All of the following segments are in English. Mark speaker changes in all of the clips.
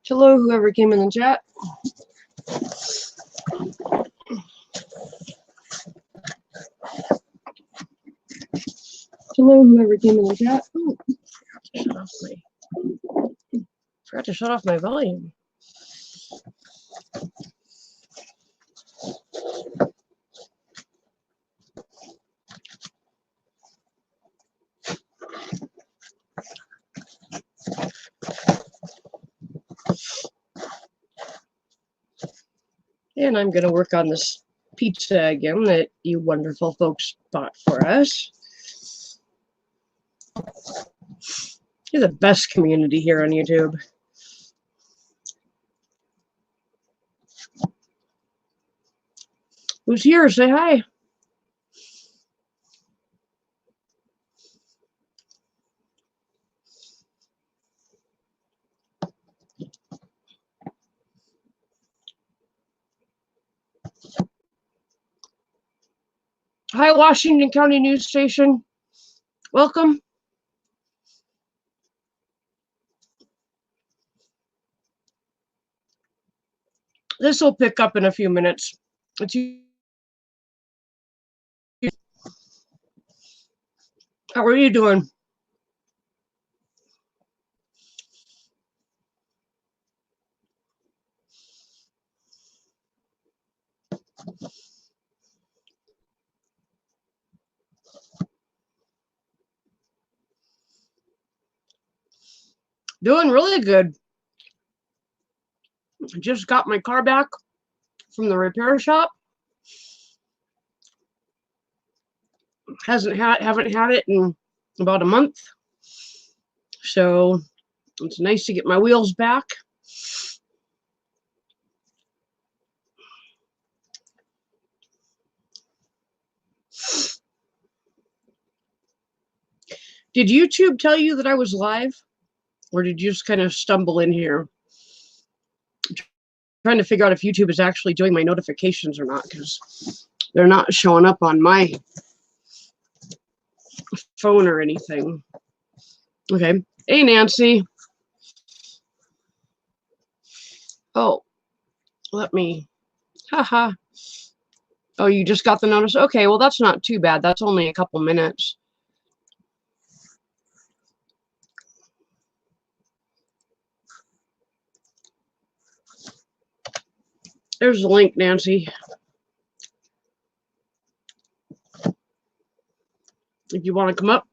Speaker 1: Hello, whoever came in the chat. Hello, whoever came in the chat. Oh, forgot to shut off my volume. And I'm going to work on this pizza again that you wonderful folks bought for us. You're the best community here on YouTube. Who's here? Say hi. Hi, Washington County News Station. Welcome. This will pick up in a few minutes. How are you doing? Doing really good. I just got my car back from the repair shop. Haven't had it in about a month. So it's nice to get my wheels back. Did YouTube tell you that I was live? Or did you just kind of stumble in here? I'm trying to figure out if YouTube is actually doing my notifications or not, because they're not showing up on my phone or anything. Okay. Hey, Nancy. Oh, let me. Haha. Oh, you just got the notice? Okay, well, that's not too bad. That's only a couple minutes. There's the link, Nancy. If you want to come up.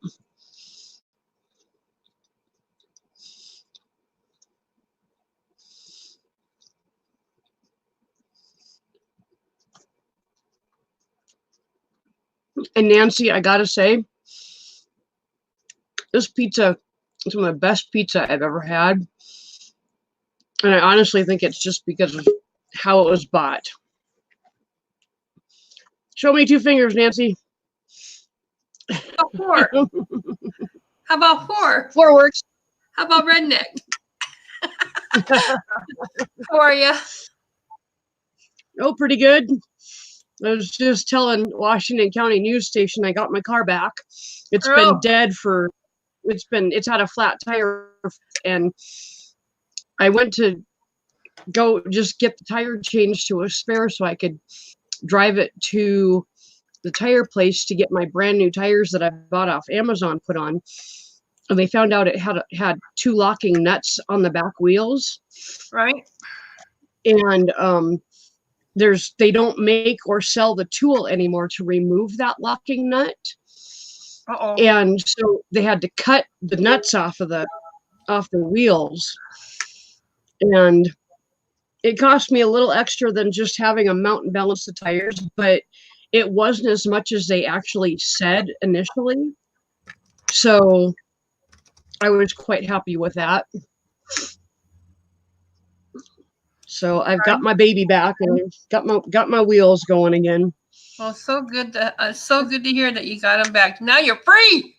Speaker 1: And Nancy, I gotta say, this pizza is one of the best pizza I've ever had. And I honestly think it's just because of how it was bought. Show me 2 fingers, Nancy.
Speaker 2: Oh, 4. How about 4?
Speaker 1: 4 works.
Speaker 2: How about redneck? How are you?
Speaker 1: Oh, pretty good. I was just telling Washington County News Station I got my car back. It's been dead for, it's had a flat tire, and I went to go just get the tire changed to a spare so I could drive it to the tire place to get my brand new tires that I bought off Amazon put on. And they found out it had 2 locking nuts on the back wheels.
Speaker 2: Right.
Speaker 1: And they don't make or sell the tool anymore to remove that locking nut.
Speaker 2: Uh-oh.
Speaker 1: And so they had to cut the nuts off the wheels. And it cost me a little extra than just having a mount and balance the tires, but it wasn't as much as they actually said initially. So I was quite happy with that. So I've got my baby back and got my wheels going again.
Speaker 2: Well, so good to hear that you got them back. Now you're free.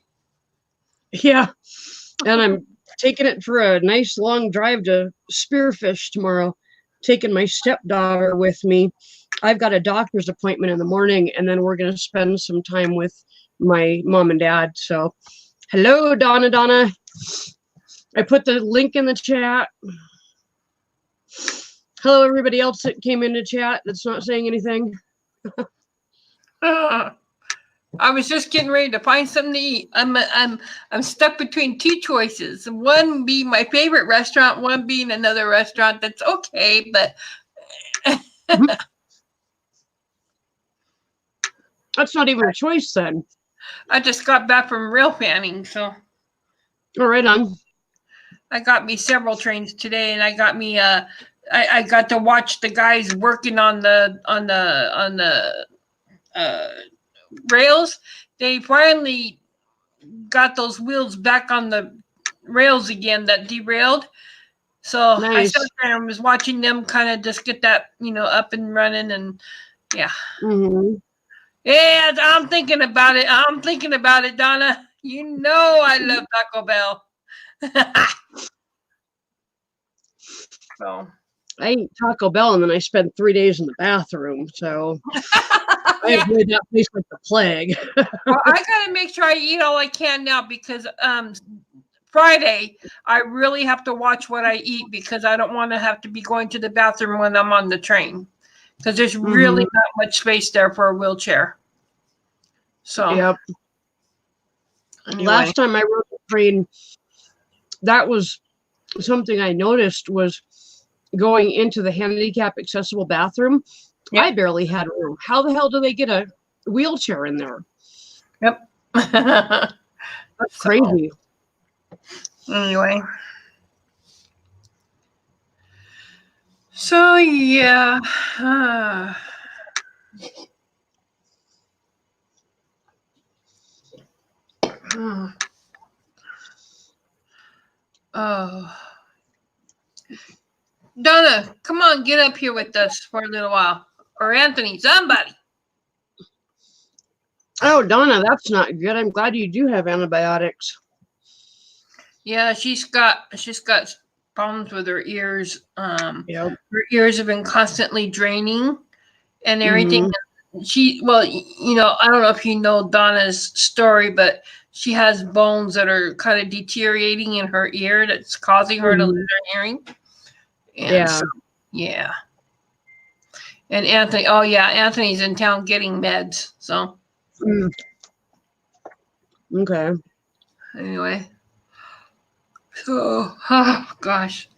Speaker 1: Yeah, and I'm taking it for a nice long drive to Spearfish tomorrow. Taking my stepdaughter with me. I've got a doctor's appointment in the morning, and then we're going to spend some time with my mom and dad. So, hello, Donna. I put the link in the chat. Hello, everybody else that came into chat that's not saying anything.
Speaker 2: I was just getting ready to find something to eat. I'm stuck between two choices. One being my favorite restaurant, one being another restaurant that's okay, but
Speaker 1: That's not even a choice then.
Speaker 2: I just got back from rail fanning, so.
Speaker 1: All right, on.
Speaker 2: I got me several trains today, and I got me I got to watch the guys working on the rails. They finally got those wheels back on the rails again that derailed. So
Speaker 1: Nice.
Speaker 2: I sat there and was watching them kind of just get that, up and running, and yeah.
Speaker 1: Mm-hmm.
Speaker 2: Yeah, I'm thinking about it. Donna. You know I love Taco Bell. So
Speaker 1: I ate Taco Bell and then I spent 3 days in the bathroom. So I avoid that place like the plague.
Speaker 2: Well, I gotta make sure I eat all I can now because Friday I really have to watch what I eat because I don't want to have to be going to the bathroom when I'm on the train because there's really not much space there for a wheelchair. So
Speaker 1: yep.
Speaker 2: Anyway.
Speaker 1: Last time I rode the train, that was something I noticed was going into the handicap accessible bathroom. Yep. I barely had room. How the hell do they get a wheelchair in there?
Speaker 2: Yep.
Speaker 1: That's crazy.
Speaker 2: Anyway. So yeah. Oh. Donna, come on, get up here with us for a little while. Or Anthony, somebody.
Speaker 1: Oh, Donna, that's not good. I'm glad you do have antibiotics.
Speaker 2: Yeah, she's got problems with her ears.
Speaker 1: Yep.
Speaker 2: Her ears have been constantly draining and everything. I don't know if you know Donna's story, but she has bones that are kind of deteriorating in her ear that's causing her to lose her hearing. And yeah. And Anthony's in town getting meds. So.
Speaker 1: Okay.
Speaker 2: Anyway. So, oh gosh.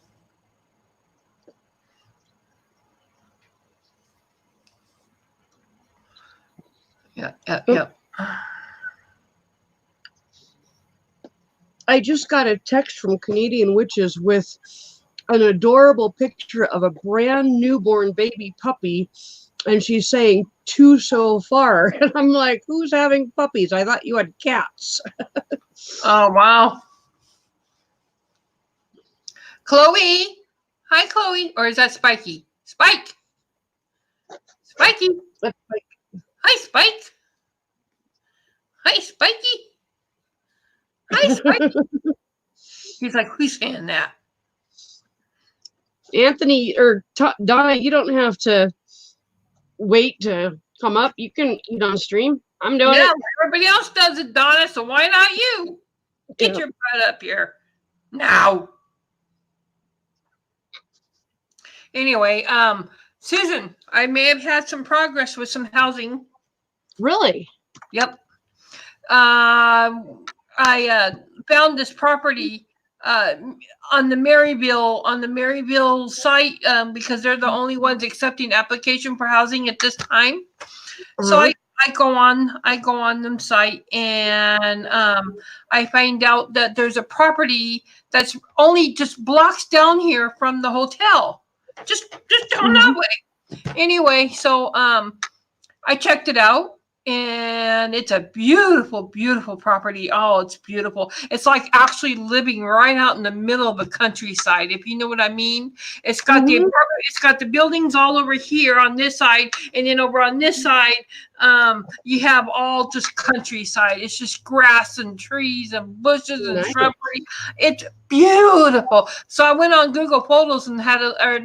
Speaker 2: Yep.
Speaker 1: I just got a text from Canadian Witches with an adorable picture of a brand newborn baby puppy, and she's saying 2 so far. And I'm like, who's having puppies? I thought you had cats.
Speaker 2: Oh, wow. Chloe. Hi, Chloe. Or is that Spiky? Spike. Spiky.
Speaker 1: That's like,
Speaker 2: hi, Spike. Hi, Spiky. Hi, Spiky. He's like, who's saying that?
Speaker 1: Anthony or Donna, you don't have to wait to come up. You can eat on stream. I'm doing it.
Speaker 2: Everybody else does it, Donna, so why not you? Get your butt up here. Now. Anyway, Susan, I may have had some progress with some housing.
Speaker 1: Really?
Speaker 2: Yep. I found this property on the Maryville site because they're the only ones accepting application for housing at this time. So I go on them site and I find out that there's a property that's only just blocks down here from the hotel. Just down that way. Anyway, so I checked it out. And it's a beautiful, beautiful property. Oh, it's beautiful. It's like actually living right out in the middle of a countryside, if you know what I mean. It's got the apartment, it's got the buildings all over here on this side, and then over on this side, you have all just countryside. It's just grass and trees and bushes and shrubbery. It's beautiful. So I went on Google Photos and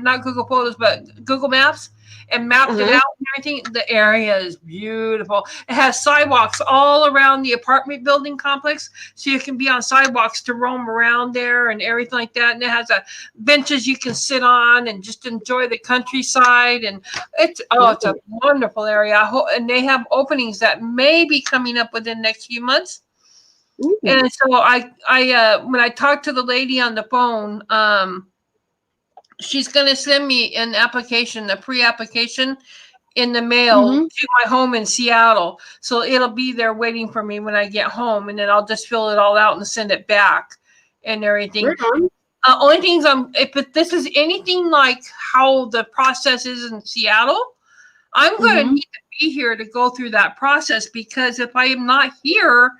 Speaker 2: not Google Photos, but Google Maps. and mapped it out and everything. The area is beautiful. It has sidewalks all around the apartment building complex, so you can be on sidewalks to roam around there and everything like that. And it has benches you can sit on and just enjoy the countryside. And it's a wonderful area. And they have openings that may be coming up within the next few months. Ooh. And so I when I talked to the lady on the phone, she's going to send me an application, a pre-application in the mail to my home in Seattle. So it'll be there waiting for me when I get home, and then I'll just fill it all out and send it back and everything. Only things if this is anything like how the process is in Seattle, I'm going to need to be here to go through that process, because if I am not here,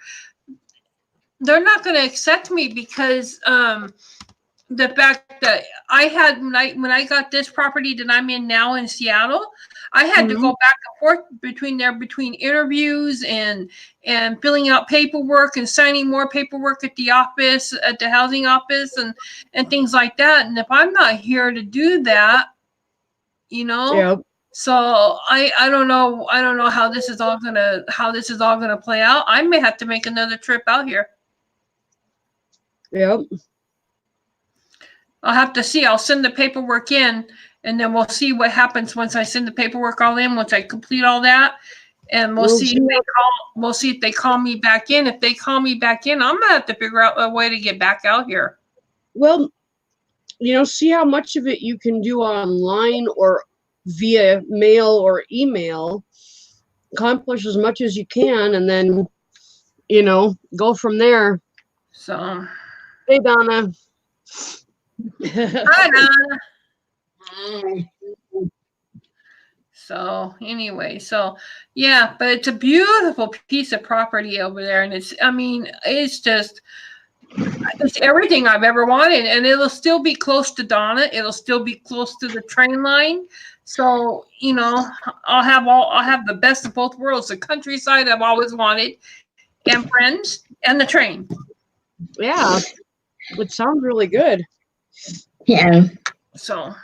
Speaker 2: they're not going to accept me, because the fact that I had when I got this property that I'm in now in Seattle, I had to go back and forth between interviews and filling out paperwork and signing more paperwork at the office, at the housing office, and things like that. And if I'm not here to do that, so I don't know how this is all gonna play out. I may have to make another trip out here.
Speaker 1: Yep.
Speaker 2: I'll have to see. I'll send the paperwork in, and then we'll see what happens once I send the paperwork all in, once I complete all that. And we'll see if they call me back in. If they call me back in, I'm gonna have to figure out a way to get back out here.
Speaker 1: Well, see how much of it you can do online or via mail or email. Accomplish as much as you can, and then go from there.
Speaker 2: So,
Speaker 1: hey, Donna.
Speaker 2: Hi, Donna. So anyway, yeah, but it's a beautiful piece of property over there, and it's everything I've ever wanted, and it'll still be close to Donna. It'll still be close to the train line. So I'll have the best of both worlds: the countryside I've always wanted, and friends, and the train.
Speaker 1: Yeah, it sounds really good.
Speaker 3: Yeah.
Speaker 2: So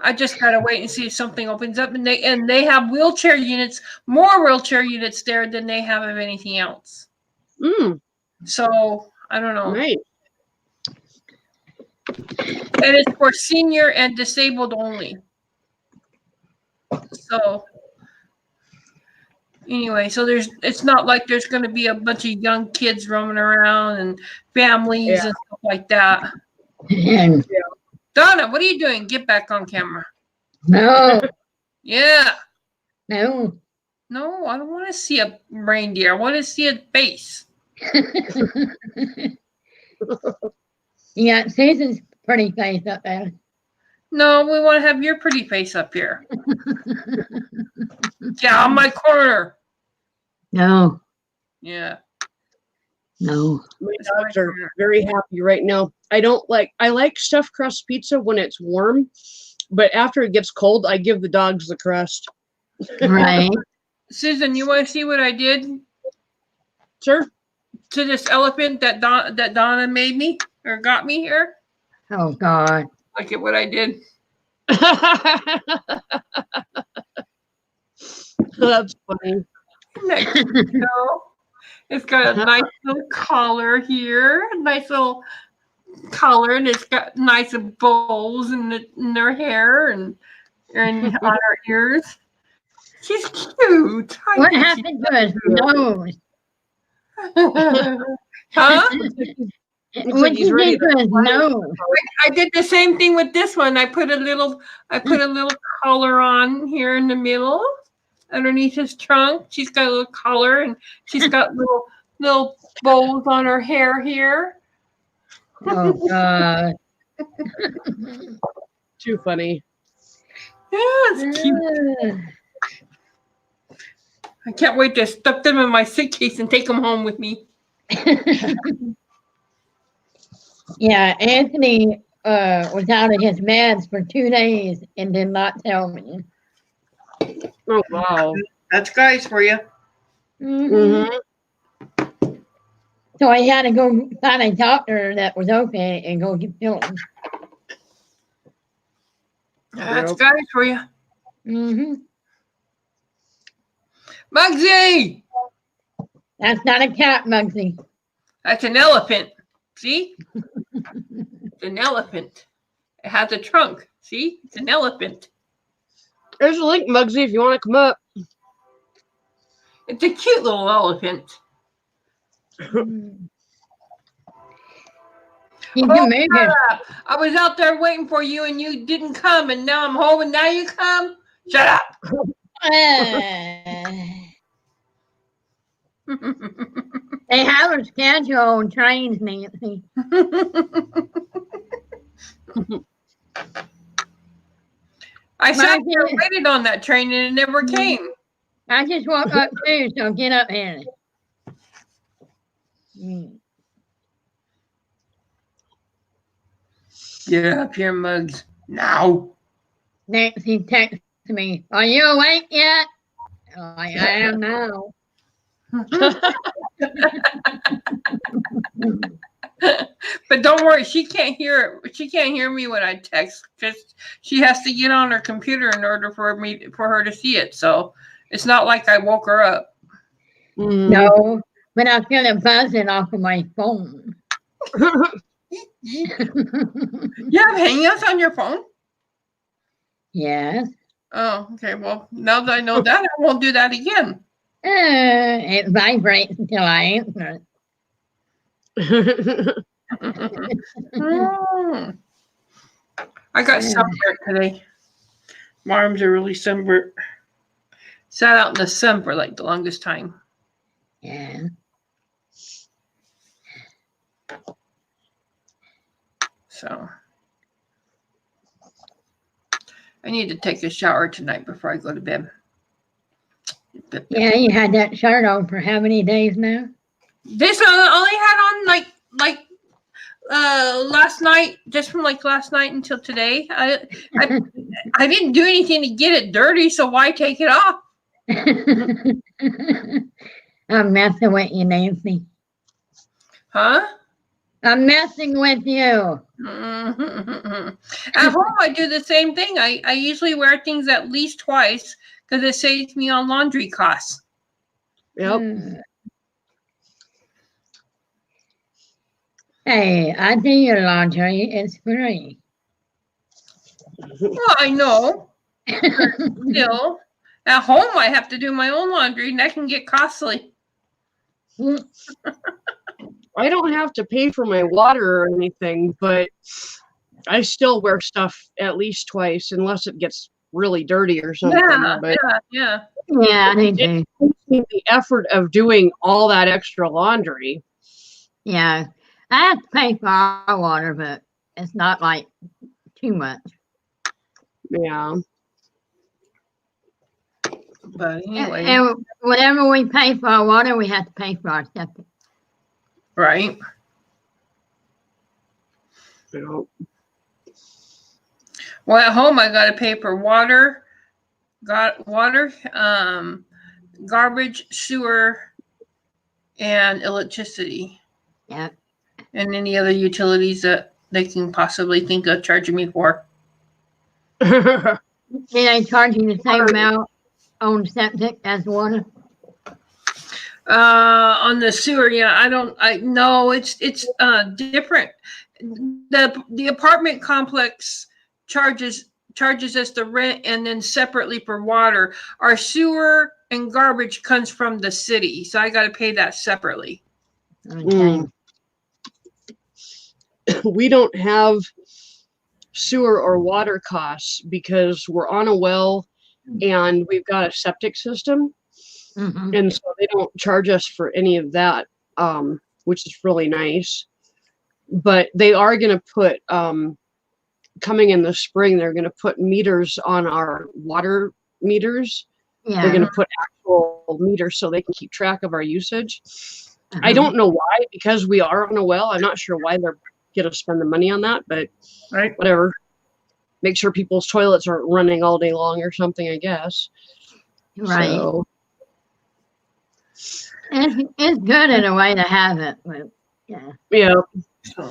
Speaker 2: I just gotta wait and see if something opens up, and they have wheelchair units, more wheelchair units there than they have of anything else. So I don't know.
Speaker 1: Right.
Speaker 2: And it's for senior and disabled only. So anyway, it's not like there's going to be a bunch of young kids roaming around and families and stuff like that.
Speaker 3: Yeah.
Speaker 2: Donna, what are you doing? Get back on camera.
Speaker 3: No.
Speaker 2: Yeah.
Speaker 3: No.
Speaker 2: No, I don't want to see a reindeer. I want to see a face.
Speaker 3: Yeah, Susan's pretty face up there.
Speaker 2: No, we want to have your pretty face up here. Yeah, on my corner.
Speaker 3: No.
Speaker 2: Yeah.
Speaker 3: No.
Speaker 1: My dogs are very happy right now. I like stuffed crust pizza when it's warm, but after it gets cold, I give the dogs the crust.
Speaker 3: Right.
Speaker 2: Susan, you want to see what I did?
Speaker 1: Sure.
Speaker 2: To this elephant that Donna made me or got me here?
Speaker 3: Oh, God.
Speaker 2: Look at what I did.
Speaker 1: That's funny.
Speaker 2: It's got a nice little collar here, a nice little collar, and it's got nice bows in their hair and on her ears. She's cute.
Speaker 3: What happened to his nose?
Speaker 2: Huh?
Speaker 3: What did you do to his nose?
Speaker 2: I did the same thing with this one. I put a little collar on here in the middle, underneath his trunk. She's got a little collar, and she's got little bows on her hair here.
Speaker 3: Oh, God.
Speaker 1: Too funny.
Speaker 2: Yeah, it's cute. I can't wait to stuff them in my suitcase and take them home with me.
Speaker 3: Yeah, Anthony was out of his meds for 2 days and did not tell me.
Speaker 1: Oh, wow.
Speaker 2: That's guys for you.
Speaker 3: So I had to go find a doctor that was okay and go get pills.
Speaker 2: That's guys for you.
Speaker 3: Mm-hmm.
Speaker 2: Muggsy!
Speaker 3: That's not a cat, Muggsy.
Speaker 2: That's an elephant. See? It's an elephant. It has a trunk. See? It's an elephant.
Speaker 1: There's a link, Muggsy, if you want to come up.
Speaker 2: It's a cute little elephant.
Speaker 3: Mm. You can move
Speaker 2: shut
Speaker 3: it.
Speaker 2: up. I was out there waiting for you and you didn't come, and now I'm home and now you come? Shut up.
Speaker 3: They have a schedule on trains, Nancy.
Speaker 2: I sat
Speaker 3: Muggsy,
Speaker 2: there and waited on that train and it never came.
Speaker 3: I just woke up too, so get up here. Mm.
Speaker 2: Get up here, Muggs. Now.
Speaker 3: Nancy texted me, "Are you awake yet?" I am now.
Speaker 2: But don't worry, she can't hear it. She can't hear me when I text. Just she has to get on her computer in order for her to see it. So it's not like I woke her up.
Speaker 3: No, but I feel it buzzing off of my phone.
Speaker 2: You have Hangouts on your phone?
Speaker 3: Yes.
Speaker 2: Oh, okay. Well, now that I know that, I won't do that again.
Speaker 3: It vibrates until I answer it.
Speaker 2: I got sunburnt today. My arms are really sunburnt. Sat out in the sun for like the longest time.
Speaker 3: Yeah.
Speaker 2: So I need to take a shower tonight before I go to bed.
Speaker 3: Yeah, you had that shirt on for how many days now?
Speaker 2: This I only had on last night, just from like last night until today. I didn't do anything to get it dirty, so why take it off?
Speaker 3: I'm messing with you, Nancy.
Speaker 2: Huh?
Speaker 3: I'm messing with you.
Speaker 2: At home, I do the same thing. I usually wear things at least twice because it saves me on laundry costs.
Speaker 1: Yep.
Speaker 3: Hey, I do your laundry. It's free.
Speaker 2: Well, I know. Still, at home, I have to do my own laundry, and that can get costly.
Speaker 1: I don't have to pay for my water or anything, but I still wear stuff at least twice unless it gets really dirty or something.
Speaker 2: Yeah.
Speaker 3: Yeah, I do.
Speaker 1: The effort of doing all that extra laundry.
Speaker 3: Yeah, I have to pay for our water, but it's not like too much.
Speaker 1: Yeah.
Speaker 2: But anyway.
Speaker 3: And whatever we pay for our water, we have to pay for our septic.
Speaker 2: Right.
Speaker 1: Yep.
Speaker 2: Well, at home, I got to pay for water, garbage, sewer, and electricity.
Speaker 3: Yeah.
Speaker 2: And any other utilities that they can possibly think of charging me for.
Speaker 3: Do they charge you the same amount on septic as water?
Speaker 2: On the sewer, yeah, I know it's different. The apartment complex charges us the rent and then separately for water. Our sewer and garbage comes from the city, so I got to pay that separately.
Speaker 3: Okay.
Speaker 1: We don't have sewer or water costs because we're on a well and we've got a septic system.
Speaker 3: Mm-hmm.
Speaker 1: And so they don't charge us for any of that, which is really nice. But they are going to put, coming in the spring, they're going to put meters on our water meters.
Speaker 3: Yeah.
Speaker 1: They're going to put actual meters so they can keep track of our usage. I don't know why, because we are on a well. I'm not sure why they're going to spend the money on that, but
Speaker 2: Right.
Speaker 1: whatever. Make sure people's toilets aren't running all day long or something, I guess.
Speaker 3: Right.
Speaker 1: So,
Speaker 3: it's good in a way to have it, but yeah.
Speaker 1: yeah.
Speaker 2: So,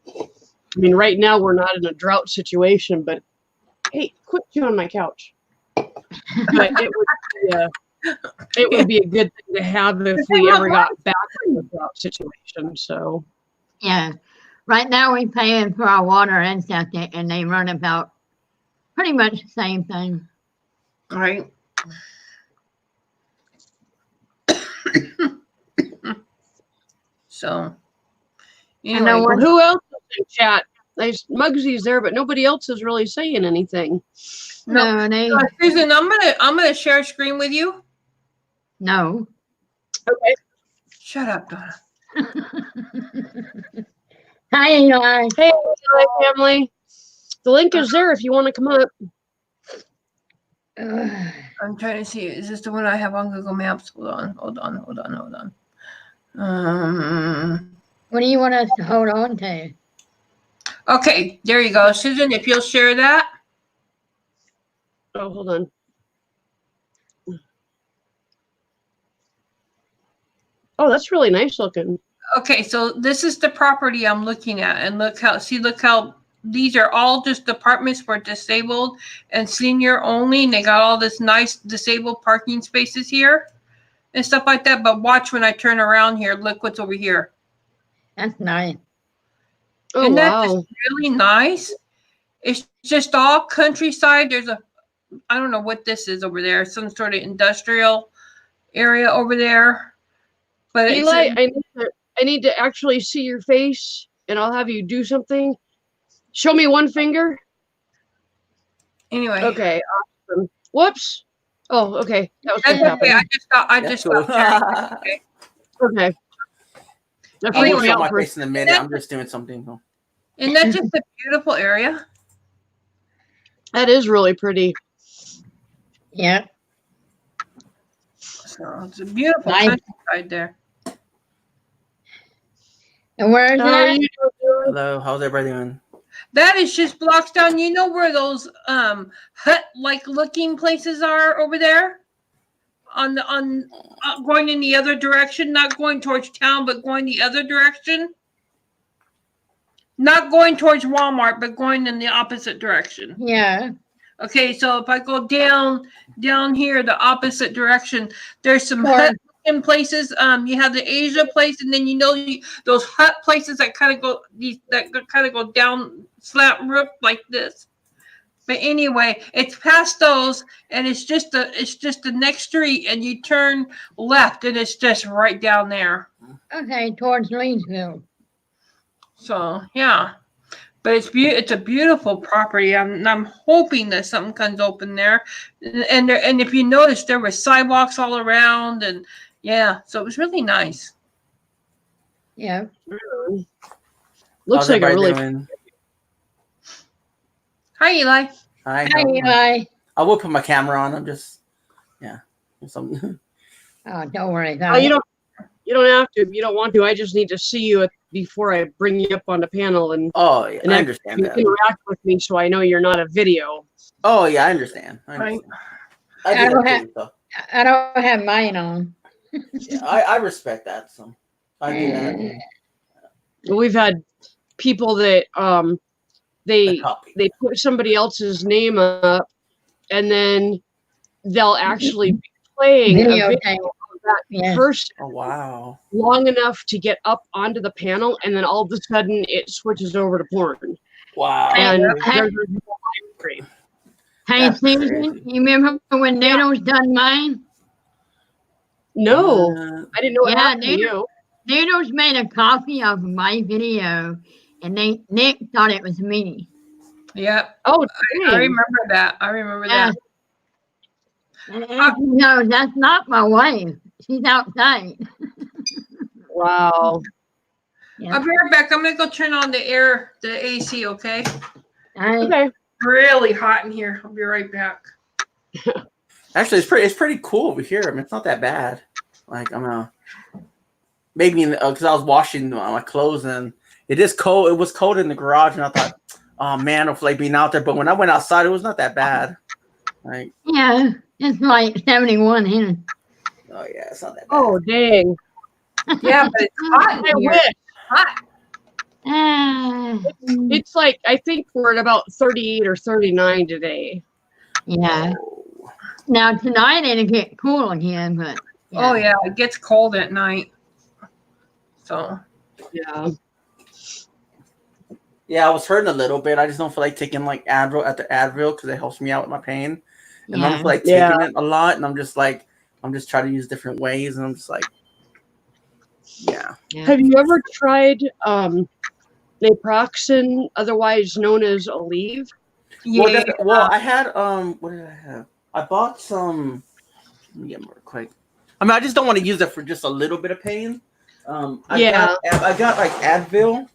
Speaker 1: I mean, right now we're not in a drought situation, but Hey, quit chewing on my couch. But it would be a good thing to have if we ever got back in the drought situation. So
Speaker 3: Yeah. Right now we paying for our water and septic, and they run about pretty much the same thing.
Speaker 2: Right. So, anyway,
Speaker 3: know
Speaker 1: well, who else is in chat? Muggsy's there, but nobody else is really saying anything.
Speaker 3: No, they
Speaker 2: Susan, I'm gonna share screen with you.
Speaker 3: no.
Speaker 1: Okay.
Speaker 2: Shut up, Donna.
Speaker 3: Hi, Eli.
Speaker 1: Hey, family. The link is there if you want to come up.
Speaker 2: I'm trying to see. Is this the one I have on Google Maps? Hold on.
Speaker 3: What do you want us to hold on to?
Speaker 2: Okay, there you go, Susan. If you'll share that.
Speaker 1: Oh, hold on. Oh, that's really nice looking.
Speaker 2: Okay, so this is the property I'm looking at, and look how these are all just apartments for disabled and senior only, and they got all this nice disabled parking spaces here and stuff like that. But watch when I turn around here, look what's over here.
Speaker 3: That's nice.
Speaker 1: Oh,
Speaker 2: And that's
Speaker 1: wow.
Speaker 2: really nice. It's just all countryside. There's I don't know what this is over there, some sort of industrial area over there. But
Speaker 1: Eli, I need to actually see your face, and I'll have you do something. Show me one finger.
Speaker 2: Anyway.
Speaker 1: Okay, awesome. Whoops. Oh, okay. That was
Speaker 2: That's
Speaker 1: what happened.
Speaker 2: okay. I just
Speaker 4: cool.
Speaker 2: got okay.
Speaker 1: Okay. That's
Speaker 4: I will
Speaker 1: really
Speaker 4: show my
Speaker 1: out for-
Speaker 4: face in a minute. I'm just doing something.
Speaker 2: And that's just a beautiful area.
Speaker 1: That is really pretty.
Speaker 3: Yeah.
Speaker 2: So it's a beautiful
Speaker 3: Nice.
Speaker 2: countryside there.
Speaker 3: And where is
Speaker 1: How are
Speaker 3: that?
Speaker 1: you doing?
Speaker 4: Hello, how's everybody doing?
Speaker 2: That is just blocks down. You know where those hut like looking places are over there? On going in the other direction, not going towards town, but going the other direction. Not going towards Walmart, but going in the opposite direction.
Speaker 3: Yeah.
Speaker 2: Okay, so if I go down here, the opposite direction, there's some
Speaker 3: Sure.
Speaker 2: hut in places. You have the Asia place, and then those hut places that kind of go down slant roof like this. But anyway, it's past those, and it's just the next street, and you turn left, and it's just right down there.
Speaker 3: Okay, towards Leesville.
Speaker 2: So yeah, but it's a beautiful property. I'm hoping that something comes open there, and if you notice, there were sidewalks all around, and yeah, so it was really nice.
Speaker 3: Yeah.
Speaker 1: Looks
Speaker 4: How's
Speaker 1: like a
Speaker 4: everybody
Speaker 1: really
Speaker 4: doing?
Speaker 2: Hi, Eli.
Speaker 4: Hi.
Speaker 3: Hi, Eli.
Speaker 4: I will put my camera on. I'm just, something.
Speaker 3: Oh, don't worry.
Speaker 1: Oh, you don't have to. If you don't want to. I just need to see you before I bring you up on the panel and
Speaker 4: Oh, yeah,
Speaker 1: and
Speaker 4: I
Speaker 1: you
Speaker 4: understand that.
Speaker 1: interact with me, so I know you're not a video.
Speaker 4: Oh, yeah, I understand. I do that too, so.
Speaker 3: I don't have mine on.
Speaker 4: Yeah, I respect that. So I do that.
Speaker 1: We've had people that they
Speaker 4: Copy.
Speaker 1: put somebody else's name up, and then they'll actually be playing a video
Speaker 3: Videotape.
Speaker 1: of that
Speaker 3: Yeah.
Speaker 1: person
Speaker 4: Oh, wow.
Speaker 1: long enough to get up onto the panel, and then all of a sudden it switches over to porn.
Speaker 4: Wow.
Speaker 1: And
Speaker 3: Hey.
Speaker 1: there's a live stream.
Speaker 3: Hey,
Speaker 4: That's
Speaker 3: Susan,
Speaker 4: crazy.
Speaker 3: you remember when Noodles done mine?
Speaker 1: No,
Speaker 4: Uh,
Speaker 1: I didn't know what
Speaker 3: Yeah,
Speaker 1: happened to you.
Speaker 3: Noodles made a copy of my video, and Nick thought it was me.
Speaker 2: Yeah,
Speaker 1: Oh,
Speaker 2: I
Speaker 1: dang.
Speaker 2: remember that. I remember
Speaker 3: Yeah.
Speaker 2: that.
Speaker 3: No, that's not my wife. She's outside.
Speaker 1: Wow.
Speaker 3: Yeah.
Speaker 2: I'll be right back. I'm gonna go turn on the AC. Okay.
Speaker 1: Okay.
Speaker 2: Really hot in here. I'll be right back.
Speaker 4: Actually, it's pretty cool over here. I mean, it's not that bad. Like maybe because I was washing my clothes and it is cold. It was cold in the garage, and I thought, oh man, it'll like being out there. But when I went outside, it was not that bad. Like,
Speaker 3: Yeah, it's like 71 here.
Speaker 4: oh yeah, it's not that bad.
Speaker 1: Oh, dang.
Speaker 2: Yeah, but it's hot in
Speaker 1: I
Speaker 2: here.
Speaker 1: wish.
Speaker 2: Hot.
Speaker 1: It's like, I think we're at about 38 or 39 today.
Speaker 3: Yeah. Now tonight it'll get cool again, but
Speaker 2: Oh yeah, it gets cold at night. So
Speaker 1: Yeah.
Speaker 4: Yeah, I was hurting a little bit. I just don't feel like taking like Advil because it helps me out with my pain. And I don't feel like taking it a lot. And I'm just trying to use different ways. And I'm just like, yeah.
Speaker 1: Have you ever tried naproxen, otherwise known as Aleve?
Speaker 2: yeah,
Speaker 4: Well, I had what did I have? I bought some. Let me get more quick. I mean, I just don't want to use it for just a little bit of pain. I got like Advil.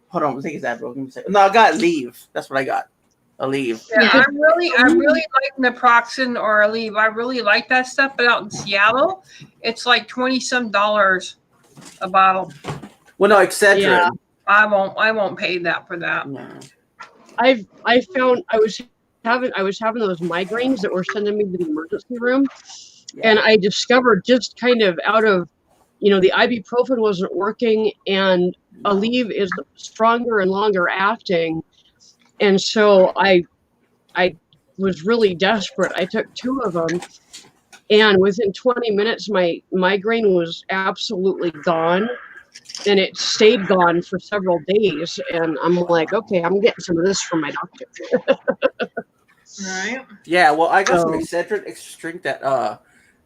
Speaker 4: Hold on, I think it's Advil. Give me a second. No, I got Aleve. That's what I got. Aleve.
Speaker 2: yeah. I really like naproxen or Aleve. I really like that stuff. But out in Seattle, it's like $20-some a bottle.
Speaker 4: Well, no, Excedrin.
Speaker 1: Yeah.
Speaker 2: I won't pay that for that.
Speaker 4: No.
Speaker 1: I found I was having those migraines that were sending me to the emergency room, and I discovered just kind of out of, the ibuprofen wasn't working, and Aleve is stronger and longer acting, and so I was really desperate. I took 2 of them, and within 20 minutes my migraine was absolutely gone. And it stayed gone for several days. And I'm like, okay, I'm getting some of this from my doctor.
Speaker 2: Right.
Speaker 4: Yeah, well, I got some Excedrin extra strength at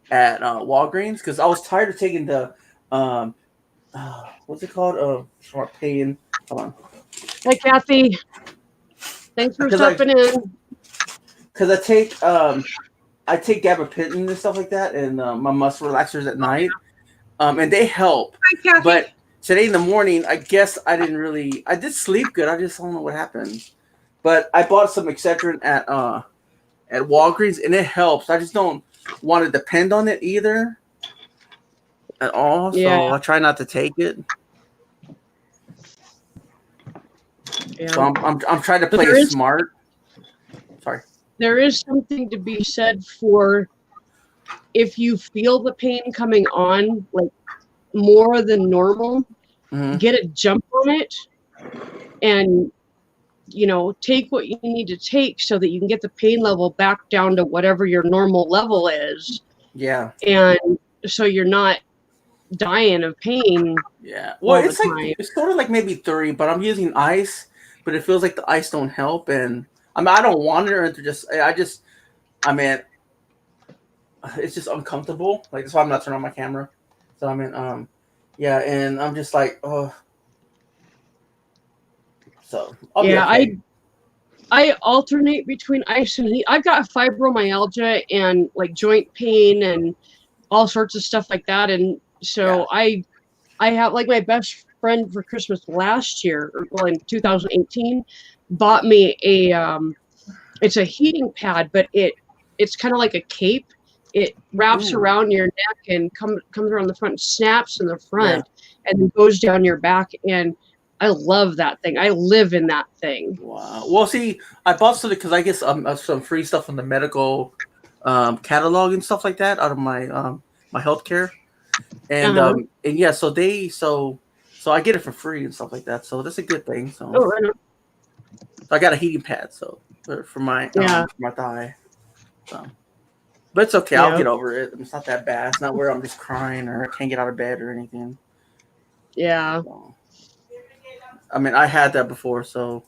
Speaker 4: Walgreens because I was tired of taking the what's it called? For pain. Hold on.
Speaker 1: Hey, Kathy. Thanks for stopping in.
Speaker 4: Because I take gabapentin and stuff like that, and my muscle relaxers at night, and they help.
Speaker 2: Hi, Kathy.
Speaker 4: But today in the morning, I guess I did sleep good. I just don't know what happened. But I bought some Excedrin at Walgreens, and it helps. I just don't want to depend on it either at all. So I try not to take it.
Speaker 1: Yeah.
Speaker 4: So I'm trying to play smart. Sorry.
Speaker 1: There is something to be said for if you feel the pain coming on like more than normal, get a jump on it and take what you need to take so that you can get the pain level back down to whatever your normal level is.
Speaker 4: Yeah.
Speaker 1: And so you're not dying of pain.
Speaker 4: Yeah. Well, it's sort of like maybe 3, but I'm using ice, but it feels like the ice don't help. And I mean, I don't want it or to it's just uncomfortable. Like, that's why I'm not turning on my camera. So I mean, yeah, and I'm just like, oh. So I
Speaker 1: alternate between ice and heat. I've got fibromyalgia and like joint pain and all sorts of stuff like that. And so I have, like, my best friend for Christmas last year, in 2018, bought me it's a heating pad, but it's kind of like a cape. It wraps around your neck and comes around the front, snaps in the front, and then goes down your back. And I love that thing. I live in that thing.
Speaker 4: Wow. Well, see, I bought something because I guess some free stuff from the medical catalog and stuff like that out of my my healthcare, and yeah, so I get it for free and stuff like that. So that's a good thing. So, I got a heating pad for my thigh. So, but it's okay. I'll get over it. It's not that bad. It's not where I'm just crying or I can't get out of bed or anything.
Speaker 1: Yeah.
Speaker 4: So, I mean, I had that before, so.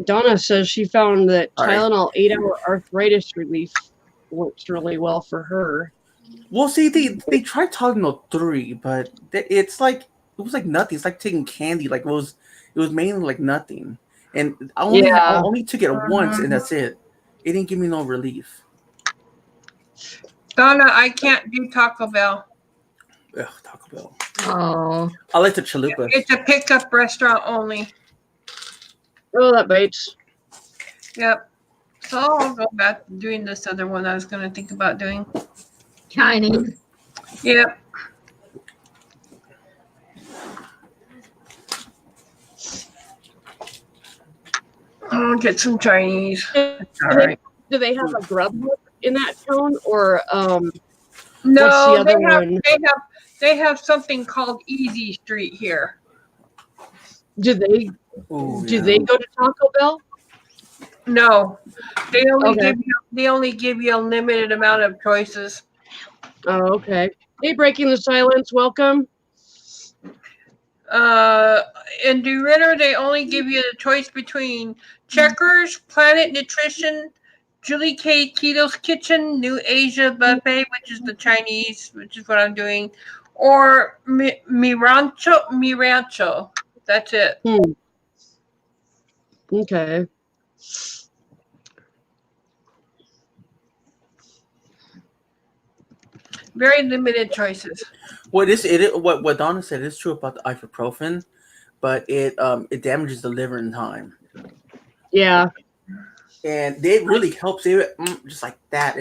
Speaker 1: Donna says she found that Tylenol 8-hour arthritis relief works really well for her.
Speaker 4: Well, see, they tried Tylenol 3, but it was like nothing. It's like taking candy. Like it was mainly like nothing. And I only took it once, and that's it. It didn't give me no relief.
Speaker 2: Donna, I can't do Taco Bell.
Speaker 4: Ugh, Taco Bell.
Speaker 3: Oh.
Speaker 4: I like the chalupa.
Speaker 2: It's a pickup restaurant only.
Speaker 1: Oh, that bites.
Speaker 2: Yep. So I'll go back to doing this other one I was going to think about doing.
Speaker 3: Chinese.
Speaker 2: Yep. I'll get some Chinese. All right.
Speaker 1: Do they have a Grubhub in that town, or
Speaker 2: No,
Speaker 1: What's the other one?
Speaker 2: They have something called Easy Street here.
Speaker 1: Do they
Speaker 4: Ooh,
Speaker 1: do
Speaker 4: yeah.
Speaker 1: they go to Taco Bell?
Speaker 2: No, they
Speaker 1: Okay.
Speaker 2: only give you a limited amount of choices.
Speaker 1: Oh, okay. Hey, Breaking the Silence, welcome.
Speaker 2: In DeRitter, they only give you the choice between Checkers, Planet Nutrition, Julie K. Keto's Kitchen, New Asia Buffet, which is the Chinese, which is what I'm doing, or Mi Rancho. That's it.
Speaker 1: Okay.
Speaker 2: Very limited choices.
Speaker 4: What Donna said is true about the ibuprofen, but it damages the liver in time,
Speaker 1: Yeah.
Speaker 4: and it really helps. It just like that.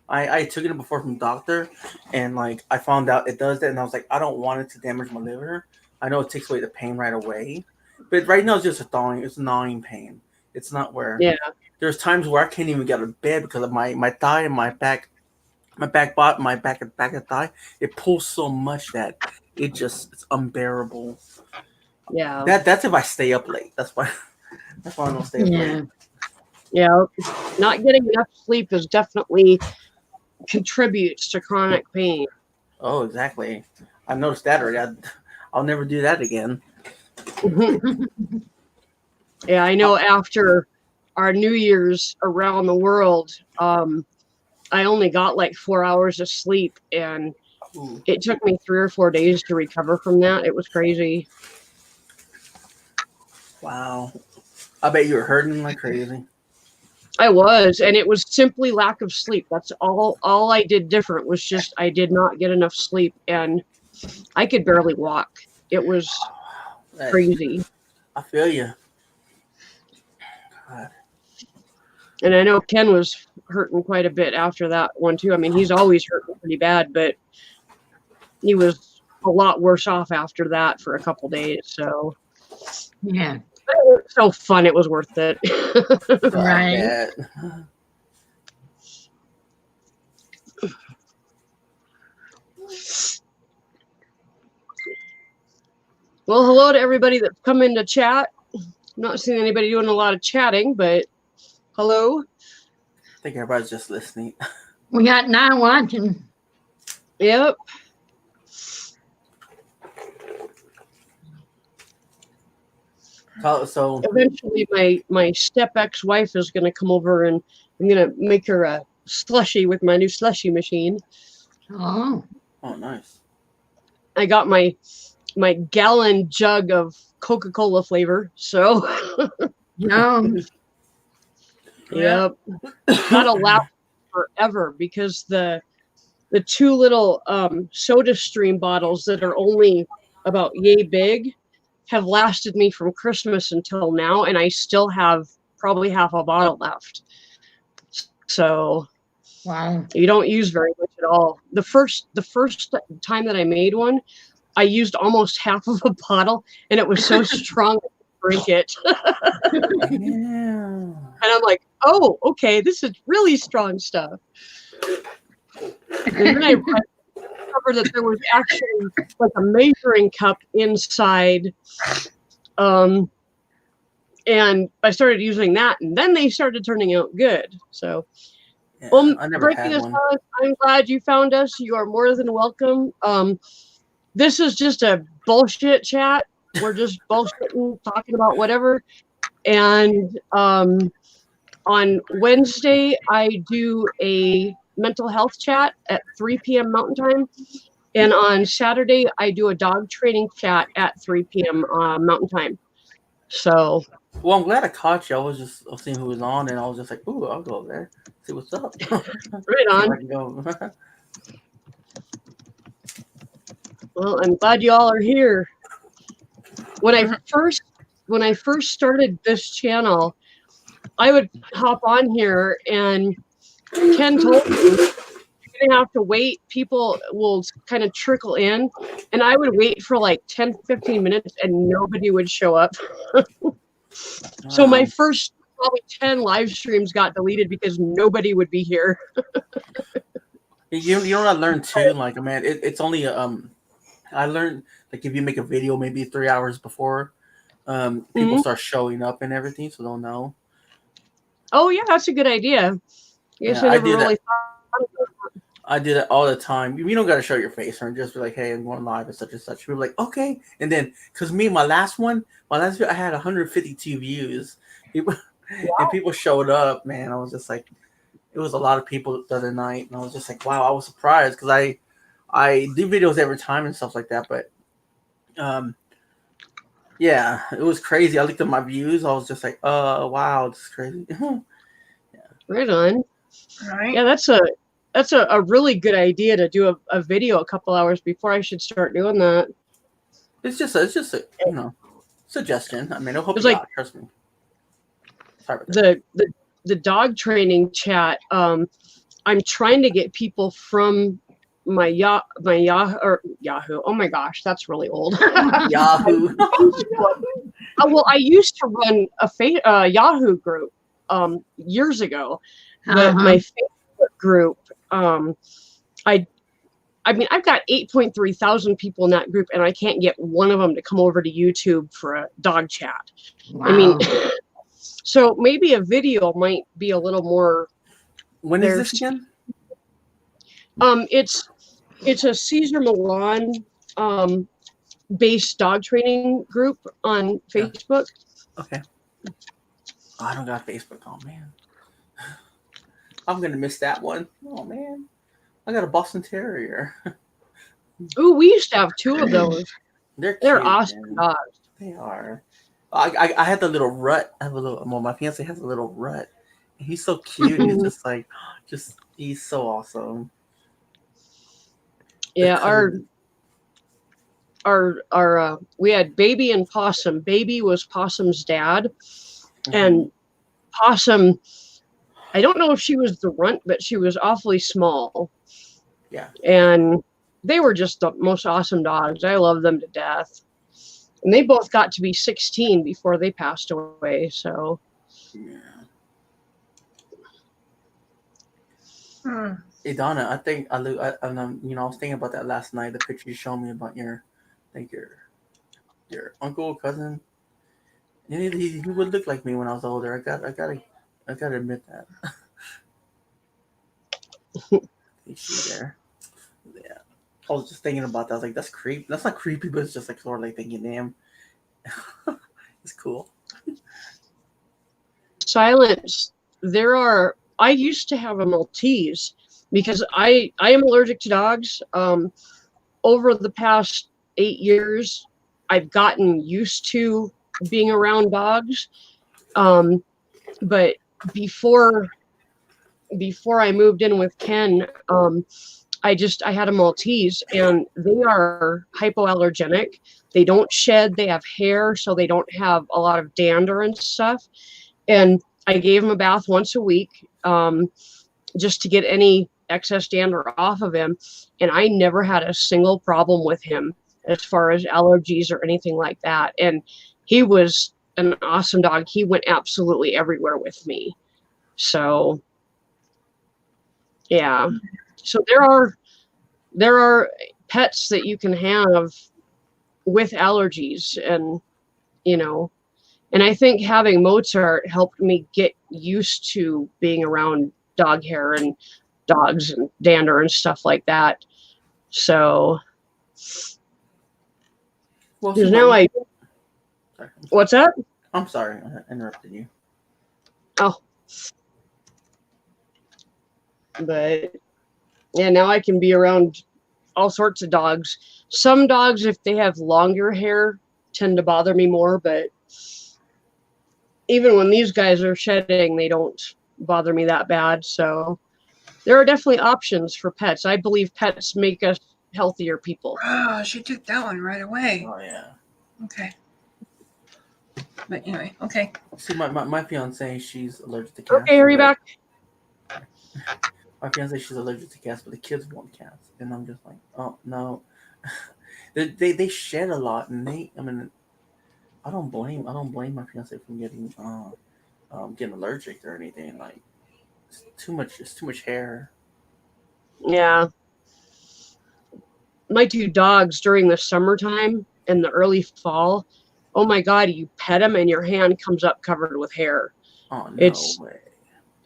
Speaker 4: I took it before from the doctor, and like I found out it does that, and I was like, I don't want it to damage my liver. I know it takes away the pain right away, but right now it's just it's gnawing pain. It's not where there's times where I can't even get out of bed because of my thigh and my back and thigh. It pulls so much that it's unbearable.
Speaker 1: Yeah.
Speaker 4: That's if I stay up late. That's why I don't stay up late.
Speaker 1: Yeah. Not getting enough sleep is definitely contributes to chronic pain.
Speaker 4: Oh, exactly. I noticed that already. I'll never do that again.
Speaker 1: Yeah, I know after our New Year's around the world, I only got like 4 hours of sleep, and it took me 3 or 4 days to recover from that. It was crazy.
Speaker 4: Wow. I bet you were hurting like crazy.
Speaker 1: I was, and it was simply lack of sleep. That's all I did different was just I did not get enough sleep, and I could barely walk. It was crazy.
Speaker 4: I feel you. God.
Speaker 1: And I know Ken was hurting quite a bit after that one too. I mean, he's always hurting pretty bad, but he was a lot worse off after that for a couple days. So
Speaker 3: Yeah.
Speaker 1: it was so fun. It was worth it.
Speaker 3: Right.
Speaker 1: Well, hello to everybody that's come in to chat. I'm not seeing anybody doing a lot of chatting, but hello.
Speaker 4: I think everybody's just listening.
Speaker 3: We got 9 watching.
Speaker 1: Yep.
Speaker 4: So
Speaker 1: eventually my step ex-wife is going to come over, and I'm going to make her a slushie with my new slushie machine.
Speaker 3: Oh.
Speaker 4: Oh, nice.
Speaker 1: I got my gallon jug of Coca-Cola flavor, so
Speaker 3: No.
Speaker 1: yep. That'll last forever because the 2 little soda stream bottles that are only about yay big have lasted me from Christmas until now, and I still have probably half a bottle left. So
Speaker 3: Wow.
Speaker 1: you don't use very much at all. The first time that I made one, I used almost half of a bottle, and it was so strong I could drink it.
Speaker 4: Yeah.
Speaker 1: And I'm like, oh, okay, this is really strong stuff. And then I discovered that there was actually like a measuring cup inside. And I started using that, and then they started turning out good. So,
Speaker 4: Yeah,
Speaker 1: well,
Speaker 4: I never
Speaker 1: Breaking
Speaker 4: had
Speaker 1: the
Speaker 4: one.
Speaker 1: Silence, I'm glad you found us. You are more than welcome. This is just a bullshit chat. We're just bullshitting, talking about whatever. And on Wednesday, I do a mental health chat at 3 p.m. Mountain Time. And on Saturday, I do a dog training chat at 3 p.m. Mountain Time. So.
Speaker 4: Well, I'm glad I caught you. I was seeing who was on, and I was just like, "Ooh, I'll go there, see what's up."
Speaker 1: Right on.
Speaker 4: I can go.
Speaker 1: Well, I'm glad you all are here. When I first started this channel, I would hop on here, and Ken told me you're gonna have to wait. People will kind of trickle in, and I would wait for like 10, 15 minutes, and nobody would show up. So my first probably 10 live streams got deleted because nobody would be here.
Speaker 4: You know what I learned too? Like, man, it's only I learned like if you make a video maybe 3 hours before, people
Speaker 1: Mhm.
Speaker 4: start showing up and everything, so they'll know.
Speaker 1: Oh yeah, that's a good idea. I guess
Speaker 4: Yeah,
Speaker 1: I
Speaker 4: I
Speaker 1: never
Speaker 4: do that.
Speaker 1: really thought of that.
Speaker 4: I do that all the time. You don't got to show your face or just be like, "Hey, I'm going live and such and such." People are like, "Okay," and then because my last video, I had 152 views. People and people showed up. Man, I was just like, it was a lot of people the other night, and I was just like, wow, I was surprised because I do videos every time and stuff like that, but um, yeah, it was crazy. I looked at my views. I was just like, wow, this is crazy.
Speaker 1: Right on.
Speaker 2: Right.
Speaker 1: Yeah, that's a really good idea to do a video a couple hours before. I should start doing that.
Speaker 4: It's just a suggestion. I mean, it'll help
Speaker 1: It's
Speaker 4: you
Speaker 1: like
Speaker 4: out. Trust me. Sorry about that.
Speaker 1: the dog training chat. I'm trying to get people from my Yahoo. Oh my gosh, that's really old.
Speaker 4: Yahoo.
Speaker 1: Well, I used to run a Yahoo group years ago, but my Facebook group, I I mean, I've got 8.3 thousand people in that group, and I can't get one of them to come over to YouTube for a dog chat.
Speaker 3: Wow.
Speaker 1: I mean, so maybe a video might be a little more.
Speaker 4: When is this again?
Speaker 1: It's a Caesar Milan based dog training group on
Speaker 4: Yeah.
Speaker 1: Facebook.
Speaker 4: Okay. Oh, I don't got Facebook. Oh man, I'm gonna miss that one. Oh man, I got a Boston Terrier.
Speaker 1: Ooh, we used to have two of those.
Speaker 4: They're
Speaker 1: They're
Speaker 4: cute,
Speaker 1: awesome
Speaker 4: man.
Speaker 1: dogs.
Speaker 4: They are. I had the little rut. I have a little. Well, my fiance has a little rut. He's so cute. He's just like, he's so awesome.
Speaker 1: Yeah, our we had Baby and Possum. Baby was Possum's dad, and Possum, I don't know if she was the runt, but she was awfully small.
Speaker 4: Yeah.
Speaker 1: And they were just the most awesome dogs. I love them to death. And they both got to be 16 before they passed away. So
Speaker 4: Yeah.
Speaker 2: Hmm.
Speaker 4: Hey Donna, I think I was thinking about that last night. The picture you showed me about your uncle, cousin. He would look like me when I was older. I gotta admit that. She's there. Yeah. I was just thinking about that. I was like, that's creepy. That's not creepy, but it's just like sort of like thinking, damn, it's cool.
Speaker 1: silence. I used to have a Maltese because I am allergic to dogs. Over the past 8 years, I've gotten used to being around dogs. But before I moved in with Ken, I had a Maltese, and they are hypoallergenic. They don't shed. They have hair, so they don't have a lot of dander and stuff. And I gave him a bath once a week, just to get any excess dander off of him. And I never had a single problem with him as far as allergies or anything like that. And he was an awesome dog. He went absolutely everywhere with me. So yeah. So there are pets that you can have with allergies, and you know, and I think having Mozart helped me get used to being around dog hair and dogs and dander and stuff like that. So
Speaker 4: Well,
Speaker 1: because now what's that?
Speaker 4: I'm sorry, I interrupted you.
Speaker 1: Oh, but yeah, now I can be around all sorts of dogs. Some dogs, if they have longer hair, tend to bother me more, but even when these guys are shedding, they don't bother me that bad. So there are definitely options for pets. I believe pets make us healthier people.
Speaker 2: Oh, she took that one right away.
Speaker 4: Oh yeah.
Speaker 2: Okay. But anyway, okay.
Speaker 4: See, my fiance, she's allergic to cats.
Speaker 1: Okay, are you back?
Speaker 4: My fiance, she's allergic to cats, but the kids want cats, and I'm just like, oh no. they shed a lot, and I don't blame my fiance from getting allergic or anything. Like it's too much hair.
Speaker 1: Yeah. My two dogs during the summertime and the early fall, oh my God, you pet them and your hand comes up covered with hair.
Speaker 4: Oh no
Speaker 1: It's,
Speaker 4: way.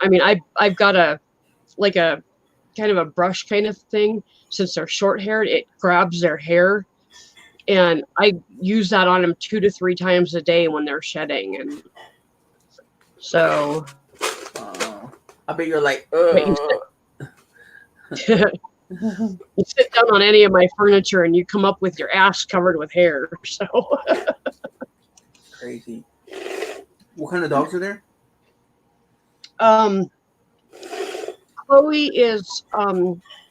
Speaker 1: I mean, I've got a kind of a brush kind of thing. Since they're short haired, it grabs their hair, and I use that on them 2 to 3 times a day when they're shedding. And so
Speaker 4: I bet you're like,
Speaker 1: but you sit down on any of my furniture and you come up with your ass covered with hair. So
Speaker 4: crazy. What kind of dogs are there?
Speaker 1: Chloe is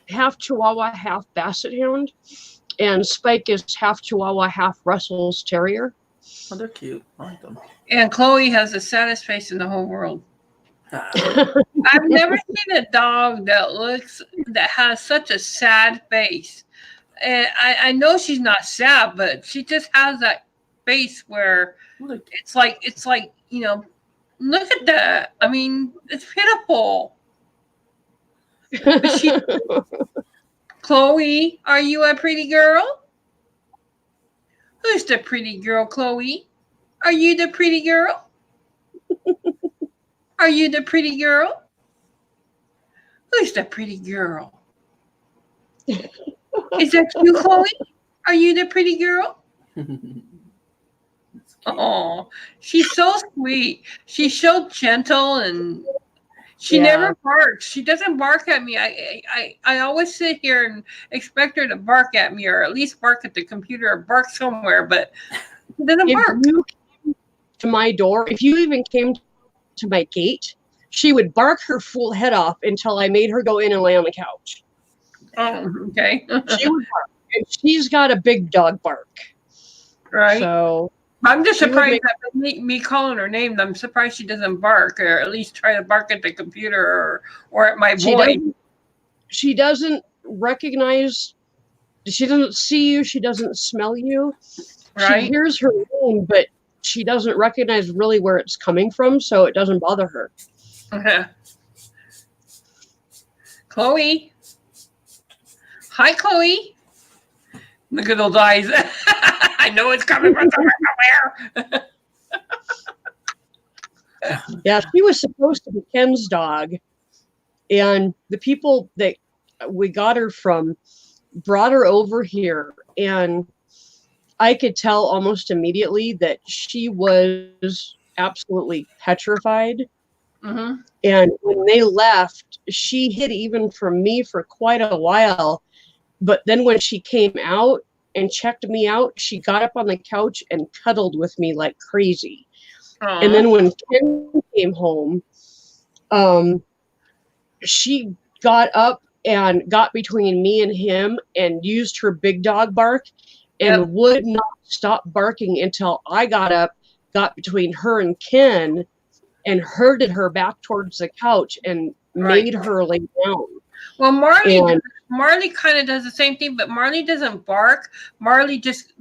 Speaker 1: half Chihuahua, half Basset Hound, and Spike is half Chihuahua, half Russell's Terrier.
Speaker 4: Oh, they're cute. I like them.
Speaker 2: And Chloe has the saddest face in the whole world. I've never seen a dog that has such a sad face. And I know she's not sad, but she just has that face where it's like, you know, look at that. I mean, it's pitiful. Chloe, are you a pretty girl? Who's the pretty girl, Chloe? Are you the pretty girl? Are you the pretty girl? Who's the pretty girl? Is that you, Chloe? Are you the pretty girl? Oh, she's so sweet. She's so gentle, and she never barks. She doesn't bark at me. I always sit here and expect her to bark at me, or at least bark at the computer or bark somewhere, but she doesn't bark.
Speaker 1: If you came to my door, if you even came to my gate, she would bark her full head off until I made her go in and lay on the couch.
Speaker 2: Oh, okay.
Speaker 1: She would bark, and she's got a big dog bark.
Speaker 2: Right.
Speaker 1: So
Speaker 2: I'm just surprised that me calling her name, I'm surprised she doesn't bark, or at least try to bark at the computer or at my boy.
Speaker 1: She doesn't recognize, she doesn't see you, she doesn't smell you. Right. She hears her name, but she doesn't recognize really where it's coming from, so it doesn't bother her.
Speaker 2: Okay. Chloe. Hi, Chloe. Look at those eyes. I know it's coming from somewhere.
Speaker 1: Yeah, she was supposed to be Ken's dog, and the people that we got her from brought her over here, and I could tell almost immediately that she was absolutely petrified.
Speaker 2: Mm-hmm.
Speaker 1: And when they left, she hid even from me for quite a while. But then when she came out and checked me out, she got up on the couch and cuddled with me like crazy. Aww. And then when Ken came home, she got up and got between me and him and used her big dog bark and would not stop barking until I got up, got between her and Ken, and herded her back towards the couch and made her lay down.
Speaker 2: Well, Marley kind of does the same thing, but Marley doesn't bark. Marley just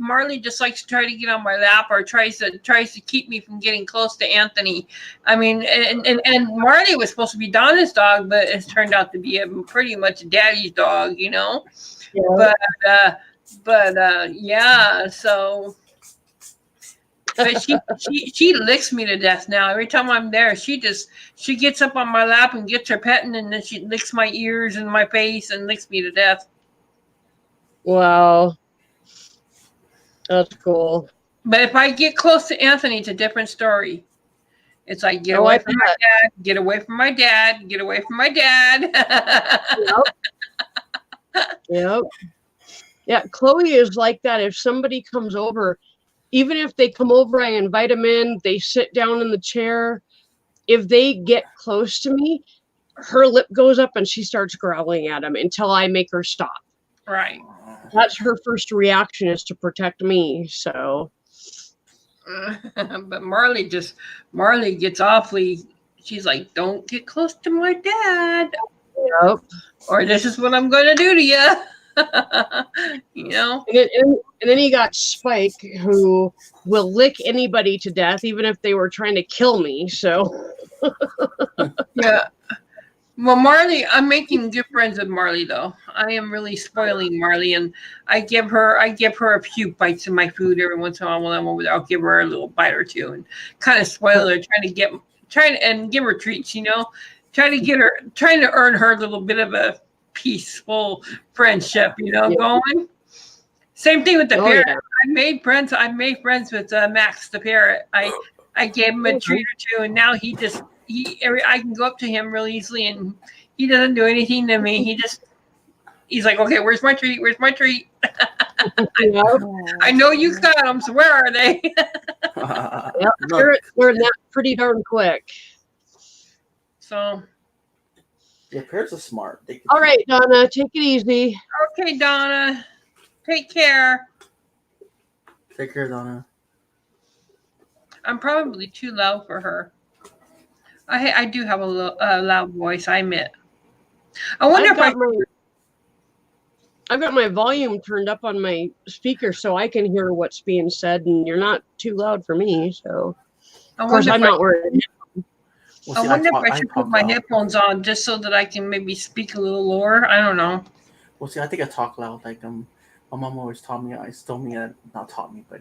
Speaker 2: likes to try to get on my lap, or tries to keep me from getting close to Anthony. I mean, and Marley was supposed to be Donna's dog, but it's turned out to be pretty much Daddy's dog, you know. Yeah. But yeah, so. But she licks me to death now. Every time I'm there, she gets up on my lap and gets her petting, and then she licks my ears and my face and licks me to death.
Speaker 1: Wow. That's cool.
Speaker 2: But if I get close to Anthony, it's a different story. It's like, get away from my dad, get away from my dad, get away from my dad.
Speaker 1: Yep. Yeah, Chloe is like that. If somebody comes over, even if they come over, I invite them in, they sit down in the chair. If they get close to me, her lip goes up and she starts growling at them until I make her stop.
Speaker 2: Right.
Speaker 1: That's her first reaction, is to protect me. So.
Speaker 2: But Marley gets awfully, she's like, don't get close to my dad.
Speaker 1: Yep.
Speaker 2: Or this is what I'm going to do to you. You know.
Speaker 1: And then you got Spike, who will lick anybody to death, even if they were trying to kill me. So.
Speaker 2: Yeah. Well, Marley, I'm making good friends with Marley though. I am really spoiling Marley, and I give her a few bites of my food every once in a while when I'm over there. I'll give her a little bite or two and kind of spoil her, trying and give her treats, trying to earn her a little bit of a peaceful friendship, going. Same thing with the
Speaker 1: Oh,
Speaker 2: parrot.
Speaker 1: yeah.
Speaker 2: I made friends with Max the parrot. I gave him a treat or two, and now I can go up to him real easily, and he doesn't do anything to me. He's like, okay, where's my treat? Where's my treat?
Speaker 1: Yeah.
Speaker 2: I know you got them, so where are they?
Speaker 1: Yep.
Speaker 4: No,
Speaker 1: Parrots learn that pretty darn quick.
Speaker 2: So,
Speaker 4: yeah, parrots are smart. They can
Speaker 1: All right, Donna, take it easy.
Speaker 2: okay, Donna, take care.
Speaker 4: take care, Donna.
Speaker 2: I'm probably too loud for her. I do have a loud voice, I admit. I wonder
Speaker 1: I've got my volume turned up on my speaker so I can hear what's being said, and you're not too loud for me. So, of course, I'm not worried.
Speaker 4: Well,
Speaker 2: I
Speaker 4: see,
Speaker 2: wonder if I should
Speaker 4: talk
Speaker 2: put my
Speaker 4: loud.
Speaker 2: headphones on just so that I can maybe speak a little lower. I don't know.
Speaker 4: Well, see, I think I talk loud. Like my mom always told me, but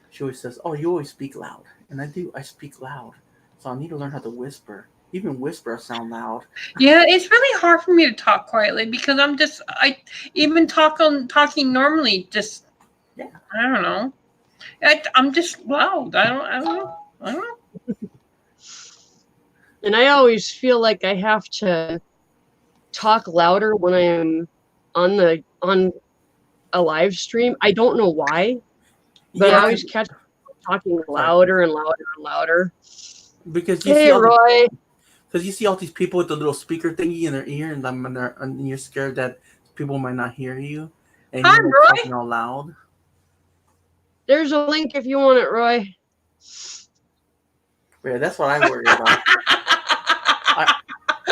Speaker 4: she always says, "Oh, you always speak loud," and I do. I speak loud, so I need to learn how to whisper. Even whisper, I sound loud.
Speaker 2: Yeah, it's really hard for me to talk quietly because even talking normally, just
Speaker 4: Yeah.
Speaker 2: I don't know. I'm just loud. I don't know. I don't know.
Speaker 1: And I always feel like I have to talk louder when I am on a live stream. I don't know why, but
Speaker 4: Yeah,
Speaker 1: I always catch talking louder and louder and louder.
Speaker 4: because you
Speaker 1: Hey,
Speaker 4: see all
Speaker 1: Roy.
Speaker 4: because you see all these people with the little speaker thingy in their ear, and you're scared that people might not hear you, and
Speaker 2: Hi,
Speaker 4: you're
Speaker 2: Roy.
Speaker 4: talking all loud.
Speaker 1: There's a link if you want it, Roy.
Speaker 4: Yeah, that's what I worry about.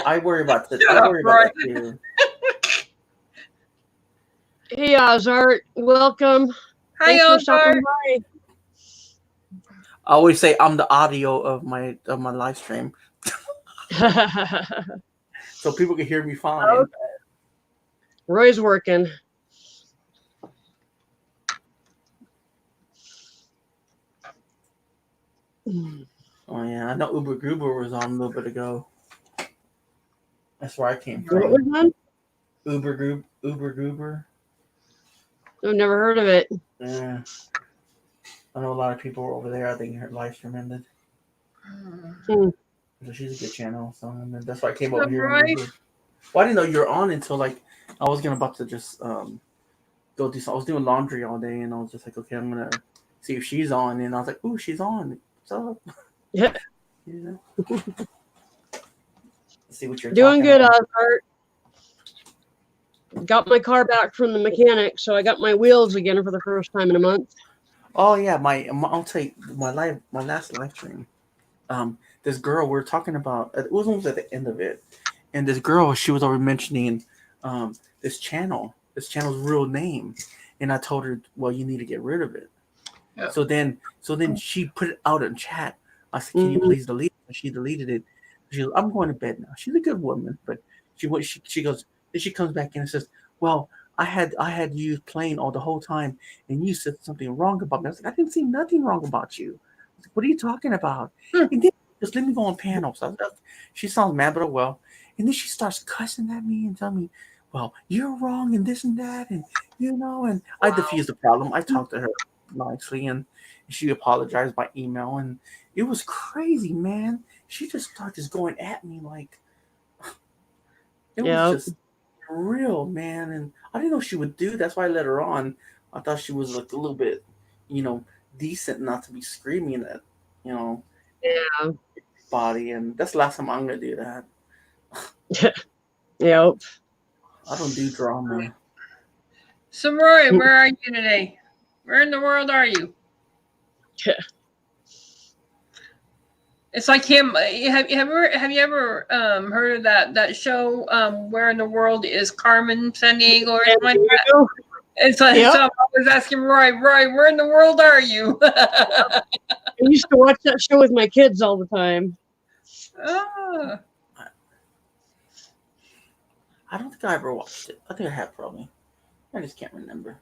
Speaker 4: I worry about this.
Speaker 2: Shut
Speaker 4: I
Speaker 2: up,
Speaker 4: worry about
Speaker 2: Roy.
Speaker 4: that too.
Speaker 1: Hey, Ozart, welcome.
Speaker 2: Hi,
Speaker 1: Thanks for
Speaker 2: Ozar.
Speaker 1: stopping by.
Speaker 4: I always say I'm the audio of my live stream, so people can hear me fine.
Speaker 1: Okay. Roy's working.
Speaker 4: Oh yeah, I know Uber Goober was on a little bit ago. That's where I came
Speaker 1: What
Speaker 4: from.
Speaker 1: was that?
Speaker 4: Uber Goober.
Speaker 1: I've never heard of it.
Speaker 4: Yeah, I know a lot of people were over there. I think her live stream ended. So she's a good channel, so and then that's why I came over here.
Speaker 2: Right.
Speaker 4: Well, I didn't know you were on until like I was about to just go do. I was doing laundry all day, and I was just like, okay, I'm gonna see if she's on, and I was like, ooh, she's on. What's up?
Speaker 1: Yeah.
Speaker 4: Yeah. See what you're
Speaker 1: Doing
Speaker 4: talking
Speaker 1: good,
Speaker 4: about.
Speaker 1: Ozart. Got my car back from the mechanic, so I got my wheels again for the first time in a month.
Speaker 4: Oh yeah, I'll tell you my last live stream. This girl we were talking about. It was almost at the end of it, and this girl she was already mentioning, this channel's real name, and I told her, well, you need to get rid of it.
Speaker 2: Yeah.
Speaker 4: So then she put it out in chat. I said, can you please delete it? And she deleted it. She goes, I'm going to bed now. She's a good woman, but she goes. Then she comes back in and says, well, I had you playing all the whole time, and you said something wrong about me. I was like, I didn't see nothing wrong about you. I was like, what are you talking about? And then just let me go on panels. She sounds mad, but oh well. And then she starts cussing at me and telling me, well, you're wrong and this and that, and and I diffused the problem. I talked to her nicely, and she apologized by email, and it was crazy, man. She just started just going at me like it was just real, man. And I didn't know she would do. That's why I let her on. I thought she was like a little bit, decent, not to be screaming at, body. And that's the last time I'm gonna do that.
Speaker 1: Yep.
Speaker 4: I don't do drama.
Speaker 2: So, Roy, where are you today? Where in the world are you? It's like him. Have you ever heard of that show? Where in the world is Carmen Sandiego or something like that? It's like so I was asking Roy, where in the world are you?
Speaker 1: I used to watch that show with my kids all the time.
Speaker 4: I don't think I ever watched it. I think I have probably. I just can't remember.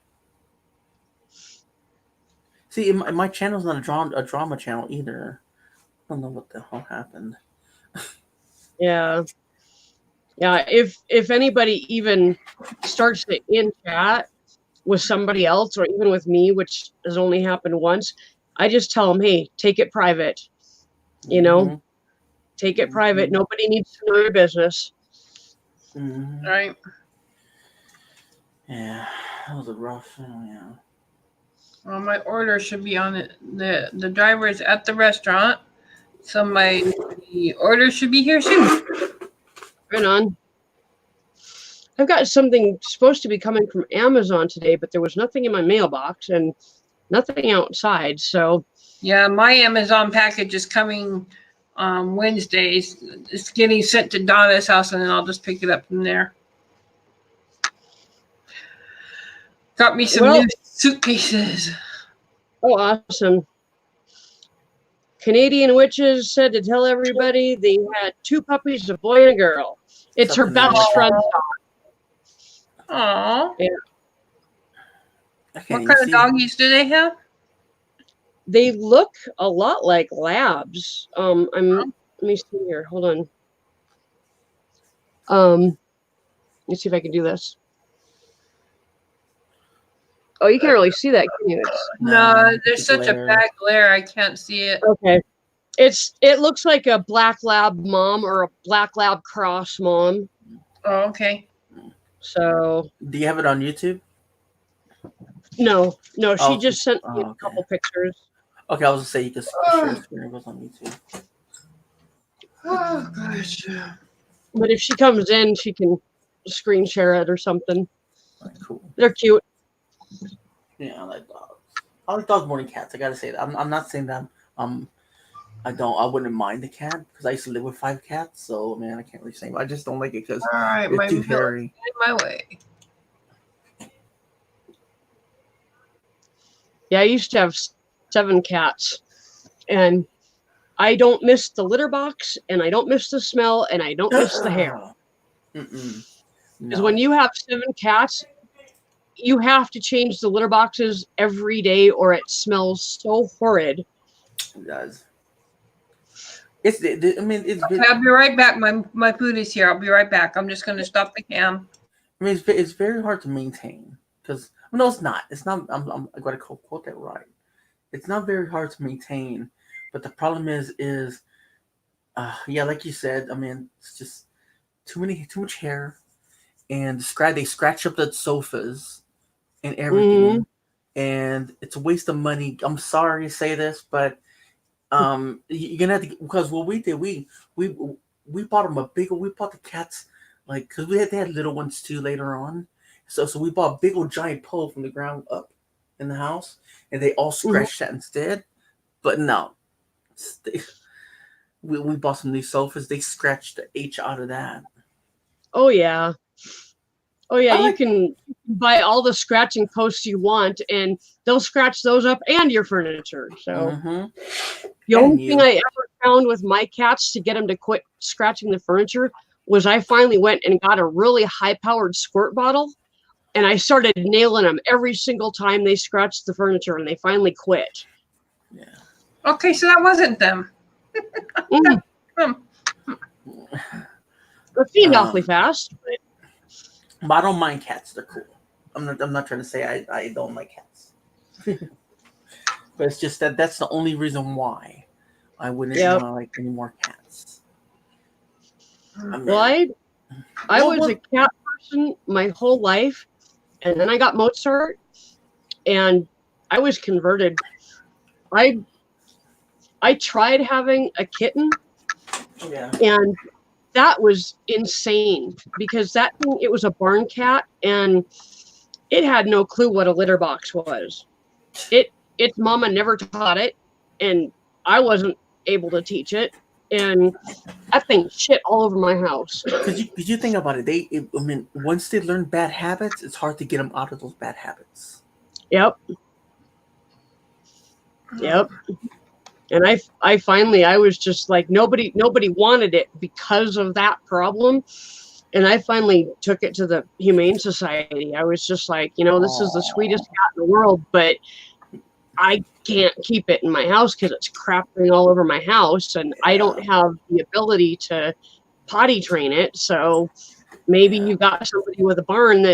Speaker 4: See, my channel's not a drama channel either. I don't know what the hell happened.
Speaker 1: Yeah. Yeah. If anybody even starts to in chat with somebody else or even with me, which has only happened once, I just tell them, hey, take it private. You know, take it private. Nobody needs to know your business.
Speaker 4: Mm-hmm.
Speaker 2: Right.
Speaker 4: Yeah, that was a rough. Yeah.
Speaker 2: Well, my order should be on it. The driver is at the restaurant, so my order should be here soon.
Speaker 1: Right on. I've got something supposed to be coming from Amazon today, but there was nothing in my mailbox and nothing outside. So
Speaker 2: Yeah, my Amazon package is coming Wednesdays. It's getting sent to Donna's house, and then I'll just pick it up from there. Got me some new suitcases.
Speaker 1: oh, awesome. Canadian Witches said to tell everybody they had 2 puppies, a boy and a girl. It's her
Speaker 4: Something
Speaker 1: best friend's dog.
Speaker 2: Aww.
Speaker 1: Yeah.
Speaker 4: I can't
Speaker 2: What
Speaker 4: even
Speaker 2: kind of
Speaker 4: see.
Speaker 2: doggies do they have?
Speaker 1: They look a lot like labs. Let me see here. Hold on. Let me see if I can do this. Oh, you can't really see that, can you?
Speaker 2: No, there's
Speaker 4: it's
Speaker 2: such a
Speaker 4: glare.
Speaker 2: bad glare. I can't see it.
Speaker 1: Okay. It looks like a black lab mom or a black lab cross mom.
Speaker 2: Oh, okay.
Speaker 1: So
Speaker 4: Do you have it on YouTube?
Speaker 1: no, she
Speaker 4: Oh,
Speaker 1: just sent me
Speaker 4: okay.
Speaker 1: a couple pictures.
Speaker 4: Okay, I was gonna say you can share screen. It goes on YouTube.
Speaker 2: Oh gosh.
Speaker 1: But if she comes in, she can screen share it or something.
Speaker 4: Cool.
Speaker 1: They're cute.
Speaker 4: Yeah, I like dogs. I like dogs more than cats. I gotta say that. I'm not saying that. I wouldn't mind the cat because I used to live with 5 cats. So man, I can't really say. I just don't like it because
Speaker 2: All right, my
Speaker 4: it's too
Speaker 2: milk
Speaker 4: hairy.
Speaker 2: in my way.
Speaker 1: Yeah, I used to have 7 cats, and I don't miss the litter box, and I don't miss the smell, and I don't miss the hair.
Speaker 4: Mm-mm.
Speaker 1: Because when you have 7 cats, you have to change the litter boxes every day, or it smells so horrid.
Speaker 4: It does. It's. I mean, it's.
Speaker 2: Okay, I'll be right back. My food is here. I'll be right back. I'm just gonna stop the cam.
Speaker 4: I mean, it's very hard to maintain because no, it's not. It's not. I gotta quote that right. It's not very hard to maintain, but the problem is, yeah, like you said. I mean, it's just too much hair, and they scratch up the sofas and everything, and it's a waste of money. I'm sorry to say this, but you're gonna have to, because what we did, we bought them we bought the cats like because they had little ones too later on, so we bought a big old giant pole from the ground up in the house, and they all scratched that instead. But no, we bought some new sofas. They scratched the H out of that.
Speaker 1: Oh yeah. Oh yeah,
Speaker 4: I
Speaker 1: you
Speaker 4: like-
Speaker 1: can buy all the scratching posts you want, and they'll scratch those up and your furniture. So the only thing I ever found with my cats to get them to quit scratching the furniture was I finally went and got a really high-powered squirt bottle, and I started nailing them every single time they scratched the furniture, and they finally quit.
Speaker 4: Yeah.
Speaker 2: Okay, so that wasn't them.
Speaker 1: It seemed awfully fast.
Speaker 4: But I don't mind cats. They're cool. I'm not trying to say I don't like cats. But it's just that's the only reason why I wouldn't want to like any more cats.
Speaker 1: Well, I was a cat person my whole life, and then I got Mozart, and I was converted. I tried having a kitten, and that was insane because it was a barn cat, and it had no clue what a litter box was. Its mama never taught it, and I wasn't able to teach it, and that thing shit all over my house.
Speaker 4: Because you think about it, I mean, once they learn bad habits, it's hard to get them out of those bad habits.
Speaker 1: Yep. And I finally was just like, nobody wanted it because of that problem. And I finally took it to the Humane Society. I was just like, this is the sweetest cat in the world, but I can't keep it in my house because it's crapping all over my house, and I don't have the ability to potty train it. So maybe you got somebody with a barn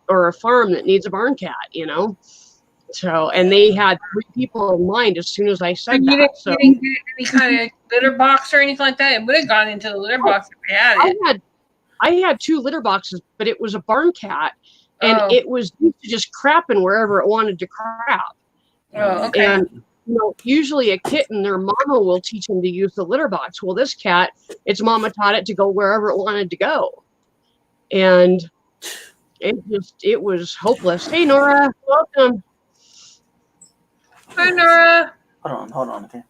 Speaker 1: or a farm that needs a barn cat, So, and they had 3 people in mind as soon as I said
Speaker 2: You
Speaker 1: that. So
Speaker 2: didn't get any kind of litter box or anything like that? It would have gone into the litter box if we had it.
Speaker 1: I had 2 litter boxes, but it was a barn cat, and
Speaker 2: Oh.
Speaker 1: it was used to just crapping wherever it wanted to crap.
Speaker 2: Oh, okay.
Speaker 1: And usually a kitten, their mama will teach them to use the litter box. Well, this cat, its mama taught it to go wherever it wanted to go, and it was hopeless. Hey, Nora, welcome.
Speaker 2: Hi, Nora.
Speaker 4: Hold on. Okay.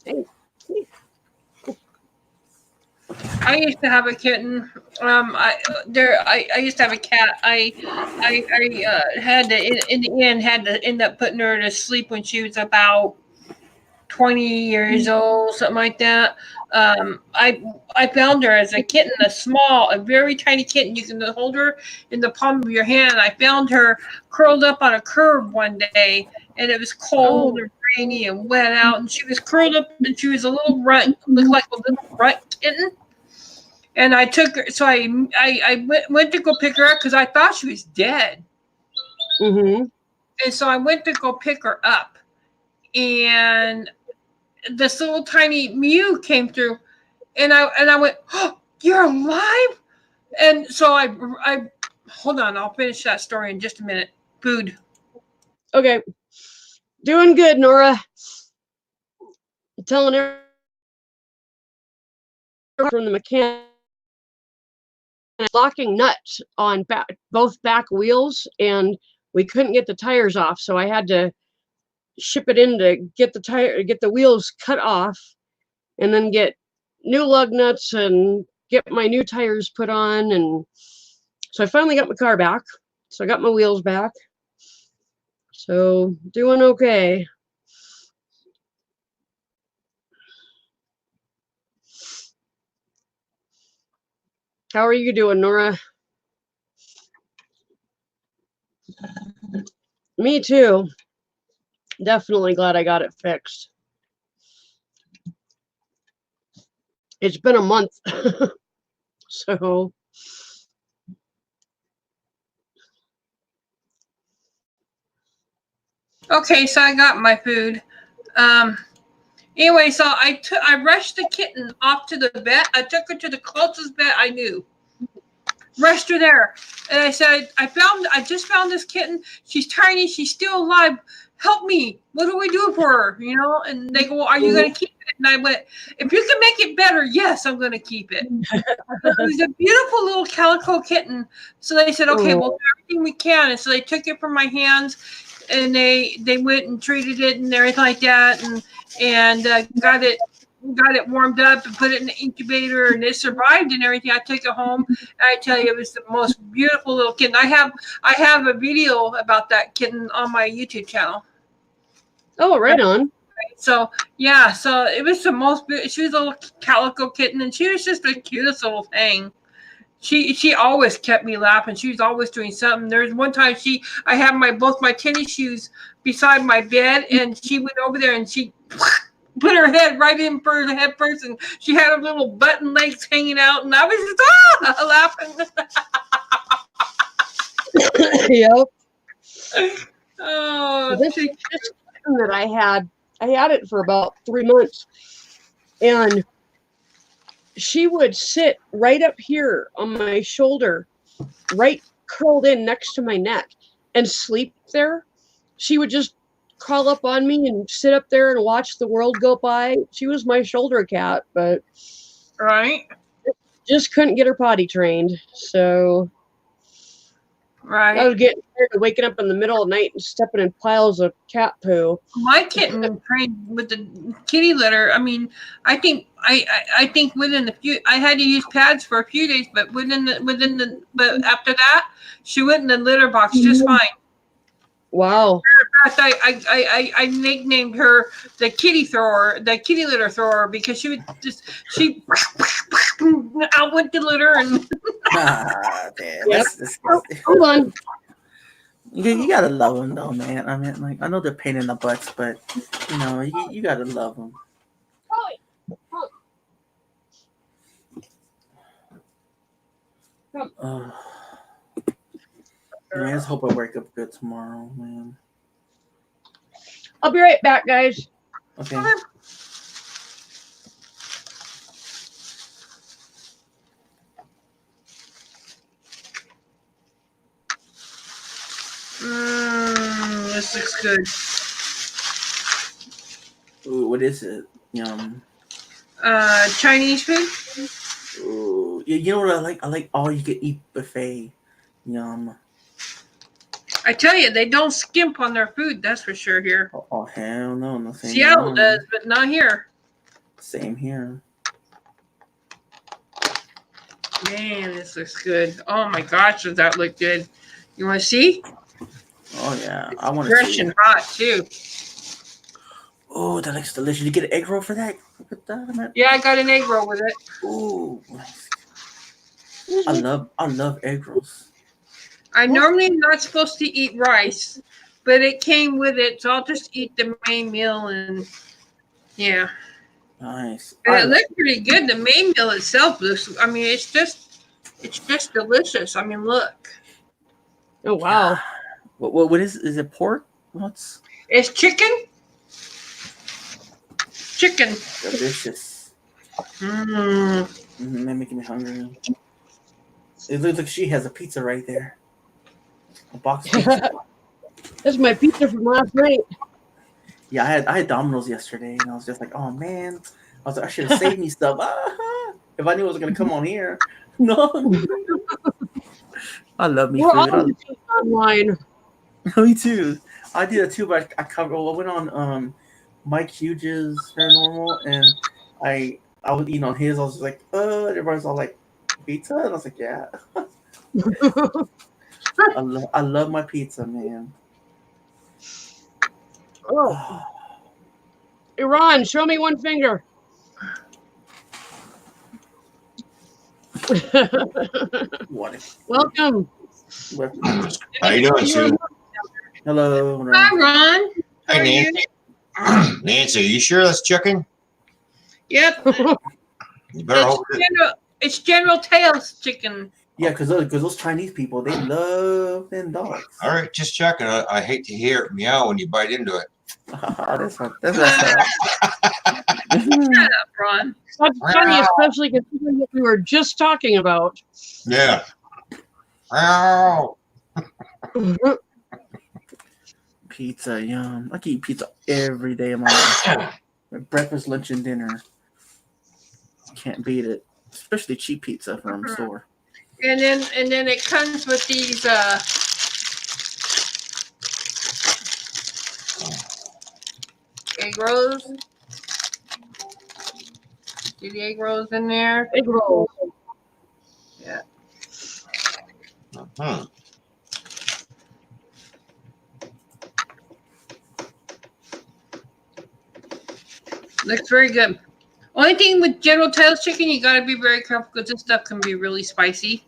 Speaker 1: Hey.
Speaker 2: I used to have a kitten. I used to have a cat. I had to in the end had to end up putting her to sleep when she was about 20 years old, something like that. I found her as a kitten, a very tiny kitten. You can hold her in the palm of your hand. I found her curled up on a curb one day, and it was cold and rainy and wet out, and she was curled up, and she was a little runt, looked like a little runt kitten. And I took her, so I went to go pick her up because I thought she was dead.
Speaker 1: Mm-hmm.
Speaker 2: And so I went to go pick her up, and this little tiny mew came through, and I went, "Oh, you're alive!" And so I hold on, I'll finish that story in just a minute. Food.
Speaker 1: Okay, doing good, Nora. Telling her from the mechanic. Locking nuts on both back wheels, and we couldn't get the tires off, so I had to ship it in to get the wheels cut off, and then get new lug nuts and get my new tires put on. And so I finally got my car back, so I got my wheels back, so doing okay. How are you doing, Nora? Me too. Definitely glad I got it fixed. It's been a month. So
Speaker 2: Okay, so I got my food. Anyway, so I rushed the kitten off to the vet. I took her to the closest vet I knew. Rushed her there, and I said, I just found this kitten. She's tiny. She's still alive. Help me. What do we do for her? And they go, well, are you going to keep it? And I went, if you can make it better, yes, I'm going to keep it. It was a beautiful little calico kitten. So they said, okay, we'll do everything we can. And so they took it from my hands, and they went and treated it and everything like that, and got it warmed up and put it in the incubator, and it survived and everything. I took it home, and I tell you, it was the most beautiful little kitten. I have a video about that kitten on my YouTube channel.
Speaker 1: Oh, right on.
Speaker 2: So yeah, so it was the most beautiful. She was a little calico kitten, and she was just the cutest little thing. She always kept me laughing. She was always doing something. There's one time I had both my tennis shoes beside my bed, and she went over there and she put her head right in for the head first, and she had her little button legs hanging out, and I was just laughing.
Speaker 1: Yep.
Speaker 2: Oh,
Speaker 1: This kitten that I had it for about 3 months, and she would sit right up here on my shoulder, right curled in next to my neck, and sleep there. She would just crawl up on me and sit up there and watch the world go by. She was my shoulder cat, but
Speaker 2: right,
Speaker 1: just couldn't get her potty trained. So
Speaker 2: right.
Speaker 1: I was getting tired of waking up in the middle of the night and stepping in piles of cat poo.
Speaker 2: My kitten trained with the kitty litter. I mean, I think within a few, I had to use pads for a few days, but but after that, she went in the litter box just fine.
Speaker 1: Wow.
Speaker 2: fact, I nicknamed her the kitty thrower, the kitty litter thrower, because she would she out went the litter and.
Speaker 4: Damn,
Speaker 1: Yep.
Speaker 4: that's disgusting.
Speaker 1: Hold on.
Speaker 4: You gotta love them though, man. I mean, like I know they're pain in the butts, but you know you gotta love them. Man, I just hope I wake up good tomorrow, man.
Speaker 1: I'll be right back, guys.
Speaker 4: Okay.
Speaker 2: This looks good.
Speaker 4: Ooh, what is it? Yum.
Speaker 2: Chinese food.
Speaker 4: Ooh, you know what I like? I like all you can eat buffet. Yum.
Speaker 2: I tell you, they don't skimp on their food. That's for sure here.
Speaker 4: Oh hell no, nothing.
Speaker 2: Seattle does, but not here.
Speaker 4: Same here.
Speaker 2: Man, this looks good. Oh my gosh, does that look good? You want to see?
Speaker 4: Oh yeah, I want to
Speaker 2: Fresh
Speaker 4: see.
Speaker 2: and hot too.
Speaker 4: Oh, that looks delicious. You get an egg roll for that? Look at that, man.
Speaker 2: Yeah, I got an egg roll with it.
Speaker 4: Ooh, nice. I love egg rolls.
Speaker 2: I normally am not supposed to eat rice, but it came with it, so I'll just eat the main meal and yeah.
Speaker 4: Nice.
Speaker 2: And it looks pretty good. The main meal itself looks. I mean, it's just delicious. I mean, look.
Speaker 1: Oh wow.
Speaker 4: What is it? Pork? What's
Speaker 2: It's chicken. Chicken.
Speaker 4: delicious?
Speaker 2: Mmm.
Speaker 4: They're making me hungry. It looks like she has a pizza right there. A box of pizza.
Speaker 1: That's my pizza from last night.
Speaker 4: Yeah, I had Domino's yesterday, and I was just like, oh man, I was like, I should have saved me stuff. If I knew it was gonna come on here. No. I love me
Speaker 1: We're all
Speaker 4: food.
Speaker 1: online.
Speaker 4: Me too. I did it too, but I went on Mike Hughes' Paranormal, and I was eating on his. I was like, everybody's all like, pizza, and I was like, yeah. I love my pizza, man.
Speaker 1: Oh. Iran, show me one finger.
Speaker 4: What?
Speaker 1: Welcome.
Speaker 5: How you doing, Sue?
Speaker 4: Hello.
Speaker 2: Hi, Ron. How
Speaker 5: Hi,
Speaker 2: are you?
Speaker 5: Nancy. Nancy, you sure that's chicken?
Speaker 2: Yep.
Speaker 5: You better hope it.
Speaker 2: It's General Tails chicken.
Speaker 4: Yeah, because those Chinese people, they love them dogs.
Speaker 5: All right, just checking. I hate to hear it meow when you bite into it.
Speaker 4: That's
Speaker 2: Shut up, Ron.
Speaker 1: That's funny, especially considering what we were just talking about.
Speaker 5: Yeah. Ow.
Speaker 4: Pizza, yum. I can eat pizza every day of my life. Breakfast, lunch, and dinner. Can't beat it. Especially cheap pizza from the store.
Speaker 2: And then it comes with these egg rolls. See the egg rolls in there?
Speaker 1: Egg rolls.
Speaker 2: Yeah.
Speaker 5: Uh-huh.
Speaker 2: Looks very good. Only thing with General Tails chicken, you gotta be very careful because this stuff can be really spicy.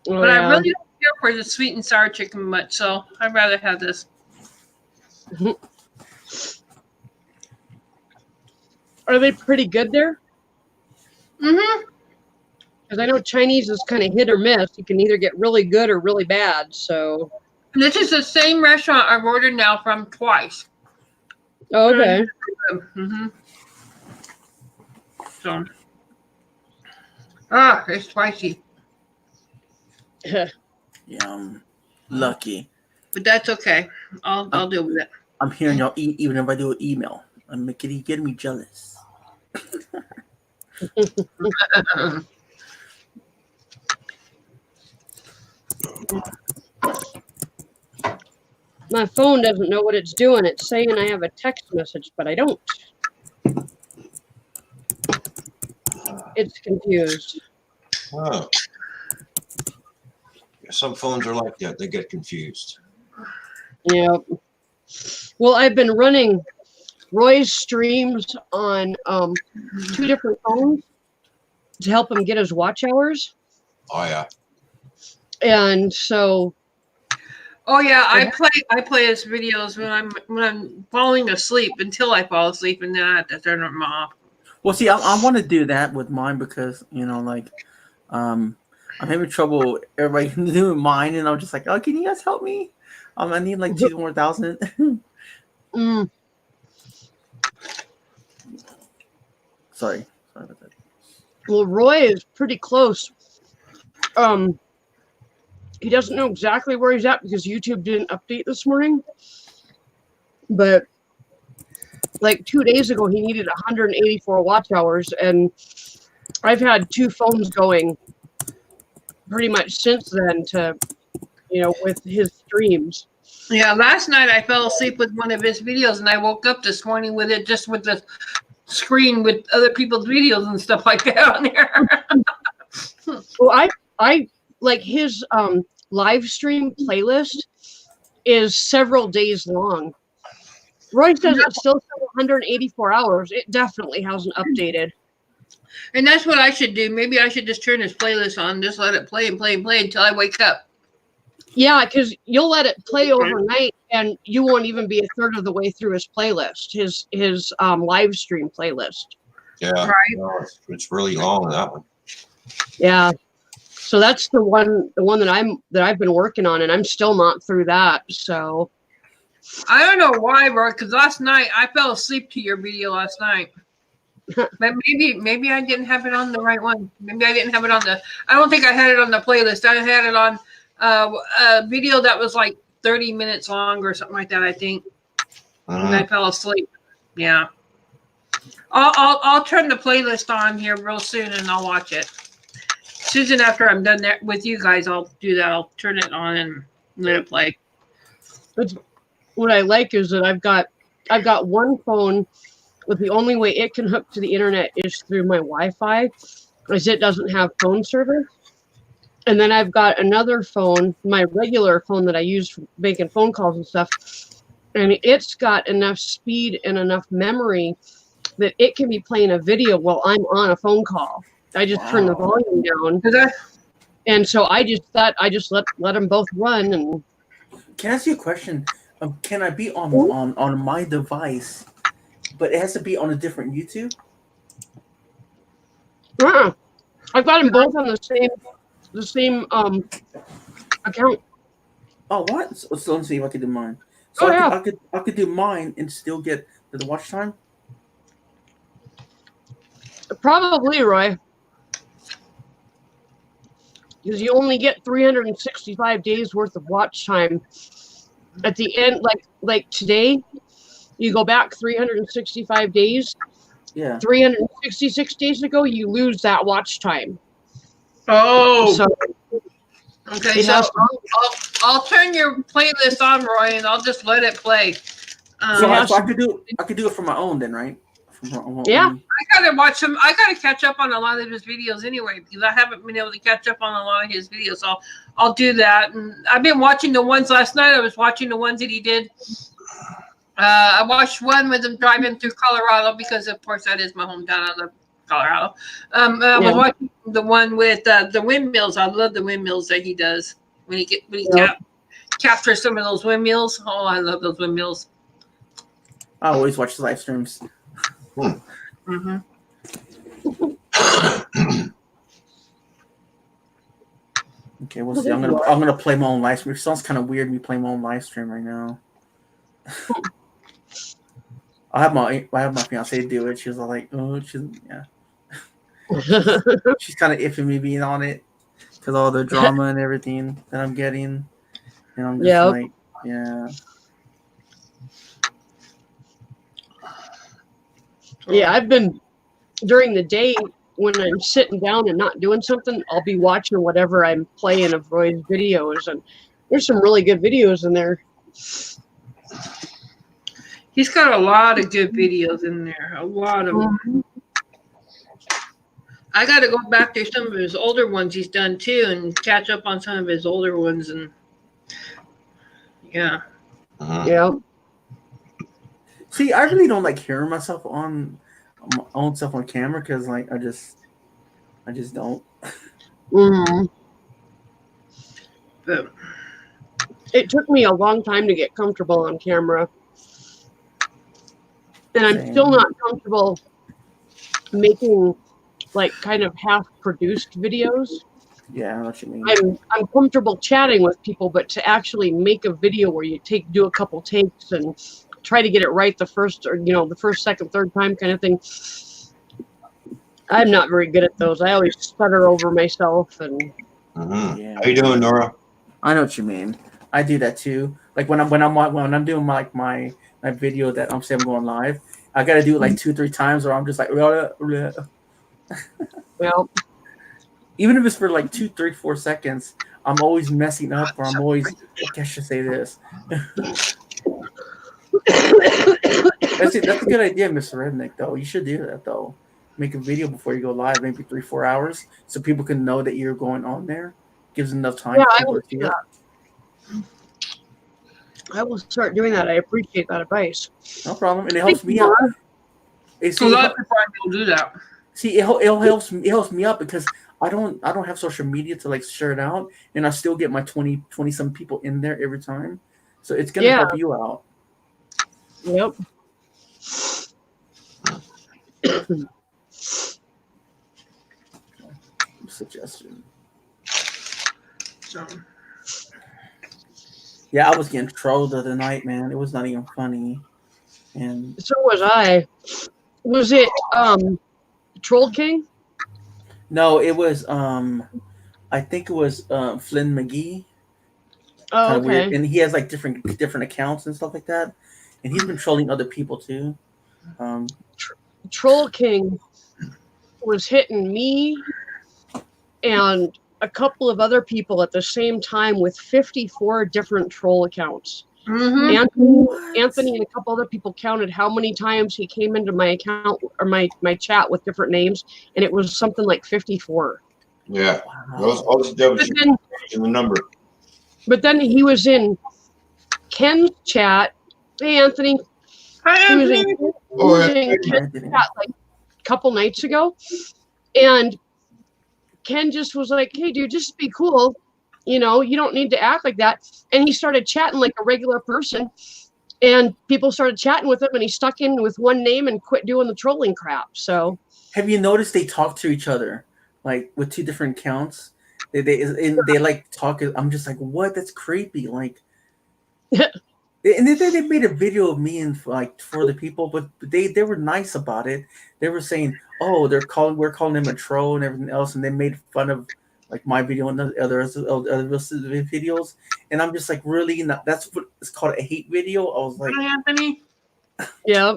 Speaker 1: Oh,
Speaker 2: But I
Speaker 1: yeah.
Speaker 2: really don't care for the sweet and sour chicken much, so I'd rather have this.
Speaker 1: Are they pretty good there?
Speaker 2: Mm-hmm.
Speaker 1: Because I know Chinese is kind of hit or miss. You can either get really good or really bad. So.
Speaker 2: This is the same restaurant I've ordered now from twice.
Speaker 1: Oh, okay.
Speaker 2: Mm-hmm. So. It's spicy.
Speaker 4: Yum. Lucky.
Speaker 2: But that's okay. I'll deal with it.
Speaker 4: I'm hearing y'all eat even if I do an email. I'm getting me jealous.
Speaker 1: My phone doesn't know what it's doing. It's saying I have a text message, but I don't. It's confused.
Speaker 5: Oh. Yeah, some phones are like that. They get confused.
Speaker 1: Yeah. Well, I've been running Roy's streams on 2 different phones to help him get his watch hours.
Speaker 5: Oh, yeah.
Speaker 1: And so,
Speaker 2: Oh yeah, I play his videos when I'm falling asleep until I fall asleep, and then I have to turn them off.
Speaker 4: Well, see, I want to do that with mine because like, I'm having trouble everybody doing mine, and I'm just like, oh, can you guys help me? I need like 2 more thousand.
Speaker 1: mm,
Speaker 4: Sorry about that.
Speaker 1: well, Roy is pretty close. He doesn't know exactly where he's at because YouTube didn't update this morning. But like 2 days ago, he needed 184 watch hours, and I've had 2 phones going pretty much since then to, with his streams.
Speaker 2: Yeah, last night I fell asleep with one of his videos, and I woke up this morning with it, just with the screen with other people's videos and stuff like that on there.
Speaker 1: Well, I like his live stream playlist is several days long. Roy says it's still 184 hours. It definitely hasn't updated.
Speaker 2: And that's what I should do. Maybe I should just turn his playlist on, just let it play and play and play until I wake up.
Speaker 1: Yeah, because you'll let it play overnight, and you won't even be a third of the way through his playlist, his live stream playlist.
Speaker 5: Yeah.
Speaker 2: Right.
Speaker 5: No, it's really long, that one.
Speaker 1: Yeah. So that's the one that I've been working on, and I'm still not through that. So
Speaker 2: I don't know why, bro, because last night I fell asleep to your video last night. But maybe I didn't have it on the right one. Maybe I didn't have it on I don't think I had it on the playlist. I had it on a video that was like 30 minutes long or something like that, I think. And I fell asleep. Yeah. I'll turn the playlist on here real soon and I'll watch it. Susan, after I'm done there with you guys, I'll do that. I'll turn it on and let it play.
Speaker 1: What I like is that I've got one phone with the only way it can hook to the internet is through my Wi-Fi, because it doesn't have phone service. And then I've got another phone, my regular phone that I use for making phone calls and stuff, and it's got enough speed and enough memory that it can be playing a video while I'm on a phone call. I just turn the volume down, and so I just let them both run. And
Speaker 4: can I ask you a question? Can I be on my device, but it has to be on a different YouTube?
Speaker 1: I've got them both on the same account.
Speaker 4: Oh, what? So let's see if I can do mine.
Speaker 1: Oh,
Speaker 4: So
Speaker 1: yeah.
Speaker 4: I could do mine and still get the watch time.
Speaker 1: Probably, Roy. Because you only get 365 days worth of watch time. At the end, like today, you go back 365 days.
Speaker 4: Yeah.
Speaker 1: 366 days ago, you lose that watch time.
Speaker 2: Oh.
Speaker 1: So
Speaker 2: Okay, so I'll turn your playlist on, Roy, and I'll just let it play.
Speaker 4: So I could do it for my own then, right?
Speaker 1: Yeah.
Speaker 2: I gotta watch him. I gotta catch up on a lot of his videos anyway, because I haven't been able to catch up on a lot of his videos. So I'll do that. And I've been watching the ones last night. I was watching the ones that he did. I watched one with him driving through Colorado, because of course that is my hometown. I love Colorado. I was watching the one with the windmills. I love the windmills that he does when he captures some of those windmills. Oh, I love those windmills.
Speaker 4: I always watch the live streams.
Speaker 2: Mm-hmm.
Speaker 4: Okay, we'll see. I'm gonna play my own live stream. It sounds kind of weird me playing my own live stream right now. I have my fiance do it. She's all like, oh, she's kind of iffy me being on it because all the drama and everything that I'm getting. And I'm just like, yeah.
Speaker 1: Yeah, I've been during the day when I'm sitting down and not doing something, I'll be watching whatever I'm playing of Roy's videos, and there's some really good videos in there.
Speaker 2: He's got a lot of good videos in there. A lot of them. I got to go back to some of his older ones he's done too, and catch up on some of his older ones. And yeah.
Speaker 1: Yeah.
Speaker 4: See, I really don't like hearing myself on my own stuff on camera because, like, I just don't.
Speaker 1: Mm. It took me a long time to get comfortable on camera. And I'm
Speaker 4: Same.
Speaker 1: still not comfortable making like kind of half-produced videos.
Speaker 4: Yeah, I know what you mean.
Speaker 1: I'm comfortable chatting with people, but to actually make a video where you do a couple takes and try to get it right the first, or the first, second, third time kind of thing, I'm not very good at those. I always stutter over myself and.
Speaker 4: Yeah.
Speaker 5: How you doing, Nora?
Speaker 4: I know what you mean. I do that too. Like when I'm doing my video that I'm saying I'm going live, I gotta do it like 2-3 times, or I'm just like,
Speaker 1: Well,
Speaker 4: even if it's for like 2, 3, 4 seconds, I'm always messing up, or I'm always, okay, I should say this. That's a good idea, Mr. Redneck. Though you should do that though. Make a video before you go live, maybe 3-4 hours, so people can know that you're going on there. Gives enough time for
Speaker 1: I
Speaker 4: people
Speaker 1: will
Speaker 4: to see
Speaker 1: do
Speaker 4: it.
Speaker 1: that. I will start doing that. I appreciate that advice.
Speaker 4: No problem, and it helps me out.
Speaker 2: A lot of people will do that.
Speaker 4: See, it helps me out because I don't have social media to like share it out, and I still get my 20 some people in there every time, so it's gonna help you out.
Speaker 1: Yep.
Speaker 4: Suggestion.
Speaker 2: So.
Speaker 4: Yeah, I was getting trolled the other night, man. It was not even funny, and
Speaker 1: So was I. Was it Troll King?
Speaker 4: no, it was I think it was Flynn McGee.
Speaker 1: Oh,
Speaker 4: Kinda
Speaker 1: okay.
Speaker 4: weird. And he has like different accounts and stuff like that, and he's been trolling other people too.
Speaker 1: Troll King was hitting me and a couple of other people at the same time with 54 different troll accounts. Anthony and a couple other people counted how many times he came into my account or my chat with different names, and it was something like 54.
Speaker 5: Yeah.
Speaker 4: Wow.
Speaker 5: All the devils in the number.
Speaker 1: But then he was in Ken's chat. Hey, Anthony.
Speaker 2: Hi,
Speaker 1: He was
Speaker 2: Anthony.
Speaker 1: in Ken's chat like a couple nights ago, and Ken just was like, hey, dude, just be cool. You don't need to act like that. And he started chatting like a regular person. And people started chatting with him, and he stuck in with one name and quit doing the trolling crap. So,
Speaker 4: have you noticed they talk to each other like with 2 different accounts? They like talk. I'm just like, what? That's creepy. Like, and they made a video of me and like for the people, but they were nice about it. They were saying, oh, we're calling him a troll and everything else, and they made fun of like my video and the other videos. And I'm just like, really? That's what it's called, a hate video. I was like,
Speaker 2: Hi, Anthony.
Speaker 1: yeah.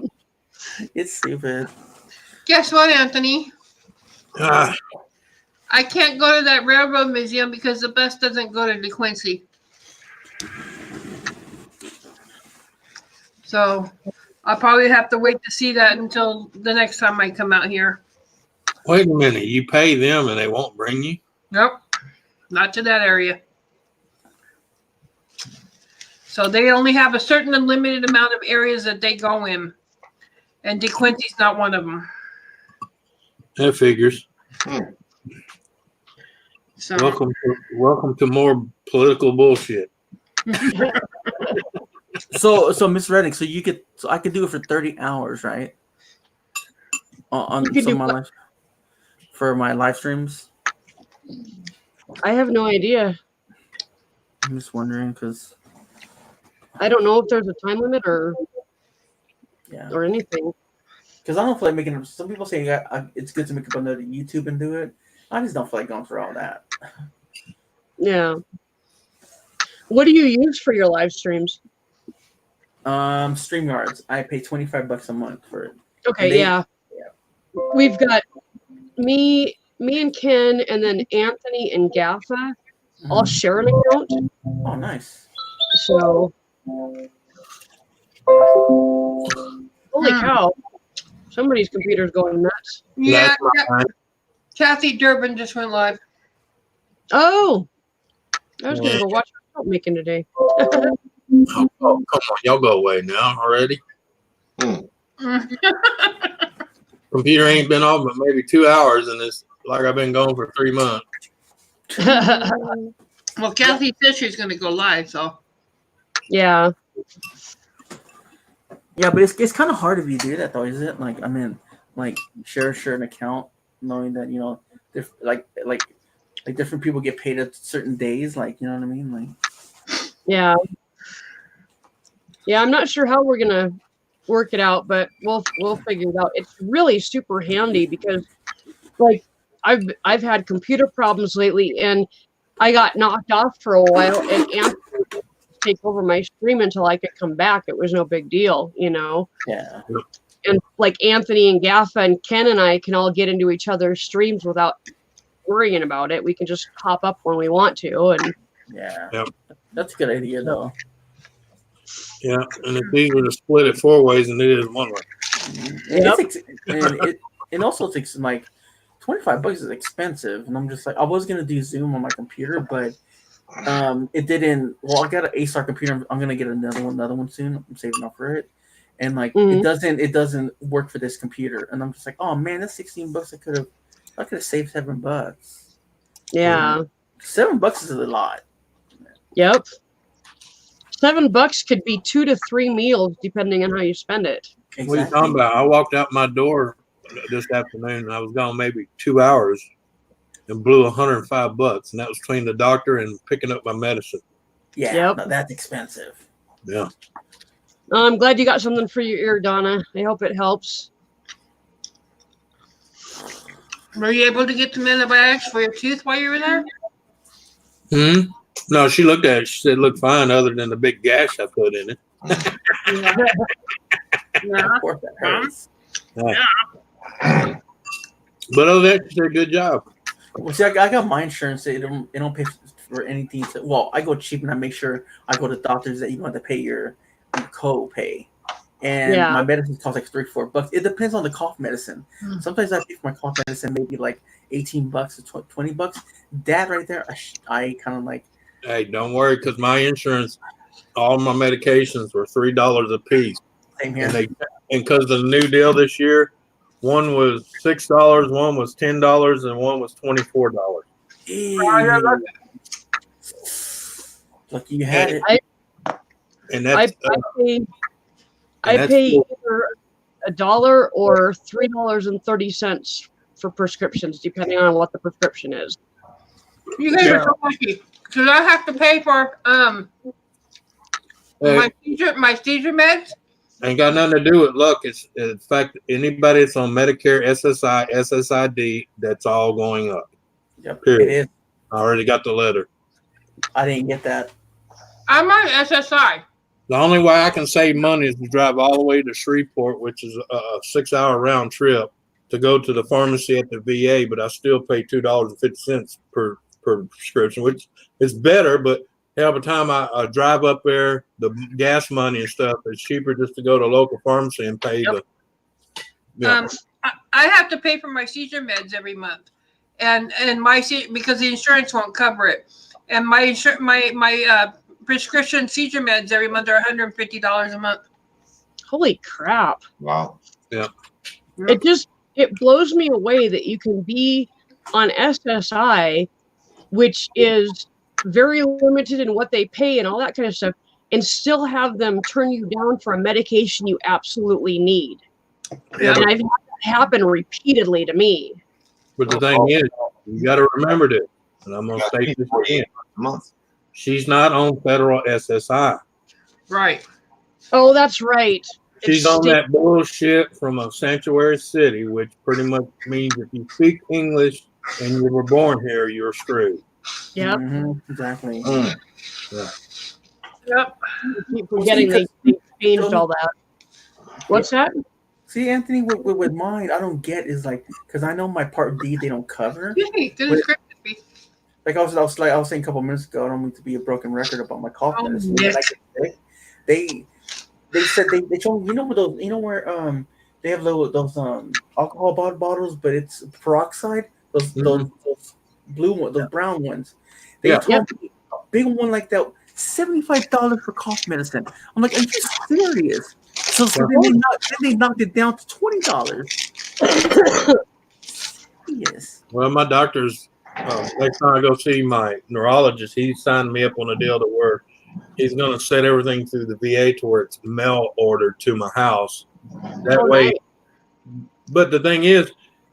Speaker 4: It's stupid.
Speaker 2: Guess what, Anthony? I can't go to that railroad museum because the bus doesn't go to DeQuincy. So I'll probably have to wait to see that until the next time I come out here.
Speaker 6: Wait a minute. You pay them and they won't bring you?
Speaker 2: Nope. Not to that area. So they only have a certain limited amount of areas that they go in. And DeQuincy's not one of them.
Speaker 6: That figures.
Speaker 2: So
Speaker 6: Welcome to more political bullshit.
Speaker 4: So Miss Reddick, I could do it for 30 hours, right? On for my live streams.
Speaker 1: I have no idea.
Speaker 4: I'm just wondering because
Speaker 1: I don't know if there's a time limit or anything.
Speaker 4: Because I don't feel like making. Some people say it's good to make up another YouTube and do it. I just don't feel like going through all that.
Speaker 1: Yeah. What do you use for your live streams?
Speaker 4: StreamYards. I pay $25 a month for it.
Speaker 1: Okay, yeah. We've got me and Ken, and then Anthony and Gaffa all share an account.
Speaker 4: Oh, nice.
Speaker 1: So, holy cow! Somebody's computer's going nuts.
Speaker 2: yeah, Kathy Durbin just went live.
Speaker 1: Oh, I was gonna go watch her making today.
Speaker 6: Oh, come on, y'all go away now already. Computer ain't been off but maybe 2 hours, and it's like I've been gone for 3 months.
Speaker 2: Well, Kathy said she's going to go live, so.
Speaker 1: Yeah.
Speaker 4: Yeah, but it's kind of hard if you do that though, is it? Like, I mean, like share an account, knowing that like different people get paid at certain days. Like, you know what I mean? Like,
Speaker 1: Yeah. Yeah, I'm not sure how we're gonna work it out, but we'll figure it out. It's really super handy because, like, I've had computer problems lately, and I got knocked off for a while, and Anthony would take over my stream until I could come back. It was no big deal, you know.
Speaker 4: yeah.
Speaker 1: And like Anthony and Gaffa and Ken and I can all get into each other's streams without worrying about it. We can just pop up when we want to, and
Speaker 4: Yeah.
Speaker 6: Yep.
Speaker 4: That's a good idea though.
Speaker 6: Yeah, and it's easier to split it 4 ways than it is 1 way.
Speaker 1: Yep.
Speaker 4: And also it's like $25 is expensive, and I'm just like, I was gonna do Zoom on my computer, but it didn't. Well, I got an A-Star computer. I'm gonna get another one soon. I'm saving up for it, and like it doesn't work for this computer, and I'm just like, oh man, that's $16. I could have saved $7.
Speaker 1: yeah.
Speaker 4: $7 is a lot.
Speaker 1: Yep. $7 could be 2 to 3 meals depending on how you spend it.
Speaker 4: Exactly.
Speaker 6: What are you talking about? I walked out my door this afternoon, and I was gone maybe 2 hours and blew $105, and that was between the doctor and picking up my medicine.
Speaker 4: Yeah,
Speaker 1: Yep.
Speaker 4: no, that's expensive.
Speaker 6: Yeah.
Speaker 1: I'm glad you got something for your ear, Donna. I hope it helps.
Speaker 2: Were you able to get some antibiotics for your tooth while you were there?
Speaker 6: No, she looked at it. She said it looked fine other than the big gash I put in it.
Speaker 2: Yeah.
Speaker 4: Of course, that hurts.
Speaker 6: But other than that, she did a good job.
Speaker 4: Well, see, I got my insurance. They don't pay for anything. Well, I go cheap, and I make sure I go to doctors that you don't have to pay your co-pay. And my medicine costs like $3-4. It depends on the cough medicine. Sometimes I pay for my cough medicine maybe like $18 to $20. That right there, I kind of like.
Speaker 6: Hey, don't worry, because my insurance, all my medications were $3 a piece.
Speaker 4: Same here.
Speaker 6: And because of the new deal this year, one was $6, one was $10, and one was $24.
Speaker 4: Lucky you had it.
Speaker 6: And that's
Speaker 1: I pay either $1 or $3.30 for prescriptions, depending on what the prescription is.
Speaker 2: You guys are so lucky. Because I have to pay for my seizure meds.
Speaker 6: ain't got nothing to do with luck. It's in fact anybody that's on Medicare, SSI, SSID, that's all going up.
Speaker 4: Yep,
Speaker 6: period.
Speaker 4: it is.
Speaker 6: I already got the letter.
Speaker 4: I didn't get that.
Speaker 2: I'm on SSI.
Speaker 6: The only way I can save money is to drive all the way to Shreveport, which is a 6-hour round trip, to go to the pharmacy at the VA, but I still pay $2.50 per prescription, which is better, but hell, by the time I drive up there, the gas money and stuff, it's cheaper just to go to a local pharmacy and pay the. Yeah.
Speaker 2: I have to pay for my seizure meds every month, and because the insurance won't cover it, and my prescription seizure meds every month are $150 a month.
Speaker 1: Holy crap.
Speaker 5: Wow.
Speaker 6: Yeah.
Speaker 1: It blows me away that you can be on SSI, which is very limited in what they pay and all that kind of stuff, and still have them turn you down for a medication you absolutely need.
Speaker 6: Yeah,
Speaker 1: And I've had that happen repeatedly to me.
Speaker 6: but the thing is, you got to remember this, and I'm going to say this again.
Speaker 5: A month.
Speaker 6: She's not on federal SSI.
Speaker 2: Right.
Speaker 1: Oh, that's right.
Speaker 6: She's on that bullshit from a sanctuary city, which pretty much means if you speak English and you were born here, you're screwed.
Speaker 1: Yep.
Speaker 4: Exactly.
Speaker 6: Yeah.
Speaker 2: Yep.
Speaker 1: I keep forgetting they changed all that. What's that?
Speaker 4: See, Anthony, with mine, I don't get is like, because I know my Part D they don't cover.
Speaker 2: Yay, goodness gracious.
Speaker 4: Like I was saying a couple minutes ago, I don't mean to be a broken record about my cough medicine.
Speaker 2: Nick.
Speaker 4: Like, they said they told me, where they have those alcohol bottles, but it's peroxide, those blue ones, those brown ones. They told me a big one like that, $75 for cough medicine. I'm like, are you serious? So then they knocked it down to $20. Yes.
Speaker 6: Well, my doctor's next time I go see my neurologist, he signed me up on a deal to where he's going to set everything through the VA to where it's mail ordered to my house. That way.
Speaker 1: Nice.
Speaker 6: But the thing is,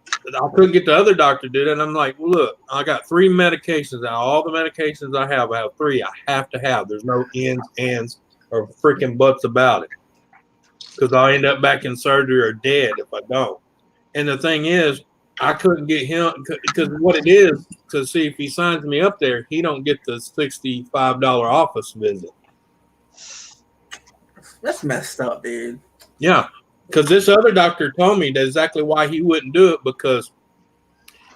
Speaker 6: I couldn't get the other doctor to do that. And I'm like, look, I got 3 medications. Out of all the medications I have 3 I have to have. There's no ends, ands, or freaking buts about it. Because I'll end up back in surgery or dead if I don't. And the thing is, I couldn't get him because what it is, because see, if he signs me up there, he don't get the $65 office visit.
Speaker 4: That's messed up, dude.
Speaker 6: Yeah, because this other doctor told me that's exactly why he wouldn't do it, because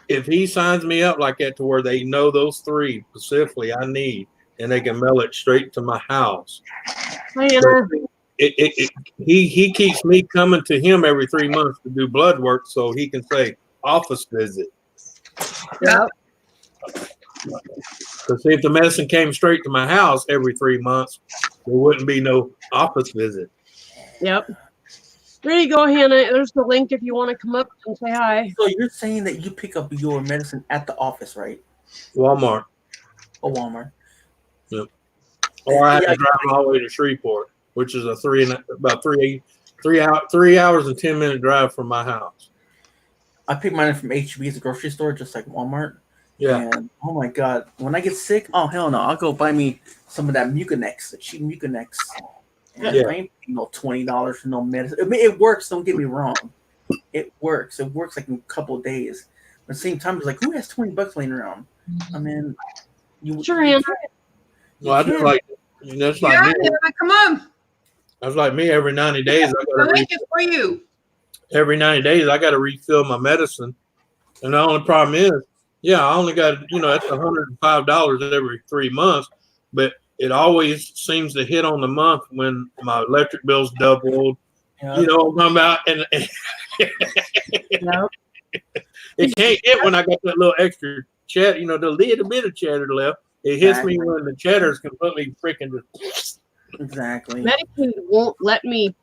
Speaker 6: if he signs me up like that to where they know those 3 specifically I need, and they can mail it straight to my house. He keeps me coming to him every 3 months to do blood work so he can say office visit.
Speaker 2: Yeah.
Speaker 6: Because if the medicine came straight to my house every 3 months, there wouldn't be no office visit.
Speaker 1: Yep. There you go, Hannah. There's the link if you want to come up and say hi.
Speaker 4: So you're saying that you pick up your medicine at the office, right?
Speaker 6: Walmart.
Speaker 4: Or Walmart.
Speaker 6: Yep. Or I have to drive all the way to Shreveport, which is about 3 hours and 10-minute drive from my house.
Speaker 4: I pick mine up from HEB's, the grocery store, just like Walmart.
Speaker 6: Yeah.
Speaker 4: And oh my God, when I get sick, oh hell no, I'll go buy me some of that Mucinex, the cheap Mucinex. And
Speaker 6: Yeah.
Speaker 4: I ain't paying no $20 for no medicine. I mean, it works. Don't get me wrong. It works. It works like in a couple of days. But at the same time, it's like, who has $20 laying around? I mean,
Speaker 1: Sure, Hannah.
Speaker 6: Well, I just like that's like me.
Speaker 2: Come on.
Speaker 6: That's like me. Every 90 days,
Speaker 2: The link is for you.
Speaker 6: every 90 days, I got to refill my medicine. And the only problem is, yeah, I only got, that's $105 every 3 months, but it always seems to hit on the month when my electric bill's doubled.
Speaker 4: Yeah.
Speaker 6: I'm out and
Speaker 1: Nope.
Speaker 6: it can't hit when I got that little extra cheddar, the little bit of cheddar left. It hits me when the cheddar is completely freaking just.
Speaker 4: Exactly.
Speaker 1: Medicaid won't let me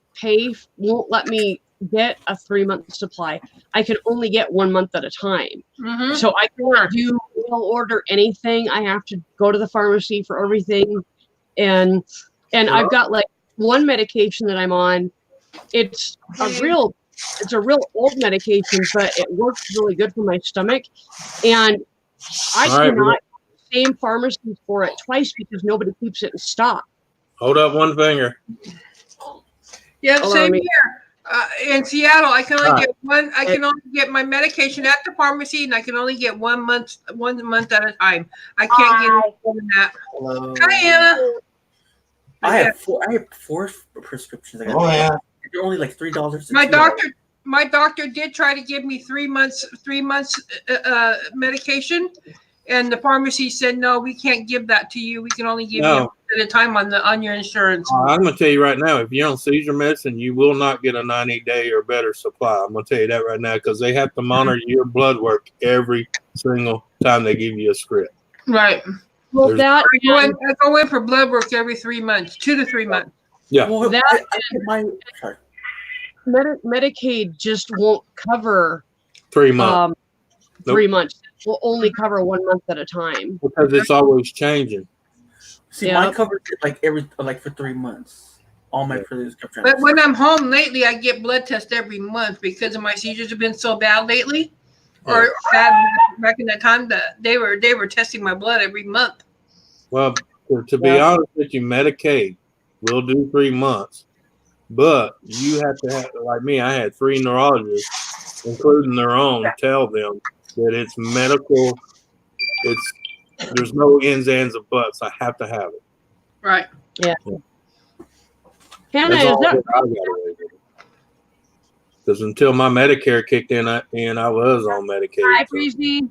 Speaker 1: get a 3-month supply. I can only get 1 month at a time.
Speaker 2: Mm-hmm.
Speaker 1: So I can't do mail order anything. I have to go to the pharmacy for everything. And I've got like one medication that I'm on. It's a real old medication, but it works really good for my stomach. And I cannot same pharmacy for it twice because nobody keeps it in stock.
Speaker 6: Hold up one finger.
Speaker 2: Yeah,
Speaker 1: Hold
Speaker 2: same
Speaker 1: on,
Speaker 2: here. In Seattle, I can only get one. I can only get my medication at the pharmacy, and I can only get 1 month at a time. I can't get any more than that.
Speaker 4: Hello.
Speaker 2: Hi, Anna.
Speaker 4: I have 4 prescriptions. I got.
Speaker 5: Oh yeah.
Speaker 4: They're only like $3.
Speaker 2: My doctor did try to give me 3 months medication, and the pharmacy said no, we can't give that to you. We can only give you at a time on your insurance.
Speaker 6: I'm going to tell you right now, if you're on seizure medicine, you will not get a 90-day or better supply. I'm going to tell you that right now because they have to monitor your blood work every single time they give you a script.
Speaker 2: Right.
Speaker 1: Well,
Speaker 6: There's-
Speaker 2: I go in for blood work every 3 months, 2 to 3 months.
Speaker 6: Yeah.
Speaker 4: Well,
Speaker 1: That Medicaid just won't cover
Speaker 6: 3 months
Speaker 1: 3 months. It will only cover 1 month at a time.
Speaker 6: because it's always changing.
Speaker 4: See, mine covers it for 3 months. All my prescriptions.
Speaker 2: But when I'm home lately, I get blood tests every month because of my seizures have been so bad lately, or bad back in the time that they were testing my blood every month.
Speaker 6: Well, to be honest with you, Medicaid will do 3 months, but you have to have, like me, I had 3 neurologists, including their own, tell them that it's medical. There's no ins, ands, or buts. I have to have it.
Speaker 2: Right.
Speaker 1: Yeah. Hannah,
Speaker 6: That's
Speaker 1: is
Speaker 6: all
Speaker 1: that
Speaker 6: that I got away with. Because until my Medicare kicked in, I was on Medicaid.
Speaker 1: hi,
Speaker 6: so-
Speaker 1: Breezy?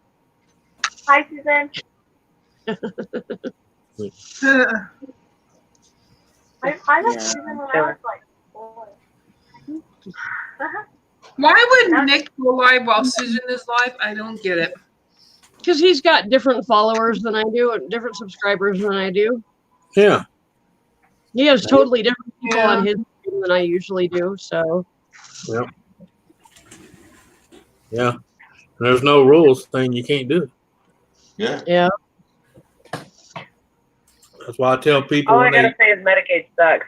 Speaker 7: Hi, Susan. I met Susan when I was like 4.
Speaker 2: Why would Nick go live while Susan is live? I don't get it.
Speaker 1: Because he's got different followers than I do and different subscribers than I do.
Speaker 6: Yeah.
Speaker 1: He has totally different people
Speaker 2: Yeah.
Speaker 1: on his team than I usually do. So
Speaker 6: Yep. Yeah. There's no rules saying you can't do it.
Speaker 5: Yeah.
Speaker 1: yeah,
Speaker 6: That's why I tell people
Speaker 7: All I
Speaker 6: when
Speaker 7: gotta say is Medicaid sucks.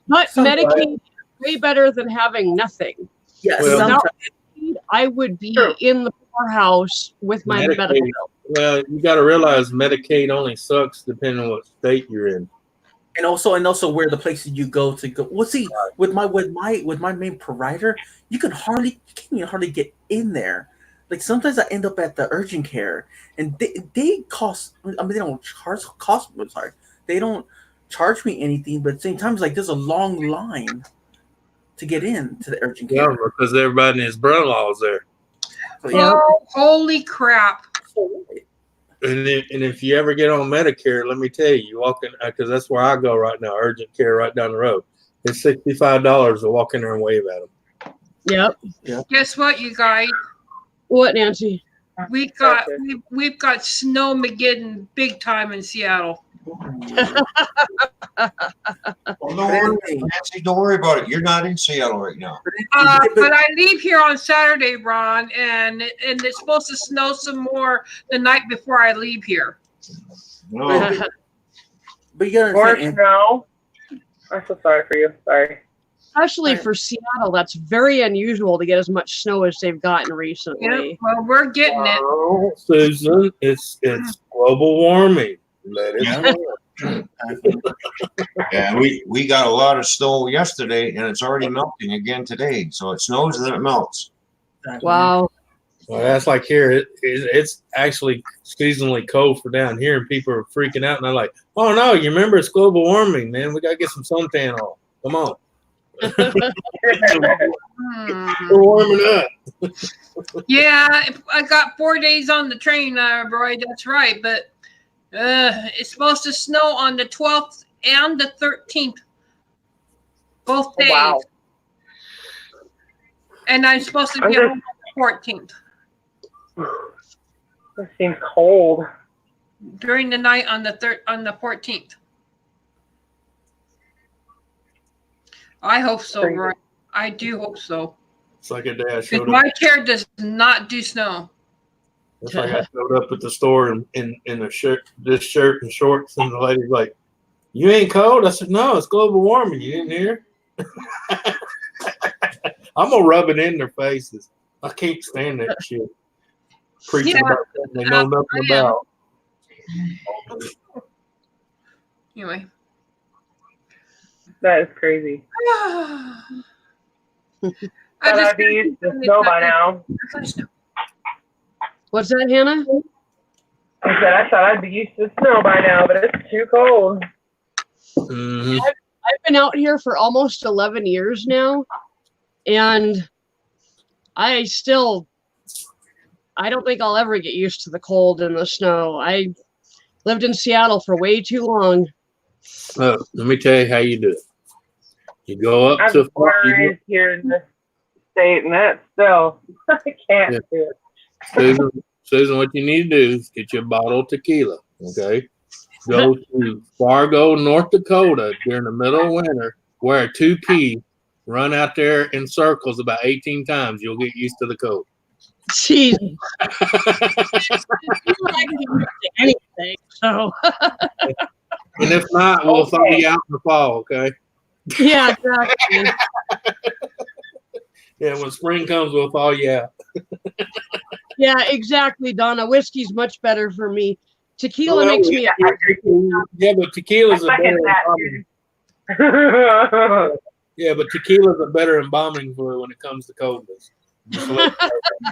Speaker 1: but
Speaker 4: Sometimes-
Speaker 1: Medicaid is way better than having nothing.
Speaker 4: Yes.
Speaker 6: Well,
Speaker 1: Without
Speaker 4: sometimes-
Speaker 1: Medicaid, I would be
Speaker 7: True.
Speaker 1: in the poorhouse with my medical
Speaker 6: Medicaid,
Speaker 1: bill.
Speaker 6: well, you got to realize Medicaid only sucks depending on what state you're in.
Speaker 4: and also where the places you go to go. Well, see, with my main provider, you can't even hardly get in there. Like sometimes I end up at the urgent care, and they cost. I mean, they don't cost. I'm sorry, they don't charge me anything. But at the same time, it's like there's a long line to get in to the urgent
Speaker 6: Yeah,
Speaker 4: care.
Speaker 6: because everybody and his brother-in-law is there.
Speaker 4: So,
Speaker 1: Yeah.
Speaker 2: Oh, holy crap.
Speaker 6: And if you ever get on Medicare, let me tell you, you walk in, because that's where I go right now, urgent care right down the road. It's $65 to walk in there and wave at them.
Speaker 1: Yep.
Speaker 2: Guess what, you guys?
Speaker 1: What, Nancy?
Speaker 2: We've got Snowmageddon big time in Seattle.
Speaker 5: Well, don't worry, Nancy, don't worry about it. You're not in Seattle right now.
Speaker 2: But I leave here on Saturday, Ron, and it's supposed to snow some more the night before I leave here.
Speaker 5: No.
Speaker 4: but you gotta
Speaker 7: Or
Speaker 4: understand,
Speaker 7: snow. I'm so sorry for you. Sorry.
Speaker 1: Especially for Seattle, that's very unusual to get as much snow as they've gotten
Speaker 2: Yeah,
Speaker 1: recently.
Speaker 2: well, we're getting it.
Speaker 6: Oh, Susan, it's global warming. Let it
Speaker 5: Yeah. Yeah, we got a lot of snow yesterday, and it's already melting again today. So it snows and then it melts.
Speaker 1: Wow.
Speaker 6: Well, that's like here. It's actually seasonally cold for down here, and people are freaking out. And they're like, "Oh no, you remember it's global warming, man? We gotta get some suntan on. Come on, we're warming up."
Speaker 2: Yeah, I got 4 days on the train, Roy. That's right, but it's supposed to snow on the 12th and the 13th, both days.
Speaker 7: Wow.
Speaker 2: And I'm supposed to
Speaker 7: I'm
Speaker 2: be
Speaker 7: just-
Speaker 2: home on the 14th
Speaker 7: This seems cold.
Speaker 2: during the night on the 14th. I hope so,
Speaker 7: Crazy.
Speaker 2: Roy. I do hope so.
Speaker 6: It's like a day I
Speaker 2: Because
Speaker 6: showed up.
Speaker 2: my chair does not do snow.
Speaker 6: It's like I showed up at the store in a shirt and shorts, and the lady's like, "You ain't cold?" I said, "No, it's global warming. You didn't hear?" I'm gonna rub it in their faces. I can't stand that shit. Preaching
Speaker 2: Yeah,
Speaker 6: about something they know nothing
Speaker 2: I am.
Speaker 6: about.
Speaker 2: Anyway.
Speaker 7: That is crazy.
Speaker 2: I
Speaker 7: Thought I'd be used to snow by now.
Speaker 1: What's that, Hannah?
Speaker 7: I thought I'd be used to snow by now, but it's too cold.
Speaker 6: Mhm.
Speaker 1: I've been out here for almost 11 years now, and I don't think I'll ever get used to the cold and the snow. I lived in Seattle for way too long.
Speaker 6: Let me tell you how you do it. You go up
Speaker 7: I'm
Speaker 6: to
Speaker 7: born and raised here in the state, and that's still, I can't
Speaker 6: Yeah.
Speaker 7: do it.
Speaker 6: Susan, what you need to do is get you a bottle of tequila, okay? Go to Fargo, North Dakota during the middle of winter, wear 2 keys, run out there in circles about 18 times. You'll get used to the cold.
Speaker 1: Jeez. I can get used to anything. So
Speaker 6: And if not, we'll find you out in the fall, okay?
Speaker 1: yeah, exactly.
Speaker 6: Yeah, when spring comes, we'll thaw you out.
Speaker 1: Yeah, exactly, Donna. Whiskey's much better for me. Tequila
Speaker 6: Well,
Speaker 1: makes me
Speaker 6: Yeah, but tequila's a
Speaker 7: I
Speaker 6: better
Speaker 7: second that,
Speaker 6: embalming.
Speaker 7: dude.
Speaker 6: Yeah, but tequila's a better embalming fluid when it comes to coldness. Just to let you know.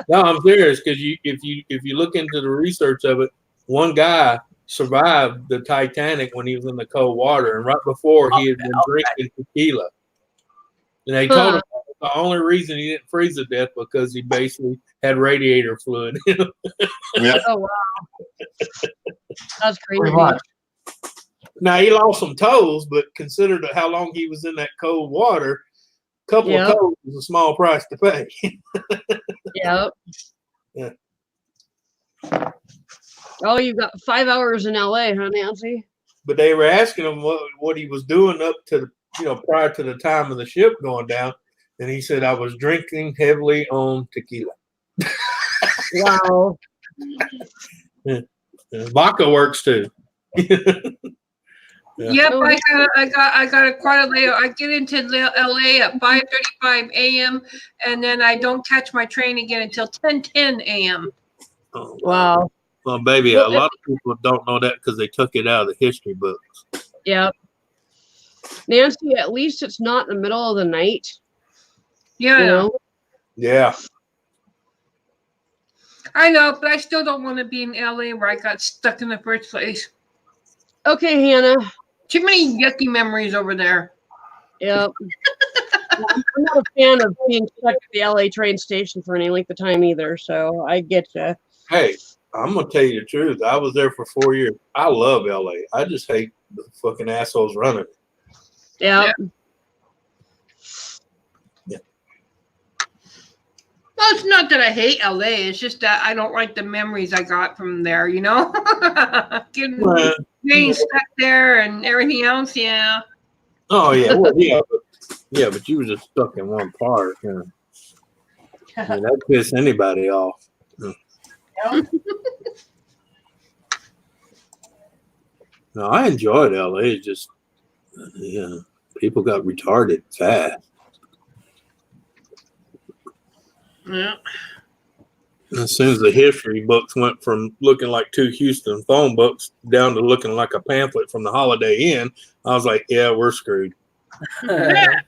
Speaker 6: No, I'm serious because if you look into the research of it, one guy survived the Titanic when he was in the cold water, and right before he had been drinking tequila. And they told him the only reason he didn't freeze to death because he basically had radiator fluid.
Speaker 5: Yeah,
Speaker 1: Oh wow, that's crazy.
Speaker 5: pretty much.
Speaker 6: Now he lost some toes, but considered how long he was in that cold water, a couple
Speaker 1: Yeah.
Speaker 6: of toes is a small price to pay.
Speaker 1: Yep.
Speaker 6: Yeah.
Speaker 1: Oh, you got 5 hours in LA, huh, Nancy?
Speaker 6: But they were asking him what he was doing up to, prior to the time of the ship going down. And he said, I was drinking heavily on tequila.
Speaker 1: Wow.
Speaker 6: And vodka works too.
Speaker 2: Yep,
Speaker 1: Oh,
Speaker 2: I got it quite a layout. I get into LA at 5:35 a.m. and then I don't catch my train again until 10:10 a.m.
Speaker 6: Oh,
Speaker 1: wow.
Speaker 6: well, baby,
Speaker 1: Well,
Speaker 6: a lot of people don't know that because they took it out of the history books.
Speaker 1: Yeah. Nancy, at least it's not in the middle of the night.
Speaker 2: Yeah,
Speaker 1: You know?
Speaker 6: Yeah.
Speaker 2: I know, but I still don't want to be in LA where I got stuck in the first place.
Speaker 1: Okay, Hannah.
Speaker 2: Too many yucky memories over there.
Speaker 1: Yep. I'm not a fan of being stuck at the LA train station for any length of time either, so I get you.
Speaker 6: Hey, I'm gonna tell you the truth. I was there for 4 years. I love LA. I just hate the fucking assholes running it.
Speaker 1: Yep.
Speaker 6: Yeah.
Speaker 2: Well, it's not that I hate LA. It's just that I don't like the memories I got from there, Getting stuck there and everything else, yeah.
Speaker 6: Oh yeah, well, yeah, but you were just stuck in one part. I mean, that piss anybody off. No, I enjoyed LA. It's just, people got retarded fast.
Speaker 2: Yeah.
Speaker 6: As soon as the history books went from looking like 2 Houston phone books down to looking like a pamphlet from the Holiday Inn, I was like, yeah, we're screwed. Yeah.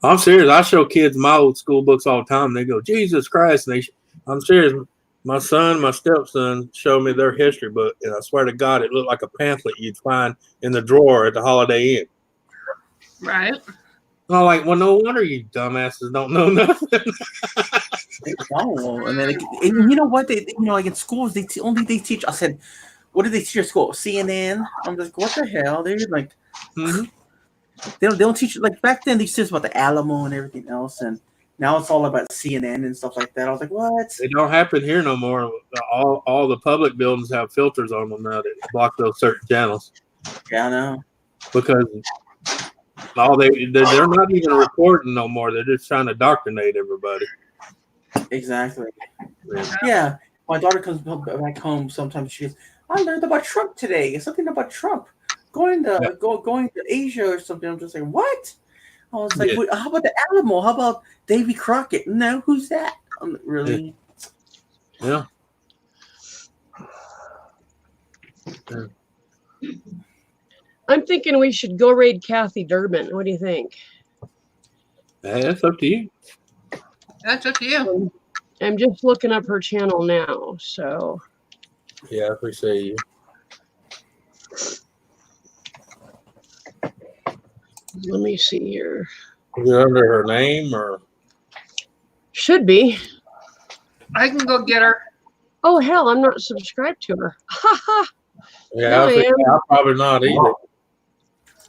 Speaker 6: I'm serious. I show kids my old school books all the time. They go, Jesus Christ. And I'm serious. My son, my stepson showed me their history book, and I swear to God, it looked like a pamphlet you'd find in the drawer at the Holiday Inn.
Speaker 2: Right.
Speaker 6: And I'm like, well, no wonder you dumbasses don't know nothing.
Speaker 4: They don't. And then, and you know what? They, like in schools, they teach. I said, what did they teach at school? CNN. I'm just like, what the hell? They're like, they don't teach like back then. They teach us about the Alamo and everything else, and now it's all about CNN and stuff like that. I was like, what?
Speaker 6: It don't happen here no more. All the public buildings have filters on them now that block those certain channels.
Speaker 4: Yeah, I know.
Speaker 6: Because they're not even recording no more. They're just trying to indoctrinate everybody.
Speaker 4: Exactly. Yeah. My daughter comes back home sometimes. She goes, I learned about Trump today. Something about Trump going to Asia or something. I'm just like, what? I was like, wait, how about the Alamo? How about Davy Crockett? No, who's that? Really?
Speaker 6: Yeah.
Speaker 1: I'm thinking we should go raid Kathy Durbin. What do you think?
Speaker 6: That's up to you.
Speaker 2: That's up to you.
Speaker 1: I'm just looking up her channel now, so.
Speaker 6: Yeah, I appreciate you.
Speaker 1: Let me see here.
Speaker 6: Is it under her name or?
Speaker 1: Should be.
Speaker 2: I can go get her.
Speaker 1: Oh, hell, I'm not subscribed to her. Ha ha.
Speaker 6: Yeah, I'm probably not either.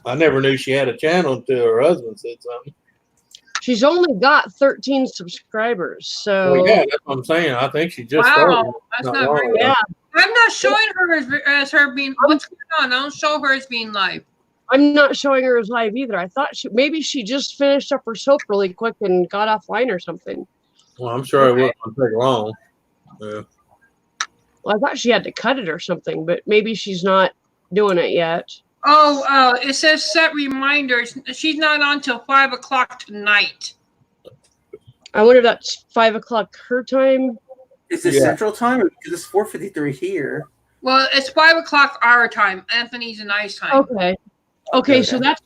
Speaker 6: I never knew she had a channel until her husband said something.
Speaker 1: She's only got 13 subscribers, so.
Speaker 6: Well, yeah, that's what I'm saying. I think she just started.
Speaker 2: That's not very good.
Speaker 1: Yeah.
Speaker 2: I'm not showing her as her being. What's going on? I don't show her as being live.
Speaker 1: I'm not showing her as live either. I thought maybe she just finished up her soap really quick and got offline or something.
Speaker 6: Well, I'm sure it wasn't going to take long. Yeah.
Speaker 1: Well, I thought she had to cut it or something, but maybe she's not doing it yet.
Speaker 2: Oh, it says set reminders. She's not on till 5 o'clock tonight.
Speaker 1: I wonder if that's 5 o'clock her time.
Speaker 4: Is it Central Time? Because it's 4:53 here.
Speaker 2: Well, it's 5 o'clock our time. Anthony's and I's time.
Speaker 1: Okay, so that's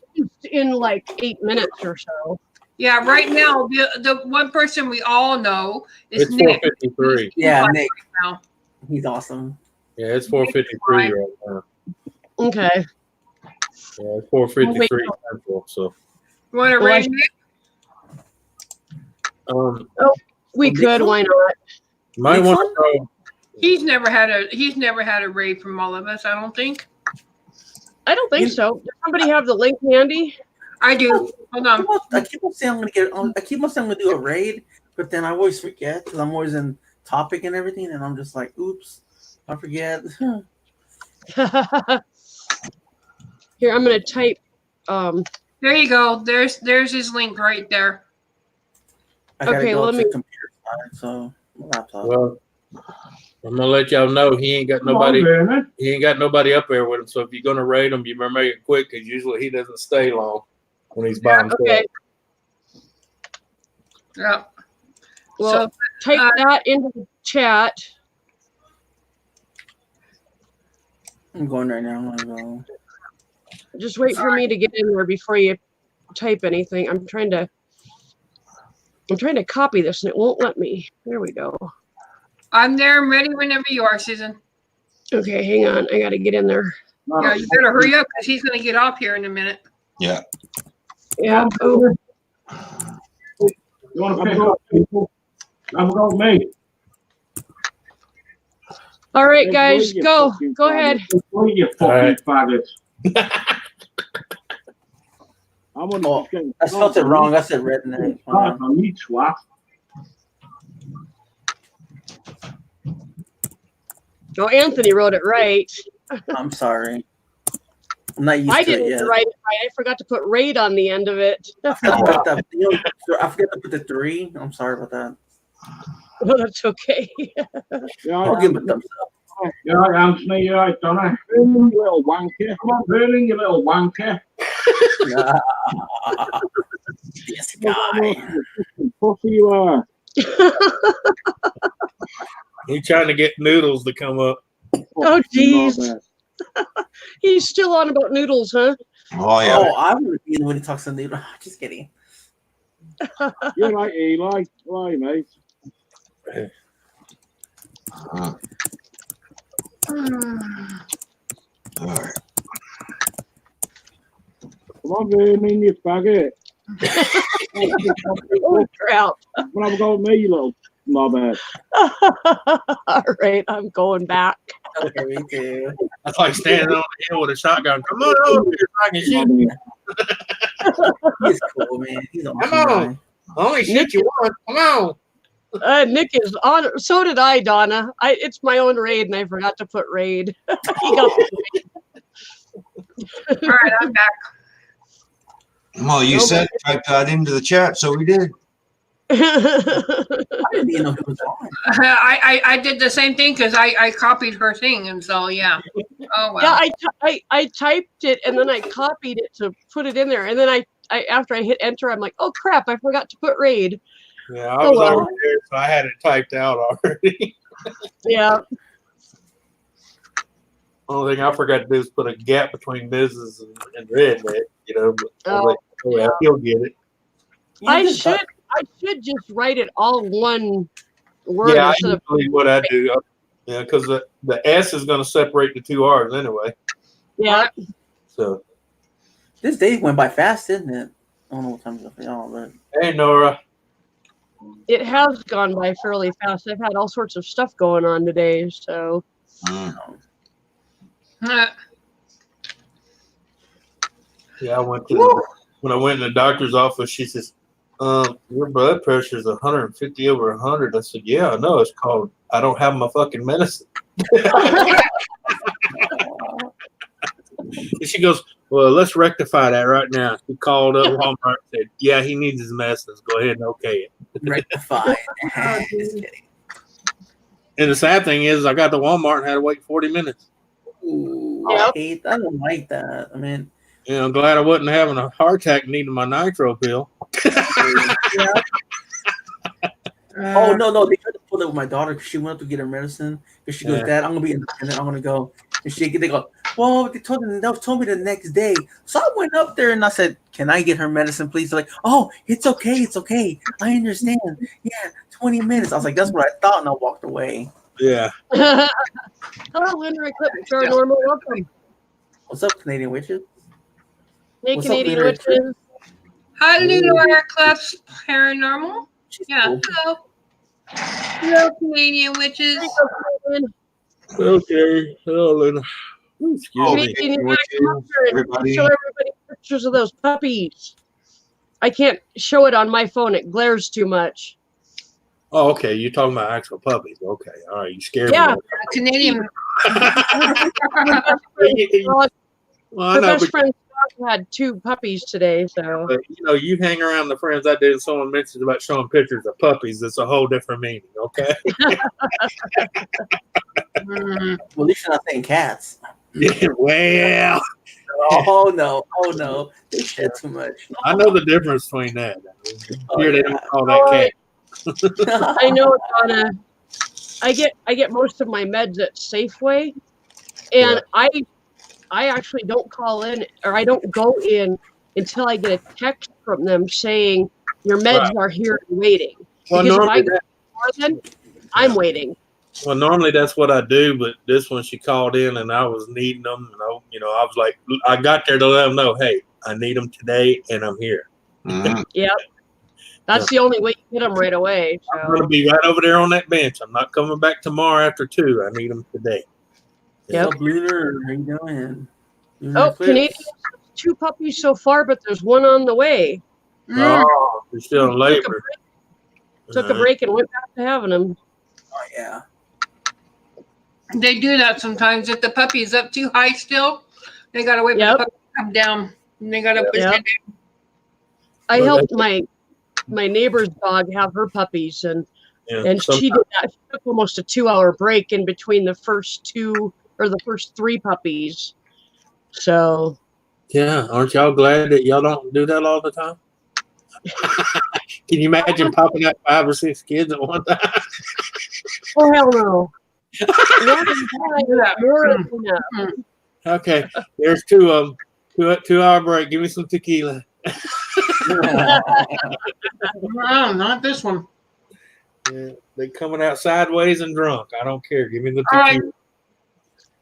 Speaker 1: in like 8 minutes or so.
Speaker 2: Yeah, right now the one person we all know is
Speaker 6: It's
Speaker 2: Nick.
Speaker 6: 4:53.
Speaker 4: Yeah, Nick.
Speaker 2: Right now.
Speaker 4: He's awesome.
Speaker 6: Yeah, it's 4:53 right now.
Speaker 1: Okay.
Speaker 6: Yeah, it's 4:53 Central. So.
Speaker 2: You want to raid Nick?
Speaker 1: We could. Why not?
Speaker 6: Might want to go.
Speaker 2: He's never had a raid from all of us. I don't think.
Speaker 1: I don't think so. Does somebody have the link handy?
Speaker 2: I do. Hold on.
Speaker 4: I keep on saying I'm gonna do a raid, but then I always forget because I'm always in topic and everything, and I'm just like, oops, I forget.
Speaker 1: Here, I'm gonna type.
Speaker 2: There you go. There's his link right there.
Speaker 4: I gotta
Speaker 1: Okay,
Speaker 4: go
Speaker 1: let
Speaker 4: to
Speaker 1: me-
Speaker 4: the computer side, so my laptop.
Speaker 6: Well, I'm gonna let y'all know he ain't got nobody. He ain't got nobody up there with him. So if you're gonna raid him, you better make it quick because usually he doesn't stay long when he's by himself.
Speaker 1: Okay.
Speaker 2: Yeah.
Speaker 1: Well, type that into the chat.
Speaker 4: I'm going right now. I'm gonna go.
Speaker 1: Just wait for me to get in there before you type anything. I'm trying to copy this and it won't let me. There we go.
Speaker 2: I'm there. I'm ready whenever you are, Susan.
Speaker 1: Okay, hang on. I got to get in there.
Speaker 2: Yeah, you better hurry up because he's going to get off here in a minute.
Speaker 5: Yeah.
Speaker 1: Yeah. Oh,
Speaker 8: You want to pick up people? I'm going me.
Speaker 1: all right, guys, go. Go ahead.
Speaker 8: Wait, you fucking faggots. I'm on
Speaker 4: Oh, I spelled it wrong. I said redneck.
Speaker 8: I need swat.
Speaker 1: Oh, Anthony wrote it right.
Speaker 4: I'm sorry. I'm not used
Speaker 1: I
Speaker 4: to it
Speaker 1: didn't
Speaker 4: yet.
Speaker 1: write it right. I forgot to put raid on the end of it.
Speaker 4: I forgot to put the 3. I'm sorry about that.
Speaker 1: Oh, that's okay.
Speaker 8: Yeah,
Speaker 4: I'll give it a thumbs up.
Speaker 8: you all right, Anthony? You all right, Donna? You little wanker. Come on, Vernon, you little wanker.
Speaker 4: This guy.
Speaker 8: Pussy you are.
Speaker 6: He's trying to get Noodles to come up.
Speaker 1: Oh, jeez. He's still on about noodles, huh?
Speaker 5: Oh yeah.
Speaker 4: Oh, I want to be when he talks to Noodle. Just kidding.
Speaker 8: You're right, Eli. Why, mate?
Speaker 5: All right.
Speaker 8: Come on, Vernon, you faggot.
Speaker 1: Oh, crap.
Speaker 8: What have got me, you little knobhead?
Speaker 1: All right, I'm going back.
Speaker 4: Okay, me too.
Speaker 6: That's like standing on the hill with a shotgun. Come on over here, so I can shoot.
Speaker 4: He's cool, man. He's on.
Speaker 6: Come on. I only shoot you once. Come on.
Speaker 1: Nick is on. So did I, Donna. It's my own raid, and I forgot to put raid. He got the
Speaker 2: All right, I'm back.
Speaker 5: Well, you said type that into the chat, so we did.
Speaker 4: I didn't even know he was on.
Speaker 2: I did the same thing because I copied her thing, and so yeah. Oh well.
Speaker 1: Yeah, I typed it and then I copied it to put it in there, and then I after I hit enter, I'm like, oh crap, I forgot to put raid.
Speaker 6: Yeah, I was over there, so I had it typed out already.
Speaker 1: Yeah.
Speaker 6: Only thing I forgot to do is put a gap between business and redneck, you know. But I was like, oh, yeah, he'll get it.
Speaker 1: I should just write it all one word
Speaker 6: Yeah,
Speaker 1: instead of
Speaker 6: usually what I do. Yeah, because the S is going to separate the 2 R's anyway.
Speaker 1: yeah.
Speaker 6: So,
Speaker 4: This day went by fast, didn't it? I don't know what time it is for y'all, but
Speaker 6: hey, Nora.
Speaker 1: It has gone by fairly fast. I've had all sorts of stuff going on today, so
Speaker 6: Yeah, I went to when I went in the doctor's office. She says, "Your blood pressure is 150 over 100." I said, "Yeah, I know. It's called I don't have my fucking medicine." And she goes, "Well, let's rectify that right now." She called up Walmart and said, "Yeah, he needs his medicines. Go ahead and okay it."
Speaker 4: rectified. Just kidding.
Speaker 6: And the sad thing is, I got to Walmart and had to wait 40 minutes.
Speaker 4: Ooh,
Speaker 1: Yep.
Speaker 4: I don't like that. I mean,
Speaker 6: You know, I'm glad I wasn't having a heart attack needing my nitro pill.
Speaker 4: oh no, they tried to pull it with my daughter because she went up to get her medicine. Because she goes,
Speaker 6: Yeah.
Speaker 4: "Dad, I'm gonna be independent. I'm gonna go." And they go, "Well, they told me the next day." So I went up there and I said, "Can I get her medicine, please?" They're like, "Oh, it's okay. I understand. Yeah, 20 minutes." I was like, "That's what I thought," and I walked away.
Speaker 6: Yeah.
Speaker 1: Hello, Lunar Eclipse Paranormal. Welcome.
Speaker 4: What's up, Canadian witches?
Speaker 1: Hey,
Speaker 4: What's up,
Speaker 1: Canadian
Speaker 4: Lunar
Speaker 1: witches.
Speaker 2: Hi, Lunar Eclipse Paranormal.
Speaker 4: She's
Speaker 2: Yeah.
Speaker 4: cool.
Speaker 2: Hello. Hello, Canadian witches.
Speaker 6: Okay. Hello, Lena. Excuse me.
Speaker 1: Canadian, you gotta come up here and
Speaker 5: Everybody.
Speaker 1: show everybody pictures of those puppies. I can't show it on my phone. It glares too much.
Speaker 6: Oh, okay. You're talking about actual puppies. Okay. All right. You scared
Speaker 1: Yeah.
Speaker 6: me.
Speaker 2: Canadian.
Speaker 6: Well, I
Speaker 1: Her
Speaker 6: know,
Speaker 1: best
Speaker 6: but,
Speaker 1: friend's dog had 2 puppies today, so
Speaker 6: you hang around the friends I did, and someone mentions about showing pictures of puppies. It's a whole different meaning. Okay.
Speaker 2: Mm.
Speaker 4: Well, at least you're not saying cats.
Speaker 6: Yeah. Well,
Speaker 4: Oh no, they shed too much.
Speaker 6: I know the difference between that.
Speaker 4: Oh,
Speaker 6: Here they
Speaker 4: yeah.
Speaker 6: don't call that cat.
Speaker 1: I know, Donna. I get most of my meds at Safeway, and I actually don't call in, or I don't go in until I get a text from them saying your meds
Speaker 6: Right.
Speaker 1: are here and waiting.
Speaker 6: Well,
Speaker 1: Because if
Speaker 6: normally
Speaker 1: I go before then, I'm waiting.
Speaker 6: Well, normally that's what I do, but this one she called in and I was needing them. And I was like, I got there to let them know, hey, I need them today and I'm here.
Speaker 5: Mhm.
Speaker 1: Yep. That's the only way you get them right away.
Speaker 6: I'm going to
Speaker 1: So,
Speaker 6: be right over there on that bench. I'm not coming back tomorrow after 2. I need them today.
Speaker 1: Yep.
Speaker 4: What's up, Lunar? How you doing?
Speaker 1: oh, Canadian has 2 puppies so far, but there's 1 on the way.
Speaker 2: Mm.
Speaker 6: Oh, you're still in labor.
Speaker 1: Took a break and went back to having them.
Speaker 4: Oh yeah.
Speaker 2: They do that sometimes. If the puppy is up too high still, they gotta wait for
Speaker 1: Yep.
Speaker 2: the puppy to come down. And they gotta push
Speaker 1: Yep.
Speaker 2: it down.
Speaker 1: I
Speaker 6: Well,
Speaker 1: helped my neighbor's dog have her puppies, and
Speaker 6: Yeah,
Speaker 1: she did that. She took almost a 2-hour break in between the first 2 or the first 3 puppies. So
Speaker 6: yeah, aren't y'all glad that y'all don't do that all the time? Can you imagine popping out 5 or 6 kids at one time?
Speaker 1: oh hell no. More than enough.
Speaker 6: Okay, there's 2 of them. 2-hour break. Give me some tequila.
Speaker 2: No, not this one.
Speaker 6: Yeah, they coming out sideways and drunk. I don't care. Give me the
Speaker 2: All right.
Speaker 6: tequila.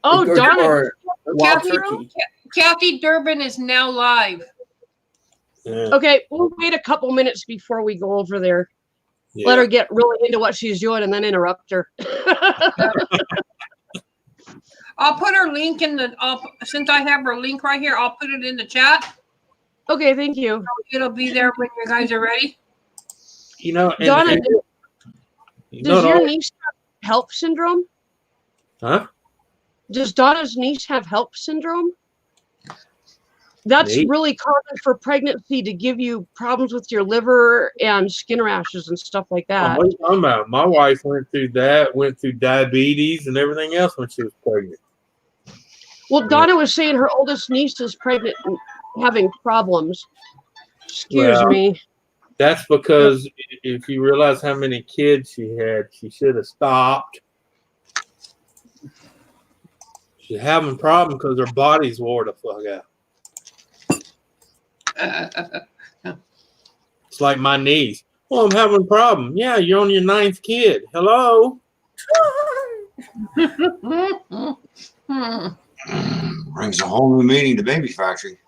Speaker 1: Oh, Donna.
Speaker 4: Or wild
Speaker 2: Kathy,
Speaker 4: turkey.
Speaker 2: Kathy Durbin is now live.
Speaker 6: Yeah,
Speaker 1: Okay, we'll wait a couple minutes before we go over there.
Speaker 6: yeah.
Speaker 1: Let her get really into what she's doing and then interrupt her.
Speaker 2: I'll put her link in the. Since I have her link right here, I'll put it in the chat.
Speaker 1: Okay, thank you.
Speaker 2: It'll be there when you guys are ready.
Speaker 6: You know, and,
Speaker 1: Donna,
Speaker 6: and-
Speaker 1: does
Speaker 6: no,
Speaker 1: your
Speaker 6: no,
Speaker 1: niece have HELP syndrome?
Speaker 6: huh?
Speaker 1: Does Donna's niece have HELP syndrome? That's
Speaker 6: Neat.
Speaker 1: really common for pregnancy to give you problems with your liver and skin rashes and stuff like that.
Speaker 6: What are you talking about? My wife went through that, went through diabetes and everything else when she was pregnant.
Speaker 1: Well, Donna was saying her oldest niece is pregnant and having problems. Excuse
Speaker 6: Well,
Speaker 1: me.
Speaker 6: That's because if you realize how many kids she had, she should have stopped. She's having problems because her body's wore the fuck out. It's like my niece. Well, I'm having a problem. Yeah, you're on your 9th kid. Hello?
Speaker 5: Brings a whole new meaning to Baby Factory.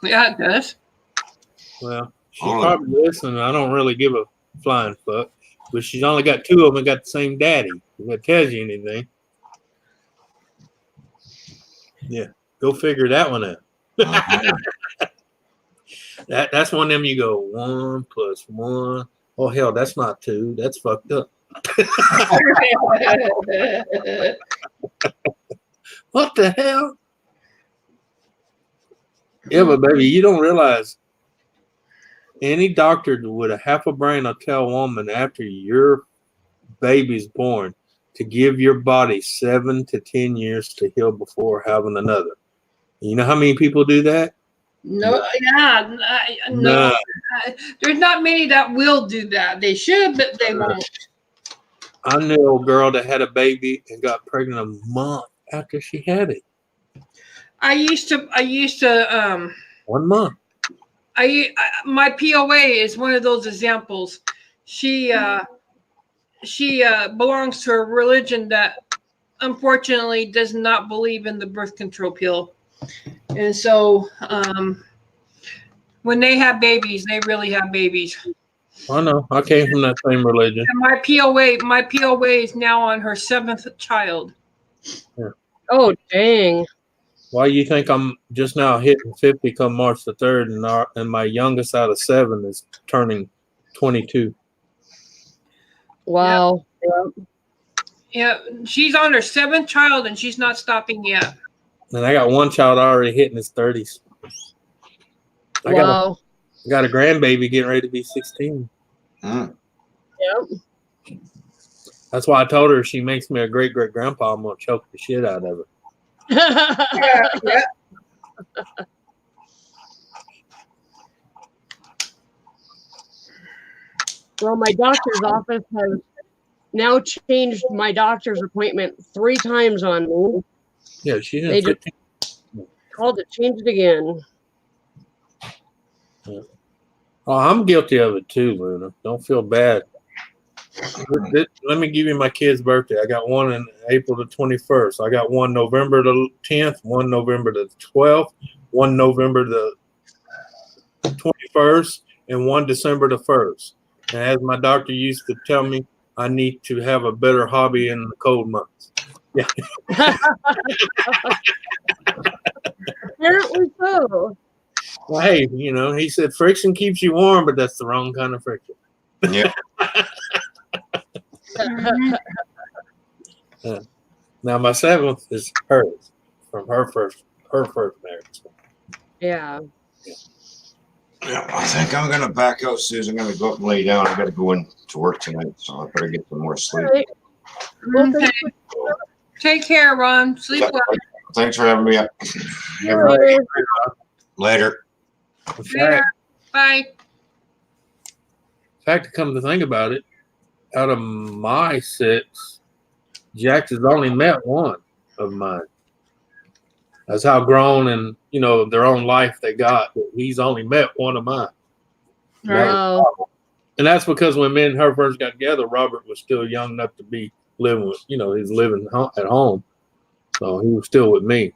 Speaker 2: Yeah, it does.
Speaker 6: Well, she's
Speaker 5: Oh.
Speaker 6: probably listening. I don't really give a flying fuck. But she's only got 2 of them and got the same daddy. If that tells you anything. Yeah, go figure that one out.
Speaker 5: Uh-huh.
Speaker 6: That's one of them you go 1 + 1. Oh hell, that's not 2. That's fucked up. What the hell? Yeah, but baby, you don't realize any doctor with a half a brain will tell a woman after your baby's born to give your body 7 to 10 years to heal before having another. You know how many people do that?
Speaker 2: No, yeah, no. There's not many that will do that. They should, but they won't.
Speaker 6: I knew a girl that had a baby and got pregnant a month after she had it.
Speaker 2: I used to
Speaker 6: 1 month.
Speaker 2: my POA is one of those examples. She belongs to a religion that unfortunately does not believe in the birth control pill. And so when they have babies, they really have babies.
Speaker 6: I know. I came from that same religion.
Speaker 2: And my POA is now on her 7th child.
Speaker 1: Oh, dang.
Speaker 6: Why you think I'm just now hitting 50 come March the 3rd and my youngest out of 7 is turning 22?
Speaker 1: Wow.
Speaker 2: Yeah, she's on her 7th child and she's not stopping yet.
Speaker 6: And I got one child already hitting his 30s. I
Speaker 1: Wow.
Speaker 6: got a grandbaby getting ready to be 16.
Speaker 5: Mm.
Speaker 1: Yep.
Speaker 6: That's why I told her if she makes me a great great grandpa, I'm gonna choke the shit out of her.
Speaker 2: Yeah.
Speaker 1: Well, my doctor's office has now changed my doctor's appointment 3 times on me.
Speaker 6: Yeah, she's in
Speaker 1: They just
Speaker 6: 15.
Speaker 1: called to change it again.
Speaker 6: Oh, I'm guilty of it too, Luna. Don't feel bad. Let me give you my kid's birthday. I got one in April the 21st. I got one November the 10th, one November the 12th, one November the 21st, and one December the 1st. And as my doctor used to tell me, I need to have a better hobby in the cold months. Yeah.
Speaker 1: Apparently so.
Speaker 6: Well, hey, you know, he said friction keeps you warm, but that's the wrong kind of friction.
Speaker 5: Yeah.
Speaker 6: Now my 7th is hers from her first marriage.
Speaker 1: Yeah.
Speaker 5: Yeah, I think I'm gonna back out, Susan. I'm gonna go up and lay down. I gotta go in to work tonight, so I better get some more
Speaker 1: All
Speaker 5: sleep.
Speaker 1: right. Well,
Speaker 2: Okay.
Speaker 1: thanks for
Speaker 2: Take care, Ron. Sleep well.
Speaker 5: Thanks for having me up.
Speaker 1: seeing you later.
Speaker 5: Later.
Speaker 2: Later. Bye.
Speaker 6: In fact, to come to think about it, out of my 6, Jax has only met one of mine. That's how grown and, you know, their own life they got. But he's only met one of mine.
Speaker 1: Wow.
Speaker 6: And that's because when me and her first got together, Robert was still young enough to be living with, you know, he's living at home. So he was still with me.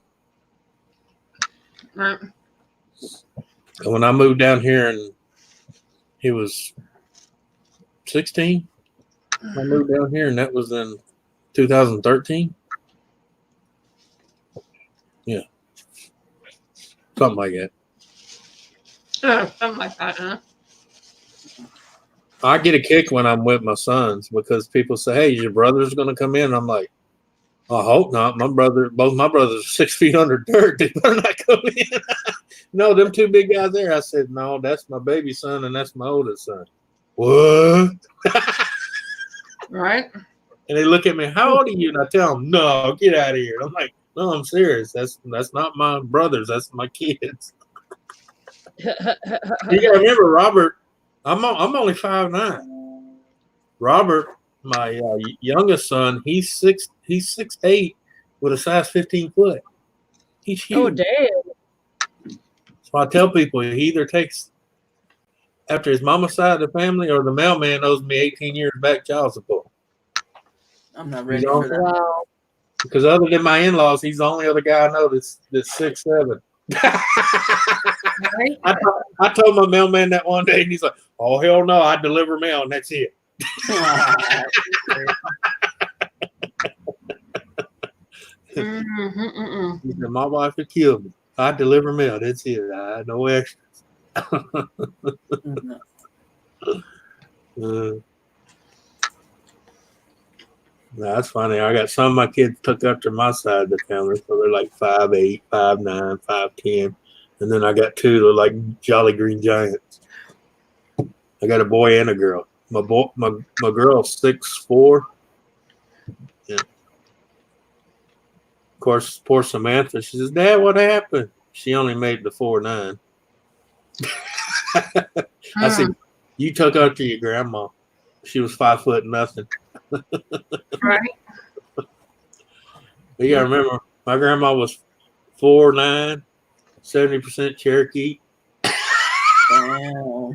Speaker 2: Right.
Speaker 6: And when I moved down here and he was 16, I moved down here and that was in 2013. Yeah. Something like that.
Speaker 2: Something like that, huh?
Speaker 6: I get a kick when I'm with my sons because people say, "Hey, your brother's going to come in." I'm like, I hope not. Both my brothers are 6 feet under dirt. They better not come in. No, them 2 big guys there. I said, no, that's my baby son and that's my oldest son. What?
Speaker 2: Right.
Speaker 6: And they look at me, how old are you? And I tell them, no, get out of here. I'm like, no, I'm serious. That's not my brothers. That's my kids. You gotta remember, Robert. I'm only 5'9". Robert, my youngest son, he's 6'8" with a size 15 foot. He's huge.
Speaker 1: Oh, damn.
Speaker 6: So I tell people he either takes after his mama's side of the family or the mailman owes me 18 years back child support.
Speaker 4: I'm not ready for that.
Speaker 1: Wow.
Speaker 6: Because other than my in-laws, he's the only other guy I know that's 6'7".
Speaker 2: Right.
Speaker 6: I told my mailman that one day, and he's like, "Oh hell no, I deliver mail, and that's it." He said, "My wife would kill me. I deliver mail, that's it. I no extras." That's funny. I got some of my kids took up to my side of the family, so they're like 5'8", 5'9", 5'10", and then I got 2 that are like Jolly Green Giants. I got a boy and a girl. My girl's 6'4". Yeah. Of course, poor Samantha. She says, "Dad, what happened?" She only made the 4'9". I said, "You took her to your grandma. She was 5 foot nothing."
Speaker 2: Right.
Speaker 6: But you gotta remember, my grandma was 4'9", 70% Cherokee.
Speaker 4: Damn.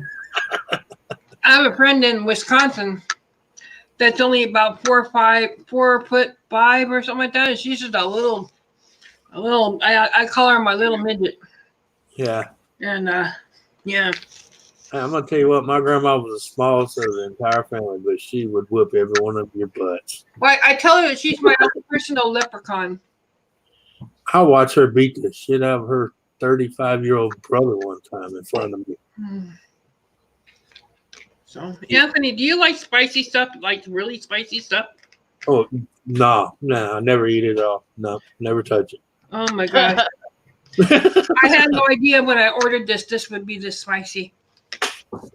Speaker 2: I have a friend in Wisconsin that's only about 4'5" or something like that. And she's just a little. I call her my little midget.
Speaker 6: Yeah.
Speaker 2: And yeah.
Speaker 6: I'm gonna tell you what, my grandma was the smallest of the entire family, but she would whoop every one of your butts.
Speaker 2: Well, I tell her that she's my personal leprechaun.
Speaker 6: I watched her beat the shit out of her 35-year-old brother one time in front of me.
Speaker 2: So, Anthony, do you like spicy stuff? Like really spicy stuff?
Speaker 6: Oh, no, I never eat it at all. No, never touch it.
Speaker 2: Oh my gosh. I had no idea when I ordered this would be this spicy.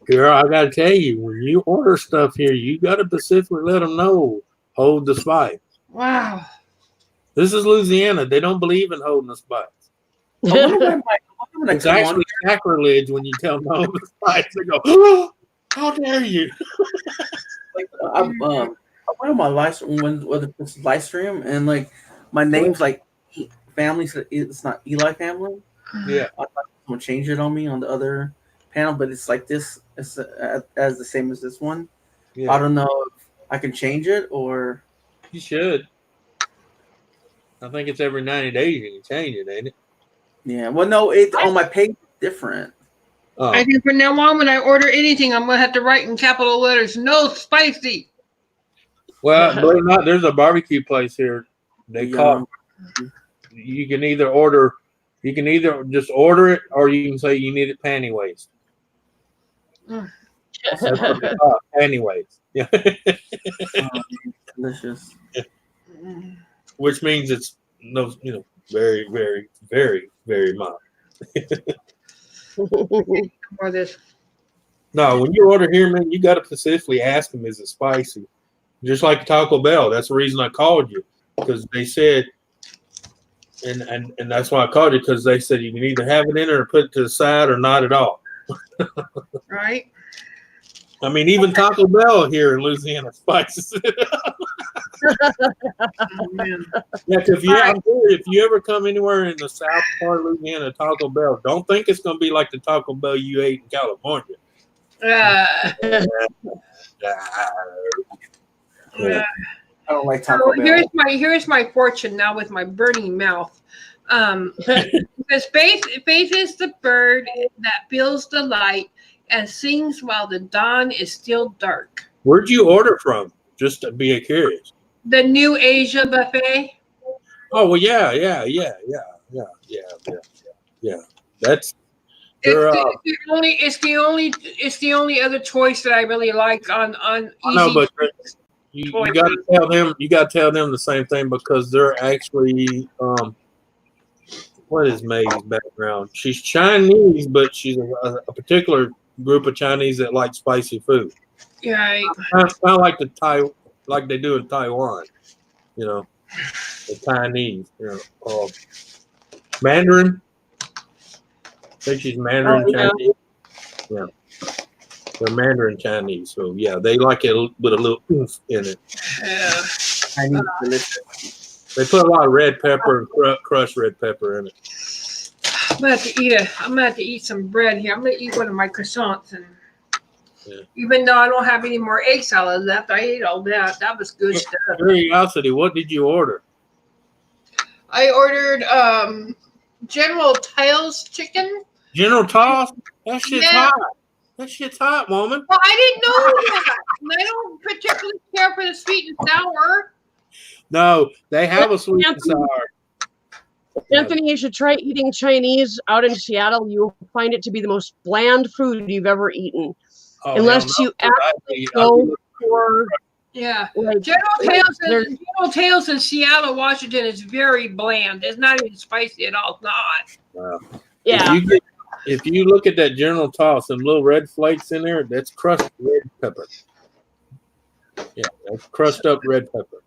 Speaker 6: Girl, I gotta tell you, when you order stuff here, you gotta specifically let them know. Hold the spice.
Speaker 2: Wow.
Speaker 6: This is Louisiana. They don't believe in holding the spice.
Speaker 4: I wonder when
Speaker 6: It's actually sacrilege when you tell them to hold the spice. They go, oh, how dare you?
Speaker 4: like I went on my live stream and like my name's like family, so it's not Eli family.
Speaker 6: Yeah.
Speaker 4: I thought someone changed it on me on the other panel, but it's like this. It's as the same as this one.
Speaker 6: Yeah.
Speaker 4: I don't know if I can change it or
Speaker 6: You should. I think it's every 90 days you can change it, ain't it?
Speaker 4: yeah. Well, no, it's on my page it's different.
Speaker 6: Oh.
Speaker 2: I think from now on, when I order anything, I'm gonna have to write in capital letters, "No spicy."
Speaker 6: Well, believe it or not, there's a barbecue place here. They call. You can either just order it, or you can say you need it panty waist. That's what they call it, panty waist. Yeah.
Speaker 4: Delicious.
Speaker 6: Which means it's very, very, very, very mild.
Speaker 2: More of this.
Speaker 6: No, when you order here, man, you got to specifically ask them, is it spicy? Just like Taco Bell. That's the reason I called you, because they said, and that's why I called you, because they said you can either have it in or put it to the side or not at all.
Speaker 2: Right.
Speaker 6: I mean, even Taco Bell here in Louisiana spices it up.
Speaker 2: Oh, man.
Speaker 6: Yeah, if you ever come anywhere in the south part of Louisiana, Taco Bell, don't think it's going to be like the Taco Bell you ate in California.
Speaker 2: Yeah.
Speaker 4: I don't like Taco
Speaker 2: So
Speaker 4: Bell.
Speaker 2: here's my fortune now with my burning mouth. Because Faith is the bird that feels the light and sings while the dawn is still dark.
Speaker 6: Where'd you order from? Just to be curious.
Speaker 2: The New Asia buffet.
Speaker 6: Oh well, yeah. That's
Speaker 2: It's the only other choice that I really like on easy.
Speaker 6: no, but you got to tell them. You got to tell them the same thing, because they're actually what is May's background? She's Chinese, but she's a particular group of Chinese that like spicy food.
Speaker 2: Yeah.
Speaker 6: Kind of like like they do in Taiwan. The Chinese. Mandarin. I think she's Mandarin Chinese. Yeah. They're Mandarin Chinese, so yeah, they like it with a little oomph in it.
Speaker 2: Yeah.
Speaker 6: They put a lot of red pepper and crushed red pepper in it.
Speaker 2: I'm gonna have to eat some bread here. I'm gonna eat one of my croissants, and even though I don't have any more egg salad left, I ate all that. That was good stuff.
Speaker 6: Curiosity, what did you order?
Speaker 2: I ordered General Tso's chicken.
Speaker 6: General Toss? That shit's
Speaker 2: Yeah.
Speaker 6: hot. That shit's hot, woman.
Speaker 2: Well, I didn't know that. And I don't particularly care for the sweet and sour.
Speaker 6: No, they have a sweet and sour.
Speaker 1: Anthony, you should try eating Chinese out in Seattle. You will find it to be the most bland food you've ever eaten.
Speaker 6: Oh,
Speaker 1: Unless
Speaker 6: hell no.
Speaker 1: you actually go for
Speaker 2: Yeah.
Speaker 1: like
Speaker 2: General Tso's in Seattle, Washington is very bland. It's not even spicy at all. It's not.
Speaker 1: yeah.
Speaker 6: If you look at that General Toss, some little red flakes in there, that's crushed red pepper. Yeah, that's crushed up red pepper.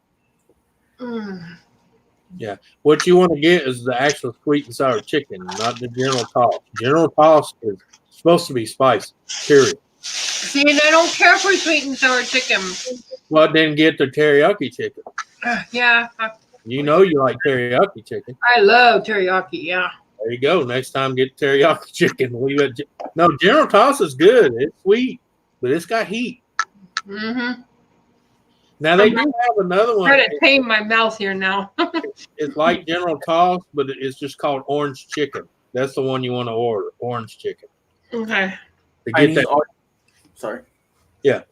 Speaker 2: Mm.
Speaker 6: Yeah. What you want to get is the actual sweet and sour chicken, not the General Toss. General Toss is supposed to be spicy, period.
Speaker 2: See, and I don't care for sweet and sour chicken.
Speaker 6: Well, then get the teriyaki chicken.
Speaker 2: Yeah.
Speaker 6: You know you like teriyaki chicken.
Speaker 2: I love teriyaki, yeah.
Speaker 6: There you go. Next time, get teriyaki chicken. No, General Toss is good. It's sweet, but it's got heat.
Speaker 2: Mm-hmm.
Speaker 6: Now, they do have another one.
Speaker 2: I'm trying to tame my mouth here now.
Speaker 6: It's like General Toss, but it's just called orange chicken. That's the one you want to order, orange chicken.
Speaker 2: Okay.
Speaker 6: To get that,
Speaker 4: Sorry.
Speaker 6: yeah,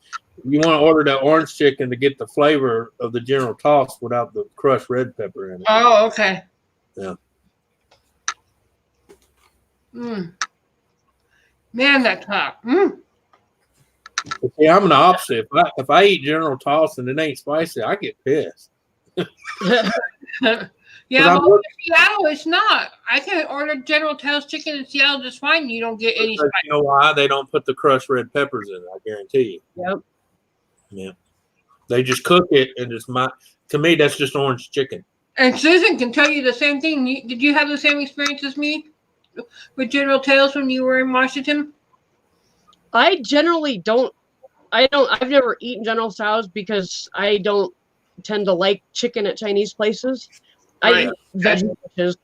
Speaker 6: you want to order that orange chicken to get the flavor of the General Toss without the crushed red pepper in it.
Speaker 2: Oh, okay.
Speaker 6: Yeah.
Speaker 2: Mm. Man, that's hot. Mm.
Speaker 6: But see, I'm the opposite. If I eat General Toss and it ain't spicy, I get pissed.
Speaker 2: Yeah,
Speaker 6: I'm
Speaker 2: but in Seattle, it's not. I can order General Tso's chicken in Seattle just fine. And you don't get any
Speaker 6: Because
Speaker 2: spice.
Speaker 6: you know why? They don't put the crushed red peppers in it, I guarantee you.
Speaker 1: Yep.
Speaker 6: Yeah. They just cook it and it's to me, that's just orange chicken.
Speaker 2: And Susan can tell you the same thing. Did you have the same experience as me with General Tso's when you were in Washington?
Speaker 1: I generally don't. I've never eaten General Tso's because I don't tend to like chicken at Chinese places.
Speaker 2: Right.
Speaker 1: I eat veggie dishes.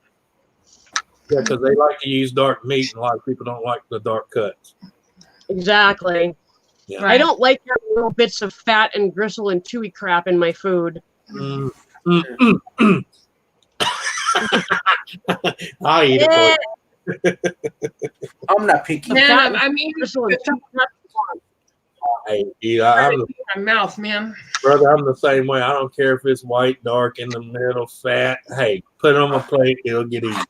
Speaker 6: Yeah, because they like to use dark meat, and a lot of people don't like the dark cuts.
Speaker 1: Exactly.
Speaker 6: Yeah.
Speaker 1: I don't like having little bits of fat and gristle and chewy crap in my food.
Speaker 6: I'll eat it for you.
Speaker 4: I'm not picky.
Speaker 2: Man, I mean,
Speaker 1: Gristle and chewy crap.
Speaker 6: I'm
Speaker 2: my mouth, man.
Speaker 6: brother. I'm the same way. I don't care if it's white, dark, in the middle, fat. Hey, put it on my plate. It'll get eaten.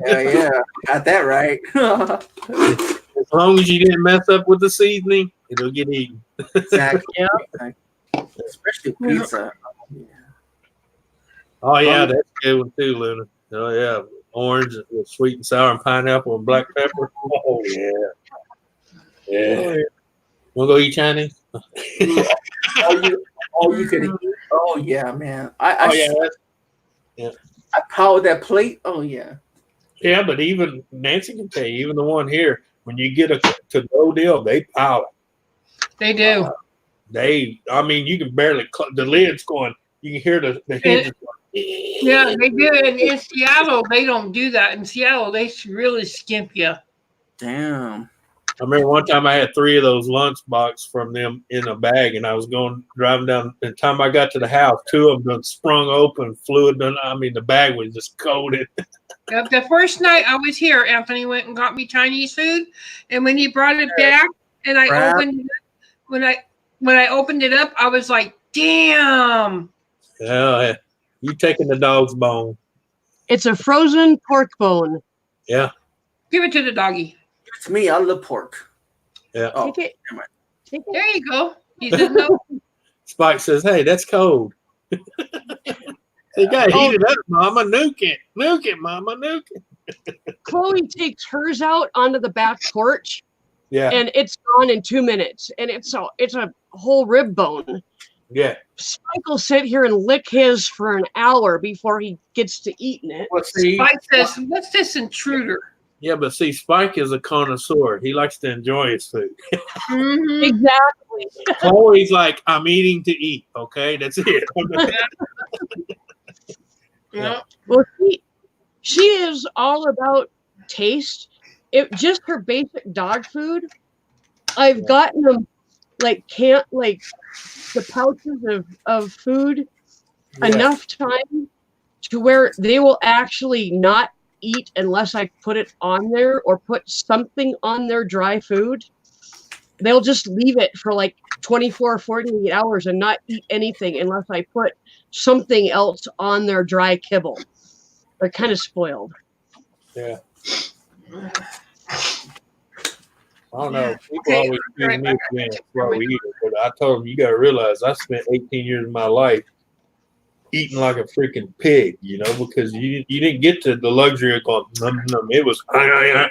Speaker 4: Yeah, got that right.
Speaker 6: As long as you didn't mess up with the seasoning, it'll get eaten.
Speaker 4: Exactly.
Speaker 1: Yeah.
Speaker 4: Especially pizza.
Speaker 6: Oh yeah, that's a good one too, Luna. Oh yeah, orange with sweet and sour and pineapple and black pepper. Oh yeah, yeah. Wanna go eat Chinese?
Speaker 4: all you can eat. Oh yeah, man. I powered that plate. Oh yeah.
Speaker 6: Yeah, but even Nancy can tell you, even the one here, when you get a to-go deal, they power.
Speaker 2: They do.
Speaker 6: I mean, you can barely, the lid's going, you can hear the hinges going.
Speaker 2: Yeah, they do. And in Seattle, they don't do that. In Seattle, they really skimp you.
Speaker 4: Damn.
Speaker 6: I remember one time I had 3 of those lunch boxes from them in a bag, and I was driving down. By the time I got to the house, 2 of them sprung open, fluid. The bag was just coated.
Speaker 2: Yep, the first night I was here, Anthony went and got me Chinese food, and when he brought it back, and I opened it up, when I opened it up, I was like, "Damn!"
Speaker 6: Yeah, you taking the dog's bone?
Speaker 1: It's a frozen pork bone.
Speaker 6: Yeah.
Speaker 2: Give it to the doggy.
Speaker 4: It's me. I love pork.
Speaker 6: Yeah.
Speaker 4: Oh,
Speaker 1: Take it. Take it.
Speaker 2: There you go. He said no.
Speaker 6: Spike says, "Hey, that's cold." You gotta heat it up, Mama. Nuke it, Mama. Nuke it.
Speaker 1: Chloe takes hers out onto the back porch,
Speaker 6: Yeah.
Speaker 1: and it's gone in 2 minutes, and it's a whole rib bone.
Speaker 6: Yeah.
Speaker 1: Spike will sit here and lick his for an hour before he gets to eating it.
Speaker 6: Well, see,
Speaker 2: Spike says, "What's this intruder?"
Speaker 6: yeah, but see, Spike is a connoisseur. He likes to enjoy his food.
Speaker 2: Mm-hmm.
Speaker 1: Exactly.
Speaker 6: Chloe's like, I'm eating to eat. Okay, that's it.
Speaker 2: Yeah.
Speaker 1: Well, she is all about taste. Just her basic dog food. I've gotten them the pouches of food enough time to where they will actually not eat unless I put it on there or put something on their dry food. They'll just leave it for like 24 or 48 hours and not eat anything unless I put something else on their dry kibble. They're kind of spoiled.
Speaker 6: Yeah. I don't know. People always accuse me of being a slow eater, but I told them, you got to realize I spent 18 years of my life eating like a freaking pig, because you didn't get to the luxury of going, num, num. It was, and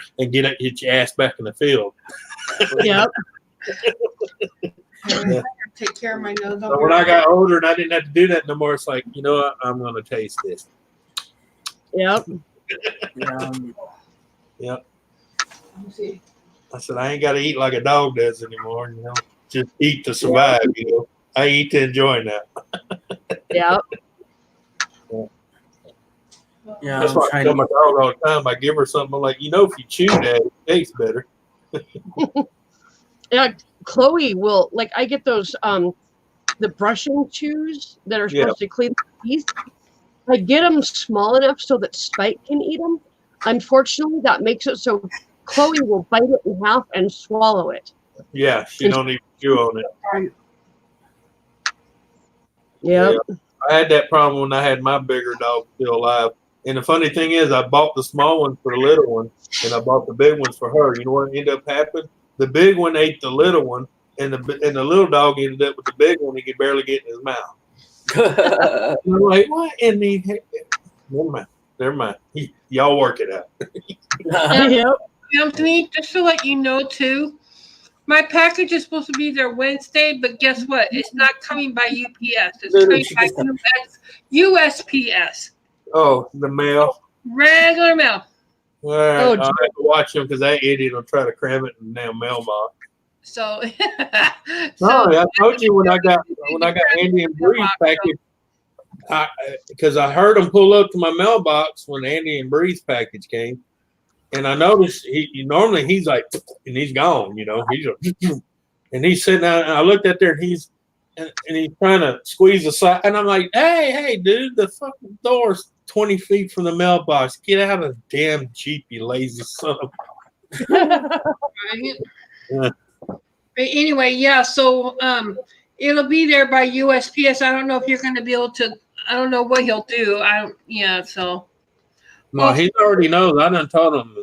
Speaker 6: hit your ass back in the field.
Speaker 1: Yep.
Speaker 2: Take care of my nose.
Speaker 6: So when I got older and I didn't have to do that no more, it's like, you know what? I'm going to taste this.
Speaker 1: Yep.
Speaker 6: Yep. I said, I ain't got to eat like a dog does anymore, just eat to survive, I eat to enjoy now.
Speaker 1: Yep.
Speaker 4: Yeah.
Speaker 6: That's why I tell my dog all the time. I give her something, I'm like, if you chew that, it tastes better.
Speaker 1: Yeah, Chloe will, I get those the brushing chews that are supposed to clean the teeth. I get them small enough so that Spike can eat them. Unfortunately, that makes it so Chloe will bite it in half and swallow it.
Speaker 6: Yeah, she don't even chew on it.
Speaker 1: Yep.
Speaker 6: Yeah. I had that problem when I had my bigger dog still alive. And the funny thing is, I bought the small one for the little one, and I bought the big ones for her. You know what ended up happening? The big one ate the little one, and the little dog ended up with the big one. He could barely get in his mouth. And I'm like, what in the heck? Never mind. Y'all work it out.
Speaker 1: Yep.
Speaker 2: Anthony, just to let you know too, my package is supposed to be there Wednesday, but guess what? It's not coming by UPS. It's coming by USPS.
Speaker 6: Oh, the mail.
Speaker 2: Regular mail.
Speaker 6: All right,
Speaker 1: Oh,
Speaker 6: I'll have to watch him because that idiot will try to cram it in the damn mailbox.
Speaker 2: So,
Speaker 6: Sorry, I told you when I got Andy and Bree's package, because I heard him pull up to my mailbox when Andy and Bree's package came, and I noticed normally he's like, and he's gone, and he's sitting out, and I looked at there, and he's trying to squeeze the side, and I'm like, hey, dude, the fucking door's 20 feet from the mailbox. Get out of the damn Jeep, you lazy son of
Speaker 2: right? Anyway, yeah, so it'll be there by USPS. I don't know if you're going to be able to. I don't know what he'll do. So.
Speaker 6: No, he already knows. I done told him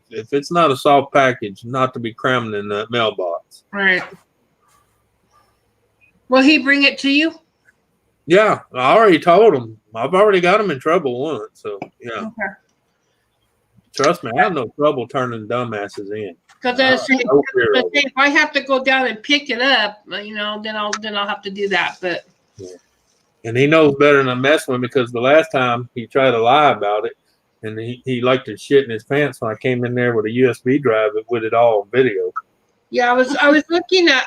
Speaker 6: if it's not a soft package, not to be cramming in that mailbox.
Speaker 2: Right. Will he bring it to you?
Speaker 6: Yeah, I already told him. I've already got him in trouble once, so yeah.
Speaker 2: Okay.
Speaker 6: Trust me, I have no trouble turning dumbasses in.
Speaker 2: Because if I have to go down and pick it up, then I'll have to do that. But
Speaker 6: yeah. And he knows better than mess with me because the last time he tried to lie about it, and he liked to shit in his pants when I came in there with a USB drive with it all on video.
Speaker 2: Yeah, I was looking at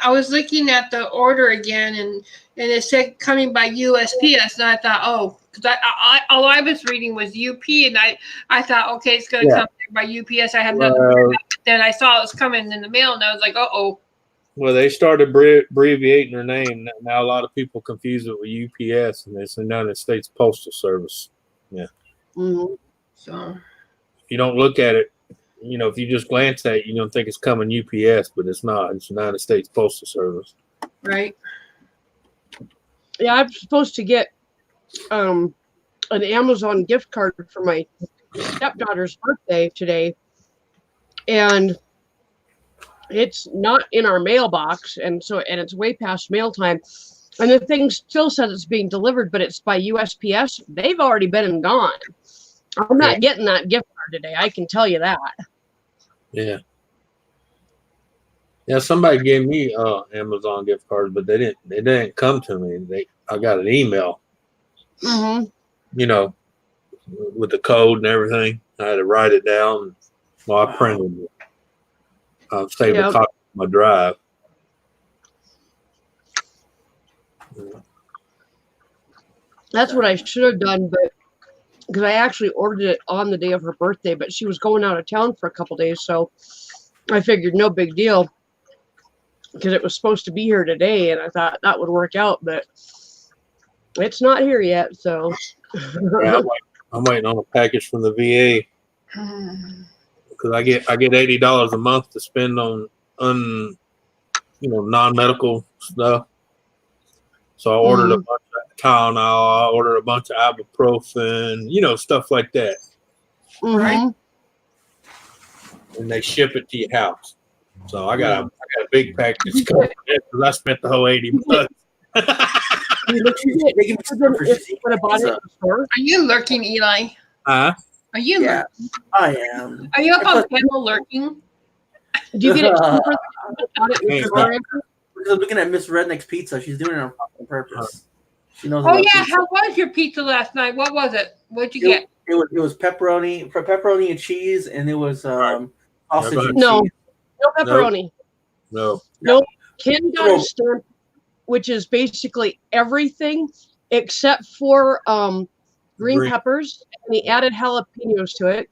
Speaker 2: the order again, and it said coming by USPS, and I thought, because all I was reading was UP, and I thought, okay, it's going to come by UPS. I have nothing. Then I saw it was coming in the mail, and I was like, uh-oh.
Speaker 6: Well, they started abbreviating their name. Now a lot of people confuse it with UPS, and it's the United States Postal Service. Yeah.
Speaker 2: Mm-hmm. So
Speaker 6: if you don't look at it, if you just glance at it, you don't think it's coming UPS, but it's not. It's United States Postal Service.
Speaker 2: Right.
Speaker 1: Yeah, I'm supposed to get an Amazon gift card for my stepdaughter's birthday today, and it's not in our mailbox, and it's way past mail time, and the thing still says it's being delivered, but it's by USPS. They've already been and gone. I'm not getting that gift card today. I can tell you that.
Speaker 6: Yeah. Yeah, somebody gave me Amazon gift cards, but they didn't come to me. I got an email.
Speaker 1: Mm-hmm.
Speaker 6: With the code and everything. I had to write it down. Well, I printed it. I've saved a copy of my drive.
Speaker 1: That's what I should have done, but because I actually ordered it on the day of her birthday, but she was going out of town for a couple days, so I figured no big deal because it was supposed to be here today, and I thought that would work out, but it's not here yet. So
Speaker 6: Yeah, I'm waiting on a package from the VA because I get $80 a month to spend on non-medical stuff. So I ordered a bunch of Tylenol, I ordered a bunch of ibuprofen, stuff like that.
Speaker 1: Mm-hmm.
Speaker 6: And they ship it to your house. So I got a big package because I spent the whole $80.
Speaker 2: Are you lurking, Eli?
Speaker 6: Huh?
Speaker 2: Are you lurking?
Speaker 4: I am.
Speaker 2: Are you up on panel lurking?
Speaker 1: Do you get it cheaper than
Speaker 4: Because looking at Miss Redneck's pizza, she's doing it on purpose. She knows.
Speaker 2: Oh yeah, how was your pizza last night? What was it? What'd you get?
Speaker 4: It was pepperoni and cheese, and it was sausage and
Speaker 1: no,
Speaker 4: cheese.
Speaker 1: No pepperoni.
Speaker 6: No.
Speaker 1: Ken got a stamp, which is basically everything except for green peppers, and he added jalapenos to it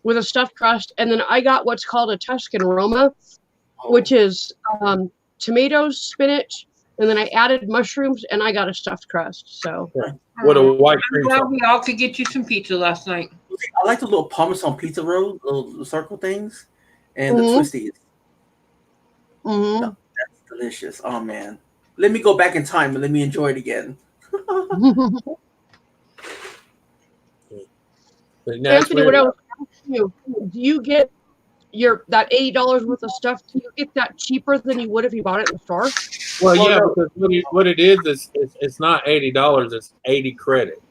Speaker 1: with a stuffed crust, and then I got what's called a Tuscan Roma, which is tomatoes, spinach, and then I added mushrooms, and I got a stuffed crust. So
Speaker 6: what a white cream.
Speaker 2: I'm glad we all could get you some pizza last night.
Speaker 4: I like the little Parmesan pizza roll, little circle things, and the twisties.
Speaker 1: Mm-hmm.
Speaker 4: No, that's delicious. Oh man, let me go back in time and let me enjoy it again.
Speaker 1: Anthony, what else? Do you get that $80 worth of stuff, do you get that cheaper than you would if you bought it in the store?
Speaker 6: Well,
Speaker 4: Well,
Speaker 6: yeah,
Speaker 4: no.
Speaker 6: because what it is it's not $80. It's 80 credit.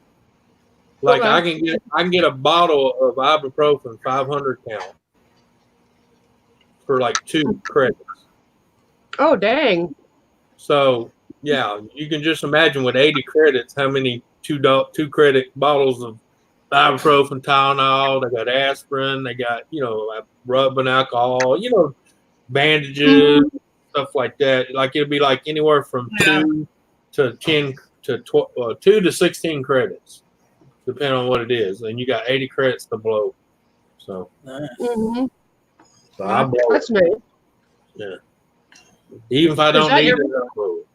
Speaker 6: Like
Speaker 1: Okay.
Speaker 6: I can get a bottle of ibuprofen 500 count for like 2 credits.
Speaker 1: Oh, dang.
Speaker 6: So yeah, you can just imagine with 80 credits how many 2 credit bottles of ibuprofen, Tylenol. They got aspirin. They got like rubbing alcohol. Bandages, stuff like that. Like it'll be like anywhere from 2 to 10 to 2 to 16 credits, depending on what it is. And you got 80 credits to blow. So,
Speaker 1: Mm-hmm.
Speaker 6: so I blow
Speaker 1: That's
Speaker 6: it.
Speaker 1: nice.
Speaker 6: Yeah. Even if I
Speaker 1: Is
Speaker 6: don't
Speaker 1: that
Speaker 6: need
Speaker 1: every-
Speaker 6: it, I blow it.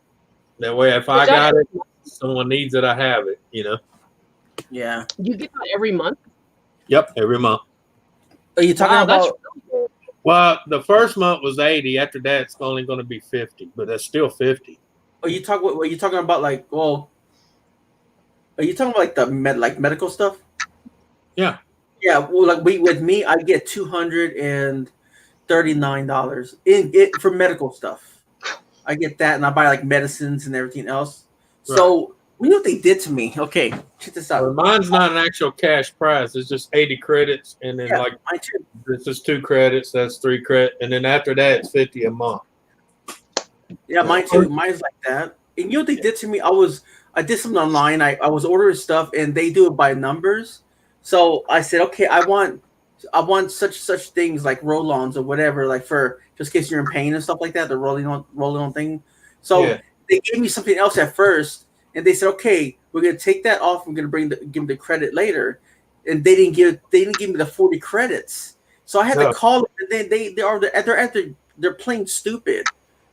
Speaker 6: That way, if I
Speaker 1: that
Speaker 6: got it, someone needs it, I have it.
Speaker 4: Yeah.
Speaker 1: You get that every month?
Speaker 6: Yep, every month.
Speaker 4: Are you talking
Speaker 1: Wow, that's
Speaker 4: about?
Speaker 1: really good.
Speaker 6: Well, the first month was 80. After that, it's only going to be 50, but that's still 50.
Speaker 4: Are you talking about like? Well, are you talking about like the medical stuff?
Speaker 6: Yeah.
Speaker 4: Yeah. Well, like with me, I get $239 in it for medical stuff. I get that, and I buy like medicines and everything else. So you know what they did to me? Okay, check this out.
Speaker 6: Well, mine's not an actual cash price. It's just 80 credits, and then like
Speaker 4: mine too.
Speaker 6: this is 2 credits. That's 3 credits, and then after that, it's 50 a month.
Speaker 4: Yeah, mine too. Mine's like that. And you know what they did to me? I did something online. I was ordering stuff, and they do it by numbers. So I said, okay, I want such things like roll-ons or whatever, like for just in case you're in pain and stuff like that. The rolling on thing. So they gave me something else at first, and they said, okay, we're gonna take that off. We're gonna give them the credit later, and they didn't give me the 40 credits. So I had to call them, and then they're playing stupid.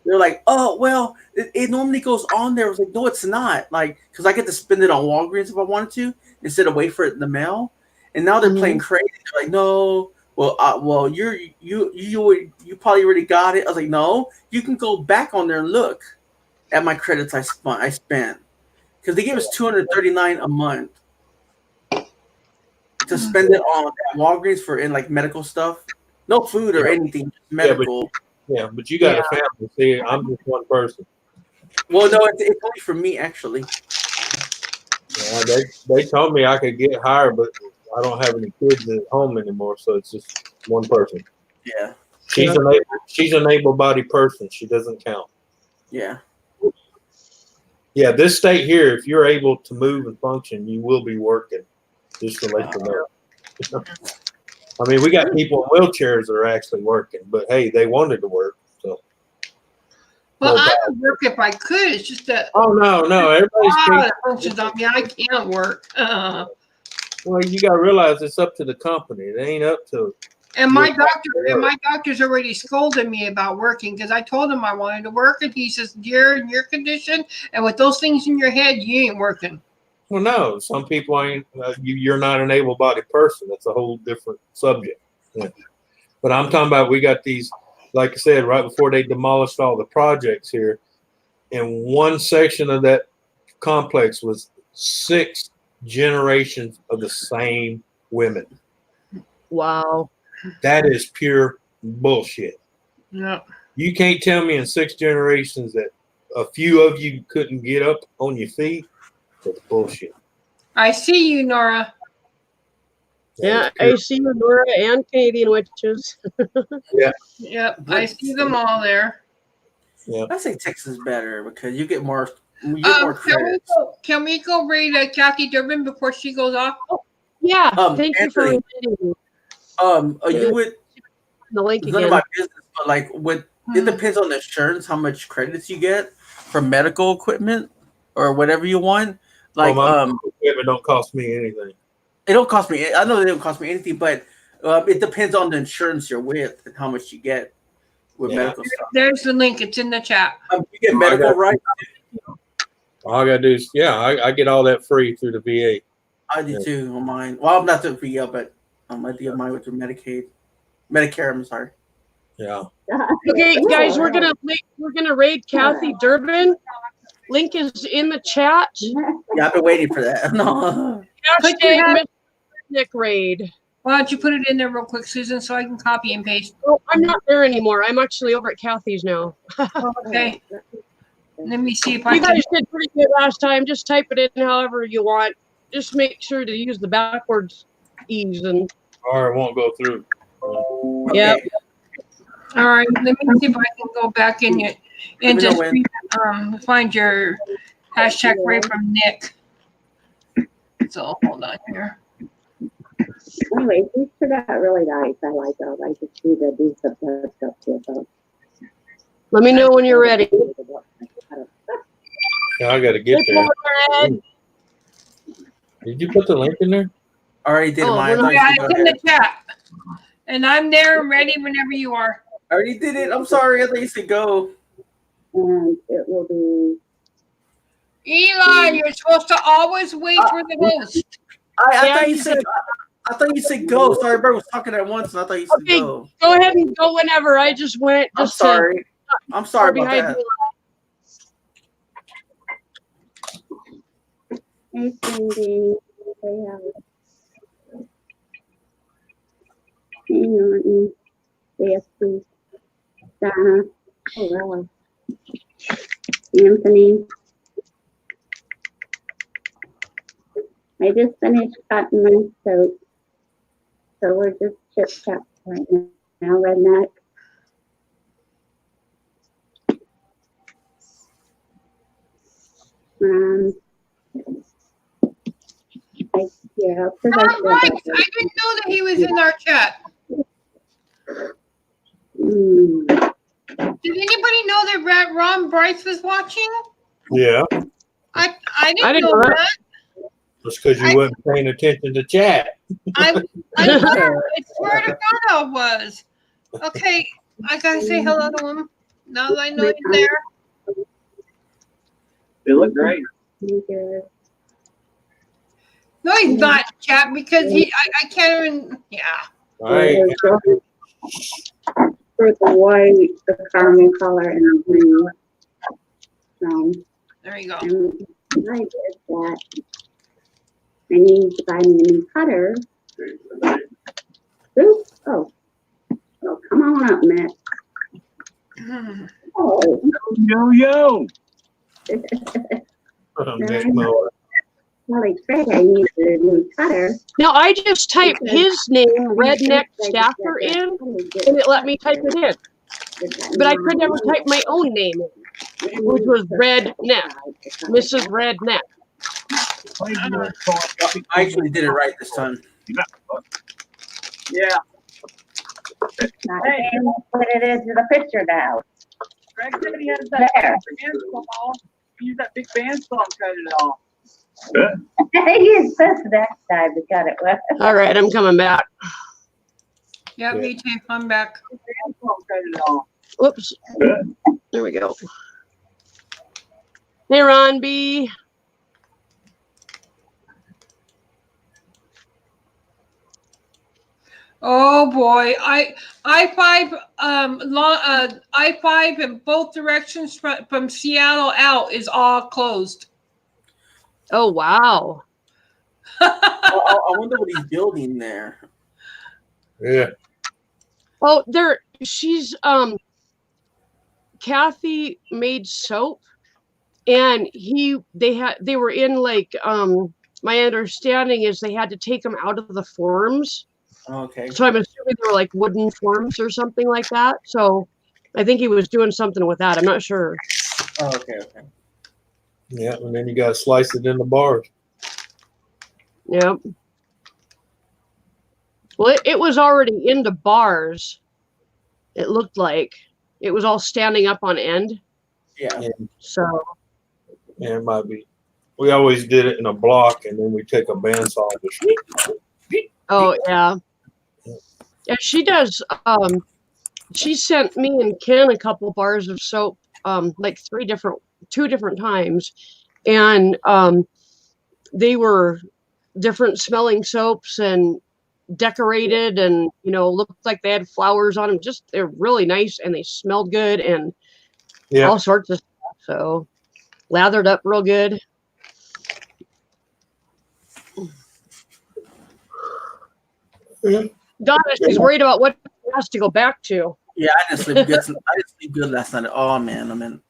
Speaker 4: They're like, oh, well, it normally goes on there. I was like, no, it's not. Like, because I get to spend it on Walgreens if I wanted to instead of wait for it in the mail. And now they're playing crazy. They're like, no, well, you probably already got it. I was like, no, you can go back on there and look at my credits I spent because they gave us $239 a month to spend it on Walgreens in like medical stuff. No food or anything, just medical.
Speaker 6: But you got a family. See, I'm just one person.
Speaker 4: Well, no, it's only for me actually.
Speaker 6: Yeah, they told me I could get higher, but I don't have any kids at home anymore, so it's just one person.
Speaker 4: Yeah.
Speaker 6: She's an able-bodied person. She doesn't count.
Speaker 4: Yeah.
Speaker 6: Yeah, this state here, if you're able to move and function, you will be working. Just to let you know. I mean, we got people in wheelchairs that are actually working, but hey, they wanted to work. So.
Speaker 2: Well, I would work if I could. It's just that.
Speaker 6: Oh no, everybody's
Speaker 2: functions on me. I can't work.
Speaker 6: Well, you got to realize it's up to the company. It ain't up to.
Speaker 2: And my doctor's already scolded me about working because I told him I wanted to work, and he says, "You're in your condition, and with those things in your head, you ain't working."
Speaker 6: Well, no, some people ain't. You're not an able-bodied person. That's a whole different subject. Yeah. But I'm talking about we got these, like I said, right before they demolished all the projects here, in one section of that complex was 6 generations of the same women.
Speaker 1: Wow.
Speaker 6: That is pure bullshit.
Speaker 2: Yeah.
Speaker 6: You can't tell me in 6 generations that a few of you couldn't get up on your feet. That's bullshit.
Speaker 2: I see you, Nora.
Speaker 1: Yeah, I see you, Nora, and Canadian witches.
Speaker 6: Yeah.
Speaker 2: Yep, I see them all there.
Speaker 6: Yeah.
Speaker 4: I say Texas is better because you get more. You get more credits.
Speaker 2: Can we go raid Kathy Durbin before she goes off?
Speaker 1: Yeah, thank you for
Speaker 4: Anthony,
Speaker 1: reminding me.
Speaker 4: You would
Speaker 1: The link
Speaker 4: none of
Speaker 1: again.
Speaker 4: my business, but like it depends on the insurance how much credits you get for medical equipment or whatever you want. Like
Speaker 6: equipment don't cost me anything.
Speaker 4: It don't cost me. I know they don't cost me anything, but it depends on the insurance you're with and how much you get with medical stuff.
Speaker 2: There's the link. It's in the chat.
Speaker 4: You get medical rights.
Speaker 6: All I gotta do is I get all that free through the VA.
Speaker 4: I do too on mine. Well, I'm not through VA, but I do mine with Medicare. I'm sorry.
Speaker 6: Yeah.
Speaker 1: Okay, guys, we're gonna raid Kathy Durbin. Link is in the chat.
Speaker 4: Yeah, I've been waiting for that. No.
Speaker 1: Hashtag Nick raid.
Speaker 2: Why don't you put it in there real quick, Susan, so I can copy and paste?
Speaker 1: Oh, I'm not there anymore. I'm actually over at Kathy's now.
Speaker 2: Okay. Let me see if I
Speaker 1: You
Speaker 2: can.
Speaker 1: guys did pretty good last time. Just type it in however you want. Just make sure to use the backwards ease and
Speaker 6: Or it won't go through.
Speaker 1: yeah.
Speaker 4: Okay.
Speaker 2: All right, let me see if I can go back in it and
Speaker 4: Let me know
Speaker 2: just
Speaker 4: when.
Speaker 2: find your hashtag Ray from Nick. So hold on here.
Speaker 9: Anyway, these turned out really nice. I like those. I just need to do some stuff to them.
Speaker 1: Let me know when you're ready.
Speaker 6: Yeah, I got to get
Speaker 1: Hey,
Speaker 6: there.
Speaker 1: Ed.
Speaker 6: Did you put the link in there?
Speaker 4: I already did
Speaker 1: Oh,
Speaker 4: mine.
Speaker 1: we're not-
Speaker 2: Yeah,
Speaker 4: I
Speaker 2: it's in the chat. And I'm there and ready whenever you are.
Speaker 4: already did it. I'm sorry. I thought you said go.
Speaker 9: And it will be.
Speaker 2: Eli, you're supposed to always wait for the host.
Speaker 4: I
Speaker 1: Yeah,
Speaker 4: thought you
Speaker 1: you
Speaker 4: said. I thought you said go. Sorry, everybody was talking at once, and I thought you said
Speaker 1: Okay,
Speaker 4: go.
Speaker 1: go ahead and go whenever. I just went
Speaker 4: I'm
Speaker 1: just
Speaker 4: sorry. I'm sorry about
Speaker 1: behind
Speaker 4: that.
Speaker 9: Hey, Cindy. Hey, Alex. Hey, Norton. Bessie. Donna. Oh, Ella. Anthony. I just finished cutting my soap. So we're just chit-chat right now, Redneck. Yeah,
Speaker 2: All right, I didn't know that he was in our chat. Did anybody know that Ron Bryce was watching?
Speaker 6: Yeah.
Speaker 2: I
Speaker 1: I
Speaker 2: didn't
Speaker 1: didn't
Speaker 2: know
Speaker 1: know
Speaker 2: that.
Speaker 6: That's because you wasn't paying attention to chat.
Speaker 2: I was. I swear to God, I was. Okay, I gotta say hello to him. Now that I know he's there.
Speaker 8: They look great.
Speaker 2: No, he's not chat because I can't even. Yeah.
Speaker 6: All right.
Speaker 9: For the white, the caramel color, and the green. So,
Speaker 2: There you go.
Speaker 9: and I did that. I need to buy me a new cutter. Oops. Oh, come on up, Matt. Oh,
Speaker 8: Yo.
Speaker 6: Nick Moore.
Speaker 9: Kelly Craig, I need a new cutter.
Speaker 1: Now I just typed his name, Redneck Staffer, in, and it let me type it in. But I could never type my own name in, which was Redneck, Mrs. Redneck.
Speaker 4: I actually did it right this time.
Speaker 8: Yeah.
Speaker 9: Hey, what it is to the picture now.
Speaker 8: Greg said he has that
Speaker 9: There.
Speaker 8: bandsaw. Use that big bandsaw and cut it off.
Speaker 9: He says next time to cut it with.
Speaker 1: All right, I'm coming back.
Speaker 2: Yeah, me too. I'm back.
Speaker 8: Bandsaw and cut it off.
Speaker 1: Whoops. There we go. Hey, Ron B.
Speaker 2: Oh boy, I-5 in both directions from Seattle out is all closed.
Speaker 1: Oh, wow.
Speaker 4: I wonder what he's building there.
Speaker 6: Yeah.
Speaker 1: Oh, she's Kathy made soap, and they were in like my understanding is they had to take them out of the forms.
Speaker 4: Okay.
Speaker 1: So I'm assuming they were like wooden forms or something like that. So I think he was doing something with that. I'm not sure.
Speaker 4: Oh, okay.
Speaker 6: Yeah, and then you got to slice it into bars.
Speaker 1: Yep. Well, it was already into bars. It looked like it was all standing up on end.
Speaker 4: Yeah.
Speaker 1: So
Speaker 6: Yeah, it might be. We always did it in a block, and then we take a bandsaw and just.
Speaker 1: oh yeah. Yeah, she does. She sent me and Ken a couple bars of soap, like two different times, and they were different smelling soaps and decorated, and looked like they had flowers on them. Just they're really nice, and they smelled good, and all sorts of stuff. So lathered up real good. Donna, she's worried about what she has to go back to.
Speaker 4: Yeah, I didn't sleep good. I didn't sleep good last night. Oh man, I'm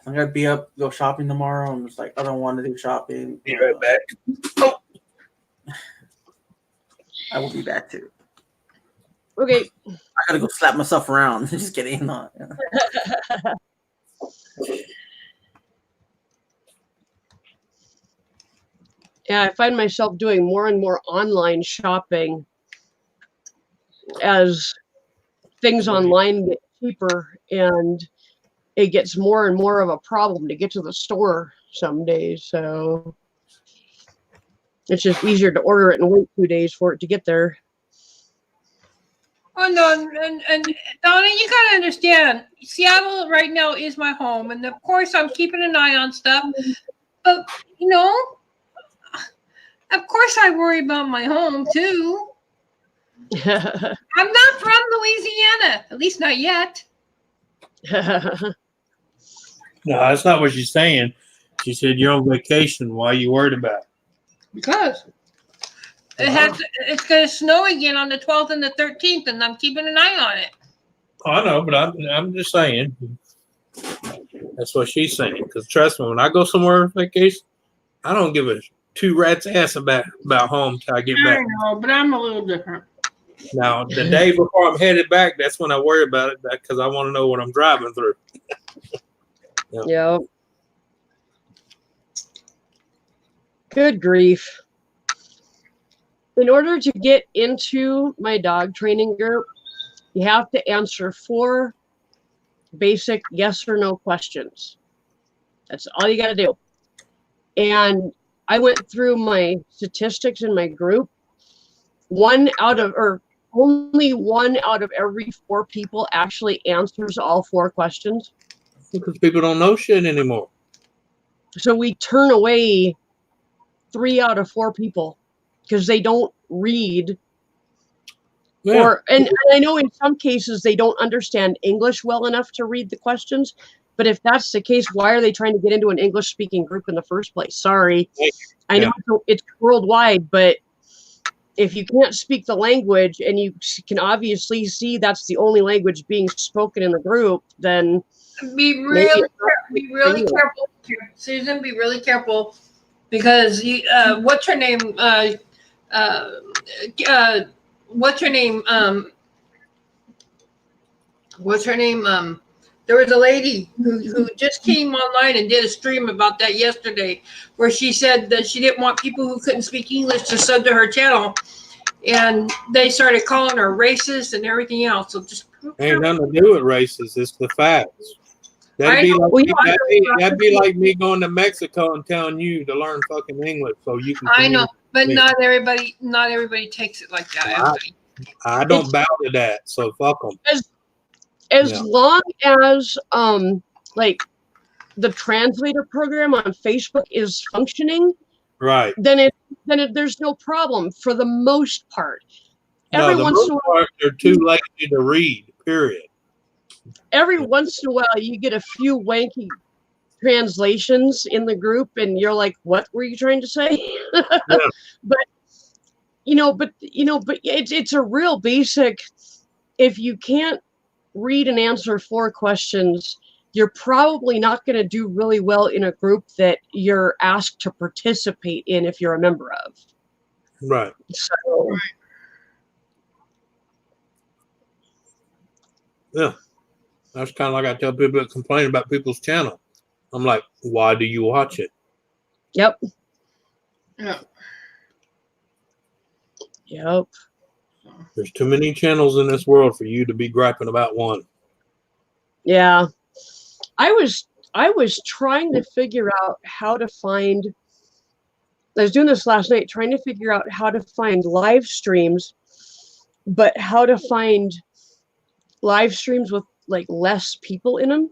Speaker 4: gonna be up, go shopping tomorrow. I'm just like, I don't want to do shopping.
Speaker 6: Be right back.
Speaker 4: Oh. I will be back too.
Speaker 1: Okay.
Speaker 4: I gotta go slap myself around. Just kidding. No.
Speaker 1: Yeah, I find myself doing more and more online shopping as things online get cheaper, and it gets more and more of a problem to get to the store some days. So it's just easier to order it and wait 2 days for it to get there.
Speaker 2: Oh no, and Donna, you gotta understand, Seattle right now is my home, and of course I'm keeping an eye on stuff. But you know, of course I worry about my home too. I'm not from Louisiana, at least not yet.
Speaker 6: No, that's not what she's saying. She said you're on vacation. Why are you worried about it?
Speaker 2: Because it's going to snow again on the 12th and the 13th, and I'm keeping an eye on it.
Speaker 6: I know, but I'm just saying. That's what she's saying. Because trust me, when I go somewhere on vacation, I don't give a two rats ass about home till I get back.
Speaker 2: I know, but I'm a little different.
Speaker 6: Now, the day before I'm headed back, that's when I worry about it because I want to know what I'm driving through.
Speaker 1: Yep. Good grief. In order to get into my dog training group, you have to answer 4 basic yes or no questions. That's all you got to do. And I went through my statistics in my group. Only one out of every 4 people actually answers all 4 questions.
Speaker 6: Because people don't know shit anymore.
Speaker 1: So we turn away 3 out of 4 people because they don't read.
Speaker 6: Yeah.
Speaker 1: And I know in some cases they don't understand English well enough to read the questions. But if that's the case, why are they trying to get into an English-speaking group in the first place? Sorry. I know it's worldwide, but if you can't speak the language and you can obviously see that's the only language being spoken in the group, then
Speaker 2: Be really careful, Susan. Be really careful because what's her name? What's her name? What's her name? There was a lady who just came online and did a stream about that yesterday, where she said that she didn't want people who couldn't speak English to sub to her channel, and they started calling her racist and everything else. So just
Speaker 6: ain't nothing to do with racist. It's the facts. That'd be like me going to Mexico and telling you to learn fucking English so you can.
Speaker 2: I know, but not everybody takes it like that.
Speaker 6: I don't bow to that, so fuck them.
Speaker 1: As long as like the translator program on Facebook is functioning,
Speaker 6: right?
Speaker 1: Then there's no problem for the most part.
Speaker 6: Every once in a while, they're too lazy to read. Period.
Speaker 1: Every once in a while, you get a few wanky translations in the group, and you're like, "What were you trying to say?" But it's a real basic. If you can't read and answer 4 questions, you're probably not going to do really well in a group that you're asked to participate in if you're a member of.
Speaker 6: Right.
Speaker 1: So,
Speaker 6: yeah. That's kind of like I tell people that complain about people's channel. I'm like, why do you watch it?
Speaker 1: Yep.
Speaker 2: Yeah.
Speaker 1: Yep.
Speaker 6: There's too many channels in this world for you to be griping about one.
Speaker 1: Yeah. I was trying to figure out how to find, I was doing this last night, trying to figure out how to find live streams, but how to find live streams with like less people in them.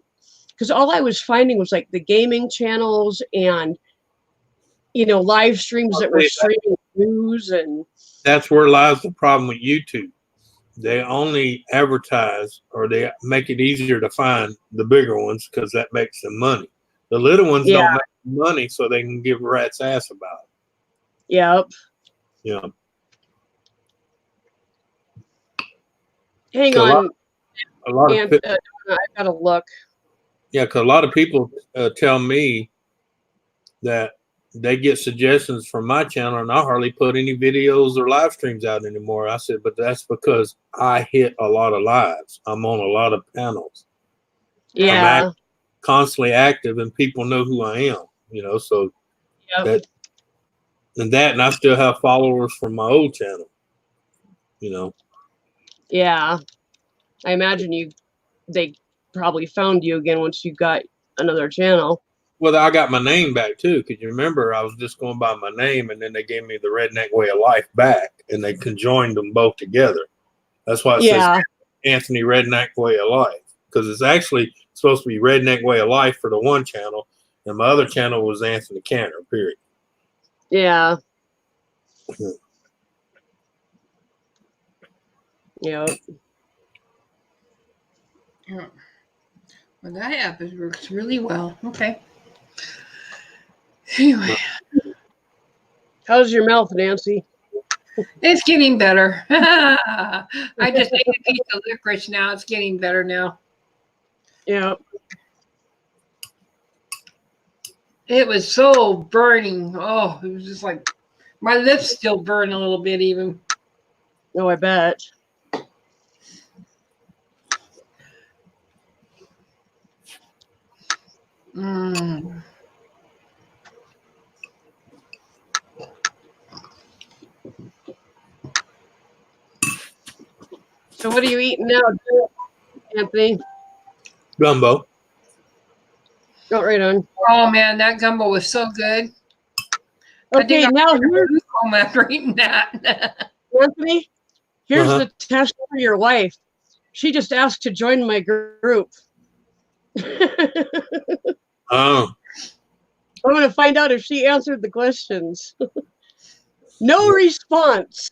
Speaker 1: Because all I was finding was like the gaming channels and, live streams that were streaming news. And
Speaker 6: that's where lies the problem with YouTube. They only advertise, or they make it easier to find the bigger ones because that makes them money. The little ones don't make money, so they can give a rat's ass about it.
Speaker 1: Yep.
Speaker 6: Yeah.
Speaker 1: Hang
Speaker 6: So
Speaker 1: on,
Speaker 6: a lot of
Speaker 1: and I gotta look.
Speaker 6: yeah, because a lot of people tell me that they get suggestions from my channel, and I hardly put any videos or live streams out anymore. I said, but that's because I hit a lot of lives. I'm on a lot of panels.
Speaker 1: Yeah.
Speaker 6: Constantly active, and people know who I am. So
Speaker 1: Yep.
Speaker 6: and I still have followers from my old channel.
Speaker 1: Yeah. I imagine they probably found you again once you got another channel.
Speaker 6: Well, I got my name back too, because you remember I was just going by my name, and then they gave me the Redneck Way of Life back, and they conjoined them both together. That's why it says Anthony Redneck Way of Life, because it's actually supposed to be Redneck Way of Life for the one channel, and my other channel was Anthony Cantor, period.
Speaker 1: Yeah. Yep.
Speaker 2: Yeah. Well, that app works really well. Okay. Anyway,
Speaker 1: How's your mouth, Nancy?
Speaker 2: it's getting better. I just ate a piece of licorice now. It's getting better now.
Speaker 1: Yeah.
Speaker 2: It was so burning. Oh, it was just like my lips still burn a little bit even.
Speaker 1: Oh, I bet.
Speaker 2: Mm.
Speaker 1: So what are you eating now, Anthony?
Speaker 6: Gumbo.
Speaker 1: Oh, right on.
Speaker 2: Oh man, that gumbo was so good.
Speaker 1: Okay, now here's
Speaker 2: home after eating that.
Speaker 1: Anthony. Here's the test for your wife. She just asked to join my group.
Speaker 6: Oh.
Speaker 1: I'm going to find out if she answered the questions. No response.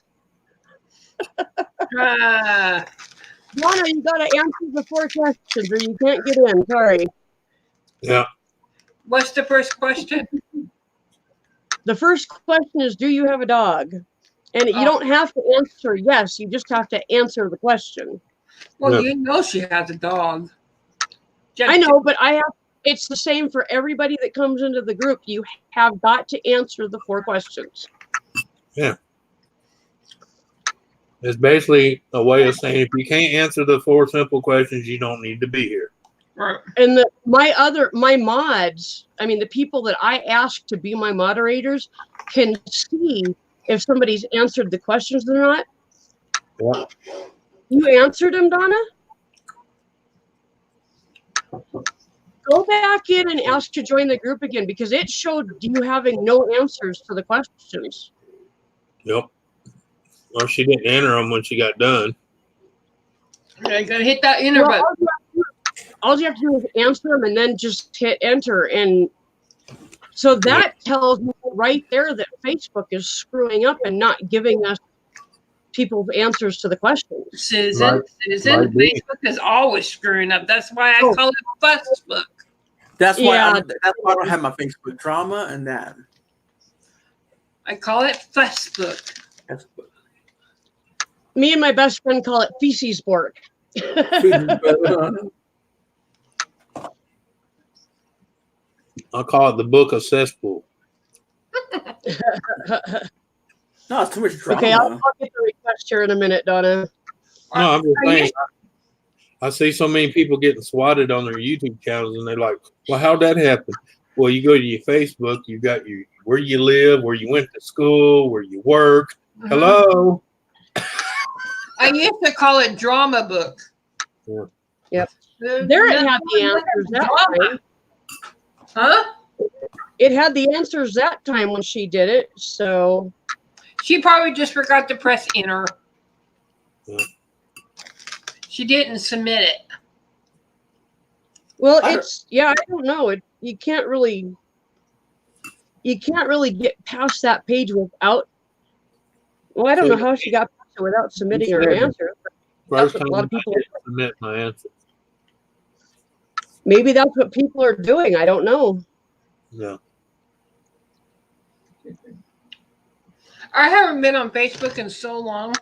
Speaker 1: Donna, you got to answer the 4 questions or you can't get in. Sorry.
Speaker 6: Yeah.
Speaker 2: What's the first question?
Speaker 1: The first question is, do you have a dog? And you don't have to answer yes. You just have to answer the question.
Speaker 2: Well, you know she has a dog.
Speaker 1: I know, but it's the same for everybody that comes into the group. You have got to answer the 4 questions.
Speaker 6: Yeah. It's basically a way of saying if you can't answer the 4 simple questions, you don't need to be here.
Speaker 2: Right.
Speaker 1: And my mods, I mean, the people that I ask to be my moderators can see if somebody's answered the questions or not.
Speaker 6: Yeah.
Speaker 1: You answered them, Donna? Go back in and ask to join the group again because it showed you having no answers to the questions.
Speaker 6: Yep. Or she didn't enter them when she got done.
Speaker 2: I gotta hit that enter button.
Speaker 1: All you have to do is answer them and then just hit enter. And so that tells me right there that Facebook is screwing up and not giving us people's answers to the questions.
Speaker 2: Susan, Facebook is always screwing up. That's why I call it Facebook.
Speaker 4: That's why I don't have my Facebook drama and that.
Speaker 2: I call it Facebook.
Speaker 1: Me and my best friend call it feces bork.
Speaker 6: I'll call it the Book of Cesspool.
Speaker 4: No, it's too much drama.
Speaker 1: Okay, I'll get the request here in a minute, Donna.
Speaker 6: No, I'm just saying. I see so many people getting swatted on their YouTube channels, and they're like, "Well, how'd that happen?" Well, you go to your Facebook, you got where you live, where you went to school, where you work. Mm-hmm. Hello.
Speaker 2: I used to call it drama book.
Speaker 6: Yeah.
Speaker 1: Yep. There it had the answers that time.
Speaker 2: Huh?
Speaker 1: It had the answers that time when she did it, so.
Speaker 2: She probably just forgot to press enter.
Speaker 6: Yeah.
Speaker 2: She didn't submit it.
Speaker 1: Well, I don't know. You can't really get past that page without. Well, I don't know how she got past it without submitting her answer.
Speaker 6: First time a lot of people submit my answer.
Speaker 1: Maybe that's what people are doing. I don't know.
Speaker 6: Yeah.
Speaker 2: I haven't been on Facebook in so long.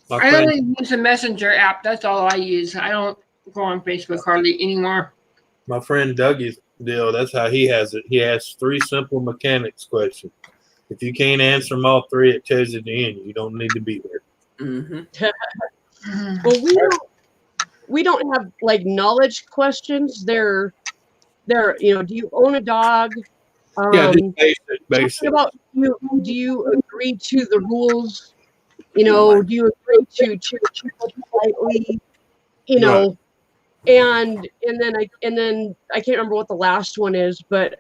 Speaker 6: My
Speaker 2: I
Speaker 6: friend,
Speaker 2: only use the Messenger app. That's all I use. I don't go on Facebook hardly anymore.
Speaker 6: my friend Dougie's deal, that's how he has it. He asks 3 simple mechanics questions. If you can't answer them all 3, it tells you at the end you don't need to be there.
Speaker 4: Mm-hmm.
Speaker 1: Well, we don't have like knowledge questions. They're do you own a dog?
Speaker 6: Yeah, just basic.
Speaker 1: Something about do you agree to the rules? Do you agree to treat people politely?
Speaker 6: Right.
Speaker 1: And then I can't remember what the last one is, but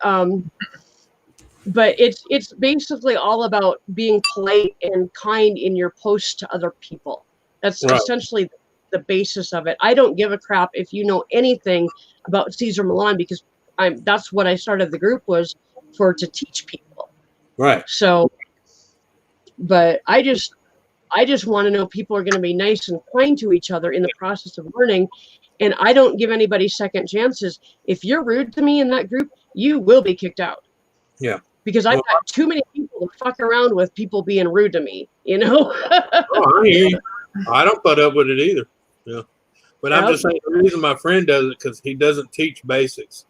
Speaker 1: it's basically all about being polite and kind in your posts to other people. That's
Speaker 6: Right.
Speaker 1: essentially the basis of it. I don't give a crap if you know anything about Cesar Millan, because that's what I started the group was to teach people.
Speaker 6: Right.
Speaker 1: So, but I just want to know people are going to be nice and kind to each other in the process of learning. And I don't give anybody second chances. If you're rude to me in that group, you will be kicked out.
Speaker 6: Yeah.
Speaker 1: Because I've got too many people to fuck around with people being rude to me,
Speaker 6: Oh, I hear you. I don't put up with it either. Yeah. But I'm just saying the reason my friend does it because he doesn't teach basics.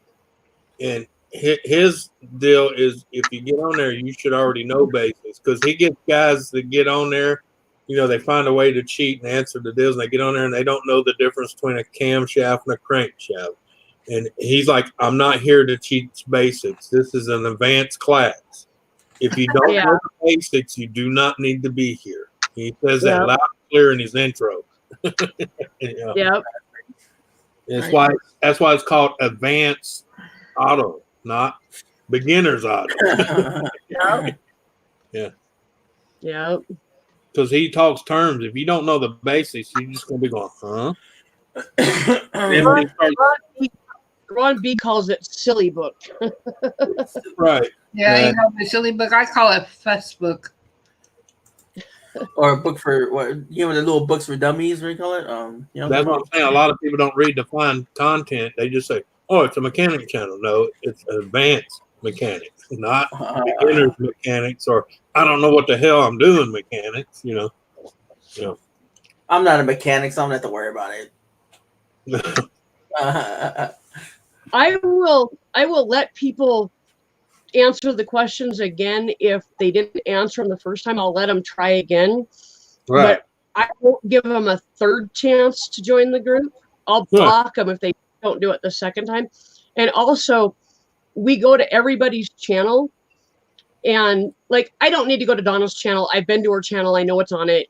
Speaker 6: And his deal is if you get on there, you should already know basics because he gets guys that get on there, they find a way to cheat and answer the deals and they get on there and they don't know the difference between a camshaft and a crankshaft. And he's like, I'm not here to teach basics. This is an advanced class. If you don't know the basics, you do not need to be here. He says that loud and clear in his intro.
Speaker 1: Yep.
Speaker 6: That's why it's called advanced auto, not beginner's auto. Yeah.
Speaker 1: Yep.
Speaker 6: Because he talks terms. If you don't know the basics, you're just gonna be going, huh?
Speaker 1: Ron B calls it silly book.
Speaker 6: Right.
Speaker 2: Yeah, he calls it silly book. I call it fuss book.
Speaker 4: Or a book for the little books for dummies, what do you call it?
Speaker 6: That's what I'm saying. A lot of people don't read the fine content. They just say, "Oh, it's a mechanic channel." No, it's advanced mechanics, not beginner's mechanics, or I don't know what the hell I'm doing mechanics.
Speaker 4: I'm not a mechanic, so I don't have to worry about it.
Speaker 1: I will let people answer the questions again. If they didn't answer them the first time, I'll let them try again.
Speaker 6: Right.
Speaker 1: But I won't give them a third chance to join the group. I'll block them if they don't do it the second time. And also, we go to everybody's channel. And like, I don't need to go to Donna's channel. I've been to her channel. I know what's on it.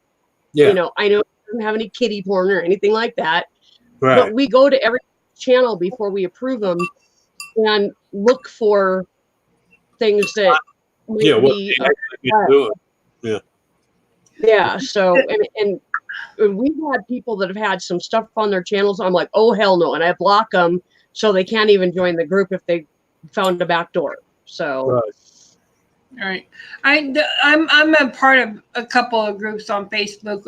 Speaker 6: Yeah.
Speaker 1: I know it doesn't have any kitty porn or anything like that.
Speaker 6: Right.
Speaker 1: But we go to every channel before we approve them and look for things that might be
Speaker 6: doing.
Speaker 1: Yeah. So and we've had people that have had some stuff on their channels. I'm like, oh hell no, and I block them so they can't even join the group if they found a back door. So.
Speaker 2: All right. I'm a part of a couple of groups on Facebook,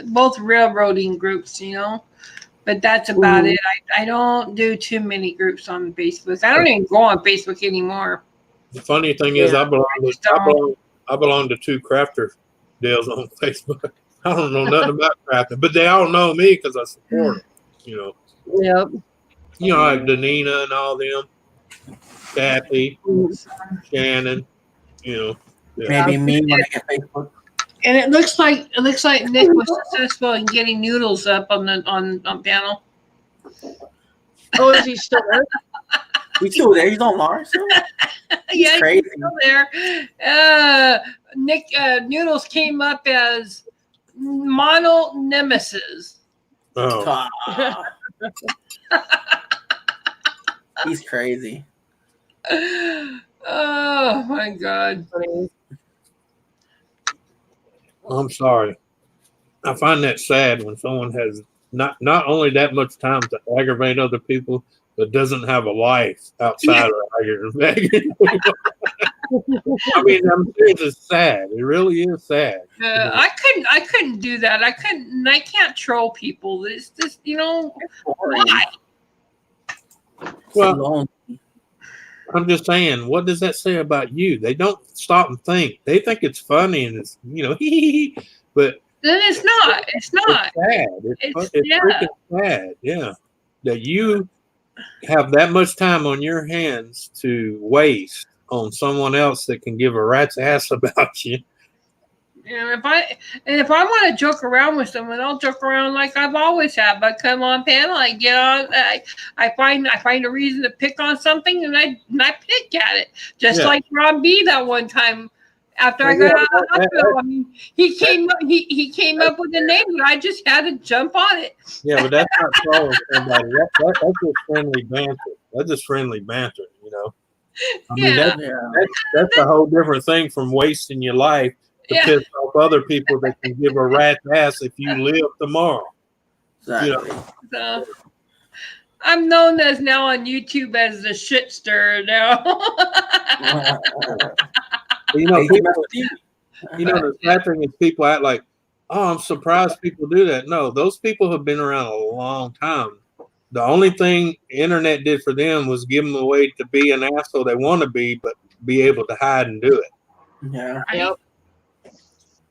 Speaker 2: both railroading groups, but that's about it. I don't do too many groups on Facebook. I don't even go on Facebook anymore.
Speaker 6: The funny thing is, I belong to 2 crafter deals on Facebook. I don't know nothing about crafting, but they all know me because I support them.
Speaker 1: Yep.
Speaker 6: Like Danina and all them, Kathy, Shannon.
Speaker 4: Maybe me when I get Facebook.
Speaker 2: And it looks like Nick was successful in getting Noodles up on panel.
Speaker 1: Oh, is he still there?
Speaker 4: He's still there. He's on Mars.
Speaker 2: Yeah,
Speaker 4: crazy.
Speaker 2: He's still there. Nick Noodles came up as Mono Nemesis.
Speaker 6: Oh.
Speaker 4: He's crazy.
Speaker 2: Oh my God.
Speaker 6: I'm sorry. I find that sad when someone has not only that much time to aggravate other people, but doesn't have a life outside of aggravating. I mean, I'm serious. It's sad. It really is sad.
Speaker 2: I couldn't do that. I can't troll people. It's just, why?
Speaker 6: Well, I'm just saying, what does that say about you? They don't stop and think. They think it's funny and it's, but
Speaker 2: Then it's not. It's not.
Speaker 6: sad. It's freaking sad. Yeah, that you have that much time on your hands to waste on someone else that can give a rat's ass about you.
Speaker 2: You know, if I want to joke around with someone, I'll joke around like I've always had. But come on panel, I get on. I find a reason to pick on something, and I pick at it. Just like Rob B that one time after I got out of the hospital. I mean, he came up with a name, and I just had to jump on it.
Speaker 6: Yeah, but that's not trolling somebody. That's just friendly banter. That's just friendly banter, you know. I mean, that's a whole different thing from wasting your life to piss off other people that can give a rat's ass if you live tomorrow.
Speaker 4: Exactly.
Speaker 6: You know?
Speaker 2: So, I'm known as now on YouTube as the shit stirrer now.
Speaker 6: You know, the sad thing is people act like, oh, I'm surprised people do that. No, those people have been around a long time. The only thing the internet did for them was give them a way to be an asshole they want to be, but be able to hide and do it.
Speaker 4: Yeah.
Speaker 1: Yep.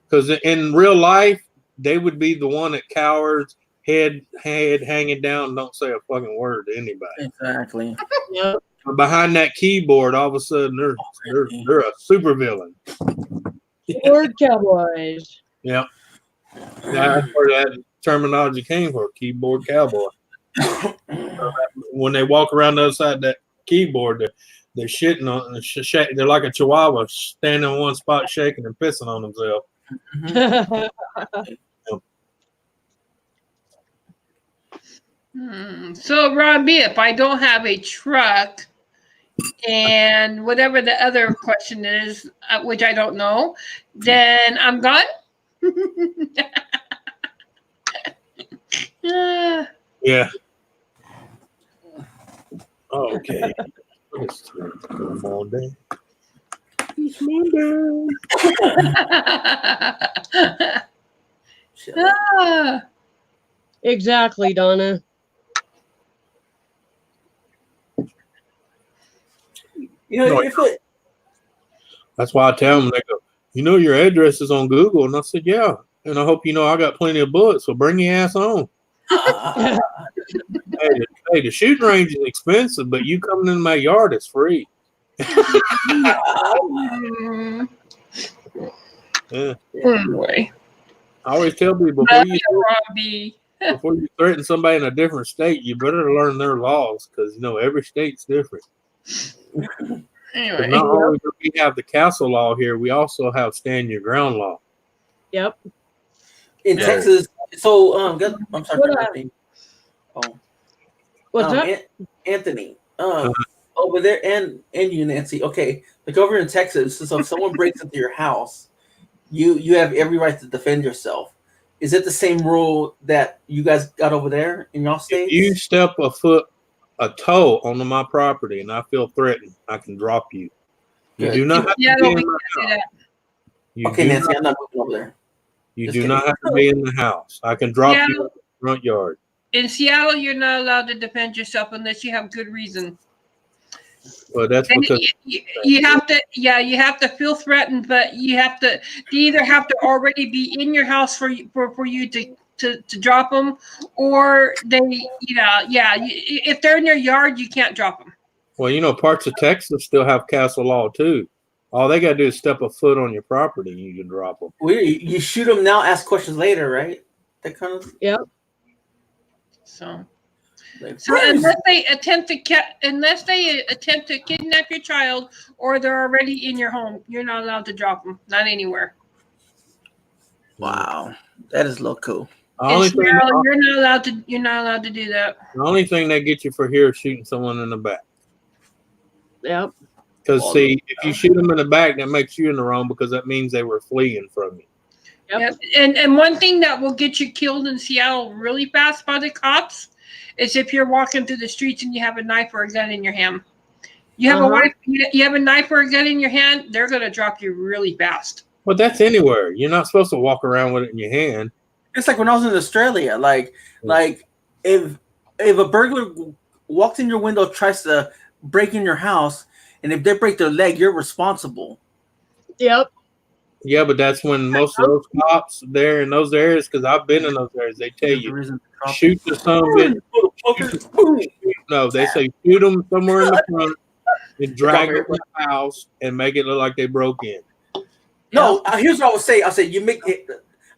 Speaker 6: Because in real life, they would be the one that cowers, head hanging down, don't say a fucking word to anybody.
Speaker 4: Exactly.
Speaker 1: Yep.
Speaker 6: But behind that keyboard, all of a sudden they're a super villain.
Speaker 1: Keyboard cowboys.
Speaker 6: Yep. That's where that terminology came from, keyboard cowboy. When they walk around the other side of that keyboard, they're shitting on, they're like a chihuahua standing in one spot, shaking and pissing on themselves.
Speaker 2: So, Robbie, if I don't have a truck and whatever the other question is, which I don't know, then I'm gone?
Speaker 6: Yeah. Okay. It's Monday. It's Monday.
Speaker 1: Exactly, Donna.
Speaker 4: You know,
Speaker 6: that's why I tell them, they go, you know, your address is on Google. And I said, yeah. And I hope you know I got plenty of bullets, so bring your ass on. Hey, the shooting range is expensive, but you coming in my yard is free.
Speaker 2: Anyway.
Speaker 6: I always tell people before you threaten somebody in a different state, you better learn their laws because, you know, every state's different.
Speaker 2: Anyway.
Speaker 6: Not only do we have the castle law here, we also have stand your ground law.
Speaker 1: Yep.
Speaker 4: In Texas, so I'm sorry.
Speaker 1: What's that?
Speaker 4: Anthony, over there, and you, Nancy. Okay, like over in Texas, so if someone breaks into your house, you have every right to defend yourself. Is it the same rule that you guys got over there in your state?
Speaker 6: If you step a toe onto my property and I feel threatened, I can drop you. You do not have to be in my house.
Speaker 4: Okay, Nancy, I'm not moving over there.
Speaker 6: You do not have to be in the house. I can drop you in the front yard.
Speaker 2: In Seattle, you're not allowed to defend yourself unless you have good reason.
Speaker 6: Well, that's because
Speaker 2: you have to feel threatened, but you either have to already be in your house for you to drop them, or if they're in your yard, you can't drop them.
Speaker 6: Well, you know, parts of Texas still have castle law too. All they got to do is step a foot on your property, and you can drop them.
Speaker 4: You shoot them now, ask questions later, right? That kind of.
Speaker 1: Yep.
Speaker 2: So unless they attempt to kidnap your child, or they're already in your home, you're not allowed to drop them. Not anywhere.
Speaker 4: Wow, that is a little cool.
Speaker 2: You're not allowed to do that.
Speaker 6: The only thing they get you for here is shooting someone in the back.
Speaker 1: Yep.
Speaker 6: Because see, if you shoot them in the back, that makes you in the wrong because that means they were fleeing from you.
Speaker 2: Yep. And one thing that will get you killed in Seattle really fast by the cops is if you're walking through the streets and you have a knife or a gun in your hand. You have you have a knife or a gun in your hand, they're going to drop you really fast.
Speaker 6: Well, that's anywhere. You're not supposed to walk around with it in your hand.
Speaker 4: It's like when I was in Australia. Like if a burglar walks in your window, tries to break in your house, and if they break their leg, you're responsible.
Speaker 1: Yep.
Speaker 6: Yeah, but that's when most of those cops there in those areas, because I've been in those areas, they tell you shoot the son of a bitch. No, they say shoot them somewhere in the front and drag them to the house and make it look like they broke in.
Speaker 4: No, here's what I would say. I'll say you make it.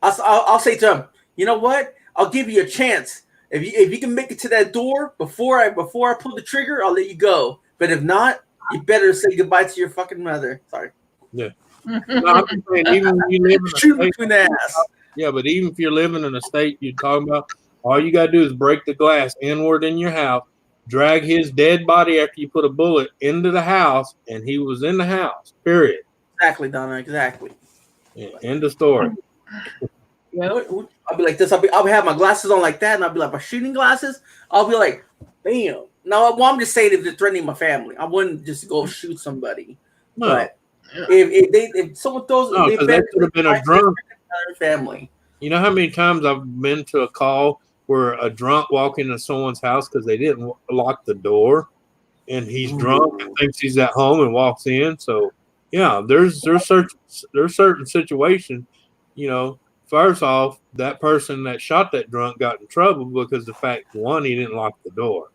Speaker 4: I'll say to him, you know what? I'll give you a chance. If you can make it to that door before I pull the trigger, I'll let you go. But if not, you better say goodbye to your fucking mother. Sorry.
Speaker 6: Yeah. No, I'm just saying, even when you live in a
Speaker 4: Shoot
Speaker 6: state,
Speaker 4: between the ass.
Speaker 6: yeah, but even if you're living in a state you're talking about, all you gotta do is break the glass inward in your house, drag his dead body after you put a bullet into the house, and he was in the house. Period.
Speaker 4: Exactly, Donna. Exactly.
Speaker 6: Yeah, end of story.
Speaker 4: I'll be like this. I'll have my glasses on like that, and I'll be like my shooting glasses. I'll be like, damn. No, well, I'm just saying if they're threatening my family, I wouldn't just go shoot somebody.
Speaker 6: No.
Speaker 4: But if someone throws,
Speaker 6: No, because that could have been a drunk
Speaker 4: family.
Speaker 6: You know how many times I've been to a call where a drunk walked into someone's house because they didn't lock the door, and he's drunk and thinks he's at home and walks in. So yeah, there's certain situations. You know, first off, that person that shot that drunk got in trouble because the fact one, he didn't lock the door.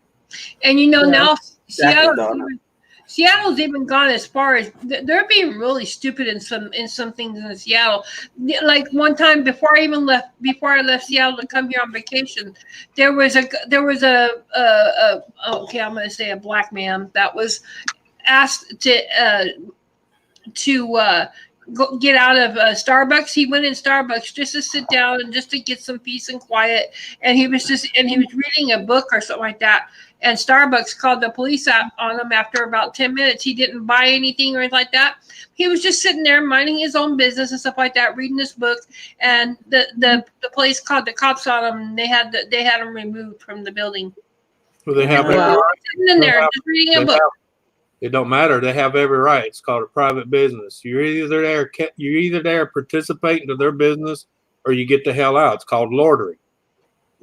Speaker 2: And you know, now
Speaker 4: Exactly,
Speaker 2: Seattle's even gone as far as they're being really stupid in some things in Seattle. Like one time before I left Seattle to come here on vacation, there was a okay, I'm going to say a black man that was asked to go get out of Starbucks. He went in Starbucks just to sit down and just to get some peace and quiet. And he was reading a book or something like that. And Starbucks called the police out on him after about 10 minutes. He didn't buy anything or anything like that. He was just sitting there minding his own business and stuff like that, reading this book. And the police called the cops on him. And they had him removed from the building.
Speaker 6: Well, they have
Speaker 2: Sitting in there just reading a book.
Speaker 6: It don't matter. They have every right. It's called a private business. You're either there participating to their business, or you get the hell out. It's called loitering.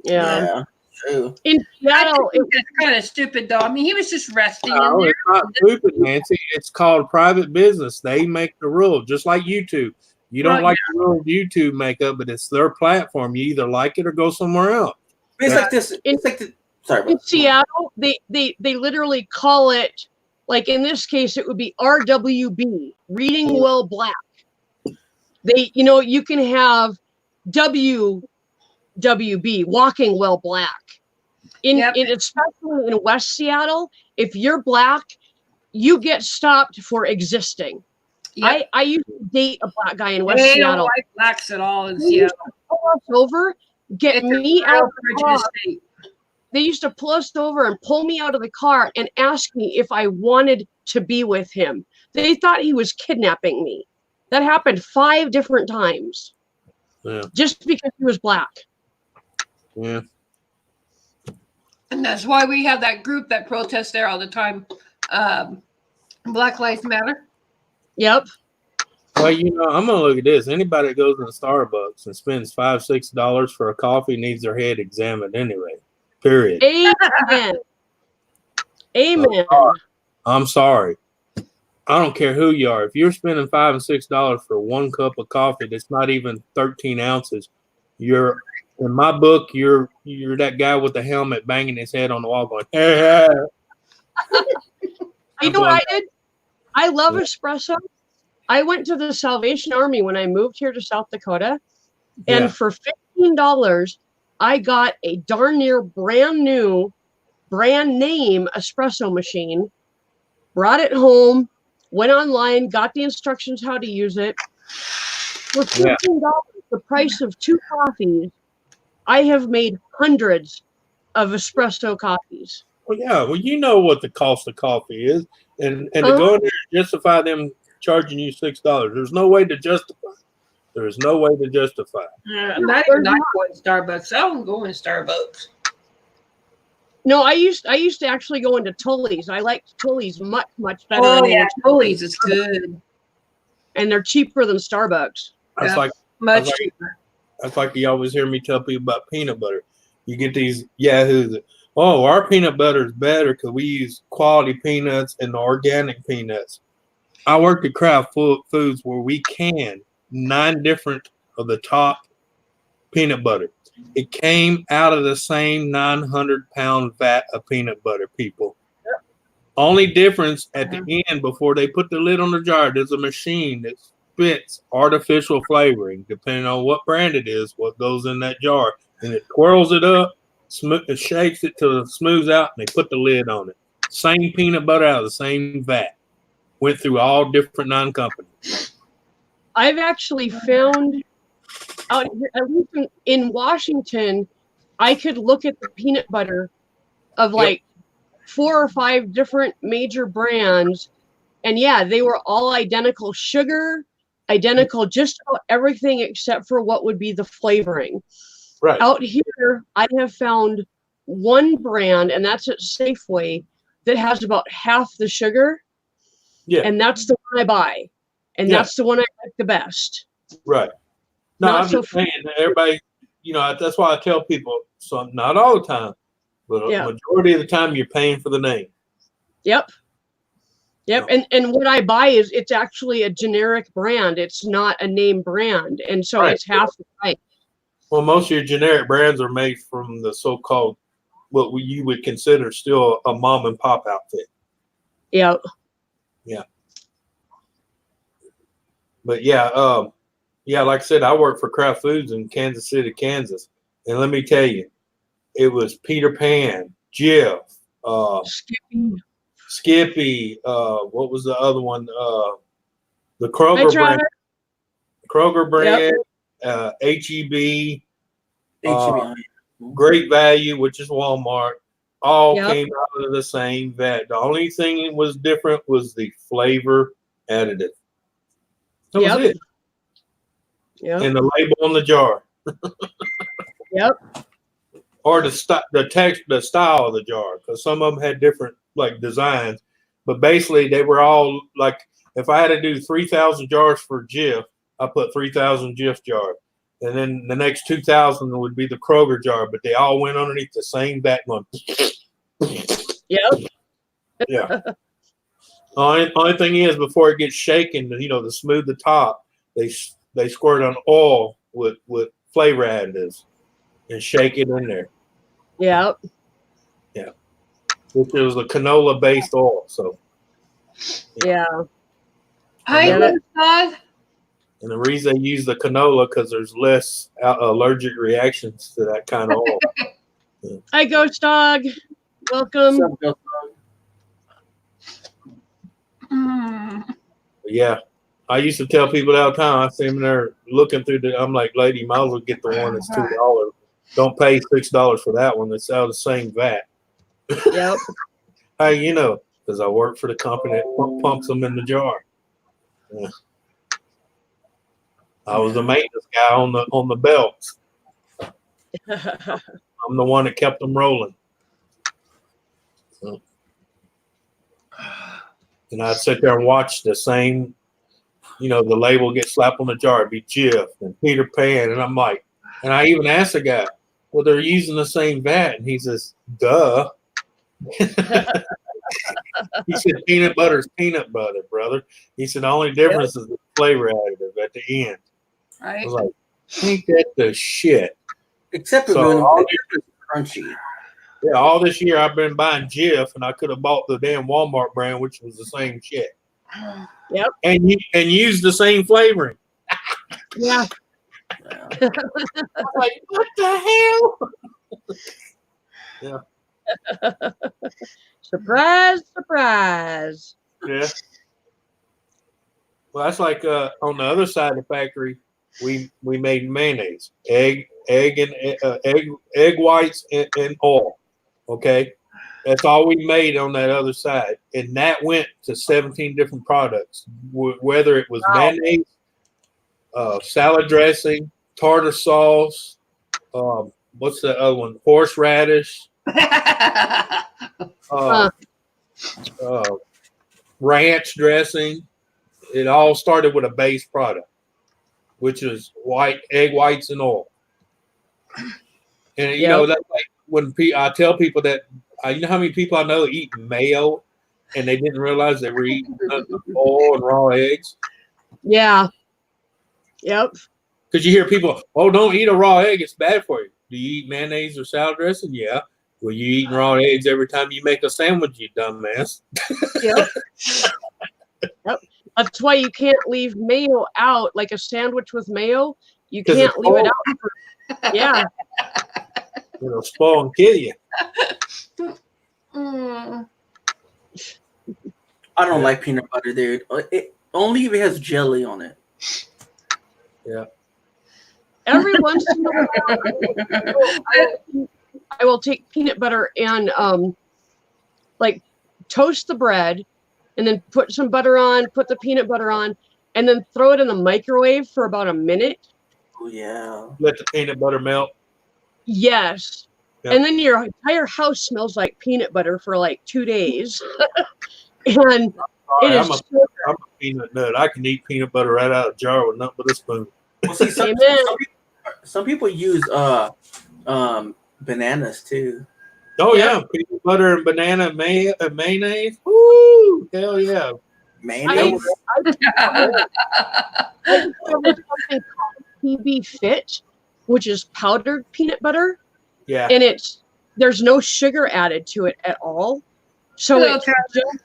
Speaker 1: Yeah.
Speaker 4: True.
Speaker 1: In Seattle,
Speaker 2: it's kind of stupid, though. I mean, he was just resting in
Speaker 6: No,
Speaker 2: there.
Speaker 6: it's not stupid, Nancy. It's called private business. They make the rules, just like YouTube. You don't like the rules YouTube make up, but it's their platform. You either like it or go somewhere else.
Speaker 4: It's like this. It's like the. Sorry.
Speaker 1: in Seattle, they literally call it, like in this case, it would be RWB, reading well black. You can have WWB, walking well black. Especially in West Seattle, if you're black, you get stopped for existing. Yep. I used to date a black guy in West Seattle. They don't
Speaker 2: like blacks at all in Seattle.
Speaker 1: Pull us over, get me out of the car. They used to pull us over and pull me out of the car and ask me if I wanted to be with him. They thought he was kidnapping me. That happened 5 different times.
Speaker 6: Yeah.
Speaker 1: Just because he was black.
Speaker 6: Yeah.
Speaker 2: And that's why we have that group that protests there all the time. Black Lives Matter.
Speaker 1: Yep.
Speaker 6: Well, I'm going to look at this. Anybody that goes into Starbucks and spends $5, $6 for a coffee needs their head examined anyway. Period.
Speaker 1: Amen. Amen.
Speaker 6: I'm sorry. I don't care who you are. If you're spending $5 and $6 for one cup of coffee that's not even 13 ounces, you're, in my book, you're that guy with the helmet banging his head on the wall going, hey.
Speaker 1: You know what I did? I love espresso. I went to the Salvation Army when I moved here to South Dakota, and for $15, I got a darn near brand name espresso machine, brought it home, went online, got the instructions how to use it. For $15, the price of 2 coffees, I have made hundreds of espresso coffees.
Speaker 6: Well, yeah. Well, you know what the cost of coffee is, and to go in there and justify them charging you $6, there's no way to justify. There is no way to justify.
Speaker 2: Not going to Starbucks. I don't go in Starbucks.
Speaker 1: No, I used to actually go into Tully's. I liked Tully's much better.
Speaker 2: Oh yeah, Tully's is good,
Speaker 1: and they're cheaper than Starbucks.
Speaker 6: That's
Speaker 2: much cheaper.
Speaker 6: That's like you always hear me tell people about peanut butter. You get these yahoos that, oh, our peanut butter is better because we use quality peanuts and the organic peanuts. I worked at Kraft Foods where we can 9 different of the top peanut butter. It came out of the same 900-pound vat of peanut butter, people. Only difference at the end, before they put the lid on the jar, there's a machine that spits artificial flavoring, depending on what brand it is, what goes in that jar. And it twirls it up, it shakes it till it smooths out, and they put the lid on it. Same peanut butter out of the same vat. Went through all different 9 companies.
Speaker 1: I've actually found out here, at least in Washington, I could look at the peanut butter of like 4 or 5 different major brands, and yeah, they were all identical sugar, identical just about everything except for what would be the flavoring.
Speaker 6: Right.
Speaker 1: Out here, I have found one brand, and that's at Safeway, that has about half the sugar.
Speaker 6: Yeah.
Speaker 1: And that's the one I buy. And
Speaker 6: Yeah.
Speaker 1: that's the one I like the best.
Speaker 6: Right. No,
Speaker 1: Not
Speaker 6: I'm
Speaker 1: so
Speaker 6: just saying that everybody, that's why I tell people, so not all the time, but a majority of the time you're paying for the name.
Speaker 1: Yep. And what I buy is, it's actually a generic brand. It's not a name brand. And so it's half the price.
Speaker 6: Well, most of your generic brands are made from the so-called, you would consider still a mom and pop outfit.
Speaker 1: Yep.
Speaker 6: Yeah. But like I said, I work for Kraft Foods in Kansas City, Kansas. And let me tell you, it was Peter Pan, Jif, Skippy, what was the other one? The Kroger brand. Kroger brand, HEB, Great Value, which is Walmart, all came out of the same vat. The only thing that was different was the flavor additive. That was it.
Speaker 1: Yep.
Speaker 6: And the label on the jar.
Speaker 1: Yep.
Speaker 6: Or the style of the jar, because some of them had different designs, but basically they were all like, if I had to do 3,000 jars for Jif, I put 3,000 Jif jars, and then the next 2,000 would be the Kroger jar, but they all went underneath the same vat one.
Speaker 1: Yep.
Speaker 6: Yeah. Only thing is, before it gets shaken, to smooth the top, they squirt on oil with flavor additives and shake it in there.
Speaker 1: Yep.
Speaker 6: Yeah. Which is a canola based oil. So
Speaker 1: yeah.
Speaker 2: Hi, Todd.
Speaker 6: And the reason they use the canola because there's less allergic reactions to that kind of oil. Yeah.
Speaker 1: Hi, Ghost Dog. Welcome.
Speaker 4: What's up, Ghost Dog?
Speaker 6: Yeah. I used to tell people all the time, I see them there looking through I'm like, lady, might as well get the one that's $2. Don't pay $6 for that one. It's out of the same vat.
Speaker 1: Yep.
Speaker 6: How you know? Because I work for the company that pumps them in the jar. Yeah. I was the maintenance guy on the belts. I'm the one that kept them rolling. So. And I'd sit there and watch the same, the label get slapped on the jar. It'd be Jif and Peter Pan. And I'm like, and I even asked the guy, well, they're using the same vat. And he says, duh. He said, peanut butter is peanut butter, brother. He said, the only difference is the flavor additive at the end.
Speaker 2: Right.
Speaker 6: I was like, ain't that the shit?
Speaker 4: Except
Speaker 6: so
Speaker 4: it's crunchy.
Speaker 6: Yeah, all this year I've been buying Jif, and I could have bought the damn Walmart brand, which was the same shit.
Speaker 1: Yep.
Speaker 6: And used the same flavoring.
Speaker 1: Yeah.
Speaker 6: I'm like, what the hell? Yeah.
Speaker 1: Surprise, surprise.
Speaker 6: Yeah. Well, that's like on the other side of the factory, we made mayonnaise, egg whites and oil. Okay, that's all we made on that other side, and that went to 17 different products. Whether it was mayonnaise, salad dressing, tartar sauce, what's the other one? Horseradish, ranch dressing. It all started with a base product, which is egg whites and oil. And you know that's like when I tell people that, you know how many people I know eat mayo and they didn't realize they were eating oil and raw eggs.
Speaker 1: Yeah. Yep.
Speaker 6: Because you hear people, oh, don't eat a raw egg. It's bad for you. Do you eat mayonnaise or salad dressing? Yeah. Well, you eating raw eggs every time you make a sandwich, you dumbass.
Speaker 1: Yep. Yep. That's why you can't leave mayo out, like a sandwich with mayo. You
Speaker 6: 'Cause
Speaker 1: can't
Speaker 6: it's
Speaker 1: leave it
Speaker 6: cold.
Speaker 1: out. Yeah.
Speaker 6: It'll spoil and kill you.
Speaker 2: Mm.
Speaker 4: I don't like peanut butter, dude. Only if it has jelly on it.
Speaker 6: Yeah.
Speaker 1: Every once in a while, I will take peanut butter and like toast the bread, and then put some butter on, put the peanut butter on, and then throw it in the microwave for about a minute.
Speaker 4: Oh yeah.
Speaker 6: Let the peanut butter melt.
Speaker 1: Yes.
Speaker 6: Yep.
Speaker 1: And then your entire house smells like peanut butter for like 2 days. And it is
Speaker 6: I'm a peanut nut. I can eat peanut butter right out of a jar with nothing but a spoon.
Speaker 4: Well, see, some people use bananas too.
Speaker 6: Oh yeah, peanut butter and banana mayonnaise. Woo! Hell yeah.
Speaker 4: Mayonnaise.
Speaker 1: I discovered something called PB Fit, which is powdered peanut butter,
Speaker 6: Yeah.
Speaker 1: and there's no sugar added to it at all. So it's just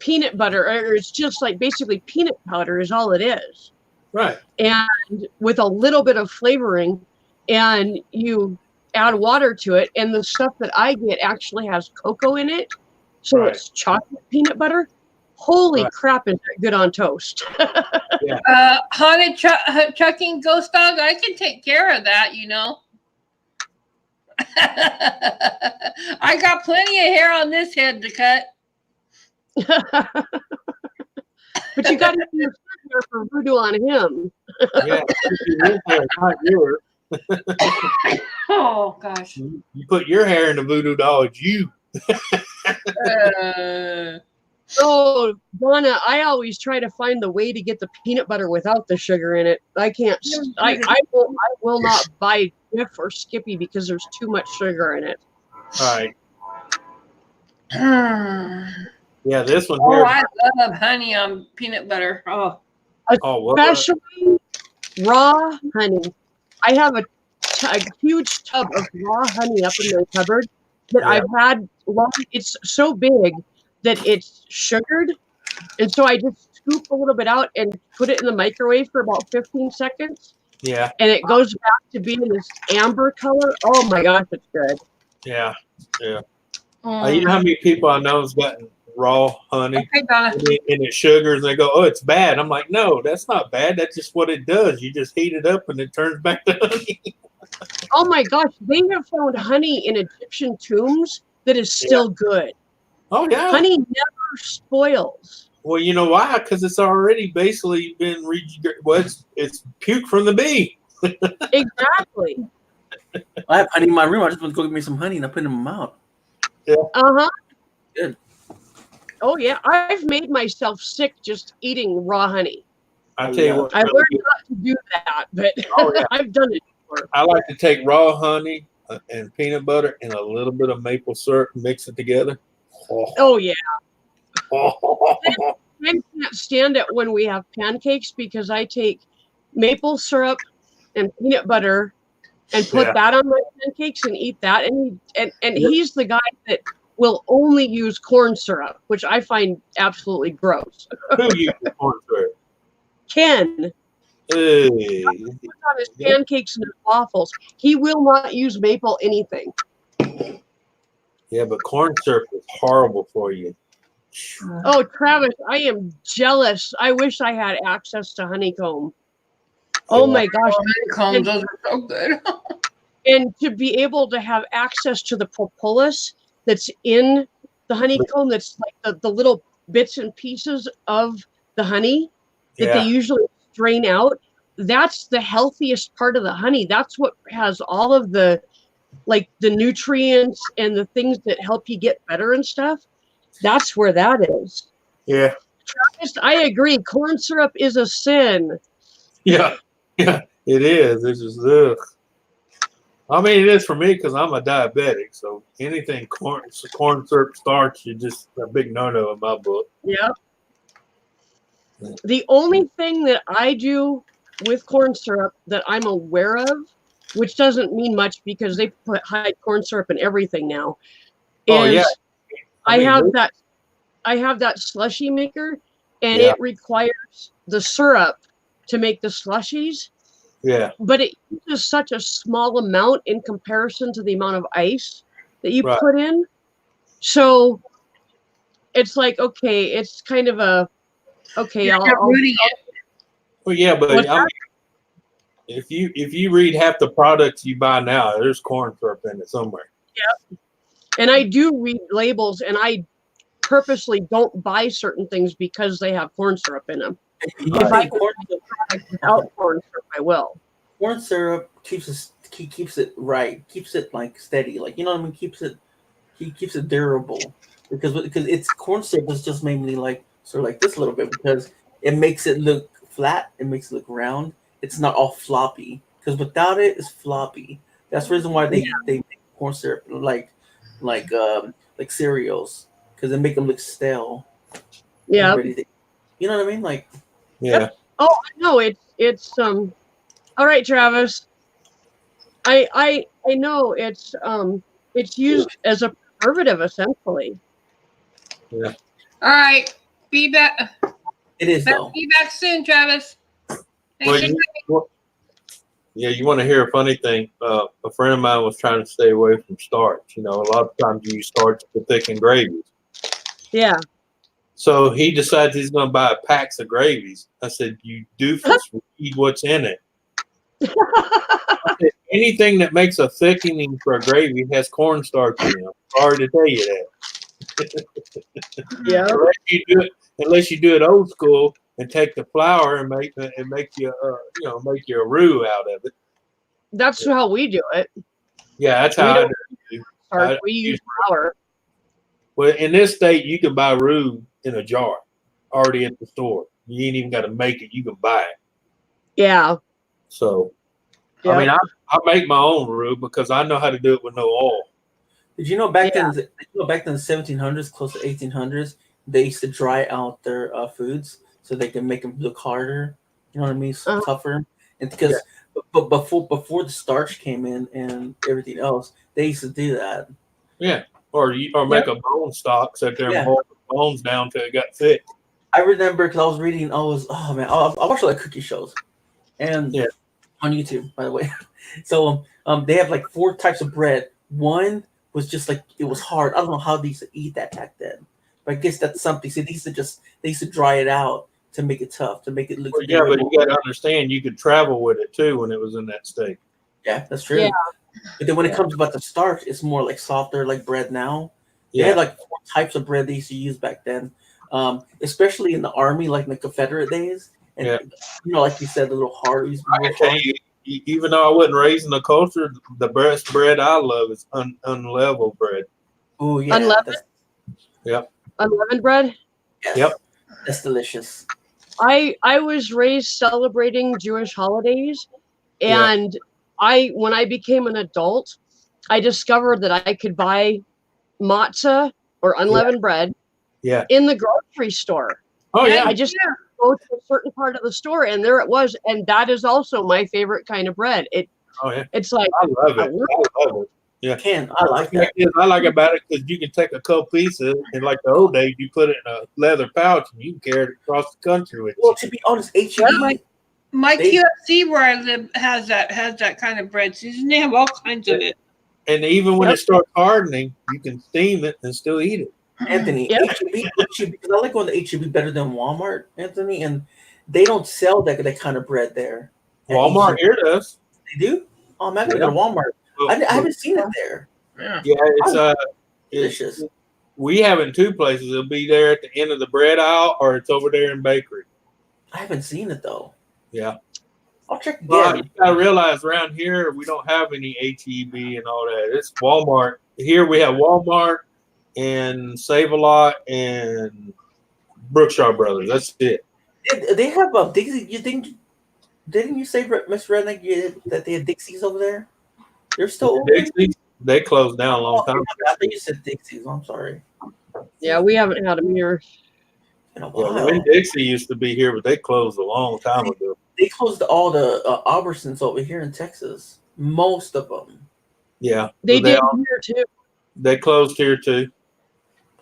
Speaker 1: peanut butter, or it's just like basically peanut powder is all it is.
Speaker 6: Right.
Speaker 1: And with a little bit of flavoring, and you add water to it, and the stuff that I get actually has cocoa in it, so
Speaker 6: Right.
Speaker 1: it's chocolate peanut butter. Holy
Speaker 6: Right.
Speaker 1: crap, is that good on toast?
Speaker 2: Haunted chucking ghost dog, I can take care of that, you know. I got plenty of hair on this head to cut.
Speaker 1: But you got to use hair for voodoo on him.
Speaker 6: Yeah. Not yours.
Speaker 2: Oh gosh.
Speaker 6: You put your hair in the voodoo doll, it's you.
Speaker 1: Oh, Donna, I always try to find the way to get the peanut butter without the sugar in it. I can't. I will not buy Jif or Skippy because there's too much sugar in it.
Speaker 6: All right. Yeah, this one
Speaker 2: Oh,
Speaker 6: here.
Speaker 2: I love honey on peanut butter. Oh,
Speaker 6: What?
Speaker 1: Especially raw honey. I have a huge tub of raw honey up in my cupboard that I've had long. It's so big that it's sugared, and so I just scoop a little bit out and put it in the microwave for about 15 seconds,
Speaker 6: Yeah.
Speaker 1: and it goes back to being this amber color. Oh my gosh, it's good.
Speaker 6: Yeah. Yeah. You know how many people I know has gotten raw honey
Speaker 2: Okay, Donna.
Speaker 6: and it sugars, and they go, "Oh, it's bad." I'm like, "No, that's not bad. That's just what it does. You just heat it up and it turns back to honey."
Speaker 1: Oh my gosh, they have found honey in Egyptian tombs that is still good.
Speaker 6: Oh yeah.
Speaker 1: Honey never spoils.
Speaker 6: Well, you know why? Because it's already basically been it's puke from the bee.
Speaker 1: Exactly.
Speaker 4: I have honey in my room. I just want to go get me some honey and I put it in my mouth.
Speaker 1: Uh-huh.
Speaker 4: Good.
Speaker 1: Oh yeah, I've made myself sick just eating raw honey.
Speaker 6: I tell you what,
Speaker 1: I learned not to do that, but I've done it before.
Speaker 6: I like to take raw honey and peanut butter and a little bit of maple syrup, mix it together.
Speaker 1: Oh yeah. I can't stand it when we have pancakes because I take maple syrup and peanut butter and put that on my pancakes and eat that. And he's the guy that will only use corn syrup, which I find absolutely gross.
Speaker 6: Who uses corn syrup?
Speaker 1: Ken.
Speaker 6: Hey.
Speaker 1: He puts on his pancakes and his waffles. He will not use maple anything.
Speaker 6: Yeah, but corn syrup is horrible for you.
Speaker 1: Oh, Travis, I am jealous. I wish I had access to honeycomb. Oh my gosh.
Speaker 2: Honeycombs, those are so good.
Speaker 1: And to be able to have access to the propolis that's in the honeycomb, that's like the little bits and pieces of the honey that they usually strain out, that's the healthiest part of the honey. That's what has all of the nutrients and the things that help you get better and stuff. That's where that is.
Speaker 6: Yeah.
Speaker 1: Travis, I agree. Corn syrup is a sin.
Speaker 6: Yeah. Yeah, it is. It's just, ugh. I mean, it is for me because I'm a diabetic. So anything corn syrup starch is just a big no-no in my book.
Speaker 1: Yeah. The only thing that I do with corn syrup that I'm aware of, which doesn't mean much because they put high corn syrup in everything now,
Speaker 6: Oh, yeah.
Speaker 1: is
Speaker 6: I
Speaker 1: I
Speaker 6: mean,
Speaker 1: have that slushy maker, and
Speaker 6: Yeah.
Speaker 1: it requires the syrup to make the slushies,
Speaker 6: Yeah.
Speaker 1: but it uses such a small amount in comparison to the amount of ice that you
Speaker 6: Right.
Speaker 1: put in. So it's like, okay, it's kind of a, okay,
Speaker 2: You're
Speaker 1: I'll
Speaker 2: rooting it.
Speaker 6: Well, yeah, but
Speaker 1: What's
Speaker 6: I mean, if you read half the products you buy now, there's corn syrup in it somewhere.
Speaker 1: and I do read labels, and I purposely don't buy certain things because they have corn syrup in them.
Speaker 4: You
Speaker 1: If I
Speaker 4: think
Speaker 1: can
Speaker 4: corn,
Speaker 1: buy a product without corn syrup, I will.
Speaker 4: corn syrup keeps it right, keeps it like steady, like you know what I mean, keeps it durable because it's corn syrup is just mainly like sort of like this a little bit because it makes it look flat, it makes it look round. It's not all floppy because without it, it's floppy. That's the reason why they make corn syrup like cereals because they make them look stale.
Speaker 1: Yeah.
Speaker 4: You know what I mean? Like
Speaker 6: Yeah.
Speaker 1: Oh, no, it's all right, Travis. I know it's used as a preservative essentially.
Speaker 6: Yeah.
Speaker 2: All right. Be back.
Speaker 4: it is though.
Speaker 2: Be back soon, Travis.
Speaker 6: Well, you want to hear a funny thing? A friend of mine was trying to stay away from starch. You know, a lot of times you use starch to thicken gravies.
Speaker 1: Yeah.
Speaker 6: So he decides he's going to buy packs of gravies. I said, "You doofus, read what's in it." I said, anything that makes a thickening for a gravy has cornstarch in it. I'm sorry to tell you that.
Speaker 1: Yeah.
Speaker 6: Unless you do it old school and take the flour and make you make you a roux out of it.
Speaker 1: That's how we do it.
Speaker 6: Yeah, that's
Speaker 1: We
Speaker 6: how I
Speaker 1: don't
Speaker 6: do it.
Speaker 1: Starch, we use flour.
Speaker 6: Well, in this state, you can buy roux in a jar already at the store. You ain't even got to make it. You can buy it.
Speaker 1: Yeah.
Speaker 6: So,
Speaker 1: Yeah.
Speaker 6: I mean, I make my own roux because I know how to do it with no oil.
Speaker 4: Did you know back then? Did you know back in the 1700s, close to 1800s, they used to dry out their foods so they can make them look harder. You know what I mean? Tougher. And because, but before the starch came in and everything else, they used to do that.
Speaker 6: Yeah, or make a bone stock, sit there and boil the bones down till it got thick.
Speaker 4: I remember because I was reading. I watch a lot of cookie shows, and on YouTube, by the way. So they have like 4 types of bread. One was just like it was hard. I don't know how they used to eat that back then, but I guess that's something. So they used to dry it out to make it tough, to make it look.
Speaker 6: Well, yeah, but you got to understand, you could travel with it too when it was in that state.
Speaker 4: Yeah, that's true. Yeah. But then when it comes about the starch, it's more like softer, like bread now.
Speaker 6: Yeah.
Speaker 4: They had like 4 types of bread they used to use back then, especially in the army, like in the Confederate days. And you know, like you said, a little hard.
Speaker 6: I can tell you, even though I wasn't raised in the culture, the best bread I love is unleavened bread.
Speaker 4: Oh yeah,
Speaker 1: unleavened.
Speaker 6: Yep.
Speaker 1: Unleavened bread.
Speaker 4: Yes.
Speaker 6: Yep.
Speaker 4: That's delicious.
Speaker 1: I was raised celebrating Jewish holidays, and when I became an adult, I discovered that I could buy matzah or unleavened bread in the grocery store.
Speaker 6: Oh yeah.
Speaker 1: I just go to a certain part of the store and there it was, and that is also my favorite kind of bread. It's like
Speaker 6: I love it. I love it. Yeah,
Speaker 4: I like that.
Speaker 6: I like about it because you can take a couple pieces and, like the old days, you put it in a leather pouch and you can carry it across the country with you.
Speaker 4: Well, to be honest, HEB,
Speaker 2: my QFC where I live has that kind of bread. Susan, they have all kinds of it.
Speaker 6: And even when it starts hardening, you can steam it and still eat it.
Speaker 4: Anthony, HEB, because I like going to HEB better than Walmart, Anthony, and they don't sell that kind of bread there.
Speaker 6: Walmart here does.
Speaker 4: They do? Oh, man, I gotta go to Walmart. I haven't seen it there.
Speaker 6: Yeah, it's
Speaker 4: delicious.
Speaker 6: We have it in 2 places. It'll be there at the end of the bread aisle, or it's over there in bakery.
Speaker 4: I haven't seen it though.
Speaker 6: Yeah,
Speaker 4: I'll check again.
Speaker 6: But you gotta realize around here we don't have any HEB and all that. It's Walmart. Here we have Walmart and Save-A-Lot and Brookshire Brothers. That's it.
Speaker 4: They have Dixie. Didn't you say, Miss Redneck, that they had Dixies over there? They're still open?
Speaker 6: Dixie's, they closed down a long time ago.
Speaker 4: I think you said Dixies. I'm sorry.
Speaker 1: Yeah, we haven't had them here.
Speaker 6: When Dixie used to be here, but they closed a long time ago.
Speaker 4: They closed all the Albertsons over here in Texas. Most of them.
Speaker 6: Yeah.
Speaker 1: They
Speaker 6: They
Speaker 1: did
Speaker 6: all-
Speaker 1: here too.
Speaker 6: They closed here too.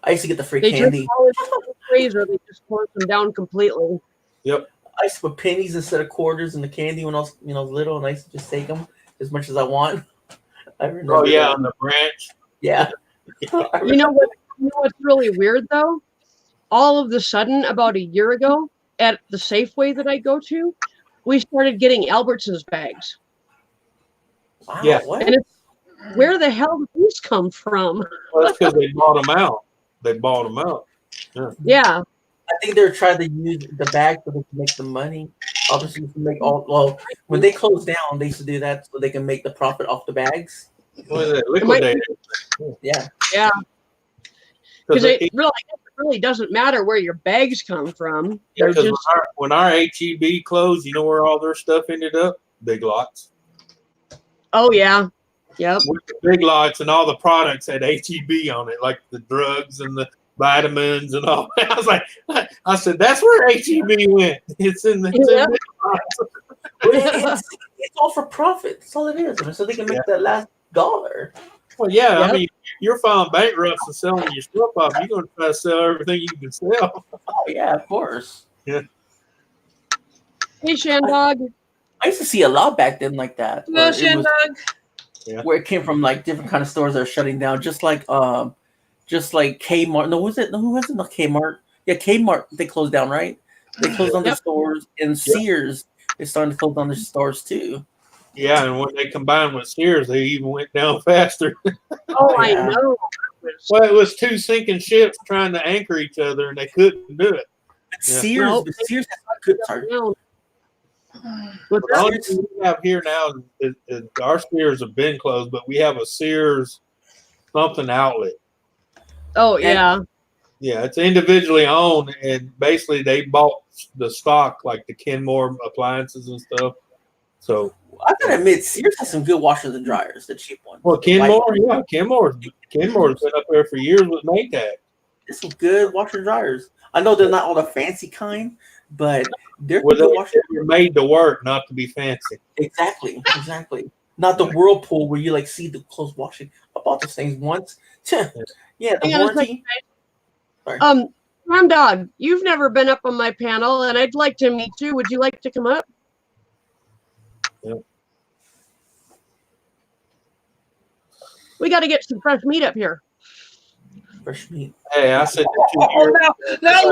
Speaker 4: I used to get the free
Speaker 1: They took
Speaker 4: candy.
Speaker 1: all the trays, or they just closed them down completely.
Speaker 6: Yep.
Speaker 4: I used to put pennies instead of quarters in the candy when I was, little, and I used to just take them as much as I want. I remember.
Speaker 6: Oh yeah,
Speaker 4: that.
Speaker 6: on the branch.
Speaker 4: Yeah.
Speaker 1: You know what? You know what's really weird though? All of the sudden, about a year ago, at the Safeway that I go to, we started getting Albertsons bags.
Speaker 4: Wow.
Speaker 6: Yeah.
Speaker 4: What?
Speaker 1: And it's, where the hell did these come from?
Speaker 6: Well, that's because they bought them out. They bought them out.
Speaker 1: Yeah.
Speaker 4: I think they're trying to use the bag so they can make the money. Obviously, to make all. Well, when they closed down, they used to do that so they can make the profit off the bags.
Speaker 6: What is that? Liquidated.
Speaker 4: Yeah.
Speaker 1: Yeah. Because
Speaker 6: Because
Speaker 1: it really doesn't matter where your bags come from. They're just
Speaker 6: when our HEB closed, you know where all their stuff ended up? Big Lots.
Speaker 1: oh yeah. Yep.
Speaker 6: With the Big Lots and all the products had HEB on it, like the drugs and the vitamins and all. I was like, I said, that's where HEB went. It's in the
Speaker 1: Yep.
Speaker 6: Big Lots.
Speaker 4: It's all for profit. That's all it is. So they can make that last dollar.
Speaker 6: Well, yeah,
Speaker 1: Yep.
Speaker 6: I mean, you're filing bankruptcy and selling your stuff off. You're going to try to sell everything you can sell.
Speaker 4: Oh yeah, of course.
Speaker 1: Hey, Shandog.
Speaker 4: I used to see a lot back then like that.
Speaker 2: Well,
Speaker 4: Where it was-
Speaker 2: Shandog.
Speaker 4: where it came from, like different kind of stores that are shutting down, just like Kmart. No, was it? No, who was it? Not Kmart. Yeah, Kmart. They closed down, right? They closed down their stores, and Sears is starting to close down their stores too.
Speaker 6: Yeah, and when they combined with Sears, they even went down faster.
Speaker 1: Oh, I
Speaker 4: Yeah.
Speaker 1: know.
Speaker 6: Well, it was two sinking ships trying to anchor each other, and they couldn't do it.
Speaker 4: But
Speaker 6: Yeah.
Speaker 4: Sears,
Speaker 1: Nope.
Speaker 4: but Sears has not good. Sorry.
Speaker 1: With
Speaker 6: The only thing we have here now is our Sears have been closed, but we have a Sears something outlet.
Speaker 1: oh yeah.
Speaker 6: Yeah, it's individually owned, and basically they bought the stock, like the Kenmore appliances and stuff. So,
Speaker 4: I gotta admit, Sears has some good washers and dryers. The cheap ones.
Speaker 6: well, Kenmore's been up there for years with Maytag.
Speaker 4: There's some good washer and dryers. I know they're not all the fancy kind, but they're
Speaker 6: Well,
Speaker 4: good washers.
Speaker 6: they're made to work, not to be fancy.
Speaker 4: Exactly. Not the Whirlpool where you like see the clothes washing. I bought those things once. Yeah, the
Speaker 1: Hang on a
Speaker 4: warranty.
Speaker 1: Ram Dog, you've never been up on my panel, and I'd like to meet you. Would you like to come up?
Speaker 6: Yep.
Speaker 1: We got to get some fresh meat up here.
Speaker 4: Fresh meat.
Speaker 6: Hey, I said
Speaker 2: Oh, now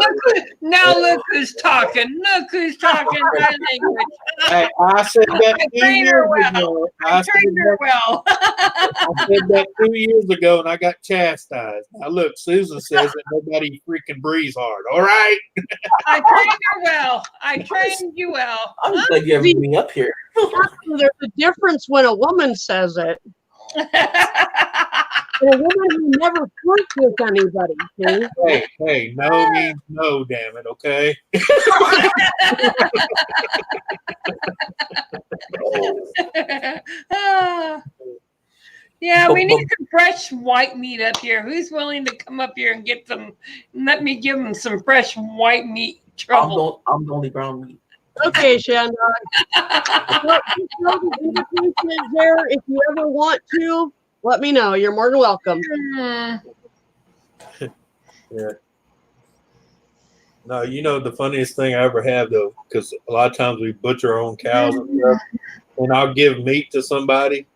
Speaker 2: look who's talking. Look who's talking my language.
Speaker 6: hey, I said that
Speaker 2: I
Speaker 6: 2
Speaker 2: trained her
Speaker 6: years
Speaker 2: well.
Speaker 6: ago.
Speaker 2: I trained her well.
Speaker 6: I said that 2 years ago, and I got chastised. Now look, Susan says that nobody freaking breathes hard. All right.
Speaker 2: I trained her well. I trained you well.
Speaker 4: I'm just glad you have me up here.
Speaker 1: There's a difference when a woman says it. And a woman who never flirts with anybody. See?
Speaker 6: Hey, no means no, damn it, okay?
Speaker 2: Yeah, we need some fresh white meat up here. Who's willing to come up here and get some? Let me give them some fresh white meat trouble.
Speaker 4: I'm the only brown meat.
Speaker 1: Okay, Shandog. Well, just know the invitation is there. If you ever want to, let me know. You're more than welcome.
Speaker 6: Yeah. No, you know the funniest thing I ever had though, because a lot of times we butcher our own cows and stuff, and I'll give meat to somebody,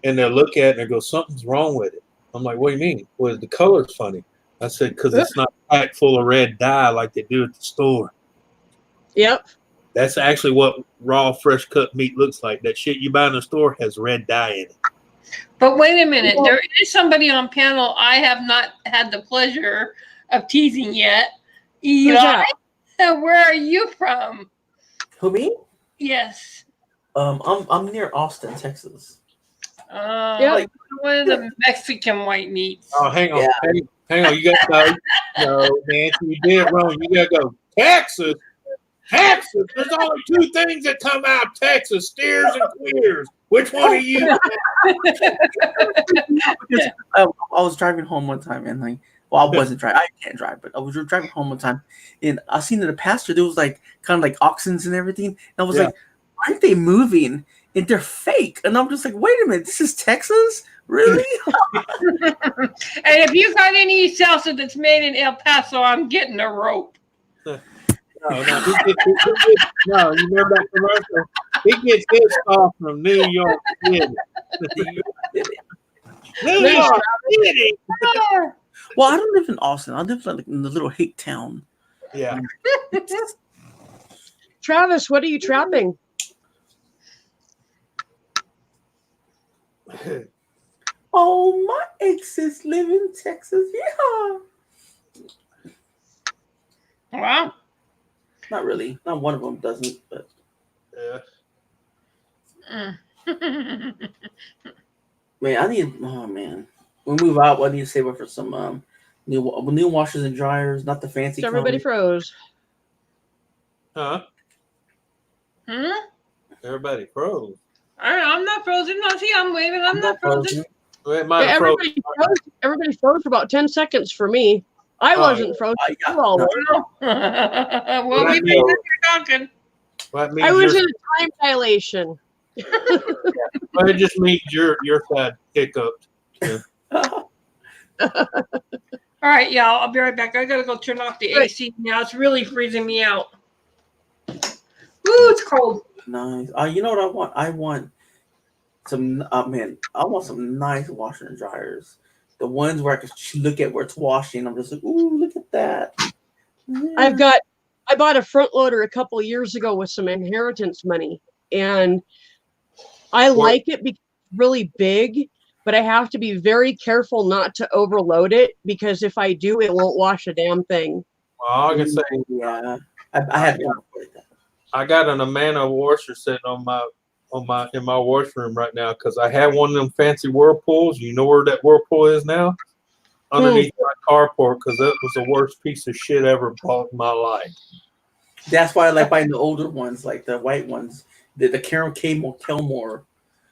Speaker 6: and they'll look at it and they go, "Something's wrong with it." I'm like, "What do you mean?" "Well, the color's funny." I said, "Because it's not packed full of red dye like they do at the store."
Speaker 1: Yep.
Speaker 6: That's actually what raw, fresh cut meat looks like. That shit you buy in the store has red dye in it.
Speaker 2: But wait a minute, there is somebody on panel I have not had the pleasure of teasing yet. Eli, where are you from?
Speaker 4: Who, me?
Speaker 2: Yes.
Speaker 4: I'm near Austin, Texas.
Speaker 1: Yeah.
Speaker 2: One of the Mexican white meats.
Speaker 6: Oh, hang on,
Speaker 4: Yeah.
Speaker 6: hang on. You got to no, Nancy, you did it wrong. You got to go Texas. Texas. There's only two things that come out of Texas: steers and queers. Which one are you?
Speaker 4: Because I was driving home one time and like Well, I wasn't driving. I can't drive, but I was driving home one time, and I seen in the pasture there was like kind of like oxens and everything. And I was like, why aren't they moving? And they're fake. And I'm just like, wait a minute, this is Texas, really?
Speaker 2: And if you got any salsa that's made in El Paso, I'm getting a rope.
Speaker 6: No, you remember that commercial? He gets his stuff from New York City. New York City.
Speaker 4: Well, I don't live in Austin. I live like in the little hick town.
Speaker 6: Yeah.
Speaker 1: Travis, what are you trapping?
Speaker 4: Oh, my exes live in Texas. Yeah.
Speaker 2: Wow.
Speaker 4: Not really. Not one of them doesn't, but man, I need. Oh man, when we move out, I need to save up for some new washers and dryers. Not the fancy.
Speaker 1: So everybody froze.
Speaker 6: Huh? Everybody froze.
Speaker 2: I'm not frozen. No, see, I'm waving. I'm not frozen.
Speaker 6: Well, it
Speaker 1: Yeah,
Speaker 6: might have froze.
Speaker 1: everybody froze for about 10 seconds for me. I wasn't frozen.
Speaker 2: Well, we made it. You're talking.
Speaker 6: Well, that
Speaker 1: I
Speaker 6: means
Speaker 1: was
Speaker 6: your-
Speaker 1: in a time dilation.
Speaker 6: well, it just means your side hiccuped. Yeah.
Speaker 2: All right, y'all. I'll be right back. I gotta go turn off the AC now. It's really freezing me out. Ooh, it's cold.
Speaker 4: Nice. You know what I want? I want some. Man, I want some nice washer and dryers. The ones where I can look at where it's washing. I'm just like, ooh, look at that. Yeah.
Speaker 1: I bought a front loader a couple of years ago with some inheritance money, and I like it because it's really big, but I have to be very careful not to overload it because if I do, it won't wash a damn thing.
Speaker 6: Well, I can say,
Speaker 4: yeah, I had one like that.
Speaker 6: I got an Amana washer sitting in my washroom right now because I had one of them fancy Whirlpools. You know where that Whirlpool is now? Underneath my carport, because that was the worst piece of shit ever bought in my life.
Speaker 4: That's why I like buying the older ones, like the white ones, the Kelmore.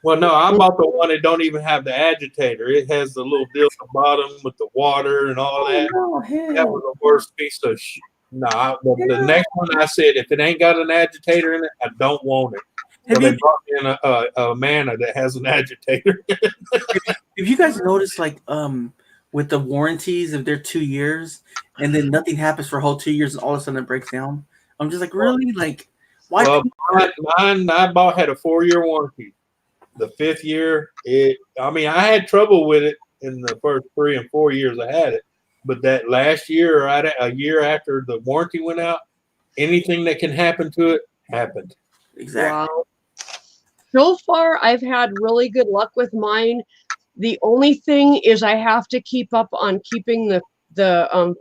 Speaker 6: Well, no, I bought the one that don't even have the agitator. It has the little deal at the bottom with the water and all that.
Speaker 4: Oh, hell.
Speaker 6: That was the worst piece of shit. No, the next one I said, if it ain't got an agitator in it, I don't want it. So they brought me in a Mana that has an agitator.
Speaker 4: If you guys notice, like, with the warranties, if they're 2 years and then nothing happens for a whole 2 years and all of a sudden it breaks down, I'm just like, really? Like, why?
Speaker 6: Well, mine I bought had a 4-year warranty. The 5th year, I had trouble with it in the first 3 and 4 years I had it. But that last year, right a year after the warranty went out, anything that can happen to it happened.
Speaker 4: Exactly.
Speaker 1: Wow. So far, I've had really good luck with mine. The only thing is I have to keep up on keeping the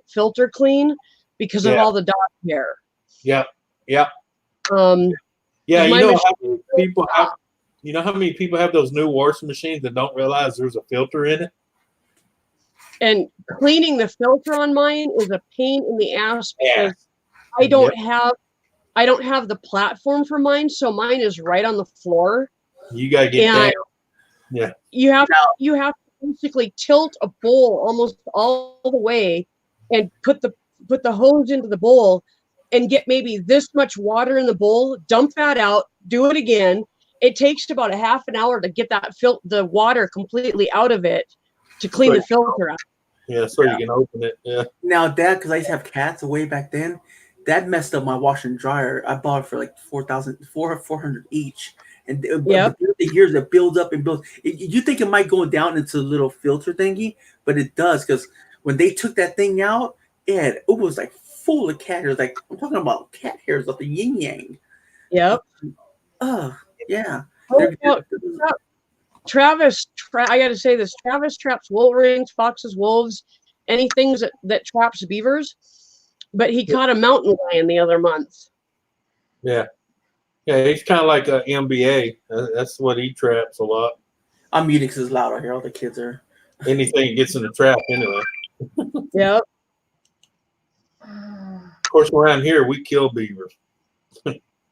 Speaker 1: filter clean because of all the dog hair.
Speaker 6: Yep.
Speaker 1: Yeah,
Speaker 6: you know how many people
Speaker 1: have.
Speaker 6: You know how many people have those new washing machines that don't realize there's a filter in it?
Speaker 1: And cleaning the filter on mine is a pain in the ass because I don't have the platform for mine, so mine is right on the floor.
Speaker 6: You gotta get down. Yeah.
Speaker 1: You have to basically tilt a bowl almost all the way and put the hose into the bowl and get maybe this much water in the bowl, dump that out, do it again. It takes about a half an hour to get that the water completely out of it to clean the filter out.
Speaker 6: Yeah, so you can open it. Yeah.
Speaker 4: Now, Dad, because I used to have cats way back then, that messed up my washer and dryer. I bought it for like $400 each. And the years it builds up and builds. You think it might go down into a little filter thingy, but it does because when they took that thing out, it was like full of cat hairs. Like I'm talking about cat hairs of the yin yang.
Speaker 1: Yep.
Speaker 4: Yeah.
Speaker 1: Travis, I got to say this. Travis traps wolverines, foxes, wolves, anything that traps beavers. But he caught a mountain lion the other month.
Speaker 6: Yeah. Yeah, he's kind of like a MBA. That's what he traps a lot.
Speaker 4: I'm muting because it's loud out here. All the kids are.
Speaker 6: Anything gets in the trap anyway.
Speaker 1: Yep.
Speaker 6: Of course, around here, we kill beavers.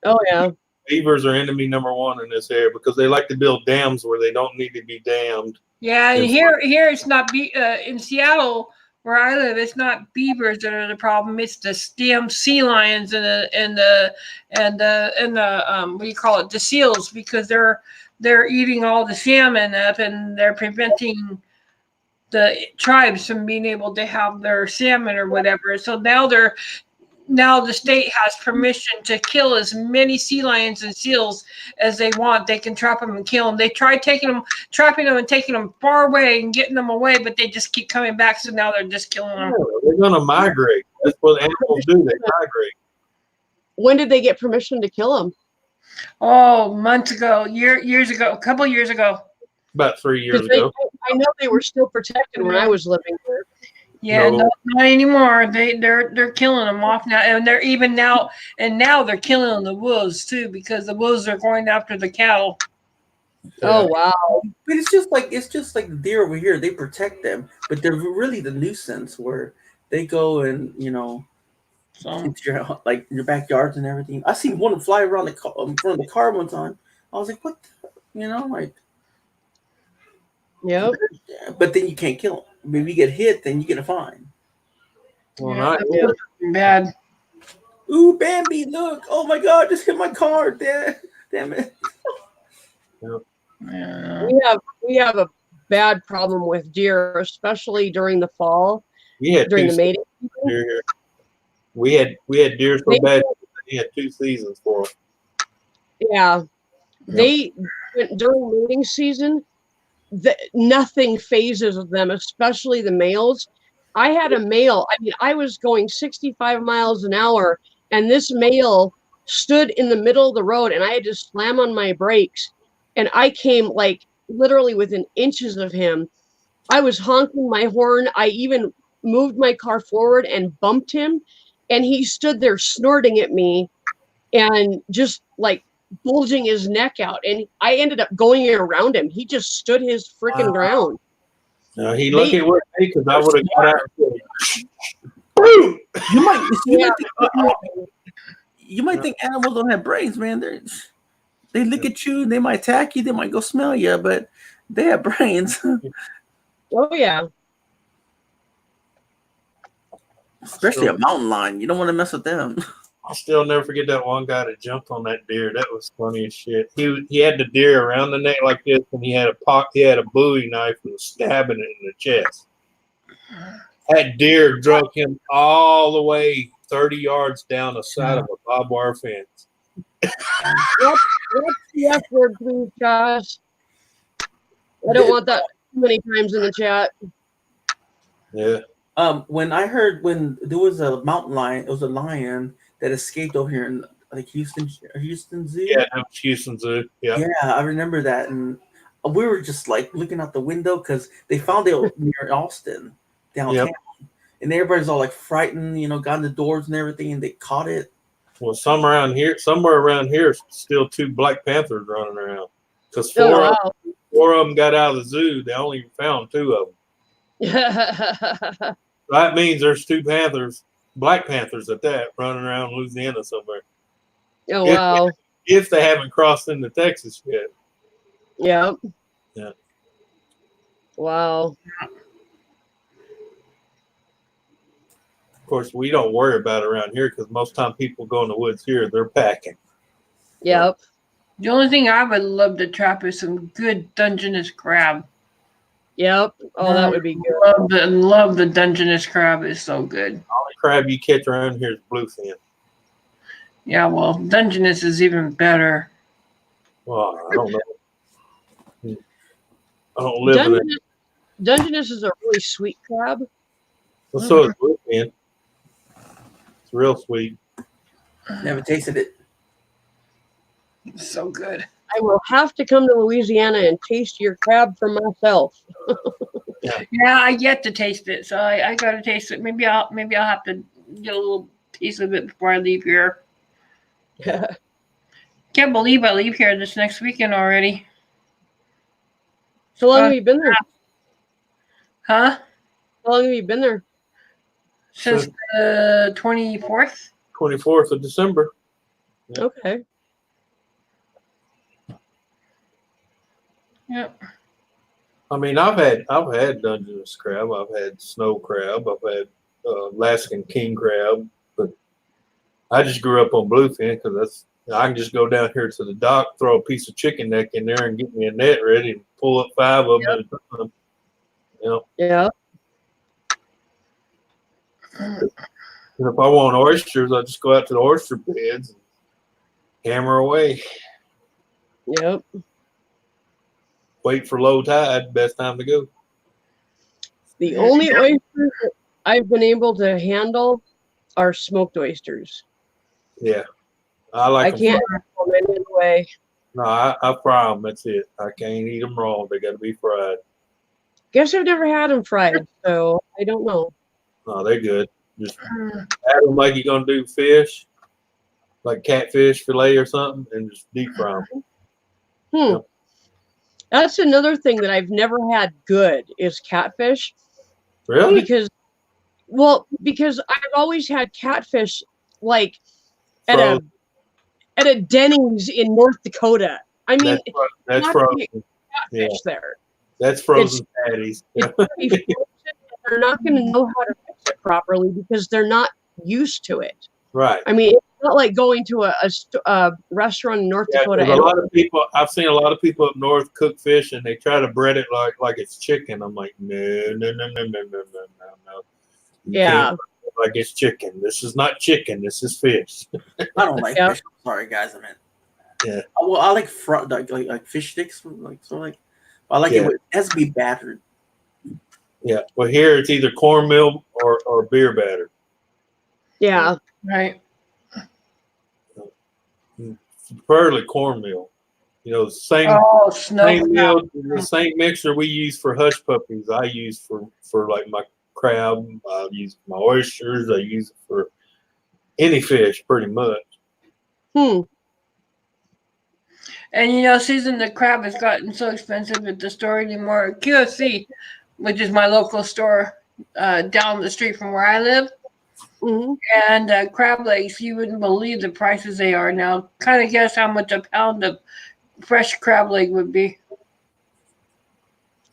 Speaker 1: Oh, yeah.
Speaker 6: Beavers are enemy number one in this area because they like to build dams where they don't need to be dammed.
Speaker 2: Yeah, and here it's not in Seattle. where I live, it's not beavers that are the problem. It's the damn sea lions and the what do you call it? The seals, because they're eating all the salmon up, and they're preventing the tribes from being able to have their salmon or whatever. So now the state has permission to kill as many sea lions and seals as they want. They can trap them and kill them. They tried trapping them and taking them far away and getting them away, but they just keep coming back. So now they're just killing them.
Speaker 6: They're going to migrate. That's what animals do. They migrate.
Speaker 1: When did they get permission to kill them?
Speaker 2: Oh, months ago, years ago, a couple years ago.
Speaker 6: About 3 years
Speaker 1: 'Cause
Speaker 6: ago.
Speaker 1: I know they were still protected when I was living there.
Speaker 2: Yeah,
Speaker 6: No.
Speaker 2: no, not anymore. They're killing them off now, and they're even now they're killing the wolves too, because the wolves are going after the cattle.
Speaker 1: Oh wow!
Speaker 4: But it's just like the deer over here. They protect them, but they're really the nuisance where they go and
Speaker 2: So
Speaker 4: into your your backyards and everything. I seen one fly around the car, in front of the car one time. I was like, what?
Speaker 1: Yep.
Speaker 4: But then you can't kill them. If you get hit, then you get a fine.
Speaker 6: Well,
Speaker 2: yeah,
Speaker 6: not
Speaker 2: bad.
Speaker 4: Ooh, Bambi! Look! Oh my God! Just hit my car! Damn it!
Speaker 2: Yeah.
Speaker 1: We have a bad problem with deer, especially during the fall,
Speaker 6: We had
Speaker 1: during
Speaker 6: two
Speaker 1: the mating
Speaker 6: seasons
Speaker 1: season.
Speaker 6: deer here. We had deer so bad they had 2 seasons for them.
Speaker 1: Yeah, they during mating season, nothing phases them, especially the males. I had a male. I mean, I was going 65 miles an hour, and this male stood in the middle of the road, and I had to slam on my brakes, and I came like literally within inches of him. I was honking my horn. I even moved my car forward and bumped him, and he stood there snorting at me and just like bulging his neck out. And I ended up going around him. He just stood his freaking ground.
Speaker 6: No, he lucky it wasn't me because I would have got out.
Speaker 4: You might think animals don't have brains, man. They look at you, they might attack you, they might go smell you, but they have brains.
Speaker 1: Oh yeah.
Speaker 4: Especially a mountain lion. You don't want to mess with them.
Speaker 6: I'll still never forget that one guy that jumped on that deer. That was funny as shit. He had the deer around the neck like this, and he had a Bowie knife and was stabbing it in the chest. That deer drug him all the way 30 yards down the side of a barbed wire fence.
Speaker 1: What's the F word, please, Josh? I don't want that too many times in the chat.
Speaker 6: Yeah.
Speaker 4: When there was a mountain lion, it was a lion that escaped over here in like Houston Zoo.
Speaker 6: Yeah, that was Houston Zoo. Yeah.
Speaker 4: Yeah, I remember that, and we were just like looking out the window because they found it near Austin downtown, and everybody's all like frightened, got in the doors and everything, and they caught it.
Speaker 6: Well, somewhere around here, still 2 black panthers running around because 4 of them got out of the zoo. They only found 2 of them. That means there's 2 panthers, black panthers at that, running around Louisiana somewhere.
Speaker 1: Oh wow!
Speaker 6: If they haven't crossed into Texas yet.
Speaker 1: Yep.
Speaker 6: Yeah.
Speaker 1: Wow.
Speaker 6: Of course, we don't worry about it around here because most time people go in the woods here, they're packing.
Speaker 1: Yep.
Speaker 2: The only thing I would love to trap is some good Dungeness crab.
Speaker 1: Yep. Oh, that would be good.
Speaker 2: Love the Dungeness crab. It's so good.
Speaker 6: The only crab you catch around here is bluefin.
Speaker 2: Yeah, well, Dungeness is even better.
Speaker 6: Well, I don't know. I don't live in it.
Speaker 1: Dungeness is a really sweet crab.
Speaker 6: Well, so is bluefin. It's real sweet.
Speaker 4: Never tasted it.
Speaker 2: It's so good.
Speaker 1: I will have to come to Louisiana and taste your crab for myself.
Speaker 2: Yeah, I yet to taste it, so I got to taste it. Maybe I'll have to get a little piece of it before I leave here. Can't believe I leave here this next weekend already.
Speaker 1: So long have you been there?
Speaker 2: Huh?
Speaker 1: How long have you been there?
Speaker 2: Since the 24th.
Speaker 6: 24th of December.
Speaker 1: Yeah. Okay.
Speaker 2: Yep.
Speaker 6: I mean, I've had Dungeness crab, I've had snow crab, I've had Alaskan king crab, but I just grew up on bluefin because I can just go down here to the dock, throw a piece of chicken neck in there, and get me a net ready, and pull up 5 of them. Yep. At a time. You know.
Speaker 1: Yeah.
Speaker 6: And if I want oysters, I just go out to the oyster beds and hammer away.
Speaker 1: Yep.
Speaker 6: Wait for low tide, best time to go.
Speaker 1: The only oysters that I've been able to handle are smoked oysters.
Speaker 6: Yeah, I
Speaker 1: can't handle them any other way.
Speaker 6: No, I fry them. That's it. I can't eat them raw. They got to be fried.
Speaker 1: Guess I've never had them fried, so I don't know.
Speaker 6: No, they're good. Just add them like you're gonna do fish, like catfish fillet or something, and just deep fry them.
Speaker 1: Yep. That's another thing that I've never had good is catfish.
Speaker 6: Really?
Speaker 1: Because I've always had catfish like at a Denny's in North Dakota. I mean,
Speaker 6: that's frozen.
Speaker 1: Catfish there.
Speaker 6: That's frozen patties.
Speaker 1: They're not going to know how to fix it properly because they're not used to it.
Speaker 6: Right.
Speaker 1: I mean, it's not like going to a restaurant in North Dakota.
Speaker 6: A lot of people, I've seen a lot of people up north cook fish and they try to bread it like it's chicken. I'm like, no.
Speaker 1: Yeah.
Speaker 6: Like it's chicken. This is not chicken. This is fish.
Speaker 4: I don't like fish. I'm sorry, guys. I mean,
Speaker 6: yeah.
Speaker 4: Well, I like like fish sticks. I like it. It has to be battered.
Speaker 6: Yeah. Well, here it's either cornmeal or beer batter.
Speaker 1: Yeah.
Speaker 2: Right.
Speaker 6: Preferably cornmeal. You know, the same meal, the same mixer we use for hush puppies. I use for like my crab. I use my oysters. I use it for any fish, pretty much.
Speaker 2: And you know, season the crab has gotten so expensive at the store anymore. QFC, which is my local store down the street from where I live.
Speaker 1: Mm-hmm.
Speaker 2: And crab legs, you wouldn't believe the prices they are now. Kind of guess how much a pound of fresh crab leg would be.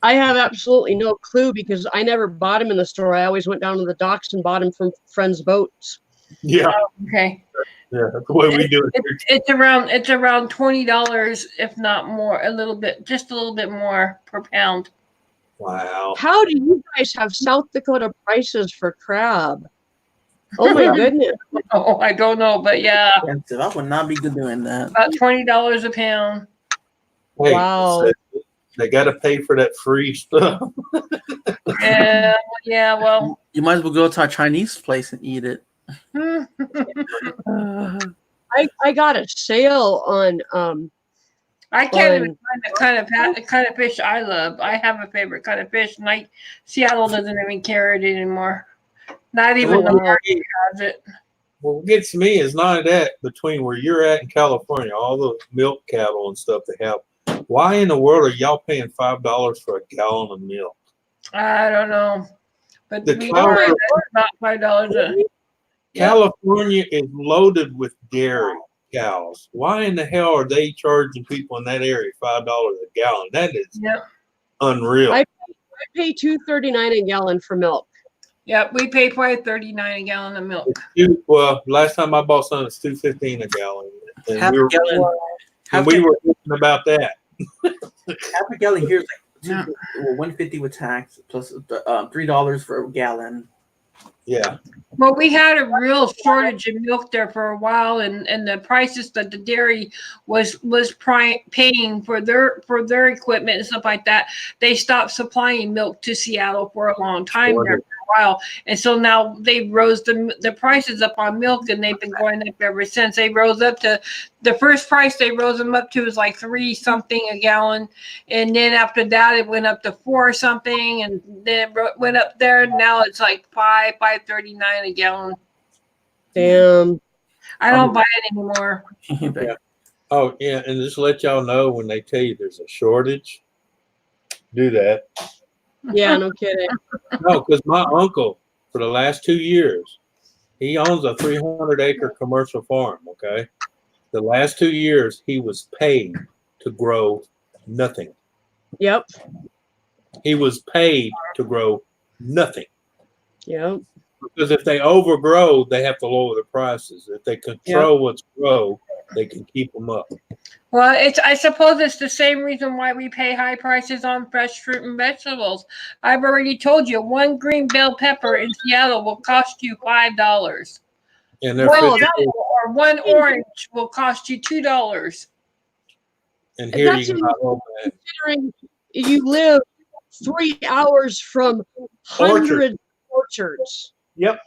Speaker 1: I have absolutely no clue because I never bought them in the store. I always went down to the docks and bought them from friends' boats.
Speaker 6: Yeah.
Speaker 2: Okay.
Speaker 6: Yeah, that's the way we do it.
Speaker 2: It's around $20, if not more, just a little bit more per pound.
Speaker 6: Wow.
Speaker 1: How do you guys have South Dakota prices for crab? Oh my goodness.
Speaker 2: Oh, I don't know, but yeah.
Speaker 4: I would not be good doing that.
Speaker 2: About $20 a pound.
Speaker 6: Hey,
Speaker 1: wow.
Speaker 6: They got to pay for that free stuff.
Speaker 2: Yeah, well.
Speaker 4: You might as well go to a Chinese place and eat it.
Speaker 1: I got a sale on
Speaker 2: I can't even find the kind of fish I love. I have a favorite kind of fish, and Seattle doesn't even carry it anymore. Not even the market has it.
Speaker 6: What gets me is not that between where you're at in California, all the milk cattle and stuff they have. Why in the world are y'all paying $5 for a gallon of milk?
Speaker 2: I don't know, but
Speaker 6: The
Speaker 2: about $5.
Speaker 6: California is loaded with dairy cows. Why in the hell are they charging people in that area $5 a gallon? That is unreal.
Speaker 1: I pay $2.39 a gallon for milk.
Speaker 2: Yeah, we pay probably $39 a gallon of milk.
Speaker 6: Well, last time I bought some, it's $2.15 a gallon, and we were thinking about that.
Speaker 4: Half a gallon here is like $1.50 with tax plus $3 for a gallon.
Speaker 6: Yeah.
Speaker 2: Well, we had a real shortage of milk there for a while, and the prices that the dairy was paying for their equipment and stuff like that, they stopped supplying milk to Seattle for a long time there for a while, and so now they rose the prices up on milk, and they've been going up ever since. They rose up to the first price they rose them up to was like $3 something a gallon, and then after that it went up to $4 something, and then it went up there. Now it's like $5.39 a gallon.
Speaker 1: Damn.
Speaker 2: I don't buy it anymore.
Speaker 6: Yeah. Oh yeah, and just let y'all know when they tell you there's a shortage, do that.
Speaker 1: Yeah, no kidding.
Speaker 6: No, because my uncle for the last 2 years, he owns a 300-acre commercial farm. Okay, the last 2 years he was paid to grow nothing.
Speaker 1: Yep.
Speaker 6: He was paid to grow nothing.
Speaker 1: Yep.
Speaker 6: Because if they overgrow, they have to lower the prices. If they control what's grow, they can keep them up.
Speaker 2: Well, I suppose it's the same reason why we pay high prices on fresh fruit and vegetables. I've already told you, one green bell pepper in Seattle will cost you $5.
Speaker 6: And they're
Speaker 2: Or
Speaker 6: 50,
Speaker 2: one orange will cost you $2.
Speaker 6: and here
Speaker 1: That's
Speaker 6: you got
Speaker 1: considering you live 3 hours from hundreds of orchards.
Speaker 6: Yep.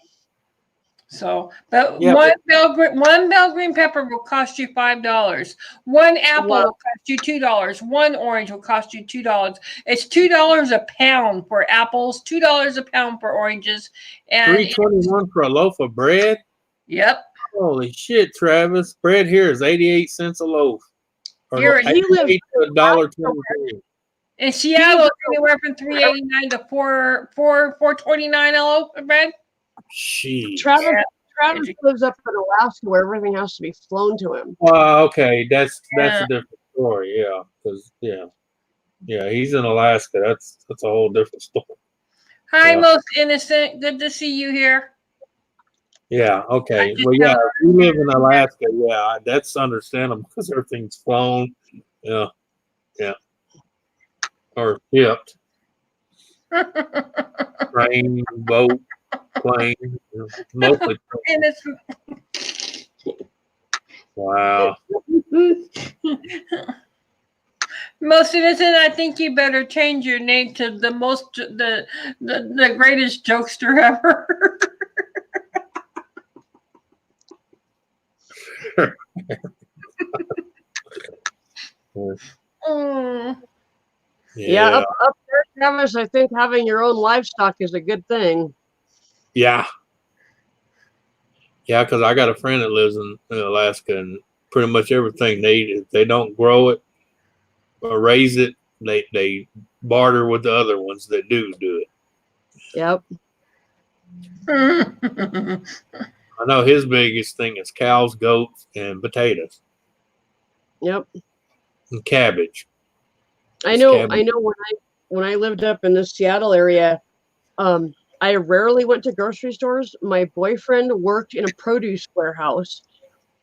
Speaker 2: So, but
Speaker 6: Yep.
Speaker 2: one bell green pepper will cost you $5. One apple
Speaker 1: Wow.
Speaker 2: will cost you $2. One orange will cost you $2. It's $2 a pound for apples, $2 a pound for oranges, and
Speaker 6: $3.21 for a loaf of bread.
Speaker 2: Yep.
Speaker 6: Holy shit, Travis! Bread here is 88 cents a loaf. Or
Speaker 2: Here,
Speaker 1: he lives
Speaker 6: to $1.23.
Speaker 2: In Seattle, it's anywhere from $3.89 to $4.29 a loaf of bread.
Speaker 6: Jeez.
Speaker 1: Travis lives up in Alaska where everything has to be flown to him.
Speaker 6: Okay, that's a different story. Yeah, because he's in Alaska. That's a whole different story.
Speaker 2: Hi,
Speaker 6: Yeah.
Speaker 2: Most Innocent. Good to see you here.
Speaker 6: Yeah. Okay. Well, yeah. If you live in Alaska, yeah, that's understandable because everything's flown. Yeah. Yeah. Or shipped. Train, boat, plane, mostly.
Speaker 2: Innocent.
Speaker 6: Wow.
Speaker 2: Most Innocent, I think you better change your name to the greatest jokester ever.
Speaker 1: Yeah, up there, Travis, I think having your own livestock is a good thing.
Speaker 6: Yeah. Yeah, because I got a friend that lives in Alaska, and pretty much everything if they don't grow it or raise it, they barter with the other ones that do it.
Speaker 1: Yep.
Speaker 6: I know his biggest thing is cows, goats, and potatoes.
Speaker 1: Yep.
Speaker 6: And cabbage.
Speaker 1: I know when I lived up in the Seattle area, I rarely went to grocery stores. My boyfriend worked in a produce warehouse.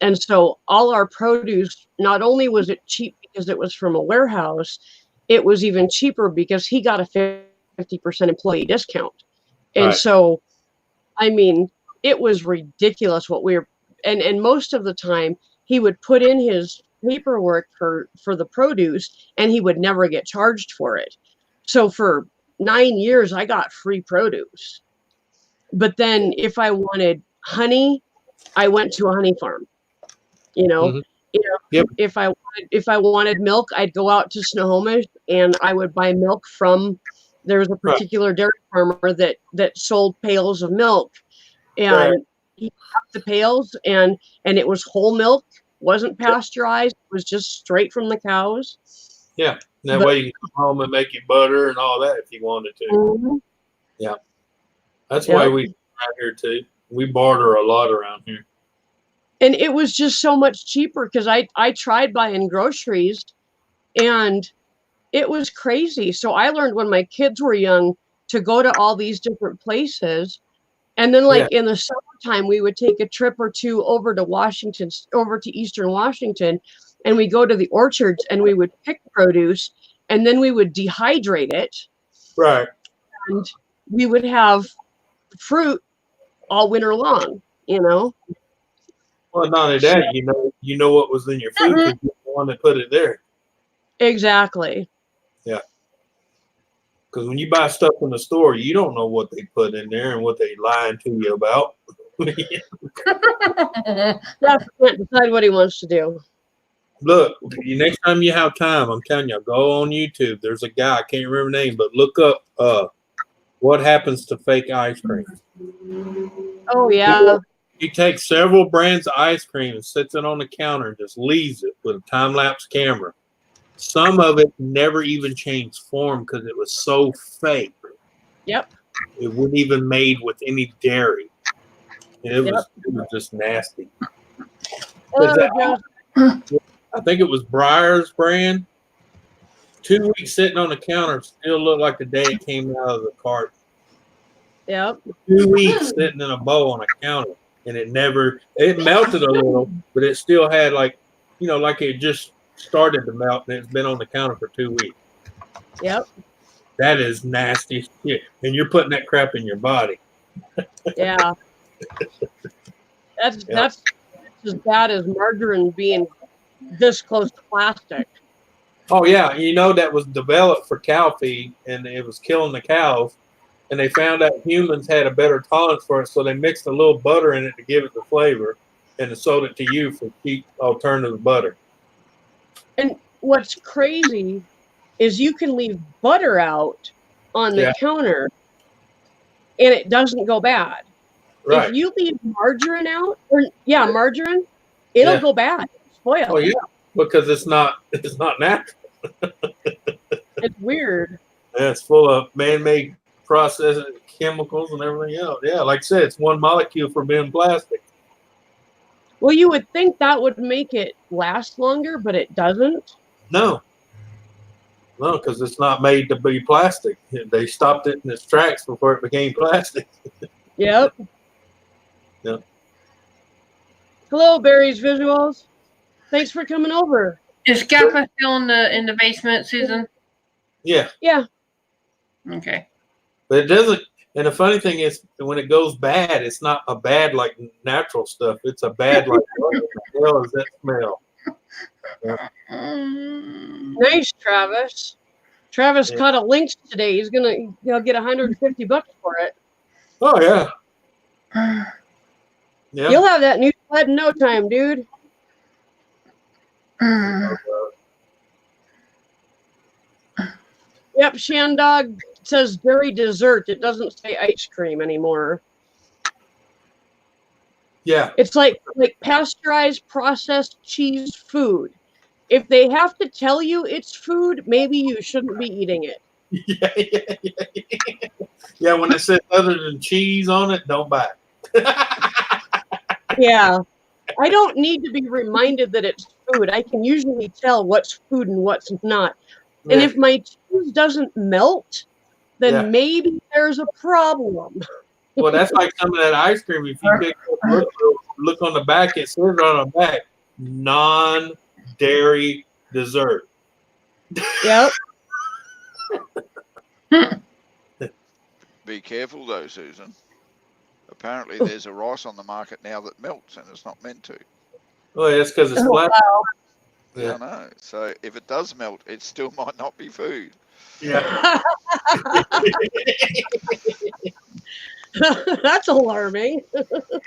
Speaker 1: And so all our produce, not only was it cheap because it was from a warehouse, it was even cheaper because he got a 50% employee discount. And so, I mean, it was ridiculous what we were, and most of the time he would put in his paperwork for the produce and he would never get charged for it. So for 9 years, I got free produce. But then if I wanted honey, I went to a honey farm.
Speaker 6: Yep.
Speaker 1: If I wanted milk, I'd go out to Snohomish and I would buy milk from. There was a particular dairy farmer that sold pails of milk, and he got the pails and it was whole milk, wasn't pasteurized, it was just straight from the cows.
Speaker 6: Yeah, that way you can come home and make your butter and all that if you wanted to.
Speaker 1: Mm-hmm.
Speaker 6: Yeah, that's why we around here too. We barter a lot around here.
Speaker 1: And it was just so much cheaper because I tried buying groceries and it was crazy. So I learned when my kids were young to go to all these different places. And then in the summertime, we would take a trip or two over to Eastern Washington, and we go to the orchards and we would pick produce and then we would dehydrate it.
Speaker 6: Right.
Speaker 1: And we would have fruit all winter long,
Speaker 6: Well, not only that, you know what was in your food because you're the one that put it there.
Speaker 1: Exactly.
Speaker 6: Yeah. Because when you buy stuff in the store, you don't know what they put in there and what they lying to you about.
Speaker 1: Jeff can't decide what he wants to do.
Speaker 6: Look, next time you have time, I'm telling you, go on YouTube. There's a guy, I can't remember the name, but look up what happens to fake ice cream.
Speaker 1: Oh, yeah.
Speaker 6: He takes several brands of ice cream and sits it on the counter and just leaves it with a time-lapse camera. Some of it never even changed form because it was so fake.
Speaker 1: Yep.
Speaker 6: It wasn't even made with any dairy. It was just nasty. I think it was Breyer's brand. 2 weeks sitting on the counter still looked like the day it came out of the cart.
Speaker 1: Yep.
Speaker 6: 2 weeks sitting in a bowl on a counter, and it melted a little, but it still had like it just started to melt, and it's been on the counter for 2 weeks.
Speaker 1: Yep.
Speaker 6: That is nasty shit, and you're putting that crap in your body.
Speaker 1: Yeah. That's as bad as margarine being this close to plastic.
Speaker 6: Oh yeah, that was developed for cow feed, and it was killing the cows. And they found out humans had a better tolerance for it, so they mixed a little butter in it to give it the flavor, and they sold it to you for cheap alternative butter.
Speaker 1: And what's crazy is you can leave butter out on the counter, and it doesn't go bad.
Speaker 6: Right.
Speaker 1: If you leave margarine out, margarine, it'll go bad, spoil.
Speaker 6: Oh yeah, because it's not natural.
Speaker 1: It's weird.
Speaker 6: Yeah, it's full of man-made processed chemicals and everything else. Yeah, like I said, it's one molecule for being plastic.
Speaker 1: Well, you would think that would make it last longer, but it doesn't.
Speaker 6: No, because it's not made to be plastic. They stopped it in its tracks before it became plastic.
Speaker 1: Yep.
Speaker 6: Yep.
Speaker 1: Hello, Barry's Visuals. Thanks for coming over.
Speaker 2: Is Kappa still in the basement, Susan?
Speaker 6: Yeah.
Speaker 1: Yeah.
Speaker 2: Okay.
Speaker 6: But it doesn't. And the funny thing is, when it goes bad, it's not a bad like natural stuff. It's a bad like, what the hell is that smell? Yeah.
Speaker 1: Nice, Travis. Travis caught a lynx today. He'll get $150 for it.
Speaker 6: Oh yeah. Yeah.
Speaker 1: You'll have that new sled in no time, dude. Yep, Shandog says dairy dessert. It doesn't say ice cream anymore.
Speaker 6: Yeah.
Speaker 1: It's like pasteurized processed cheese food. If they have to tell you it's food, maybe you shouldn't be eating it.
Speaker 6: Yeah, when it says other than cheese on it, don't buy it.
Speaker 1: Yeah. I don't need to be reminded that it's food. I can usually tell what's food and what's not. And if my cheese doesn't melt, then maybe there's a problem.
Speaker 6: Well, that's like some of that ice cream. If you pick up, look on the back, it says on the back, non-dairy dessert.
Speaker 1: Yep.
Speaker 10: Be careful though, Susan. Apparently there's a rice on the market now that melts and it's not meant to.
Speaker 6: Oh, that's because it's flat.
Speaker 1: Wow.
Speaker 10: Yeah, I know. So if it does melt, it still might not be food.
Speaker 6: Yeah.
Speaker 1: That's alarming.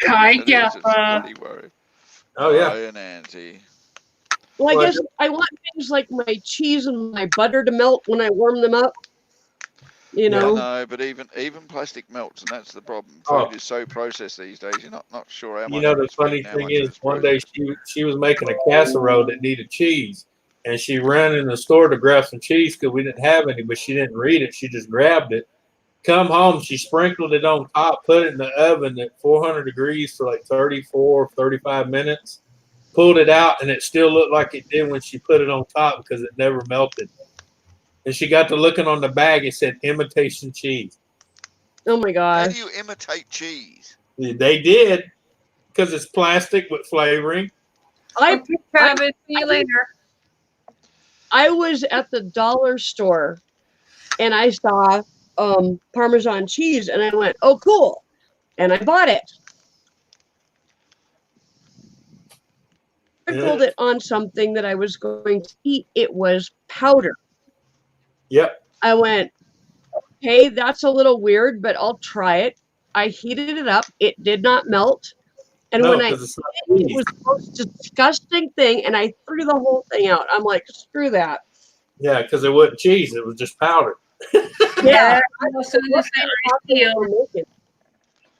Speaker 2: Hi,
Speaker 10: It is, it's
Speaker 2: Kappa.
Speaker 10: bloody worry.
Speaker 6: Oh yeah.
Speaker 10: Hi, and Auntie.
Speaker 1: Well, I guess I want things like my cheese and my butter to melt when I warm them up. You know.
Speaker 10: No, but even plastic melts, and that's the problem. Food is so processed these days. You're not sure how much.
Speaker 6: The funny thing is, one day she was making a casserole that needed cheese, and she ran in the store to grab some cheese because we didn't have any, but she didn't read it. She just grabbed it. Come home, she sprinkled it on top, put it in the oven at 400 degrees for like 34, 35 minutes, pulled it out, and it still looked like it did when she put it on top because it never melted. And she got to looking on the bag, it said imitation cheese.
Speaker 1: Oh my gosh.
Speaker 10: How do you imitate cheese?
Speaker 6: They did, because it's plastic with flavoring.
Speaker 2: Okay, Travis, see you later.
Speaker 1: I was at the dollar store and I saw Parmesan cheese and I went, oh, cool. And I bought it. I sprinkled it on something that I was going to eat. It was powder.
Speaker 6: Yep.
Speaker 1: I went, okay, that's a little weird, but I'll try it. I heated it up. It did not melt. And when I ate it, it was the most disgusting thing, and I threw the whole thing out. I'm like, screw that.
Speaker 6: Yeah, because it wasn't cheese. It was just powder.
Speaker 1: Yeah.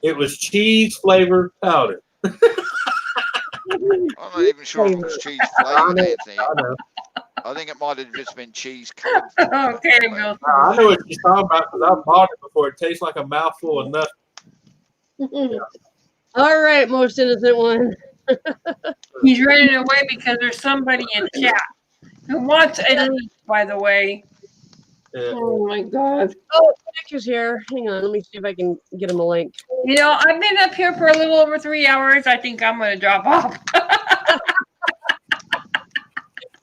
Speaker 6: It was cheese-flavored powder.
Speaker 10: I'm not even sure if it was cheese flavored, Anthony. I think it might have just been cheese covered.
Speaker 2: Okay, Bill.
Speaker 6: I know what you're talking about because I bought it before. It tastes like a mouthful of nothing.
Speaker 1: All right, most innocent one.
Speaker 2: He's running away because there's somebody in chat who wants a leaf, by the way. Oh my God.
Speaker 1: Oh, Nick is here. Hang on, let me see if I can get him a link.
Speaker 2: You know, I've been up here for a little over 3 hours. I think I'm going to drop off.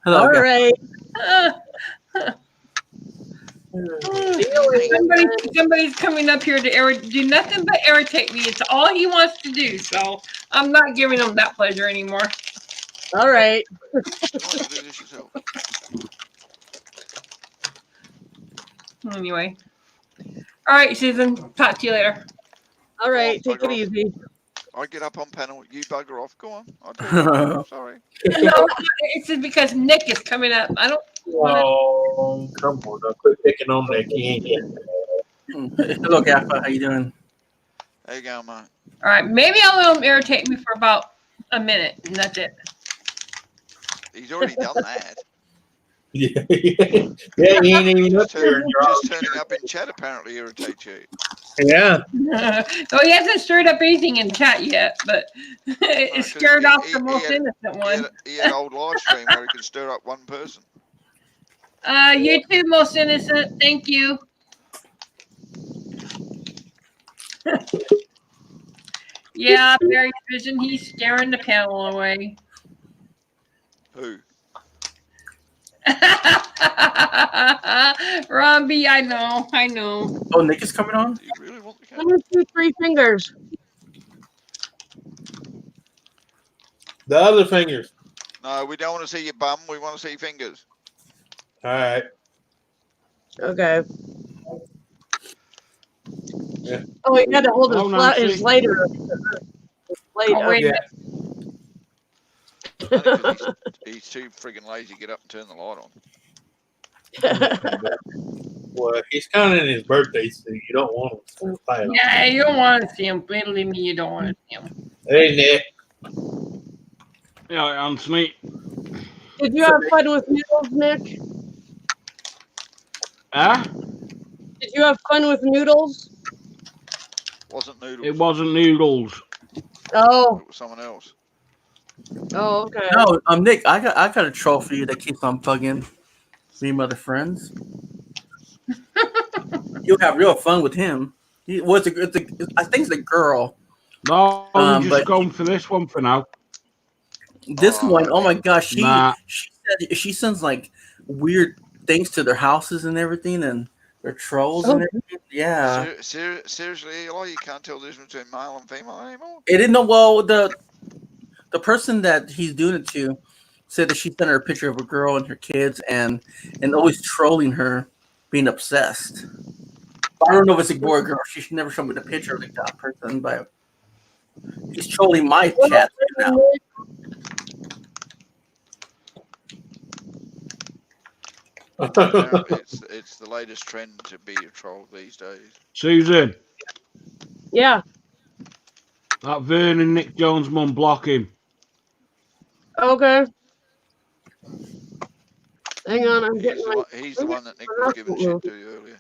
Speaker 4: Hello,
Speaker 1: All
Speaker 4: guys.
Speaker 1: right.
Speaker 2: Somebody's coming up here to do nothing but irritate me. It's all he wants to do. So I'm not giving him that pleasure anymore.
Speaker 1: All right.
Speaker 10: Why don't you do this yourself?
Speaker 2: Anyway. All right, Susan. Talk to you later.
Speaker 1: All right.
Speaker 10: Go on,
Speaker 1: Take it
Speaker 10: bugger off.
Speaker 1: easy.
Speaker 10: I get up on panel, you bugger off. Go on. I'll do it. Sorry.
Speaker 2: No, it's just because Nick is coming up. I don't want to.
Speaker 6: Oh, come on. Now quit picking on Nick. He ain't getting
Speaker 4: Hello, Gaffa. How you doing?
Speaker 10: There you go, mate.
Speaker 2: All right, maybe I'll let him irritate me for about a minute, and that's it.
Speaker 10: He's already done that.
Speaker 6: Yeah, he ain't even up there.
Speaker 10: Just turning up in chat apparently irritates you.
Speaker 6: Yeah.
Speaker 2: So he hasn't stirred up anything in chat yet, but it
Speaker 10: 'cause
Speaker 2: scared off the
Speaker 10: he
Speaker 2: most
Speaker 10: had-
Speaker 2: innocent one.
Speaker 10: He had old live stream where he could stir up one person.
Speaker 2: You too, most innocent. Thank you. Yeah, Barry's vision. He's scaring the panel away.
Speaker 10: Who?
Speaker 2: Ron B, I know.
Speaker 4: Oh, Nick is coming on?
Speaker 10: Do you really want the cat?
Speaker 1: 1, 2, 3 fingers.
Speaker 6: The other fingers.
Speaker 10: No, we don't want to see your bum. We want to see fingers.
Speaker 6: All right.
Speaker 1: Okay.
Speaker 6: Yeah.
Speaker 1: Oh, he had to hold his,
Speaker 8: Oh, Nancy.
Speaker 1: his lighter.
Speaker 2: Oh, wait a
Speaker 6: Yeah.
Speaker 2: minute.
Speaker 10: Only 'cause he's too friggin' lazy to get up and turn the light on.
Speaker 6: Well, he's kind of in his birthday, so you don't want him to play.
Speaker 2: Yeah, you don't want to see him. Believe me, you don't want to see him.
Speaker 6: Hey, Nick.
Speaker 8: Yeah, Anthony.
Speaker 1: Did you have fun with noodles, Nick?
Speaker 8: Huh?
Speaker 1: Did you have fun with noodles?
Speaker 10: Wasn't noodles.
Speaker 8: It wasn't noodles.
Speaker 1: Oh.
Speaker 10: It was someone else.
Speaker 1: Oh, okay.
Speaker 4: No, Nick, I got a troll for you that keeps on bugging me and other friends. You'll have real fun with him. I think it's a girl.
Speaker 8: No, I'm just
Speaker 4: but
Speaker 8: going for this one for now.
Speaker 4: This one, oh my gosh, she sends like weird things to their houses and everything, and their trolls and everything. Yeah.
Speaker 10: Seriously, Eli, you can't tell the difference between male and female anymore?
Speaker 4: It didn't know. Well, the person that he's doing it to said that she sent her a picture of a girl and her kids, and always trolling her, being obsessed. I don't know if it's a boy or girl. She should never show me the picture of that person, but he's trolling my chat right now.
Speaker 10: Apparently it's the latest trend to be a troll these days.
Speaker 8: Susan,
Speaker 1: Yeah.
Speaker 8: that Vernon Nick Jones mum, block him.
Speaker 1: Okay. Hang on, I'm getting my.
Speaker 10: He's the one that Nick was giving shit to earlier.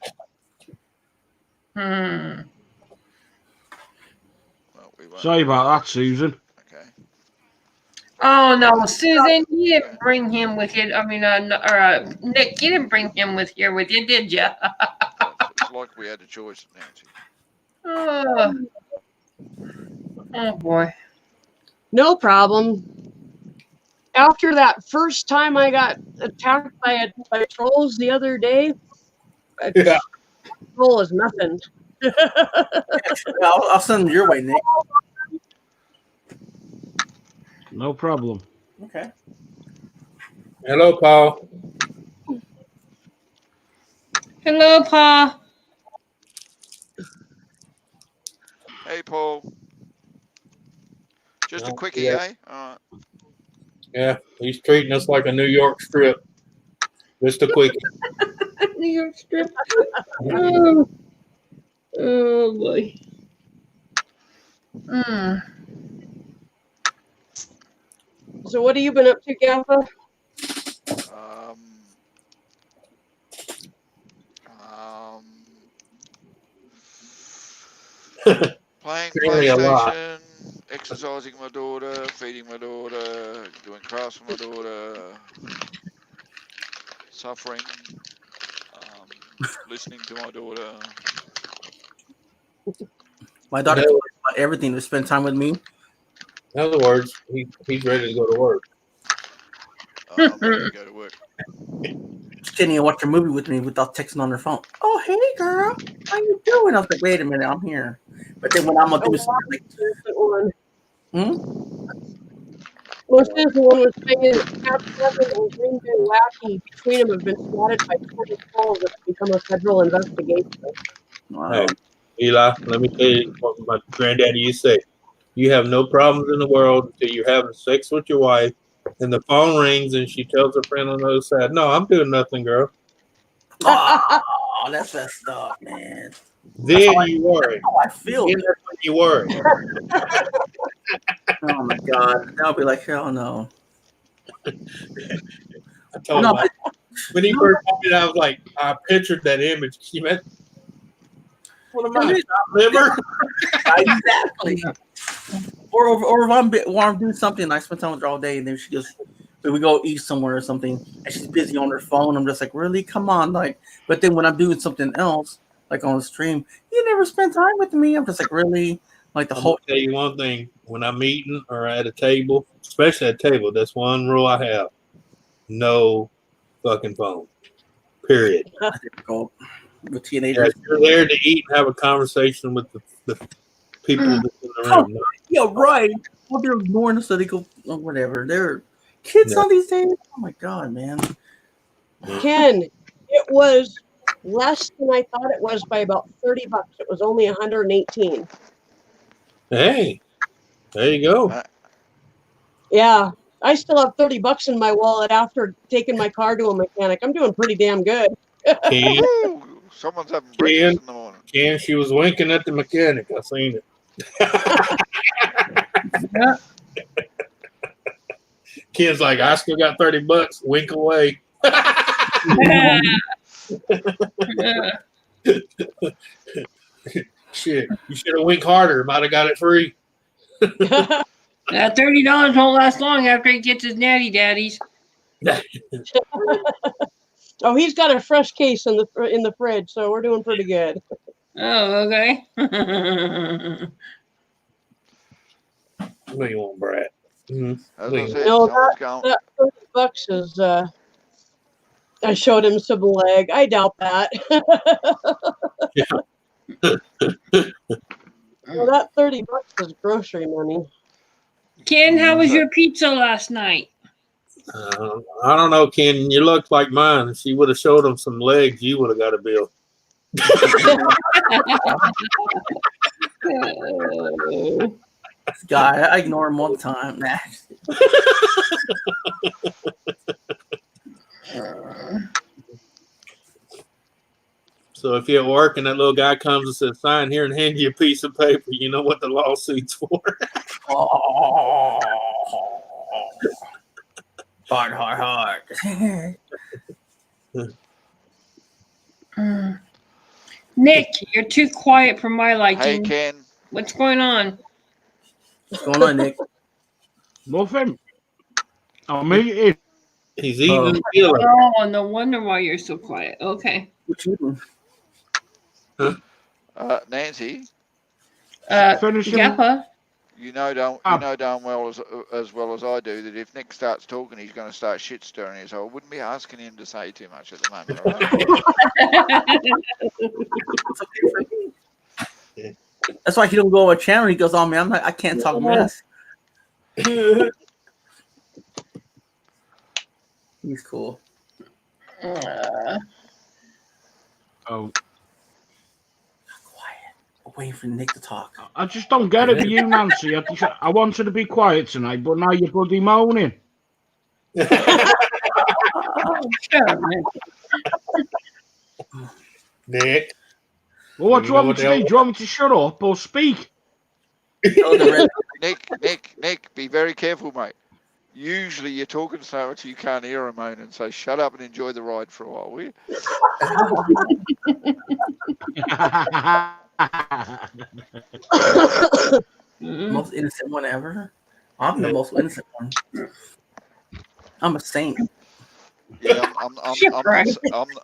Speaker 10: Well,
Speaker 8: Sorry about that, Susan.
Speaker 10: Okay.
Speaker 2: Oh no, Susan, you didn't bring him with you. I mean, Nick, you didn't bring him with you, did you?
Speaker 10: It's like we had a choice,
Speaker 2: Oh
Speaker 10: Nancy.
Speaker 2: boy.
Speaker 1: No problem. After that first time I got attacked by trolls the other day, a troll is nothing.
Speaker 4: I'll send them your way, Nick.
Speaker 8: No problem.
Speaker 4: Okay.
Speaker 6: Hello, Paul.
Speaker 2: Hello, Pa.
Speaker 10: Hey, Paul. Just a quickie,
Speaker 6: Yeah.
Speaker 10: eh? All right.
Speaker 6: Yeah, he's treating us like a New York strip. Just a quickie.
Speaker 2: New York strip. Oh boy.
Speaker 1: So what have you been up to, Gaffa?
Speaker 10: Playing
Speaker 6: Really a lot.
Speaker 10: PlayStation, exercising my daughter, feeding my daughter, doing crafts for my daughter, suffering. listening to my daughter.
Speaker 4: My daughter told me about everything to spend time with me.
Speaker 6: In other words, he's ready to go to work.
Speaker 10: I'm ready to go to work.
Speaker 4: She didn't even watch a movie with me without texting on her phone. Oh, hey, girl. How you doing? I was like, wait a minute, I'm here. But then when I'm going to do something like,
Speaker 1: Most of the one was saying Cap 7 and Green Bay Wacky between them have been swatted by 20 calls that have become a federal investigation.
Speaker 4: wow.
Speaker 6: Hey, Eli, let me tell you what my granddaddy used to say. You have no problems in the world until you're having sex with your wife and the phone rings and she tells her friend on the other side, no, I'm doing nothing, girl.
Speaker 4: Oh, that's messed up, man.
Speaker 6: Then you worry.
Speaker 4: How I feel.
Speaker 6: Then that's when you worry.
Speaker 4: Oh, my God. I'll be like, hell no.
Speaker 6: I told him, when he first told me that, I was like, I pictured that image. She meant, what am I, liver?
Speaker 4: Exactly. Or if I'm doing something, I spend time with her all day, and then she goes, we go eat somewhere or something, and she's busy on her phone. I'm just like, really? Come on, like. But then when I'm doing something else, like on the stream, you never spend time with me. I'm just like, really? Like the
Speaker 6: I'm
Speaker 4: whole.
Speaker 6: gonna tell you one thing: when I'm eating or at a table, especially at a table, that's one rule I have: no fucking phone. Period.
Speaker 4: Go with teenagers.
Speaker 6: If you're there to eat and have a conversation with the people that's in the room.
Speaker 4: Yeah, right. Well, they're ignoring us, so they go, oh, whatever. They're kids on these days. Oh my God, man.
Speaker 1: Ken, it was less than I thought it was by about $30. It was only 118.
Speaker 6: Hey, there you go.
Speaker 1: Yeah, I still have $30 in my wallet after taking my car to a mechanic. I'm doing pretty damn good.
Speaker 6: Ken,
Speaker 10: Someone's having breakfast in the morning.
Speaker 6: Ken, she was winking at the mechanic. I seen it. Ken's like, I still got $30. Wink away. Shit, you should have winked harder. Might have got it free.
Speaker 2: That $30 won't last long after he gets his natty daddies.
Speaker 1: Oh, he's got a fresh case in the fridge, so we're doing pretty good.
Speaker 2: Oh, okay.
Speaker 6: What do you want, Brad?
Speaker 10: As I said,
Speaker 1: No,
Speaker 10: someone's going.
Speaker 1: that $30 is. I showed him some leg. I doubt that. Well, that $30 is grocery money.
Speaker 2: Ken, how was your pizza last night?
Speaker 6: I don't know, Ken. You look like mine. If she would have showed him some legs, you would have got a bill.
Speaker 4: Guy, I ignore him all the time. Nah.
Speaker 6: So if you're at work and that little guy comes and says, sign here and hand you a piece of paper, you know what the lawsuit's for.
Speaker 4: Hard.
Speaker 2: Nick, you're too quiet for my liking.
Speaker 10: Hey, Ken.
Speaker 2: What's going on?
Speaker 4: What's going on, Nick?
Speaker 8: Nothing. I'm eating.
Speaker 6: He's eating.
Speaker 2: Oh, no wonder why you're so quiet. Okay.
Speaker 4: What you doing?
Speaker 10: Nancy.
Speaker 8: Finishing.
Speaker 2: Gappa.
Speaker 10: You know darn well as well as I do that if Nick starts talking, he's going to start shit stirring. So I wouldn't be asking him to say too much at the moment. All right?
Speaker 4: That's why he don't go on a channel. He goes, "Oh man, I can't talk mess." He's cool.
Speaker 8: Oh.
Speaker 4: Waiting for Nick to talk.
Speaker 8: I just don't get it with you, Nancy. I wanted to be quiet tonight, but now you're bloody moaning.
Speaker 6: Nick.
Speaker 8: Well, what do you want me to do? Do you want me to shut up or speak?
Speaker 10: Nick, be very careful, mate. Usually you're talking so much you can't hear a moaning, so shut up and enjoy the ride for a while, will you?
Speaker 4: Most innocent one ever. I'm the most innocent one. I'm a saint.
Speaker 10: Yeah, I'm not,
Speaker 2: Shipwreck.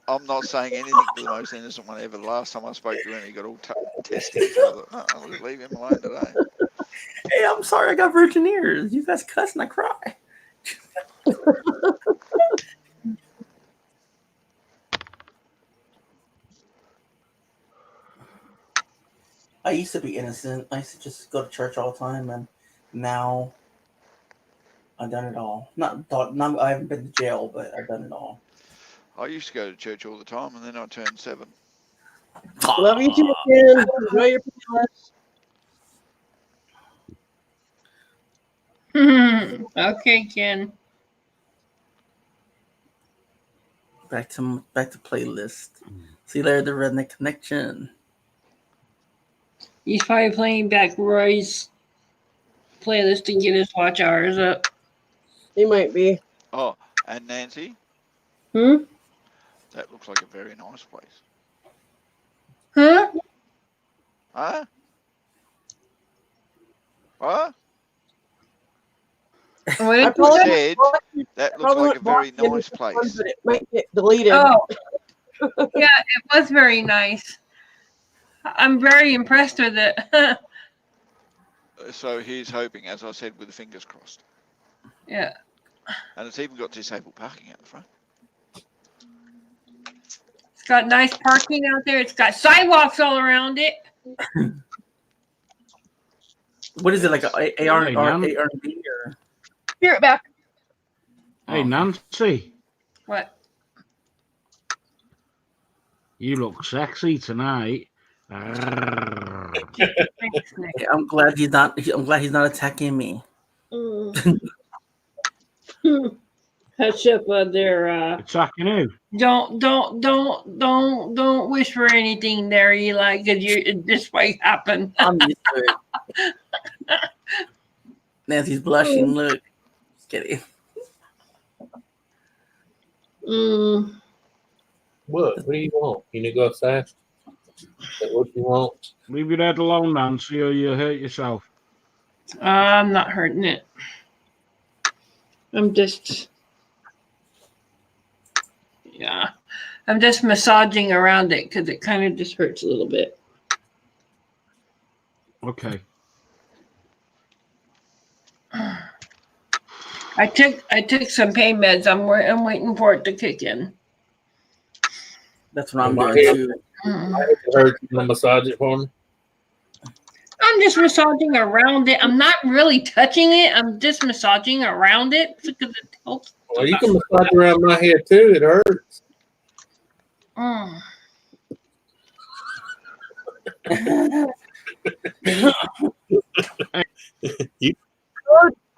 Speaker 10: I'm not saying anything to the most innocent one ever. The last time I spoke to him, he got all testy. So I thought, no, I'll just leave him alone today.
Speaker 4: Hey, I'm sorry, I got virgin ears. You guys cuss and I cry. I used to be innocent. I used to just go to church all the time, and now I've done it all. Not I haven't been to jail, but I've done it all.
Speaker 10: I used to go to church all the time, and then I turned 7.
Speaker 1: Love you too, Ken. Enjoy your pajamas.
Speaker 2: Okay, Ken.
Speaker 4: Back to playlist. See you later, the Redneck Connection.
Speaker 2: He's probably playing back Roy's playlist to get his watch hours up.
Speaker 1: He might be.
Speaker 10: Oh, and Nancy,
Speaker 2: Hmm?
Speaker 10: that looks like a very nice place.
Speaker 2: Huh?
Speaker 10: Huh? What?
Speaker 2: What
Speaker 1: I
Speaker 2: did you
Speaker 1: probably
Speaker 2: say?
Speaker 10: Said that looks like a very nice place.
Speaker 1: But it might get deleted.
Speaker 2: Oh, yeah, it was very nice. I'm very impressed with it.
Speaker 10: So he's hoping, as I said, with the fingers crossed.
Speaker 2: Yeah.
Speaker 10: And it's even got disabled parking out the front.
Speaker 2: It's got nice parking out there. It's got sidewalks all around it.
Speaker 4: What is it, like a R&B or?
Speaker 1: Be right back.
Speaker 8: Hey, Nancy,
Speaker 2: What?
Speaker 8: you look sexy tonight.
Speaker 2: Thanks, Nick.
Speaker 4: Yeah, I'm glad he's not attacking me.
Speaker 2: Hush up there.
Speaker 8: Attacking who?
Speaker 2: Don't wish for anything there, Eli, because this might happen.
Speaker 4: I'm used to it. Nancy's blushing. Look, just kidding.
Speaker 6: What do you want? You need to go outside? Is that what you want?
Speaker 8: Leave your head alone, Nancy, or you'll hurt yourself.
Speaker 2: I'm not hurting it. I'm just massaging around it because it kind of just hurts a little bit.
Speaker 8: Okay.
Speaker 2: I took some pain meds. I'm waiting for it to kick in.
Speaker 4: That's what I'm
Speaker 6: My
Speaker 4: doing
Speaker 6: head
Speaker 4: too.
Speaker 6: hurts. You want to massage it for me?
Speaker 2: I'm just massaging around it. I'm not really touching it. I'm just massaging around it because it helps.
Speaker 6: Well, you can massage around my head too. It hurts.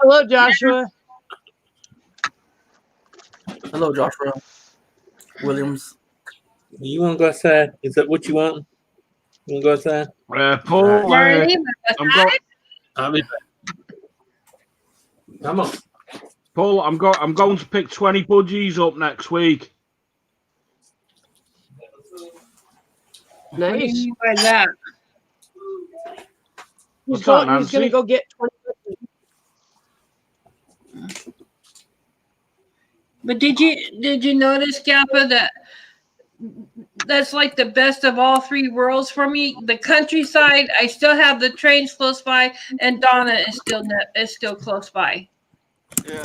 Speaker 1: Hello, Joshua.
Speaker 4: Hello, Joshua Williams.
Speaker 6: You want to go outside? Is that what you want? You want to go outside?
Speaker 8: Paul,
Speaker 2: Marley,
Speaker 6: I'll be back. Come on.
Speaker 8: Paul, I'm going to pick 20 budgies up next week.
Speaker 2: What do you
Speaker 1: Nice.
Speaker 2: mean by that?
Speaker 1: He's
Speaker 8: What's that,
Speaker 1: going to
Speaker 8: Nancy?
Speaker 1: go get 20.
Speaker 2: But did you notice, Kappa, that that's like the best of all three worlds for me? The countryside, I still have the trains close by, and Donna is still close by.
Speaker 10: Yeah.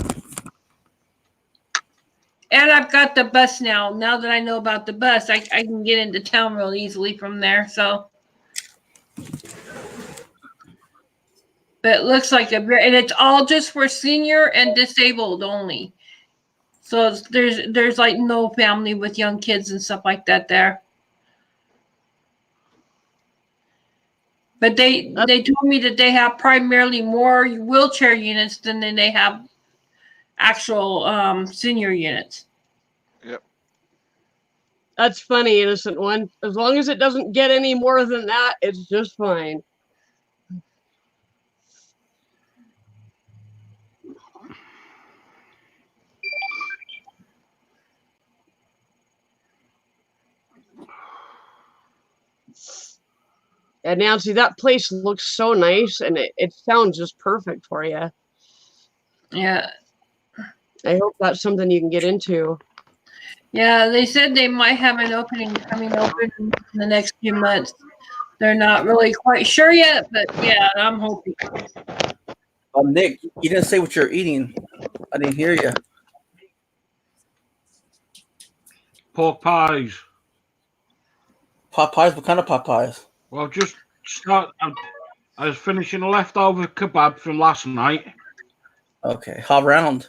Speaker 2: And I've got the bus now. Now that I know about the bus, I can get into town real easily from there. So, but it looks like and it's all just for senior and disabled only. So there's like no family with young kids and stuff like that there. But they told me that they have primarily more wheelchair units than they have actual senior units.
Speaker 10: Yep.
Speaker 1: That's funny, innocent one. As long as it doesn't get any more than that, it's just fine. And Nancy, that place looks so nice, and it sounds just perfect for you.
Speaker 2: Yeah.
Speaker 1: I hope that's something you can get into.
Speaker 2: Yeah, they said they might have an opening coming open in the next few months. They're not really quite sure yet, but yeah, I'm hoping.
Speaker 4: Nick, you didn't say what you're eating. I didn't hear you.
Speaker 8: Pork pies.
Speaker 4: Pot pies? What kind of pot pies?
Speaker 8: Well, just start. I was finishing a leftover kebab from last night.
Speaker 4: Okay. How round?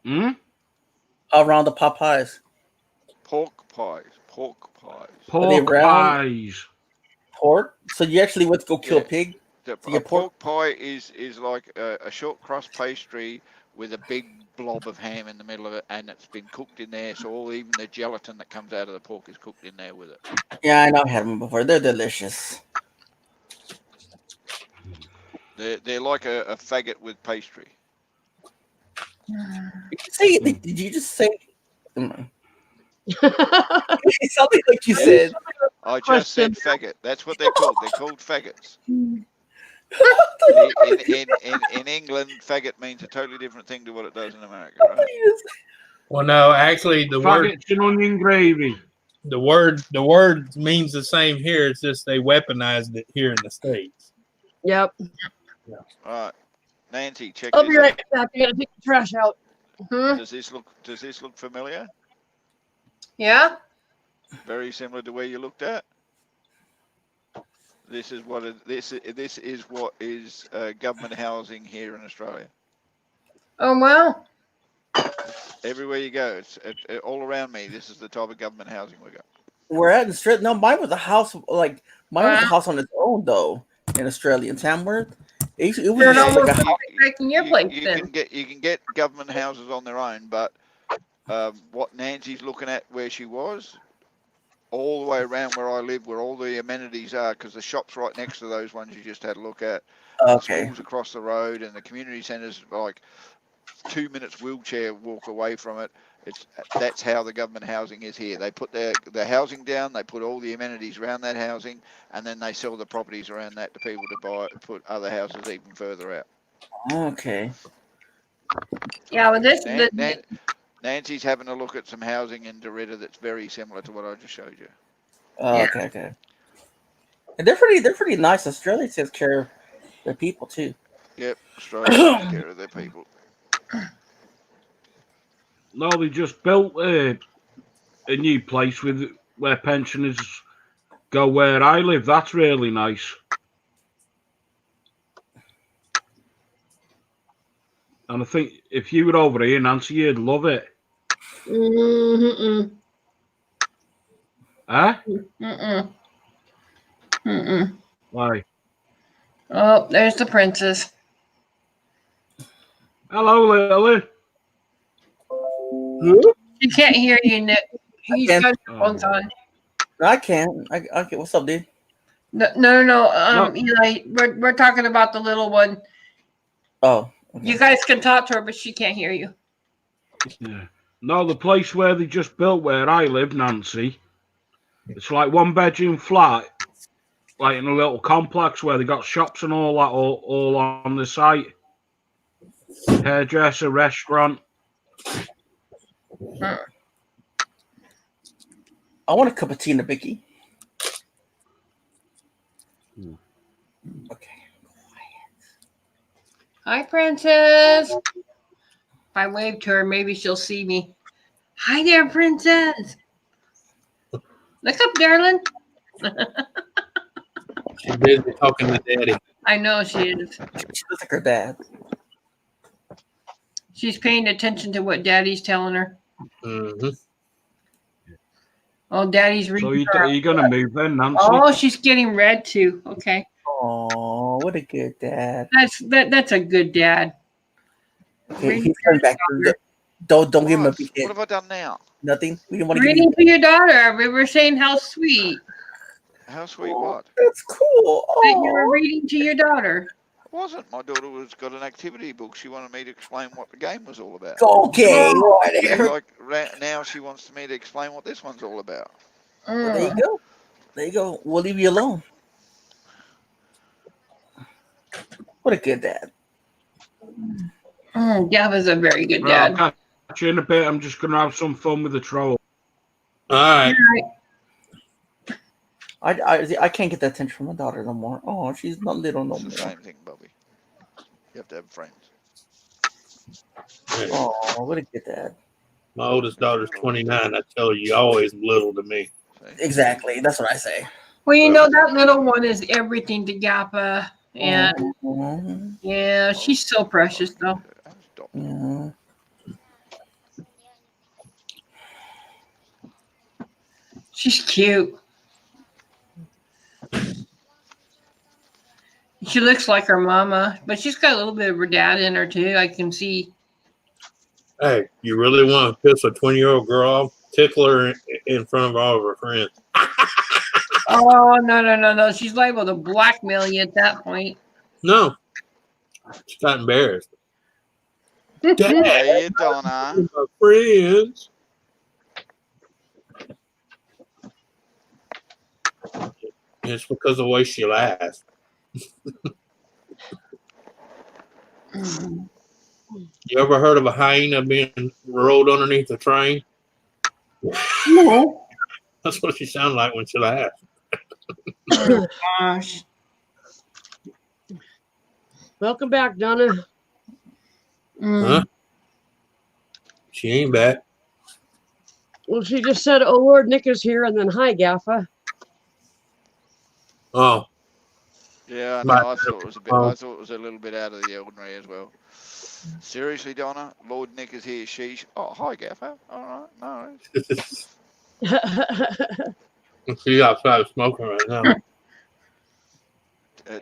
Speaker 8: Hmm?
Speaker 4: How round the pot pies?
Speaker 10: Pork pies. Pork pies.
Speaker 8: Pork
Speaker 4: round?
Speaker 8: pies.
Speaker 4: Pork? So you actually went to go kill
Speaker 10: Yeah.
Speaker 4: a pig?
Speaker 10: A
Speaker 4: get
Speaker 10: pork pie is like a short crust pastry with a big blob of ham in the middle of it, and it's been cooked in there. So even the gelatin that comes out of the pork is cooked in there with it.
Speaker 4: Yeah, I know. I had them before. They're delicious.
Speaker 10: They're like a faggot with pastry.
Speaker 4: Did you just say? It sounded like you said.
Speaker 10: I just said faggot. That's what they're called. They're called faggots. In England, faggot means a totally different thing to what it does in America, right?
Speaker 6: Well, no, actually, the word
Speaker 8: Faggots and onion gravy.
Speaker 6: the word means the same here. It's just they weaponized it here in the States.
Speaker 1: Yep.
Speaker 10: All right, Nancy, check
Speaker 1: I'll
Speaker 10: this
Speaker 1: be right
Speaker 10: out.
Speaker 1: back. I gotta take the trash out.
Speaker 10: Does this look familiar?
Speaker 2: Yeah.
Speaker 10: Very similar to where you looked at. This is what is government housing here in Australia.
Speaker 2: Oh wow.
Speaker 10: Everywhere you go, it's all around me. This is the type of government housing we got.
Speaker 4: We're at Australia. No, mine was a house. Mine was a house on its own though in Australia, in Tamworth. It was
Speaker 2: They're
Speaker 4: just like
Speaker 2: almost making your place
Speaker 10: You
Speaker 2: then.
Speaker 10: can get government houses on their own, but what Nancy's looking at where she was, all the way around where I live, where all the amenities are, because the shop's right next to those ones you just had a look at.
Speaker 4: Okay.
Speaker 10: The schools across the road, and the community centres like 2 minutes wheelchair walk away from it. That's how the government housing is here. They put their housing down, they put all the amenities around that housing, and then they sell the properties around that to people to put other houses even further out.
Speaker 4: Okay.
Speaker 2: Yeah, well, this
Speaker 10: Nancy's having a look at some housing in Doretta that's very similar to what I just showed you.
Speaker 4: Okay. And they're pretty nice. Australia takes care of their people too.
Speaker 10: Yep, Australia takes care of their people.
Speaker 8: No, they just built a new place where pensioners go where I live. That's really nice. And I think if you were over here, Nancy, you'd love it.
Speaker 2: Mm-mm.
Speaker 8: Huh?
Speaker 2: Mm-mm. Mm-mm.
Speaker 8: Why?
Speaker 2: Oh, there's the princess.
Speaker 8: Hello, Lily.
Speaker 2: She can't hear you, Nick. He's got his phones on.
Speaker 4: I can't. I can. What's up, dude?
Speaker 2: No. Eli, we're talking about the little one.
Speaker 4: Oh. Okay.
Speaker 2: You guys can talk to her, but she can't hear you.
Speaker 8: Yeah. No, the place where they just built where I live, Nancy, it's like 1-bedroom flat, like in a little complex where they got shops and all that all on the site. Hairdresser, restaurant.
Speaker 4: I want a cup of tea and a Bicky. Okay.
Speaker 2: Hi, princess. If I wave to her, maybe she'll see me. Hi there, princess. Look up, darling.
Speaker 6: She's busy talking to Daddy.
Speaker 2: I know she is.
Speaker 4: She looks like her dad.
Speaker 2: She's paying attention to what Daddy's telling her.
Speaker 6: Mm-hmm.
Speaker 2: Oh, Daddy's reading.
Speaker 8: So you're going to move then, Nancy?
Speaker 2: Oh, she's getting red too. Okay.
Speaker 4: Oh, what a good dad.
Speaker 2: That's a good dad.
Speaker 4: Okay, he's coming back. Don't give him a big hit.
Speaker 10: What have I done now?
Speaker 4: Nothing. We didn't want to
Speaker 2: Reading to your daughter. We were saying how sweet.
Speaker 10: How sweet what?
Speaker 4: That's cool.
Speaker 2: That you were reading to your daughter.
Speaker 10: It wasn't. My daughter got an activity book. She wanted me to explain what the game was all about.
Speaker 4: Okay, whatever.
Speaker 10: Like now she wants me to explain what this one's all about.
Speaker 4: Well, there you go. There you go. We'll leave you alone. What a good dad.
Speaker 2: Gava's a very good dad.
Speaker 8: I'll you in a bit. I'm just gonna have some fun with the troll.
Speaker 6: All right.
Speaker 4: I can't get that attention from my daughter no more. Oh, she's not little no
Speaker 10: It's the
Speaker 4: more.
Speaker 10: same thing, Bobby. You have to have friends.
Speaker 4: Oh, what a good dad.
Speaker 6: My oldest daughter's 29. I tell you, you always little to me.
Speaker 4: Exactly. That's what I say.
Speaker 2: Well, you know, that little one is everything to Gappa. And
Speaker 4: Oh,
Speaker 2: yeah, she's so precious, though.
Speaker 4: yeah.
Speaker 2: She's cute. She looks like her mama, but she's got a little bit of her dad in her, too. I can see.
Speaker 6: Hey, you really want to piss a 20-year-old girl off? Tickle her in front of all of her friends.
Speaker 2: Oh, no. She's liable to blackmail you at that point.
Speaker 6: No. She got embarrassed. Dad,
Speaker 10: Hey, Donna.
Speaker 6: my friends. It's because of the way she laughs. You ever heard of a hyena being rolled underneath a train?
Speaker 2: No.
Speaker 6: That's what she sounds like when she laughs.
Speaker 2: Oh, gosh.
Speaker 1: Welcome back, Donna.
Speaker 6: Huh? She ain't back.
Speaker 1: Well, she just said, "Oh Lord, Nick is here," and then "Hi, Gaffa."
Speaker 6: Oh.
Speaker 10: Yeah, no, I thought it was a bit. I thought it was a little bit out of the ordinary as well. Seriously, Donna, Lord Nick is here. Sheesh. Oh, hi, Gaffer. All right, no.
Speaker 6: She's outside smoking right now.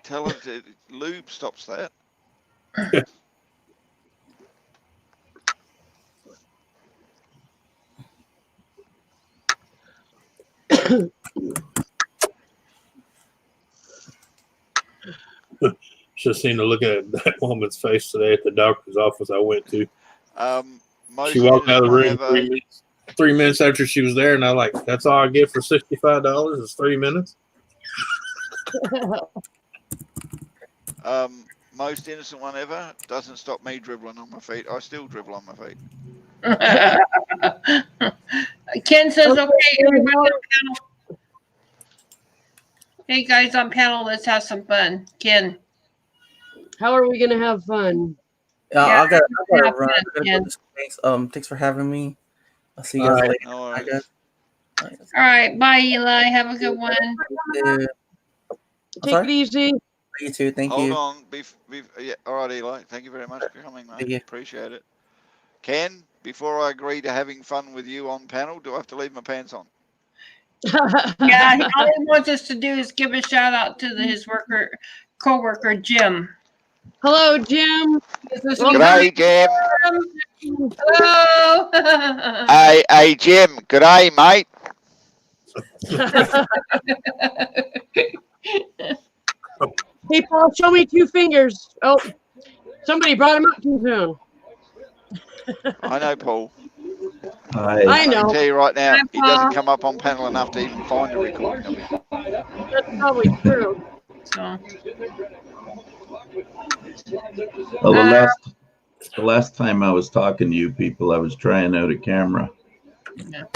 Speaker 10: Tell her to lube stops that.
Speaker 6: Should have seen the look at that woman's face today at the doctor's office I went to.
Speaker 10: Most
Speaker 6: She walked out of the room
Speaker 10: whenever-
Speaker 6: 3 minutes after she was there, and I'm like, that's all I get for $65 is 3 minutes?
Speaker 10: Most innocent one ever doesn't stop me dribbling on my feet. I still dribble on my feet.
Speaker 2: Ken says, okay, everybody on panel. Hey, guys on panel, let's have some fun. Ken.
Speaker 1: How are we gonna have fun?
Speaker 4: Yeah, I gotta
Speaker 2: have
Speaker 4: run.
Speaker 2: fun,
Speaker 4: I gotta
Speaker 2: Ken.
Speaker 4: go to space. Thanks for having me. I'll see you guys later.
Speaker 10: No
Speaker 4: I
Speaker 10: worries.
Speaker 4: guess.
Speaker 2: All right, bye, Eli. Have a good one.
Speaker 4: Yeah.
Speaker 1: Take
Speaker 4: sorry?
Speaker 1: it easy.
Speaker 4: You too. Thank
Speaker 10: Hold
Speaker 4: you.
Speaker 10: on. Yeah, all right, Eli. Thank you very much for coming, mate.
Speaker 4: Thank you.
Speaker 10: Appreciate it. Ken, before I agree to having fun with you on panel, do I have to leave my pants on?
Speaker 2: Yeah, all he wants us to do is give a shout out to his co-worker, Jim.
Speaker 1: Hello, Jim.
Speaker 10: G'day, Jim.
Speaker 2: Hello.
Speaker 10: Hey, Jim. G'day, mate.
Speaker 1: Hey, Paul, show me 2 fingers. Oh, somebody brought him up too soon.
Speaker 10: I know, Paul.
Speaker 11: Hi.
Speaker 1: I
Speaker 10: I can
Speaker 1: know.
Speaker 10: tell you right now,
Speaker 2: Hi,
Speaker 10: he doesn't
Speaker 2: Paul.
Speaker 10: come up on panel enough to even find a recording of him.
Speaker 1: That's probably true.
Speaker 2: So,
Speaker 11: Well, the last time I was talking to you people, I was trying out a camera.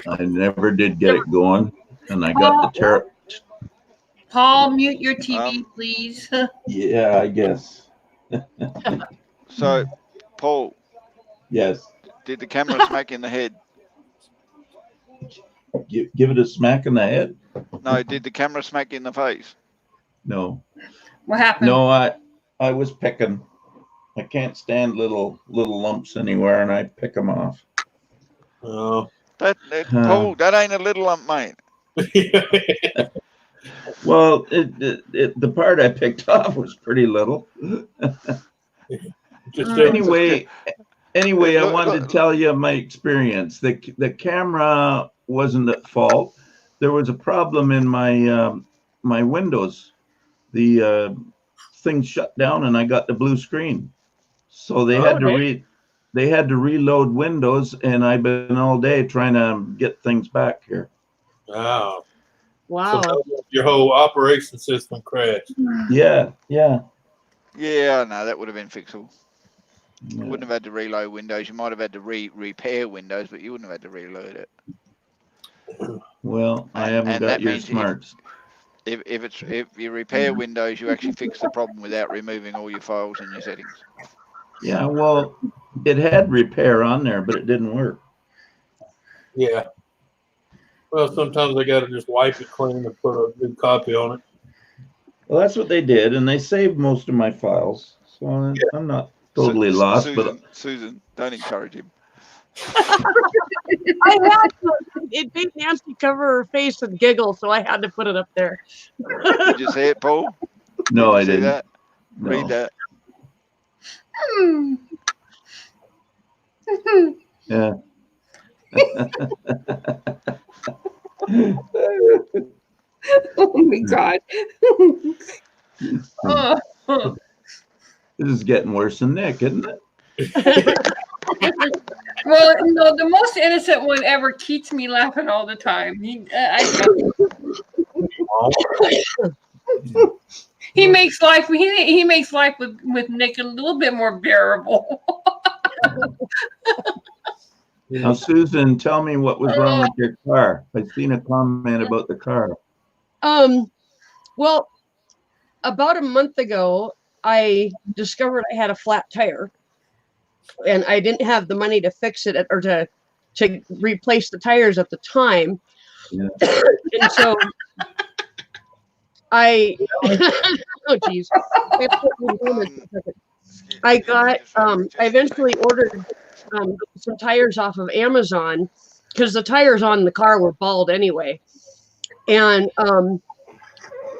Speaker 11: I never did get it going, and I got the terror.
Speaker 2: Paul, mute your TV, please.
Speaker 11: Yeah, I guess.
Speaker 10: So, Paul,
Speaker 11: Yes.
Speaker 10: did the camera smack in the head?
Speaker 11: Give it a smack in the head.
Speaker 10: No, did the camera smack in the face?
Speaker 11: No.
Speaker 2: What happened?
Speaker 11: No, I was picking. I can't stand little lumps anywhere, and I pick them off.
Speaker 6: Oh.
Speaker 10: Paul, that ain't a little lump, mate.
Speaker 11: Well, the part I picked off was pretty little. Anyway, I wanted to tell you my experience. The camera wasn't at fault. There was a problem in my my Windows. The thing shut down, and I got the blue screen. So they had to reload Windows, and I've been all day trying to get things back here.
Speaker 6: Wow.
Speaker 1: Wow.
Speaker 6: So your whole operation system crashed.
Speaker 11: Yeah.
Speaker 10: Yeah, no, that would have been fixable. You wouldn't have had to reload Windows. You might have had to repair Windows, but you wouldn't have had to reload it.
Speaker 11: Well, I haven't got
Speaker 10: that
Speaker 11: your
Speaker 10: means
Speaker 11: smarts.
Speaker 10: If you repair Windows, you actually fix the problem without removing all your files and your settings.
Speaker 11: Yeah, well, it had repair on there, but it didn't work.
Speaker 6: Yeah. Well, sometimes I got to just wipe it clean and put a new copy on it.
Speaker 11: Well, that's what they did, and they saved most of my files, so I'm not totally lost.
Speaker 10: Susan, don't encourage him.
Speaker 1: I had to. It made Nancy cover her face with giggles, so I had to put it up there.
Speaker 10: Did you see it, Paul?
Speaker 11: No, I
Speaker 10: See
Speaker 11: didn't.
Speaker 10: that?
Speaker 11: No.
Speaker 10: Read that.
Speaker 11: Yeah.
Speaker 2: Oh my God. Oh.
Speaker 11: This is getting worse than Nick, isn't it?
Speaker 2: Well, no, the most innocent one ever keeps me laughing all the time. He makes life with Nick a little bit more bearable.
Speaker 11: Now, Susan, tell me what was wrong with your car. I've seen a comment about the car.
Speaker 1: Well, about a month ago, I discovered I had a flat tire, and I didn't have the money to fix it or to replace the tires at the time.
Speaker 11: Yeah.
Speaker 1: And so I oh geez. I got I eventually ordered some tires off of Amazon because the tires on the car were bald anyway. And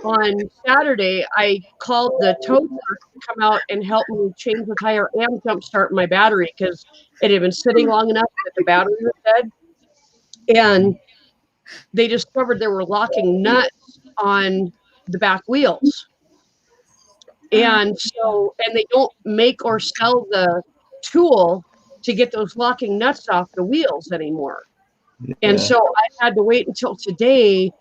Speaker 1: on Saturday, I called the tow truck to come out and help me change the tire and jumpstart my battery because it had been sitting long enough that the battery was dead. And they discovered there were locking nuts on the back wheels. And so, and they don't make or sell the tool to get those locking nuts off the wheels anymore.
Speaker 11: Yeah.
Speaker 1: And so I had to wait until today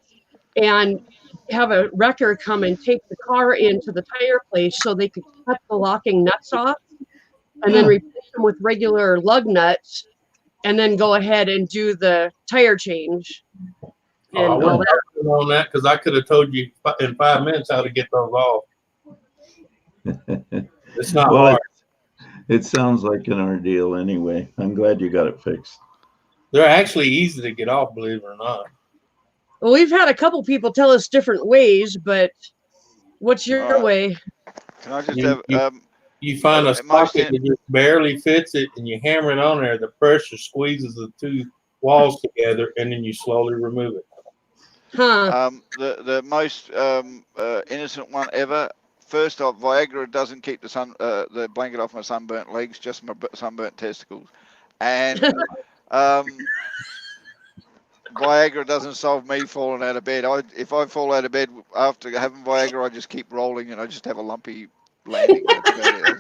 Speaker 1: and have a wrecker come and take the car into the tire place so they could cut the locking nuts off and then replace them with regular lug nuts and then go ahead and do the tire change. And
Speaker 6: I wasn't working on that because I could have told you in 5 minutes how to get those off. It's not hard.
Speaker 11: It sounds like an ordeal anyway. I'm glad you got it fixed.
Speaker 6: They're actually easy to get off, believe it or not.
Speaker 1: Well, we've had a couple people tell us different ways, but what's your way?
Speaker 10: Can I just
Speaker 6: you find a socket that just barely fits it and you hammer it on there. The pressure squeezes the two walls together and then you slowly remove it.
Speaker 1: Huh.
Speaker 10: The most innocent one ever. First off, Viagra doesn't keep the blanket off my sunburnt legs, just my sunburnt testicles. And Viagra doesn't solve me falling out of bed. If I fall out of bed after having Viagra, I just keep rolling and I just have a lumpy landing. That's about it.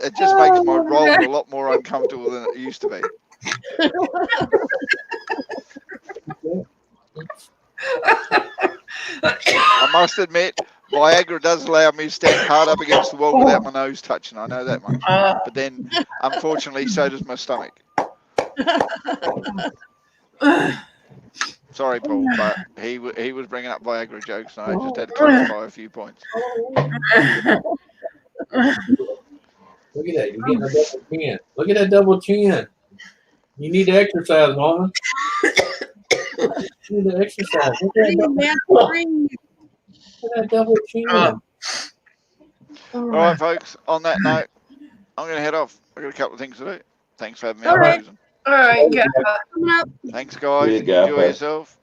Speaker 10: It just makes my roll a lot more uncomfortable than it used to be. I must admit, Viagra does allow me to stand hard up against the wall without my nose touching. I know that much. But then, unfortunately, so does my stomach. Sorry, Paul, but he was bringing up Viagra jokes, and I just had to clarify a few points.
Speaker 6: Look at that. You're getting a double chin. Look at that double chin. You need to exercise, woman. You need to exercise. Look at that double chin.
Speaker 10: All right, folks. On that note, I'm going to head off. I've got a couple of things to do. Thanks for having me.
Speaker 2: All right. All right. Yeah.
Speaker 10: Thanks, guys. Enjoy yourself.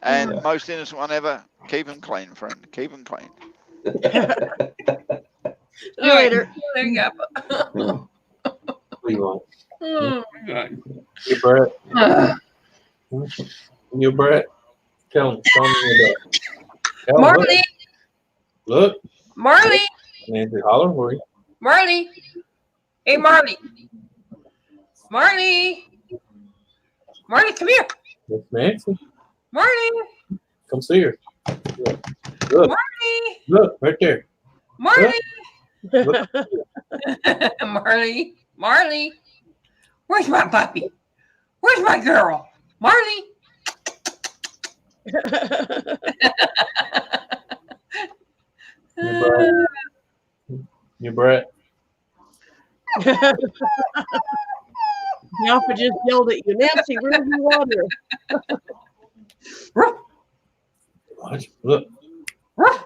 Speaker 10: And most innocent one ever, keep them clean, friend. Keep them clean.
Speaker 2: See you later. There you go.
Speaker 6: What do you want?
Speaker 2: Oh my God.
Speaker 6: Your Brett. Your Brett. Tell him your dog.
Speaker 2: Marley.
Speaker 6: Look.
Speaker 2: Marley.
Speaker 6: Nancy, holler for you.
Speaker 2: Marley. Hey, Marley. Marley. Marley, come here.
Speaker 6: That's Nancy.
Speaker 2: Marley.
Speaker 6: Come see her. Look.
Speaker 2: Marley.
Speaker 6: Look, right there.
Speaker 2: Marley. Marley. Where's my puppy? Where's my girl? Marley.
Speaker 6: You Brett.
Speaker 1: Alpha just yelled at you, Nancy, where's your water?
Speaker 6: Watch. Look. Right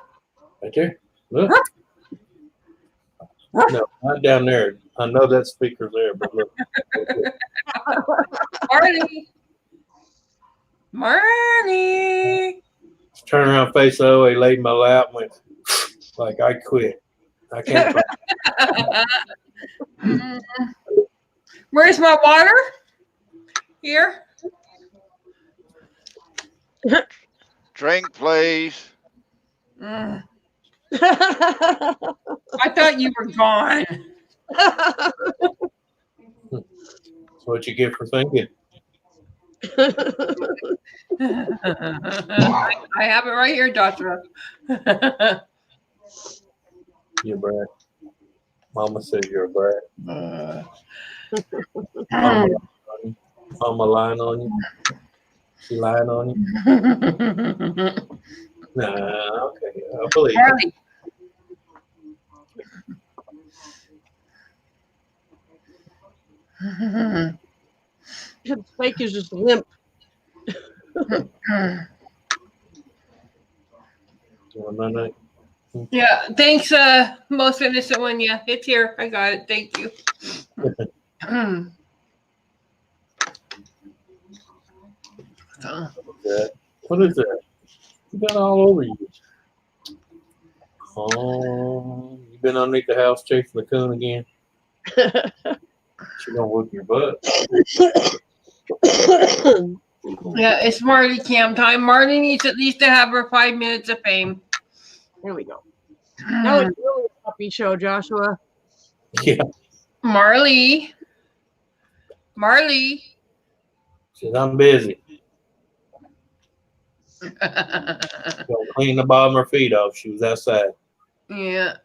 Speaker 6: there. Look. No, not down there. I know that speaker's there, but look.
Speaker 2: Marley. Marley.
Speaker 6: Turn around, face the way, laid in my lap, and went like I quit. I can't.
Speaker 2: Where's my water? Here.
Speaker 10: Drink, please.
Speaker 2: I thought you were gone.
Speaker 6: That's what you get for thinking.
Speaker 2: I have it right here, Doctor.
Speaker 6: You're Brett. Mama says you're a brat. Mama lying on you. She lying on you. Nah, okay, I believe it.
Speaker 1: Spike is just limp.
Speaker 2: Yeah, thanks, most innocent one. Yeah, it's here. I got it. Thank you.
Speaker 6: What is that? You got all over you. Oh, you been underneath the house chasing the coon again? She gonna whoop your butt.
Speaker 2: Yeah, it's Marley cam time. Marley needs at least to have her 5 minutes of fame.
Speaker 1: There we go. Now it's really a puppy show, Joshua.
Speaker 6: Yeah.
Speaker 2: Marley.
Speaker 6: Says I'm busy. Gonna clean the bottom of her feet off. She was outside.
Speaker 2: Yeah.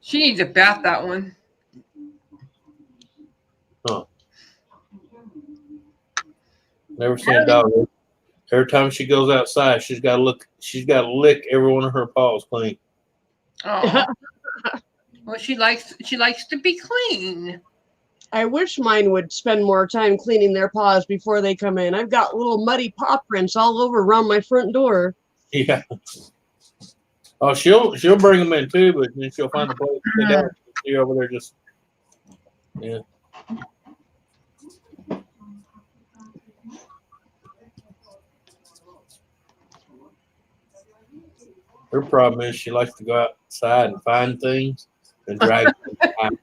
Speaker 2: She needs a bath, that one.
Speaker 6: Huh. Never seen a dog. Every time she goes outside, she's got to lick every one of her paws clean.
Speaker 2: Oh. Well, she likes to be clean.
Speaker 1: I wish mine would spend more time cleaning their paws before they come in. I've got little muddy paw prints all over around my front door.
Speaker 6: Yeah. Oh, she'll bring them in too, but then she'll find a place to sit down. See over there, just yeah. Her problem is she likes to go outside and find things and drag them behind.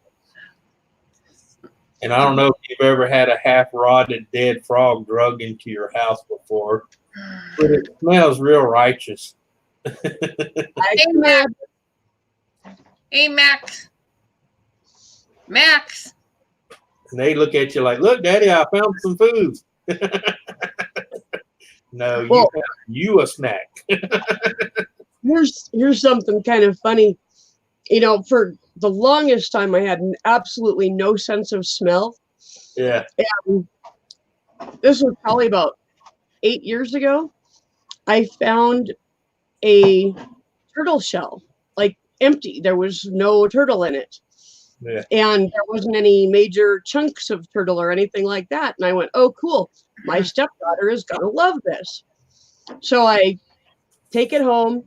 Speaker 6: And I don't know if you've ever had a half-rotted dead frog drugged into your house before, but it smells real righteous.
Speaker 2: Hey, Max. Hey, Max. Max.
Speaker 6: And they look at you like, "Look, Daddy, I found some food." No,
Speaker 1: Well,
Speaker 6: you a snack.
Speaker 1: Here's something kind of funny. You know, for the longest time, I had absolutely no sense of smell.
Speaker 6: Yeah.
Speaker 1: And this was probably about 8 years ago. I found a turtle shell, like empty. There was no turtle in it.
Speaker 6: Yeah.
Speaker 1: And there wasn't any major chunks of turtle or anything like that. And I went, oh, cool. My stepdaughter is going to love this. So I take it home,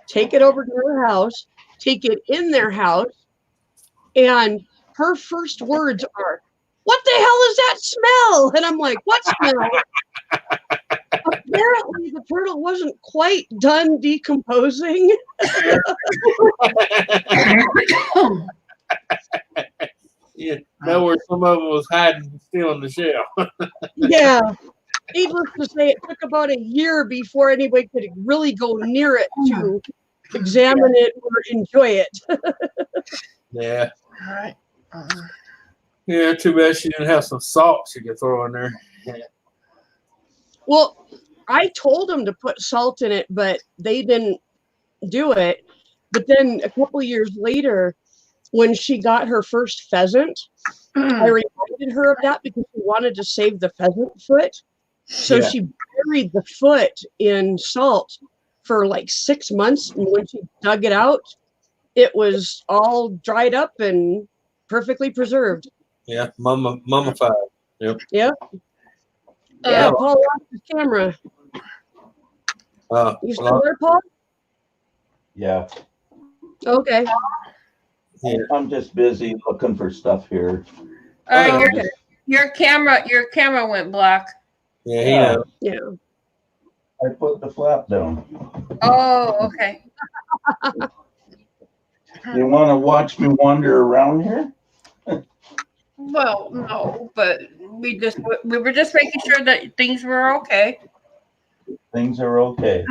Speaker 1: take it over to her house, take it in their house, and her first words are, "What the hell is that smell?" And I'm like, "What smell?" Apparently the turtle wasn't quite done decomposing.
Speaker 6: Yeah, know where some of them was hiding still in the shell.
Speaker 1: Yeah. Needless to say, it took about a year before anybody could really go near it to examine it or enjoy it.
Speaker 6: Yeah.
Speaker 2: All right.
Speaker 6: Yeah, too bad she didn't have some salt she could throw in there.
Speaker 1: Well, I told them to put salt in it, but they didn't do it. But then a couple years later, when she got her first pheasant, I reminded her of that because she wanted to save the pheasant foot. So
Speaker 6: Yeah.
Speaker 1: she buried the foot in salt for like 6 months. And when she dug it out, it was all dried up and perfectly preserved.
Speaker 6: Yeah, mummified. Yep.
Speaker 1: Yep.
Speaker 2: Uh,
Speaker 1: Yeah, Paul lost his camera. You still there, Paul?
Speaker 11: Yeah.
Speaker 1: Okay.
Speaker 11: I'm just busy looking for stuff here.
Speaker 1: Okay.
Speaker 2: your camera went black.
Speaker 6: Yeah.
Speaker 1: Yeah.
Speaker 11: I put the flap down.
Speaker 2: Oh, okay.
Speaker 11: You want to watch me wander around here?
Speaker 2: Well, no, but we were just making sure that things were okay.
Speaker 11: Things are okay.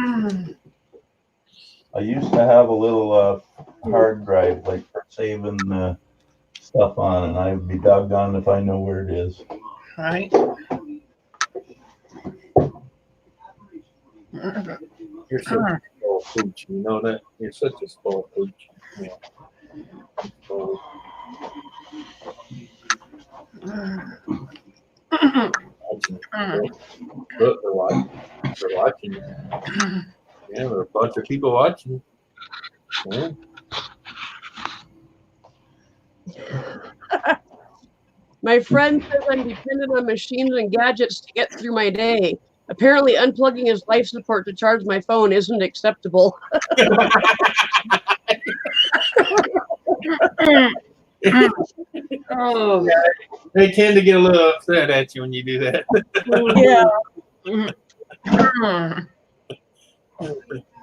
Speaker 11: I used to have a little hard drive, like for saving stuff on, and I'd be doggone if I know where it is.
Speaker 2: Right.
Speaker 6: You're such a spoiled pooch. You know that? You're such a spoiled pooch. Yeah. Look, they're watching you. Yeah, there are a bunch of people watching. Yeah.
Speaker 1: My friend says I'm dependent on machines and gadgets to get through my day. Apparently, unplugging his life support to charge my phone isn't acceptable.
Speaker 2: Oh,
Speaker 6: They tend to get a little upset at you when you do that.
Speaker 1: Yeah.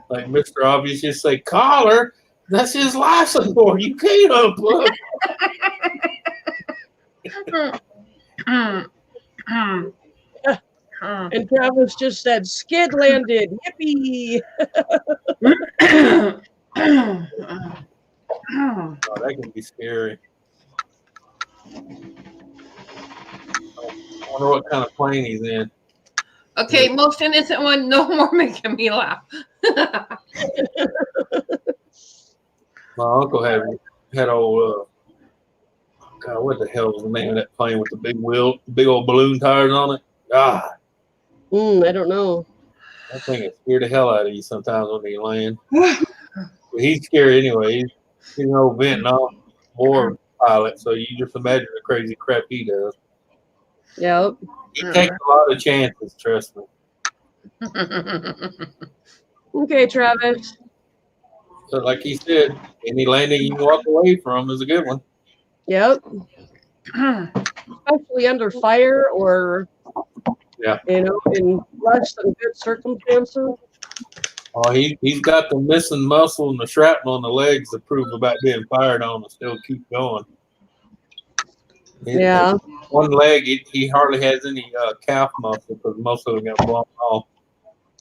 Speaker 6: Like Mr. Obvious just say, caller, that's his life support. You can't unplug.
Speaker 1: And Travis just said, skid landed. Yippee.
Speaker 6: Oh, that can be scary. I wonder what kind of plane he's in.
Speaker 2: okay, most innocent one, no more making me laugh.
Speaker 6: My uncle had old God, what the hell was the name of that plane with the big old balloon tires on it? God,
Speaker 1: I don't know.
Speaker 6: that thing is scared the hell out of you sometimes when you land. But he's scary anyway. He's an old Vietnam War pilot, so you just imagine the crazy crap he does.
Speaker 1: Yep.
Speaker 6: He takes a lot of chances, trust me.
Speaker 1: Okay, Travis.
Speaker 6: So like he said, any landing you can walk away from is a good one.
Speaker 1: Yep. Especially under fire or, in less than good circumstances.
Speaker 6: Oh, he's got the missing muscle and the shrapnel on the legs to prove about being fired on and still keep going.
Speaker 1: Yeah.
Speaker 6: One leg, he hardly has any calf muscle because most of it got blown off.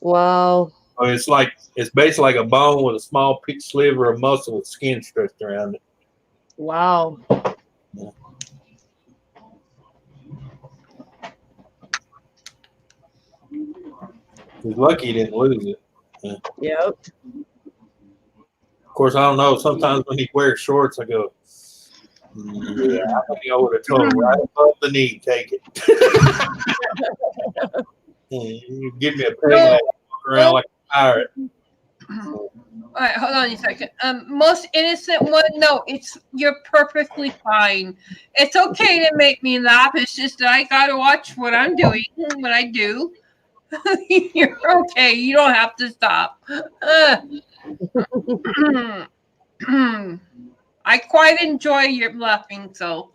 Speaker 1: Wow.
Speaker 6: So it's basically like a bone with a small sliver of muscle with skin stretched around it.
Speaker 1: Wow.
Speaker 6: Yeah. He's lucky he didn't lose it. Yeah.
Speaker 1: Yep.
Speaker 6: Of course, I don't know. Sometimes when he wears shorts, I go, yeah, I think I would have told him right above the knee, take it. You give me a peg leg, walk around like a pirate.
Speaker 2: All right, hold on a second. Most innocent one, no, you're perfectly fine. It's okay to make me laugh. It's just that I gotta watch what I'm doing when I do. You're okay. You don't have to stop. I quite enjoy your laughing, so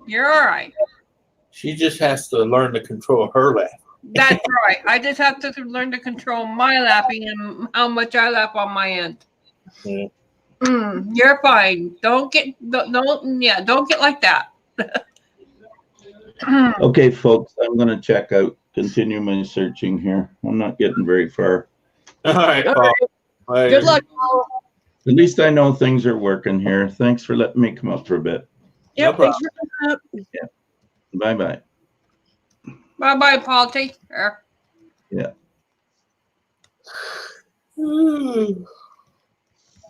Speaker 2: you're all right.
Speaker 6: She just has to learn to control her laugh.
Speaker 2: That's right. I just have to learn to control my laughing and how much I laugh on my end.
Speaker 6: Yeah.
Speaker 2: You're fine. Don't get like that.
Speaker 11: Okay, folks, I'm going to check out, continue my searching here. I'm not getting very far.
Speaker 6: All right, Paul. Right.
Speaker 1: Good luck, Paul.
Speaker 11: At least I know things are working here. Thanks for letting me come up for a bit.
Speaker 1: Yep,
Speaker 6: No
Speaker 1: thanks for coming up.
Speaker 11: Yeah. Bye-bye.
Speaker 2: Bye-bye, Paul. Take care.
Speaker 11: Yeah.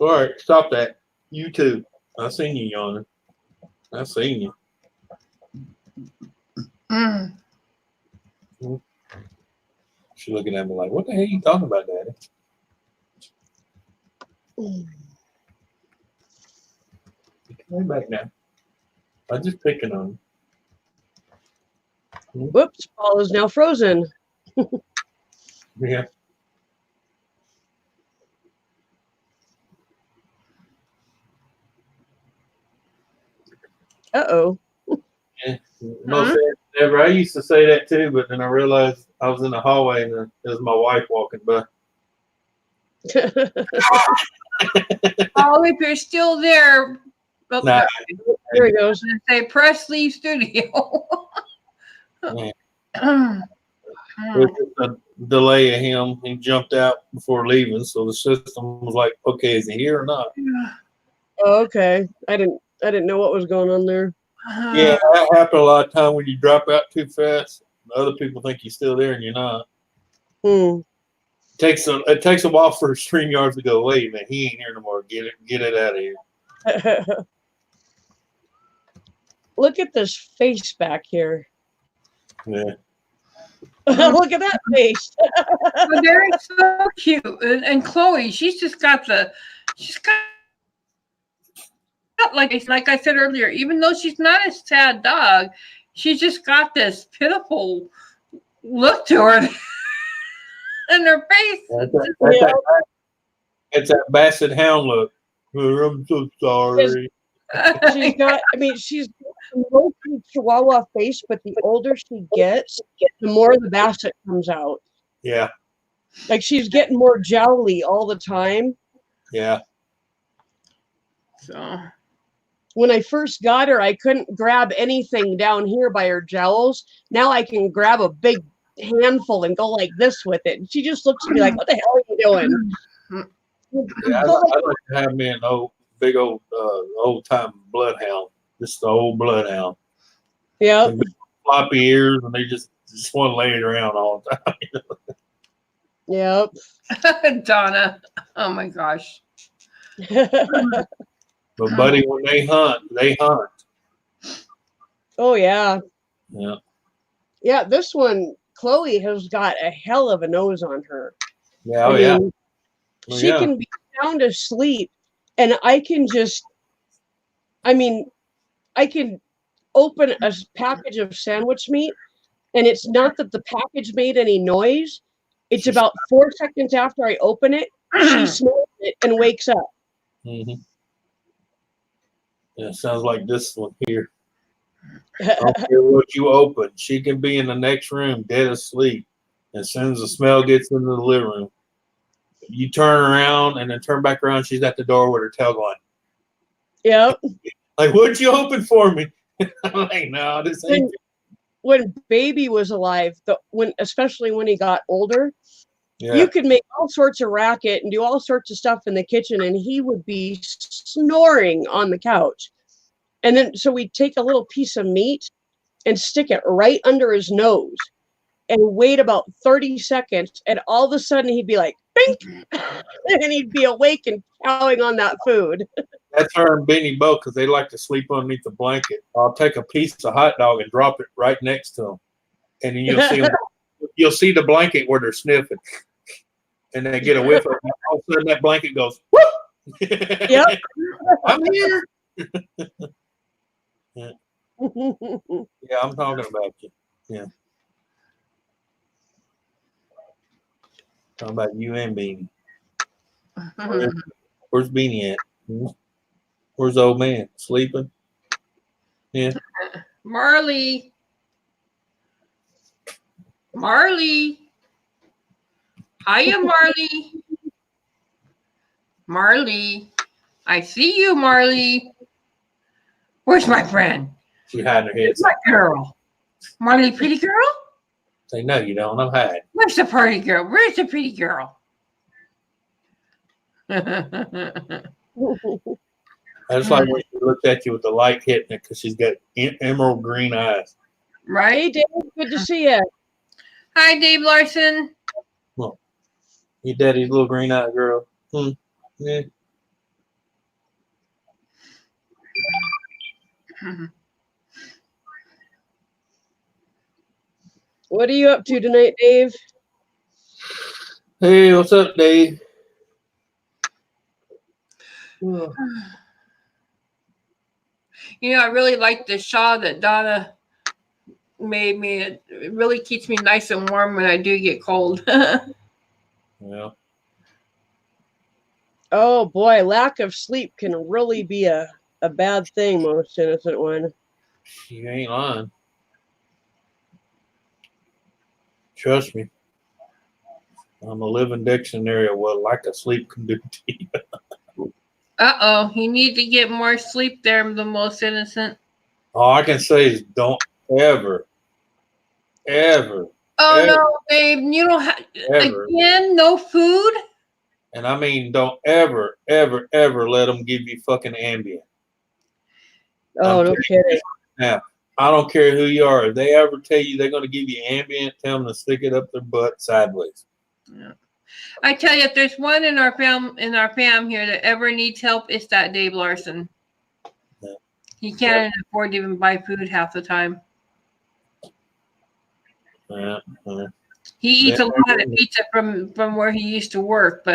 Speaker 6: All right, stop that. You too. I seen you yawning. I seen you.
Speaker 2: Mm.
Speaker 6: She's looking at me like, "What the hell are you talking about, Daddy?" Come back now. I'm just picking on you.
Speaker 1: Whoops, Paul is now frozen.
Speaker 6: Yeah.
Speaker 1: Uh-oh.
Speaker 6: Yeah. Most never. I used to say that too, but then I realized I was in the hallway and there was my wife walking by.
Speaker 2: Oh, if you're still there, but
Speaker 6: Nah.
Speaker 1: There he goes.
Speaker 2: say press leave studio.
Speaker 6: There's just a delay of him. He jumped out before leaving, so the system was like, "Okay, is he here or not?"
Speaker 1: Oh, okay. I didn't know what was going on there.
Speaker 6: Yeah, that happens a lot of time when you drop out too fast. Other people think you're still there and you're not.
Speaker 1: Hmm.
Speaker 6: It takes a while for StreamYard to go, "Wait, man, he ain't here no more. Get it out of here."
Speaker 1: Look at this face back here.
Speaker 6: Yeah.
Speaker 1: Look at that face.
Speaker 2: But they're so cute, and Chloe, she's got like I said earlier, even though she's not a sad dog, she's just got this pitiful look to her in her face.
Speaker 6: It's that Basset Hound look. I'm so sorry.
Speaker 1: She's got the most Chihuahua face, but the older she gets, the more the Basset comes out.
Speaker 6: Yeah.
Speaker 1: Like she's getting more jowly all the time.
Speaker 6: Yeah.
Speaker 2: So
Speaker 1: when I first got her, I couldn't grab anything down here by her jowls. Now I can grab a big handful and go like this with it. And she just looks at me like, "What the hell are you doing?"
Speaker 6: Yeah, I'd like to have me an big old time bloodhound. Just the old bloodhound.
Speaker 1: Yeah.
Speaker 6: Floppy ears, and they just want to lay it around all the time.
Speaker 1: Yep.
Speaker 2: Donna. Oh my gosh.
Speaker 6: But buddy, when they hunt, they hunt.
Speaker 1: Oh yeah.
Speaker 6: Yeah.
Speaker 1: Yeah, this one, Chloe has got a hell of a nose on her.
Speaker 6: Yeah, I mean,
Speaker 1: she can be sound asleep and I can open a package of sandwich meat and it's not that the package made any noise. It's about 4 seconds after I open it, she smells it and wakes up.
Speaker 6: Mm-hmm. Yeah, sounds like this one here. I don't care what you open. She can be in the next room dead asleep. As soon as the smell gets into the living room, you turn around and then turn back around, she's at the door with her tail going.
Speaker 1: Yep.
Speaker 6: Like, what'd you open for me? I'm like, no, this ain't.
Speaker 1: When baby was alive, especially when he got older, you could make all sorts of racket and do all sorts of stuff in the kitchen, and he would be snoring on the couch. And then, so we'd take a little piece of meat and stick it right under his nose and wait about 30 seconds. And all of a sudden he'd be like, bink, and he'd be awake and chowing on that food.
Speaker 6: That's her and Benny both because they like to sleep underneath the blanket. I'll take a piece of hot dog and drop it right next to them. And then you'll see the blanket where they're sniffing. And they get a whiff of it. All of a sudden that blanket goes, whoop!
Speaker 1: Yep.
Speaker 6: I'm here. Yeah. Yeah, I'm talking about you. Yeah. Talking about you and Beanie. Where's Beanie at? Where's the old man? Sleeping? Yeah.
Speaker 2: Marley. Hiya, Marley. Marley. I see you, Marley. Where's my friend?
Speaker 6: She hiding her head.
Speaker 2: Where's my girl? Marley, pretty girl?
Speaker 6: Say, no, you don't. I'm hiding.
Speaker 2: Where's the pretty girl? Where's the pretty girl?
Speaker 6: That's like when she looked at you with the light hitting it because she's got emerald green eyes.
Speaker 2: Right?
Speaker 1: Hey, Dave. Good to see you.
Speaker 2: Hi, Dave Larson.
Speaker 6: Well, Your daddy's little green-eyed girl. Yeah.
Speaker 1: What are you up to tonight, Dave?
Speaker 6: Hey, what's up, Dave?
Speaker 2: You know, I really like the shawl that Donna made me. It really keeps me nice and warm when I do get cold.
Speaker 6: Yeah.
Speaker 1: Oh boy, lack of sleep can really be a bad thing, most innocent one.
Speaker 6: You ain't lying. Trust me. I'm a living dictionary of what lack of sleep can do to you.
Speaker 2: Uh-oh, you need to get more sleep there, the most innocent.
Speaker 6: All I can say is don't ever, ever,
Speaker 2: Oh
Speaker 6: ever,
Speaker 2: no, babe, you don't have
Speaker 6: ever,
Speaker 2: again, no food?
Speaker 6: and I mean don't ever, ever, ever let them give you fucking Ambien.
Speaker 1: Oh, no kidding.
Speaker 6: Now, I don't care who you are. If they ever tell you they're going to give you Ambien, tell them to stick it up their butt sideways.
Speaker 2: Yeah. I tell you, if there's one in our fam here that ever needs help, it's that Dave Larson.
Speaker 6: Yeah.
Speaker 2: He can't afford to even buy food half the time.
Speaker 6: Yeah.
Speaker 2: He eats a lot of pizza from where he used to work,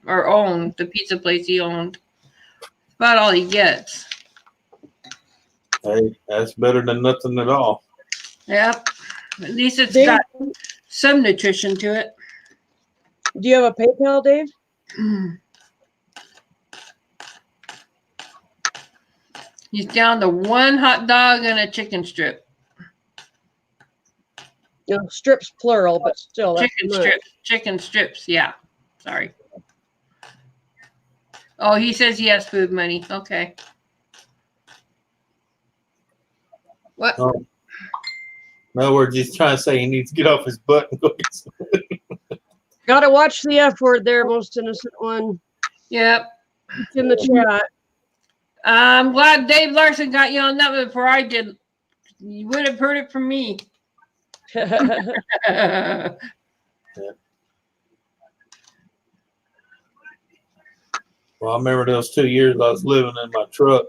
Speaker 2: or owned the pizza place he owned. That's about all he gets.
Speaker 6: Hey, that's better than nothing at all.
Speaker 2: Yep. At least it's
Speaker 1: Dave,
Speaker 2: got some nutrition to it.
Speaker 1: do you have a PayPal, Dave?
Speaker 2: He's down to one hot dog and a chicken strip.
Speaker 1: You know, strips plural, but still, that's
Speaker 2: Chicken
Speaker 1: much.
Speaker 2: strips. Chicken strips. Yeah. Sorry. Oh, he says he has food money. Okay. What?
Speaker 6: Oh. In other words, he's trying to say he needs to get off his butt and go get some food.
Speaker 1: Gotta watch the F word there, most innocent one.
Speaker 2: Yep.
Speaker 1: It's in the chat.
Speaker 2: I'm glad Dave Larson got you on that one before I did. You would have heard it from me.
Speaker 6: Yeah. Well, I remember those 2 years I was living in my truck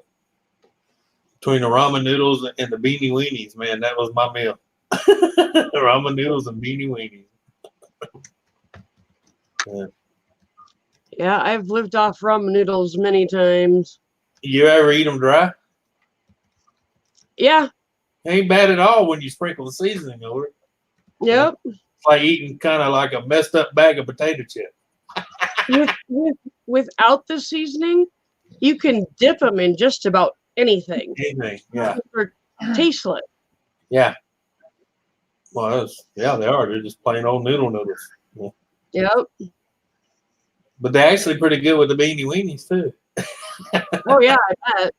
Speaker 6: between the ramen noodles and the beanie weenies. Man, that was my meal. Ramen noodles and beanie weenies. Yeah.
Speaker 1: Yeah, I've lived off ramen noodles many times.
Speaker 6: You ever eat them dry?
Speaker 1: Yeah.
Speaker 6: Ain't bad at all when you sprinkle the seasoning over it.
Speaker 1: Yep.
Speaker 6: It's like eating kind of like a messed up bag of potato chips.
Speaker 1: Without the seasoning, you can dip them in just about anything.
Speaker 6: Anything, yeah.
Speaker 1: They're tasteless.
Speaker 6: Yeah. Well, they are. They're just plain old noodles. Yeah.
Speaker 1: Yep.
Speaker 6: But they're actually pretty good with the beanie weenies too.
Speaker 1: Oh yeah, I bet.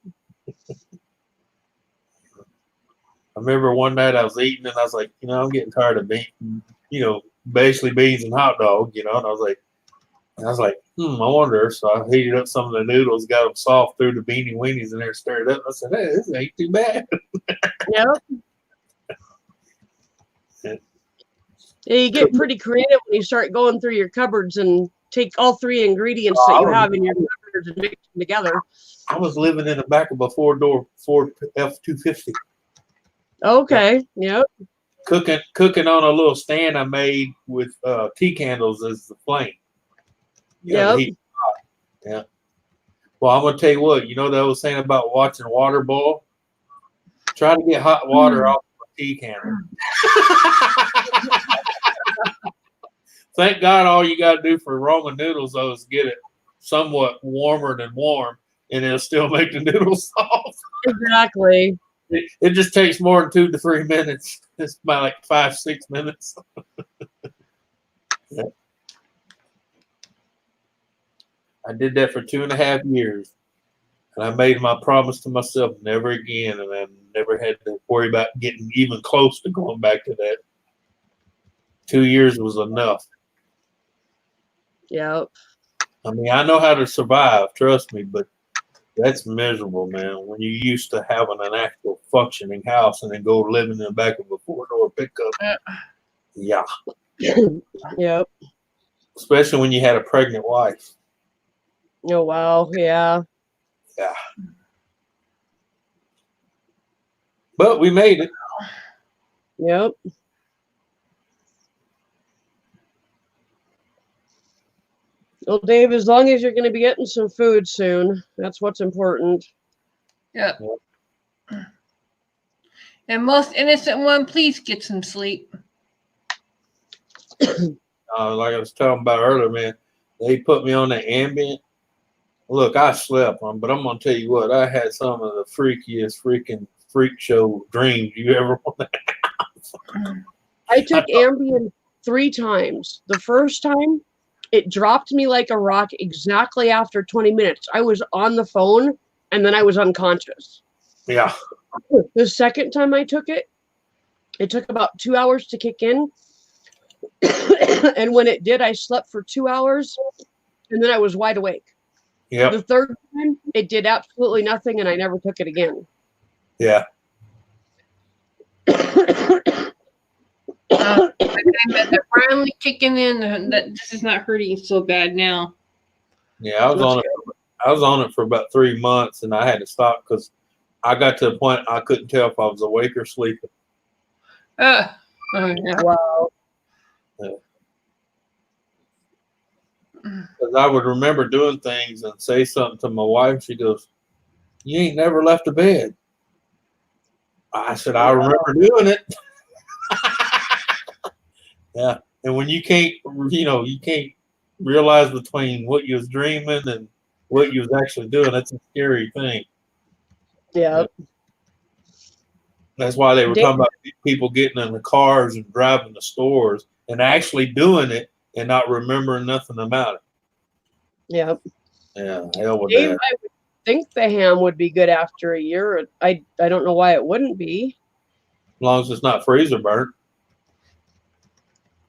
Speaker 6: I remember one night I was eating and I was like, I'm getting tired of basically beans and hot dog, and I was like, I wonder. So I heated up some of the noodles, got them soft through the beanie weenies and there, stirred it up. I said, hey, this ain't too bad.
Speaker 1: Yep. Yeah, you get pretty creative when you start going through your cupboards and take all three ingredients that you have in your cupboards and mix them together.
Speaker 6: I was living in the back of a four-door Ford F-250.
Speaker 1: Okay. Yep.
Speaker 6: Cooking on a little stand I made with tea candles as the flame.
Speaker 1: Yep.
Speaker 6: Yeah. Well, I'm gonna tell you what. You know that I was saying about watching water boil. Try to get hot water off of a tea candle. Thank God, all you got to do for ramen noodles though is get it somewhat warmer than warm, and it'll still make the noodles soft.
Speaker 1: Exactly.
Speaker 6: It just takes more than 2 to 3 minutes. It's about like 5-6 minutes. Yeah. I did that for 2.5 years, and I made my promise to myself never again, and I never had to worry about getting even close to going back to that. 2 years was enough.
Speaker 1: Yep.
Speaker 6: I mean, I know how to survive, trust me, but that's miserable, man. When you're used to having an actual functioning house and then go living in the back of a 4-door pickup. Yeah.
Speaker 1: Yep.
Speaker 6: especially when you had a pregnant wife.
Speaker 1: Oh wow, yeah.
Speaker 6: Yeah. But we made it.
Speaker 1: Yep. Well, Dave, as long as you're going to be getting some food soon, that's what's important.
Speaker 2: Yeah. And most innocent one, please get some sleep.
Speaker 6: Like I was talking about earlier, man, they put me on the Ambient. Look, I slept on, but I'm gonna tell you what, I had some of the freakiest freaking freak show dreams you ever want.
Speaker 1: I took Ambien 3 times. The first time, it dropped me like a rock exactly after 20 minutes. I was on the phone and then I was unconscious.
Speaker 6: Yeah.
Speaker 1: The second time I took it, it took about 2 hours to kick in. And when it did, I slept for 2 hours and then I was wide awake.
Speaker 6: Yep.
Speaker 1: The third time, it did absolutely nothing and I never took it again.
Speaker 6: Yeah.
Speaker 2: They're finally kicking in. That this is not hurting so bad now.
Speaker 6: Yeah, I was on it. I was on it for about 3 months, and I had to stop because I got to the point I couldn't tell if I was awake or sleeping.
Speaker 2: Yeah.
Speaker 1: Wow.
Speaker 6: Because I would remember doing things and say something to my wife. She goes, "You ain't never left the bed." I said, "I remember doing it." Yeah, and when you can't, you can't realize between what you was dreaming and what you was actually doing. That's a scary thing.
Speaker 1: Yeah.
Speaker 6: That's why they were talking about people getting in the cars and driving to stores and actually doing it and not remembering nothing about it.
Speaker 1: Yeah.
Speaker 6: Yeah, hell with
Speaker 1: Dave,
Speaker 6: that.
Speaker 1: I would think the ham would be good after a year. I don't know why it wouldn't be.
Speaker 6: As long as it's not freezer burnt.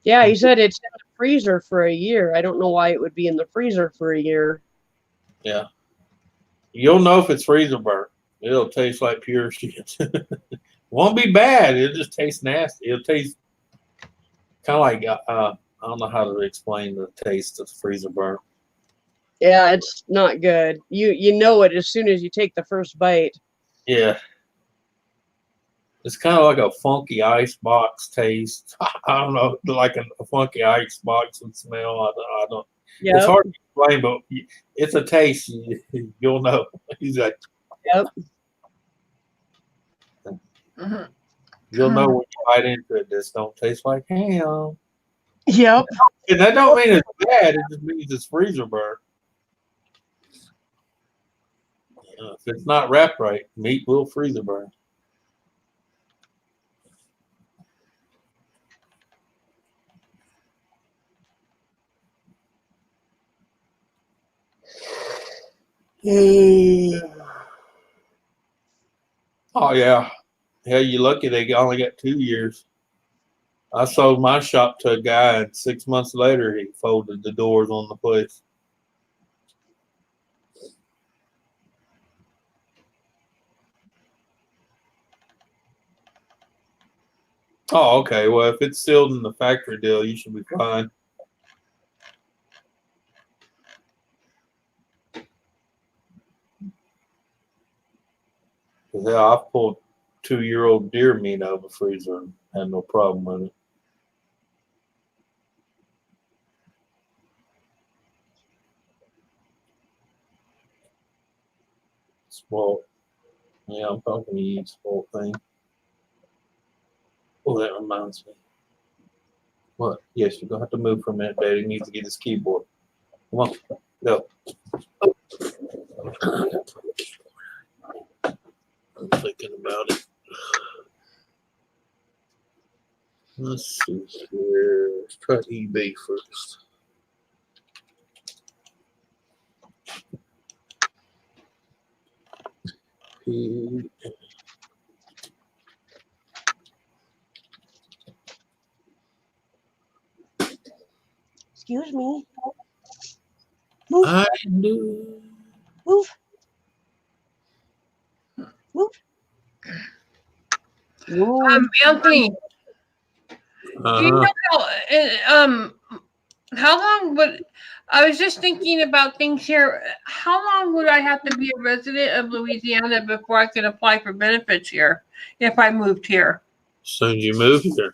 Speaker 1: Yeah, he said it's in the freezer for a year. I don't know why it would be in the freezer for a year.
Speaker 6: Yeah. You'll know if it's freezer burnt. It'll taste like pure shit. Won't be bad. It'll just taste nasty. It'll taste kind of like, I don't know how to explain the taste of freezer burnt.
Speaker 1: Yeah, it's not good. You know it as soon as you take the first bite.
Speaker 6: Yeah. It's kind of like a funky ice box taste. I don't know, like a funky ice box would smell. I don't.
Speaker 1: Yep.
Speaker 6: It's hard to explain, but it's a taste. You'll know. He's like,
Speaker 1: yep.
Speaker 6: You'll know when you bite into it. This don't taste like ham.
Speaker 1: Yep.
Speaker 6: And that don't mean it's bad. It just means it's freezer burnt. If it's not wrapped right, meat will freezer burn. Oh yeah. Hell, you lucky they only got 2 years. I sold my shop to a guy, and 6 months later, he folded the doors on the place. Oh, okay. Well, if it's sealed in the factory deal, you should be fine. Because yeah, I've pulled 2-year-old deer meat out of the freezer and had no problem with it. Well, yeah, I'm probably going to use the whole thing. Oh, that reminds me. What? Yes, you're going to have to move for a minute, Daddy. He needs to get his keyboard. Come on, go. I'm thinking about it. Let's see here. Let's try eBay first.
Speaker 1: Excuse me. Move.
Speaker 6: I do.
Speaker 1: Move. Move.
Speaker 2: Anthony, do you know how How long would I was just thinking about things here. How long would I have to be a resident of Louisiana before I could apply for benefits here if I moved here?
Speaker 6: As soon as you move here,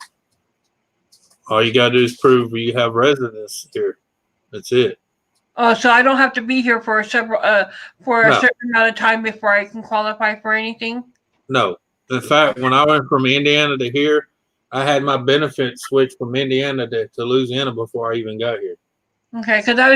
Speaker 6: all you gotta do is prove you have residence here. That's it.
Speaker 2: Oh, so I don't have to be here for a
Speaker 6: No.
Speaker 2: certain amount of time before I can qualify for anything?
Speaker 6: No. In fact, when I went from Indiana to here, I had my benefits switched from Indiana to Louisiana before I even got here.
Speaker 2: Okay, because I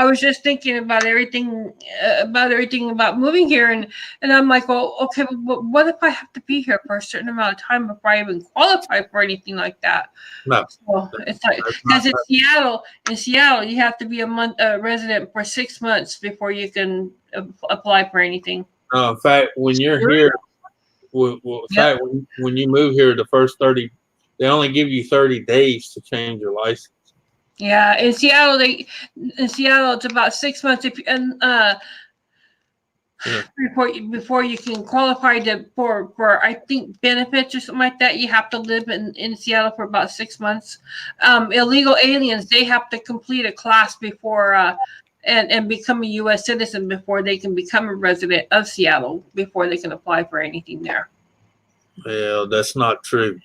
Speaker 2: was just thinking about everything about moving here, and I'm like, well, okay, but what if I have to be here for a certain amount of time before I even qualify for anything like that?
Speaker 6: No.
Speaker 2: So it's like because in Seattle, you have to be a resident for 6 months before you can apply for anything.
Speaker 6: In fact, when you're here, when you move here, the first 30, they only give you 30 days to change your license.
Speaker 2: Yeah, in Seattle, it's about 6 months before you can qualify for I think benefits or something like that. You have to live in Seattle for about 6 months. Illegal aliens, they have to complete a class before and become a U.S. citizen before they can become a resident of Seattle before they can apply for anything there.
Speaker 6: Well, that's not true.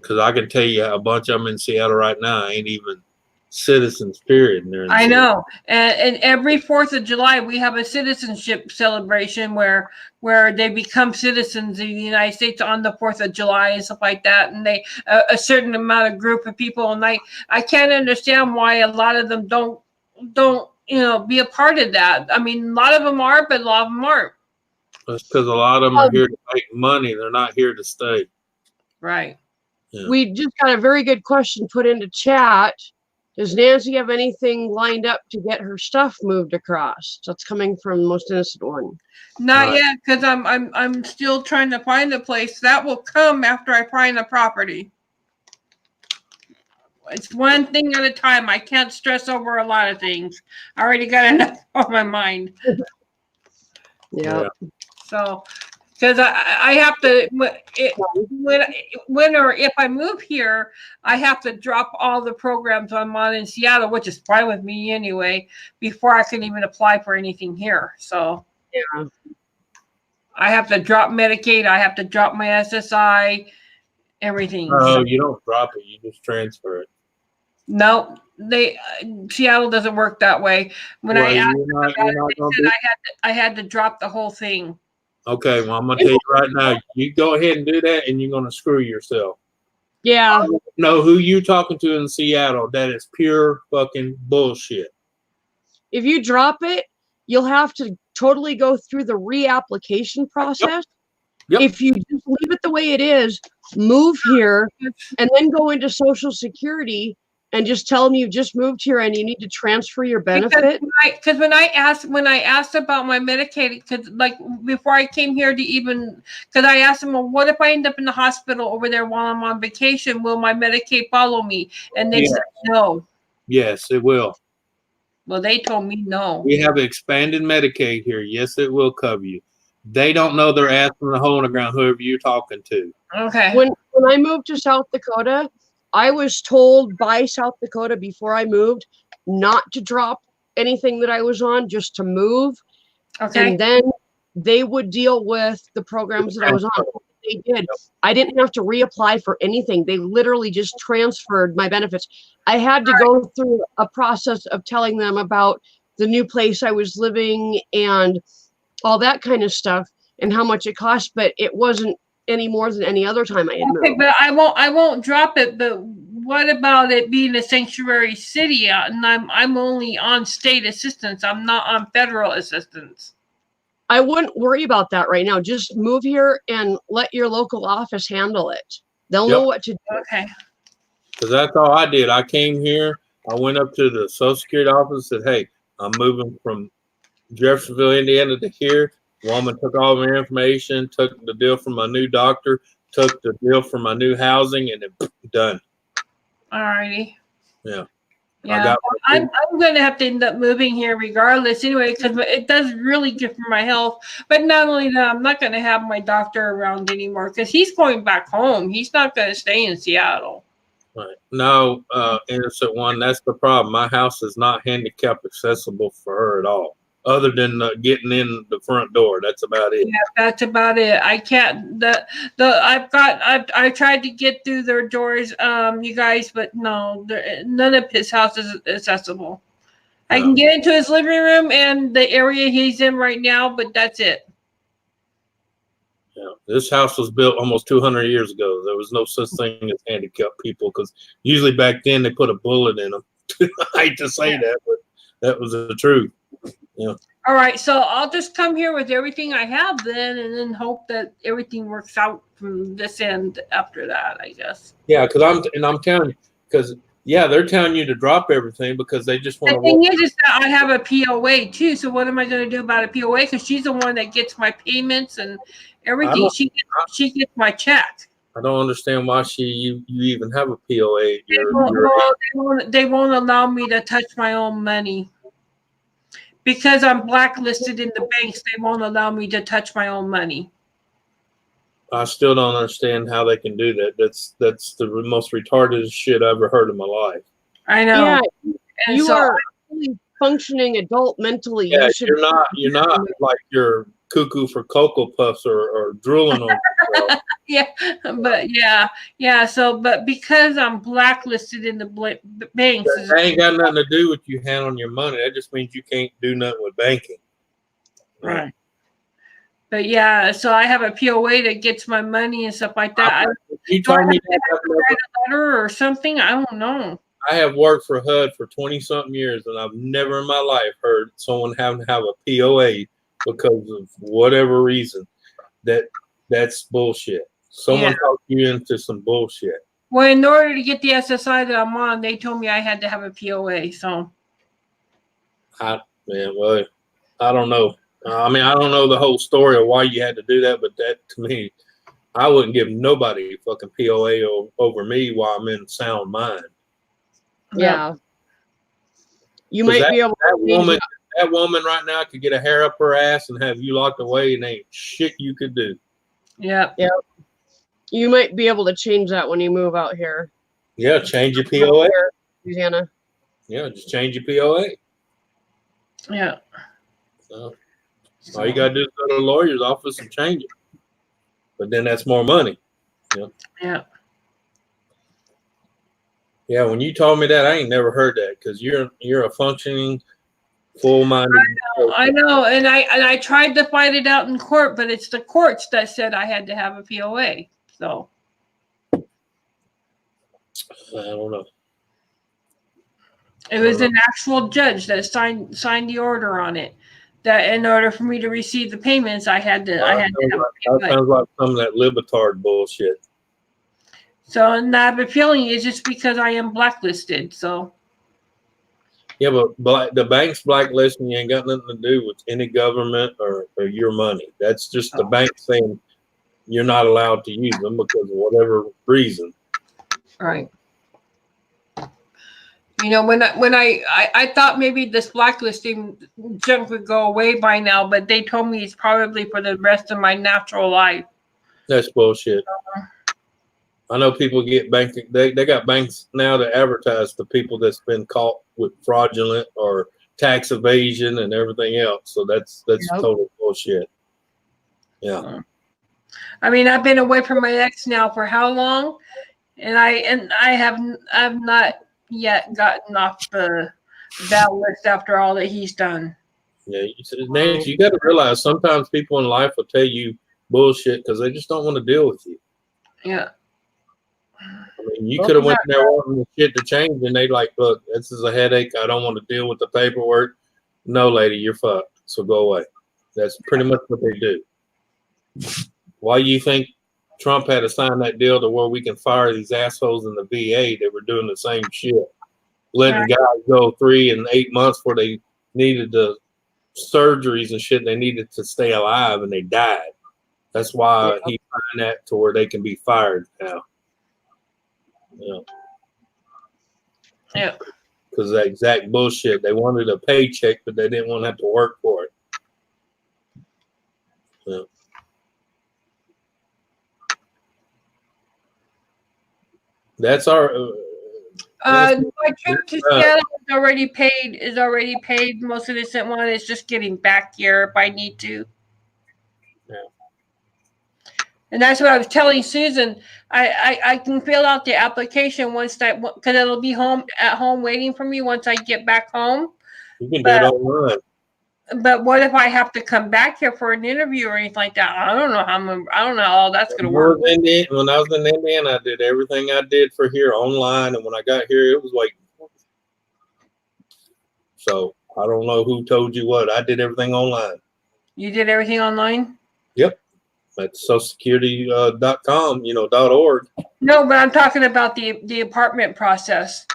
Speaker 6: Because I can tell you a bunch of them in Seattle right now ain't even citizens, period.
Speaker 2: I know. And every 4th of July, we have a citizenship celebration where they become citizens of the United States on the 4th of July and stuff like that. And they a certain amount of group of people. And I can't understand why a lot of them don't be a part of that. I mean, a lot of them are, but a lot of them aren't.
Speaker 6: That's because a lot of them are here to make money. They're not here to stay.
Speaker 2: Right.
Speaker 6: Yeah.
Speaker 1: We just got a very good question put into chat. Does Nancy have anything lined up to get her stuff moved across? That's coming from Most Innocent One.
Speaker 2: Not yet, because I'm still trying to find a place. That will come after I find a property. It's one thing at a time. I can't stress over a lot of things. I already got enough on my mind.
Speaker 1: Yeah.
Speaker 2: So, because I have to when or if I move here, I have to drop all the programs I'm on in Seattle, which is fine with me anyway, before I can even apply for anything here. So
Speaker 1: yeah,
Speaker 2: I have to drop Medicaid. I have to drop my SSI, everything.
Speaker 6: No, you don't drop it. You just transfer it.
Speaker 2: No, Seattle doesn't work that way. When I asked them about it, they said I had to drop the whole thing.
Speaker 6: Okay, well, I'm going to tell you right now, you go ahead and do that, and you're going to screw yourself.
Speaker 1: Yeah.
Speaker 6: I don't know who you talking to in Seattle. That is pure fucking bullshit.
Speaker 1: If you drop it, you'll have to totally go through the reapplication process.
Speaker 6: Yep.
Speaker 1: If you just leave it the way it is, move here, and then go into Social Security and just tell them you just moved here and you need to transfer your benefit.
Speaker 2: Because when I asked about my Medicaid, because like before I came here to even, because I asked them, well, what if I end up in the hospital over there while I'm on vacation? Will my Medicaid follow me? And they said no.
Speaker 6: Yes, it will.
Speaker 2: Well, they told me no.
Speaker 6: We have expanded Medicaid here. Yes, it will cover you. They don't know their ass from the hole in the ground, whoever you're talking to.
Speaker 2: Okay.
Speaker 1: When I moved to South Dakota, I was told by South Dakota before I moved not to drop anything that I was on, just to move.
Speaker 2: Okay.
Speaker 1: And then they would deal with the programs that I was on. They did. I didn't have to reapply for anything. They literally just transferred my benefits. I had to go through a process of telling them about the new place I was living and all that kind of stuff and how much it cost, but it wasn't any more than any other time I had moved.
Speaker 2: Okay, but I won't drop it. But what about it being a sanctuary city? And I'm only on state assistance. I'm not on federal assistance.
Speaker 1: I wouldn't worry about that right now. Just move here and let your local office handle it. They'll know what to do.
Speaker 2: Okay.
Speaker 6: Because that's all I did. I came here. I went up to the Social Security office and said, hey, I'm moving from Jeffersonville, Indiana to here. Woman took all my information, took the deal from my new doctor, took the deal for my new housing, and then done.
Speaker 2: All righty.
Speaker 6: Yeah.
Speaker 2: Yeah, I'm going to have to end up moving here regardless anyway, because it does really good for my health. But not only that, I'm not going to have my doctor around anymore because he's going back home. He's not going to stay in Seattle.
Speaker 6: Right. No, innocent one. That's the problem. My house is not handicap accessible for her at all, other than getting in the front door. That's about it.
Speaker 2: Yeah, that's about it. I can't. I tried to get through their doors, you guys, but no, none of his house is accessible. I can get into his living room and the area he's in right now, but that's it.
Speaker 6: Yeah. This house was built almost 200 years ago. There was no such thing as handicapped people because usually back then they put a bullet in them. I hate to say that, but that was the truth. Yeah.
Speaker 2: All right, so I'll just come here with everything I have then, and then hope that everything works out from this end after that, I guess.
Speaker 6: Yeah, because I'm telling you, because they're telling you to drop everything because they just want
Speaker 2: The
Speaker 6: to.
Speaker 2: thing is that I have a POA too. So what am I going to do about a POA? Because she's the one that gets my payments and everything. She gets my check.
Speaker 6: I don't understand why you even have a POA.
Speaker 2: They won't allow me to touch my own money. Because I'm blacklisted in the banks, they won't allow me to touch my own money.
Speaker 6: I still don't understand how they can do that. That's the most retarded shit I ever heard in my life.
Speaker 2: I know.
Speaker 1: Yeah,
Speaker 2: And
Speaker 1: you
Speaker 2: so
Speaker 1: are a fully functioning adult mentally.
Speaker 6: Yeah,
Speaker 1: You should,
Speaker 6: you're not like you're cuckoo for Cocoa Puffs or drooling on yourself.
Speaker 2: So, but because I'm blacklisted in the banks,
Speaker 6: That ain't got nothing to do with you handling your money. That just means you can't do nothing with banking.
Speaker 2: Right. But yeah, so I have a POA that gets my money and stuff like that.
Speaker 6: You told me
Speaker 2: write a letter or something. I don't know.
Speaker 6: I have worked for HUD for 20-something years, and I've never in my life heard someone having to have a POA because of whatever reason. That's bullshit. Someone talked you into some bullshit.
Speaker 2: Well, in order to get the SSI that I'm on, they told me I had to have a POA. So,
Speaker 6: I don't know. I mean, I don't know the whole story of why you had to do that, but that to me, I wouldn't give nobody fucking POA over me while I'm in sound mind.
Speaker 1: yeah. You might be able to.
Speaker 6: That woman right now could get a hair up her ass and have you locked away, and ain't shit you could do.
Speaker 2: Yeah.
Speaker 1: Yeah. You might be able to change that when you move out here.
Speaker 6: Yeah, change your POA.
Speaker 1: Louisiana.
Speaker 6: Yeah, just change your POA.
Speaker 2: Yeah.
Speaker 6: So, all you gotta do is go to the lawyer's office and change it. But then that's more money.
Speaker 2: Yeah.
Speaker 6: Yeah, when you told me that, I ain't never heard that because you're a functioning, full-minded.
Speaker 2: I know, and I tried to fight it out in court, but it's the courts that said I had to have a POA. So
Speaker 6: I don't know.
Speaker 2: it was an actual judge that signed the order on it. That in order for me to receive the payments, I had to have a POA.
Speaker 6: That sounds like some of that libetard bullshit.
Speaker 2: So, and I'm appealing it just because I am blacklisted. So.
Speaker 6: Yeah, but the bank's blacklisting ain't got nothing to do with any government or your money. That's just the bank saying you're not allowed to use them because of whatever reason.
Speaker 2: Right. You know, when I thought maybe this blacklisting junk would go away by now, but they told me it's probably for the rest of my natural life.
Speaker 6: That's bullshit. I know people get banking. They got banks now to advertise to people that's been caught with fraudulent or tax evasion and everything else. So that's total bullshit. Yeah.
Speaker 2: I mean, I've been away from my ex now for how long? And I've not yet gotten off that list after all that he's done.
Speaker 6: Yeah, Nancy, you got to realize sometimes people in life will tell you bullshit because they just don't want to deal with you.
Speaker 2: Yeah.
Speaker 6: I mean, you could have went there wanting the shit to change, and they like, look, this is a headache. I don't want to deal with the paperwork. No, lady, you're fucked. So go away. That's pretty much what they do. Why you think Trump had to sign that deal to where we can fire these assholes in the VA that were doing the same shit, letting guys go 3 and 8 months where they needed the surgeries and shit. They needed to stay alive, and they died. That's why he signed that to where they can be fired now.
Speaker 2: Yeah.
Speaker 6: Because that exact bullshit. They wanted a paycheck, but they didn't want to have to work for it. Yeah. That's our
Speaker 2: My trip to Seattle is already paid. Is already paid. Most of the recent one is just getting back here if I need to.
Speaker 6: Yeah.
Speaker 2: And that's what I was telling Susan. I can fill out the application once that because it'll be at home waiting for me once I get back home.
Speaker 6: You can do it online.
Speaker 2: But what if I have to come back here for an interview or anything like that? I don't know how all that's gonna work.
Speaker 6: When I was in Indiana, I did everything I did for here online, and when I got here, it was like. So I don't know who told you what. I did everything online.
Speaker 2: You did everything online?
Speaker 6: Yep. At socialsecurity.com, .org.
Speaker 2: No, but I'm talking about the apartment process,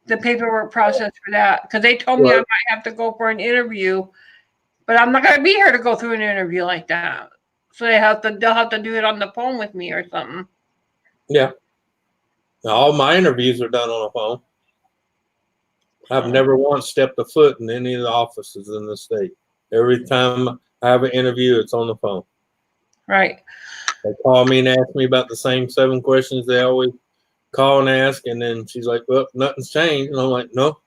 Speaker 2: the paperwork process for that. Because they told me I might have to go for an interview, but I'm not gonna be here to go through an interview like that. So they'll have to do it on the phone with me or something.
Speaker 6: Yeah. Now, all my interviews are done on a phone. I've never once stepped a foot in any of the offices in the state. Every time I have an interview, it's on the phone.
Speaker 2: Right.
Speaker 6: They call me and ask me about the same 7 questions they always call and ask, and then she's like, "Well, nothing's changed," and I'm like, "No."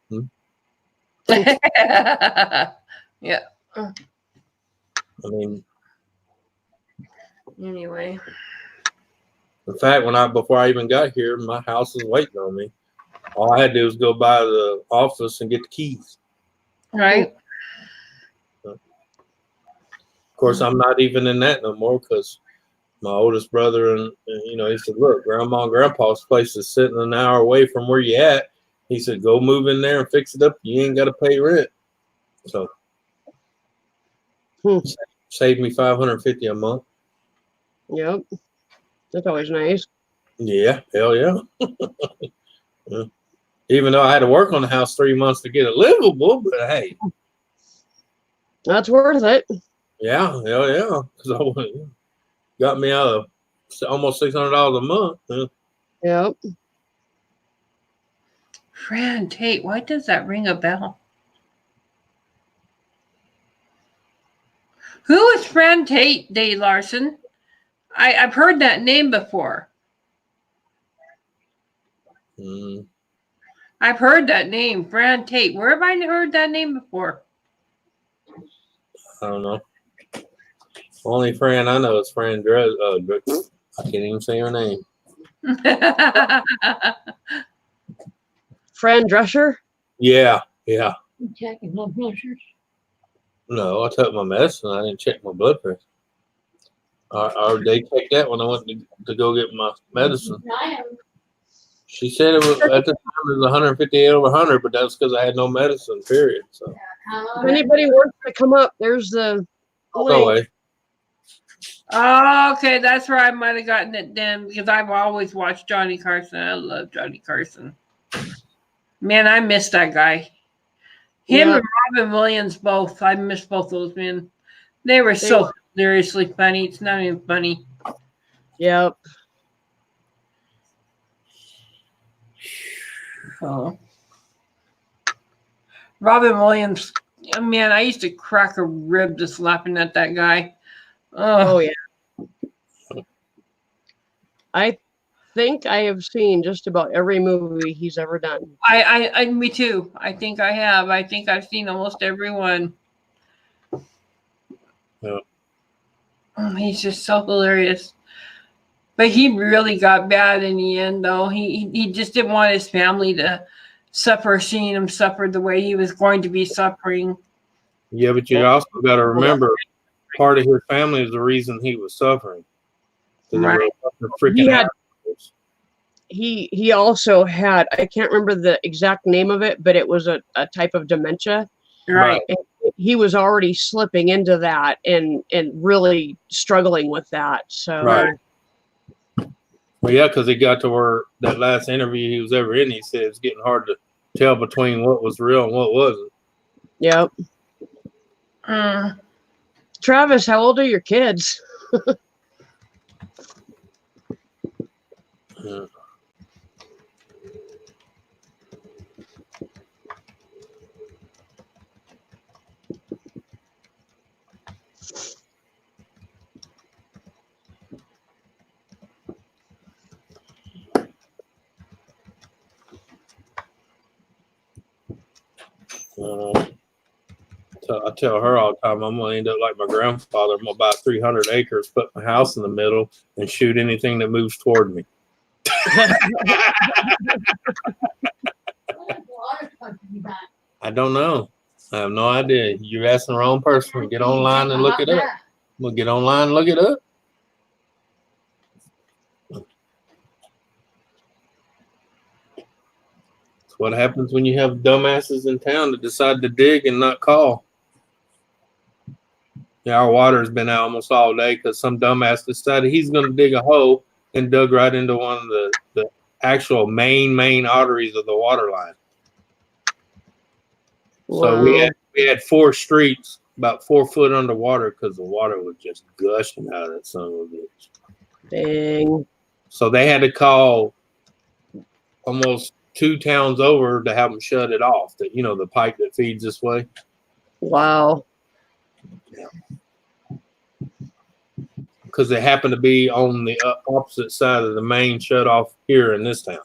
Speaker 2: Yeah.
Speaker 6: I mean,
Speaker 2: anyway.
Speaker 6: in fact, before I even got here, my house was waiting on me. All I had to do was go by the office and get the keys.
Speaker 2: Right.
Speaker 6: Of course, I'm not even in that no more because my oldest brother and he said, "Look, Grandma and Grandpa's place is sitting an hour away from where you at." He said, "Go move in there and fix it up. You ain't got to pay rent." So saved me $550 a month.
Speaker 1: Yep. That's always nice.
Speaker 6: Yeah, hell yeah. Yeah. Even though I had to work on the house 3 months to get it livable, but hey.
Speaker 1: That's worth it.
Speaker 6: Yeah, hell yeah. Because got me out of almost $600 a month. Yeah.
Speaker 1: Yep.
Speaker 2: Fran Tate, why does that ring a bell? Who is Fran Tate, Dave Larson? I've heard that name before. I've heard that name, Fran Tate. Where have I heard that name before?
Speaker 6: I don't know. Only Fran I know is Fran I can't even say her name.
Speaker 1: Fran Drescher?
Speaker 6: Yeah.
Speaker 3: You checking blood pressures?
Speaker 6: No, I took my medicine. I didn't check my blood pressure. They checked that when I went to go get my medicine. She said it was at the time it was 158 over 100, but that's because I had no medicine. Period. So
Speaker 1: if anybody wants to come up, there's the link.
Speaker 2: Oh, okay, that's where I might have gotten it then because I've always watched Johnny Carson. I love Johnny Carson. Man, I miss that guy. Him and Robin Williams both. I miss both those men. They were so hilariously funny. It's not even funny.
Speaker 1: Yep.
Speaker 2: Oh. Robin Williams. Man, I used to crack a rib just laughing at that guy.
Speaker 1: Oh yeah. I think I have seen just about every movie he's ever done.
Speaker 2: Me too. I think I have. I think I've seen almost every one.
Speaker 6: Yeah.
Speaker 2: He's just so hilarious. But he really got bad in the end, though. He just didn't want his family to suffer, seeing him suffer the way he was going to be suffering.
Speaker 6: Yeah, but you also got to remember, part of his family is the reason he was suffering.
Speaker 2: Right.
Speaker 1: He also had, I can't remember the exact name of it, but it was a type of dementia.
Speaker 2: Right.
Speaker 1: And he was already slipping into that and really struggling with that. So.
Speaker 6: Right. Well, yeah, because he got to where that last interview he was ever in, he said it's getting hard to tell between what was real and what wasn't.
Speaker 1: Yep. Travis, how old are your kids?
Speaker 6: Yeah. I tell her all the time, I'm gonna end up like my grandfather. I'm gonna buy 300 acres, put my house in the middle, and shoot anything that moves toward me. I don't know. I have no idea. You're asking the wrong person. Get online and look it up. We'll get online and look it up. It's what happens when you have dumbasses in town that decide to dig and not call. Yeah, our water's been out almost all day because some dumbass decided he's going to dig a hole and dug right into one of the actual main arteries of the water line. So we had 4 streets about 4 foot underwater because the water was just gushing out of that son of a bitch.
Speaker 1: Dang.
Speaker 6: So they had to call almost 2 towns over to have them shut it off. That the pipe that feeds this way.
Speaker 1: Wow.
Speaker 6: Because it happened to be on the opposite side of the main shut off here in this town.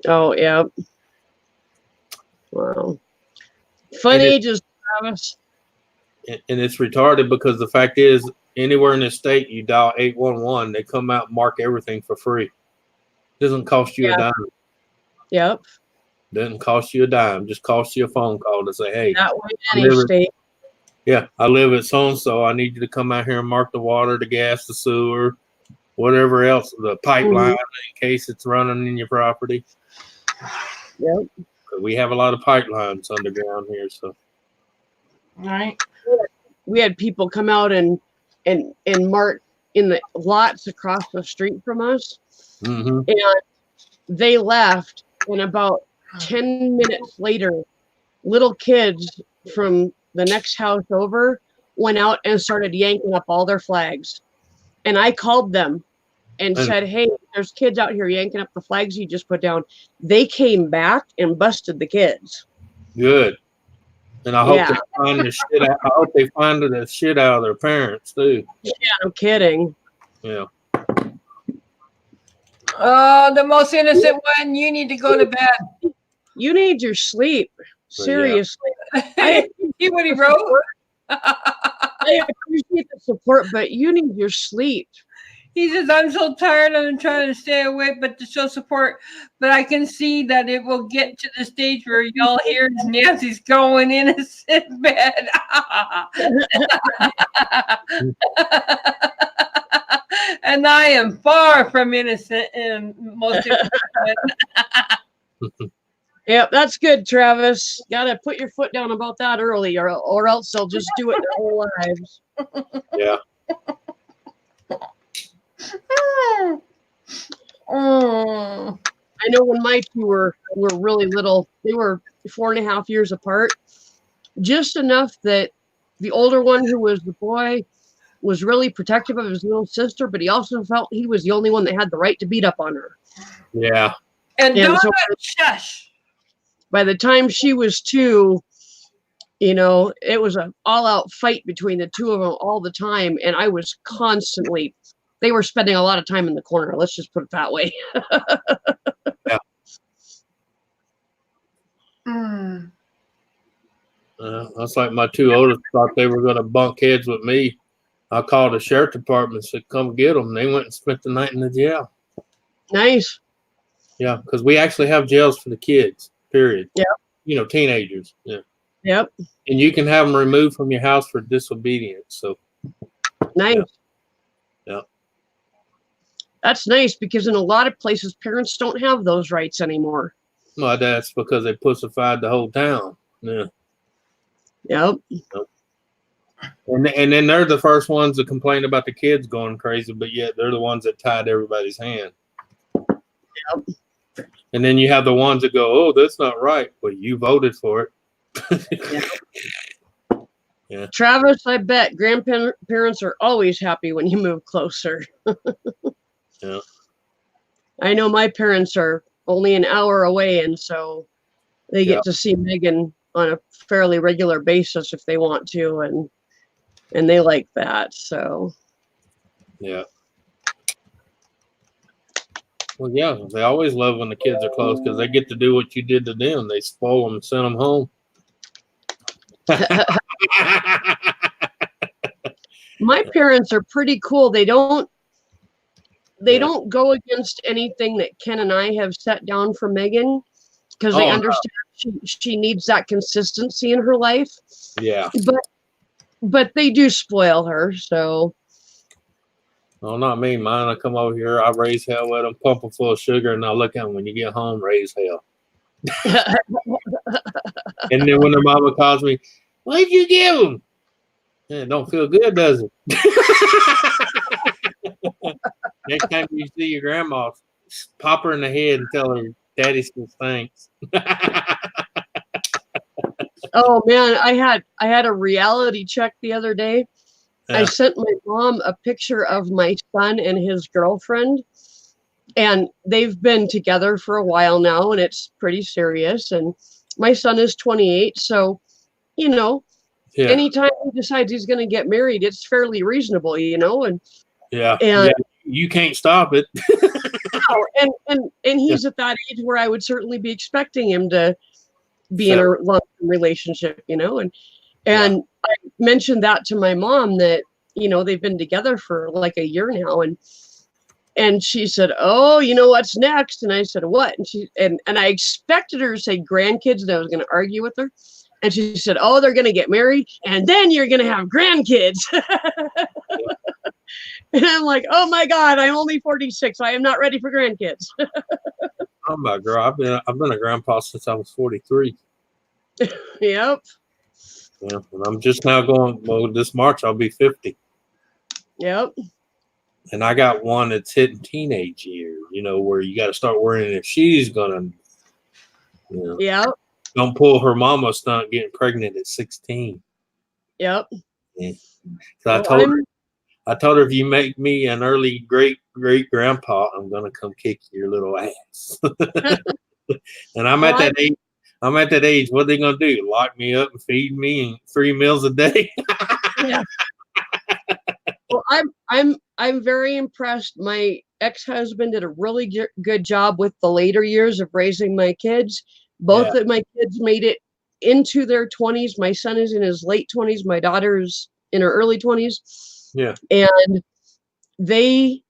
Speaker 1: Oh, yeah. Wow. Fun ages, Travis.
Speaker 6: And it's retarded because the fact is, anywhere in the state, you dial 811, they come out and mark everything for free. It doesn't cost you a dime.
Speaker 1: Yep.
Speaker 6: Doesn't cost you a dime. Just costs you a phone call to say, hey,
Speaker 1: That way in any state.
Speaker 6: Yeah, I live at so-and-so. I need you to come out here and mark the water, the gas, the sewer, whatever else, the pipeline in case it's running in your property.
Speaker 1: Yep.
Speaker 6: We have a lot of pipelines underground here, so.
Speaker 2: All right.
Speaker 1: We had people come out and mark in the lots across the street from us.
Speaker 6: Mm-hmm.
Speaker 1: And they left, and about 10 minutes later, little kids from the next house over went out and started yanking up all their flags. And I called them and said, hey, there's kids out here yanking up the flags you just put down. They came back and busted the kids.
Speaker 6: Good. And I hope they find the shit out. I hope they find the shit out of their parents too.
Speaker 1: Yeah, no kidding.
Speaker 6: Yeah.
Speaker 2: Oh, the most innocent one. You need to go to bed.
Speaker 1: You need your sleep. Seriously.
Speaker 2: See what he wrote?
Speaker 1: I appreciate the support, but you need your sleep.
Speaker 2: He says, I'm so tired. I'm trying to stay awake, but to show support. But I can see that it will get to the stage where y'all hear Nancy's going in a sick bed. And I am far from innocent and most innocent.
Speaker 1: Yep, that's good, Travis. Gotta put your foot down about that early, or else they'll just do it their whole lives.
Speaker 6: Yeah.
Speaker 1: I know when my two were really little, they were 4.5 years apart, just enough that the older one, who was the boy, was really protective of his little sister, but he also felt he was the only one that had the right to beat up on her.
Speaker 6: Yeah.
Speaker 2: And don't shush.
Speaker 1: By the time she was 2, it was an all-out fight between the two of them all the time, and I was constantly. They were spending a lot of time in the corner. Let's just put it that way.
Speaker 6: Yeah. That's like my 2 oldest thought they were going to bunk heads with me. I called the sheriff department and said, come get them. They went and spent the night in the jail.
Speaker 1: Nice.
Speaker 6: Yeah, because we actually have jails for the kids, period.
Speaker 1: Yeah.
Speaker 6: Teenagers. Yeah.
Speaker 1: Yep.
Speaker 6: And you can have them removed from your house for disobedience. So.
Speaker 1: Nice.
Speaker 6: Yeah.
Speaker 1: That's nice because in a lot of places, parents don't have those rights anymore.
Speaker 6: Well, that's because they pussified the whole town. Yeah.
Speaker 1: Yep.
Speaker 6: And then they're the first ones to complain about the kids going crazy, but yet they're the ones that tied everybody's hand.
Speaker 1: Yep.
Speaker 6: And then you have the ones that go, oh, that's not right. Well, you voted for it. Yeah.
Speaker 1: Travis, I bet grandparents are always happy when you move closer.
Speaker 6: Yeah.
Speaker 1: I know my parents are only an hour away, and so they get to see Megan on a fairly regular basis if they want to, and they like that. So.
Speaker 6: Yeah. Well, yeah, they always love when the kids are close because they get to do what you did to them. They spoil them and send them home.
Speaker 1: My parents are pretty cool. They don't go against anything that Ken and I have set down for Megan because they understand she needs that consistency in her life.
Speaker 6: Yeah.
Speaker 1: But they do spoil her, so.
Speaker 6: Well, not me. Mine, I come over here, I raise hell with them, pump them full of sugar, and I look at them when you get home, raise hell. And then when their mama calls me, what'd you give them? It don't feel good, does it? Next time you see your grandma, pop her in the head and tell her daddy still thanks.
Speaker 1: Oh man, I had a reality check the other day. I sent my mom a picture of my son and his girlfriend, and they've been together for a while now, and it's pretty serious. And my son is 28, so anytime he decides he's going to get married, it's fairly reasonable, and
Speaker 6: you can't stop it.
Speaker 1: and he's at that age where I would certainly be expecting him to be in a long-term relationship, and I mentioned that to my mom that they've been together for like a year now, and she said, oh, what's next? And I said, what? And she and I expected her to say grandkids, and I was going to argue with her. And she said, oh, they're going to get married, and then you're going to have grandkids. And I'm like, oh my God, I'm only 46. I am not ready for grandkids.
Speaker 6: Oh my girl, I've been a grandpa since I was 43.
Speaker 1: Yep.
Speaker 6: Yeah, and I'm just now going. Well, this March I'll be 50.
Speaker 1: Yep.
Speaker 6: And I got one that's hitting teenage years. Where you got to start worrying if she's gonna.
Speaker 1: Yep.
Speaker 6: Don't pull her mama stunt getting pregnant at 16.
Speaker 1: Yep.
Speaker 6: Yeah. So I told her if you make me an early great grandpa, I'm gonna come kick your little ass. And I'm at that age. What are they gonna do? Lock me up and feed me and 3 meals a day?
Speaker 1: Yeah. Well, I'm very impressed. My ex-husband did a really good job with the later years of raising my kids. Both of my kids made it into their 20s. My son is in his late 20s. My daughter's in her early 20s.
Speaker 6: Yeah.
Speaker 1: And they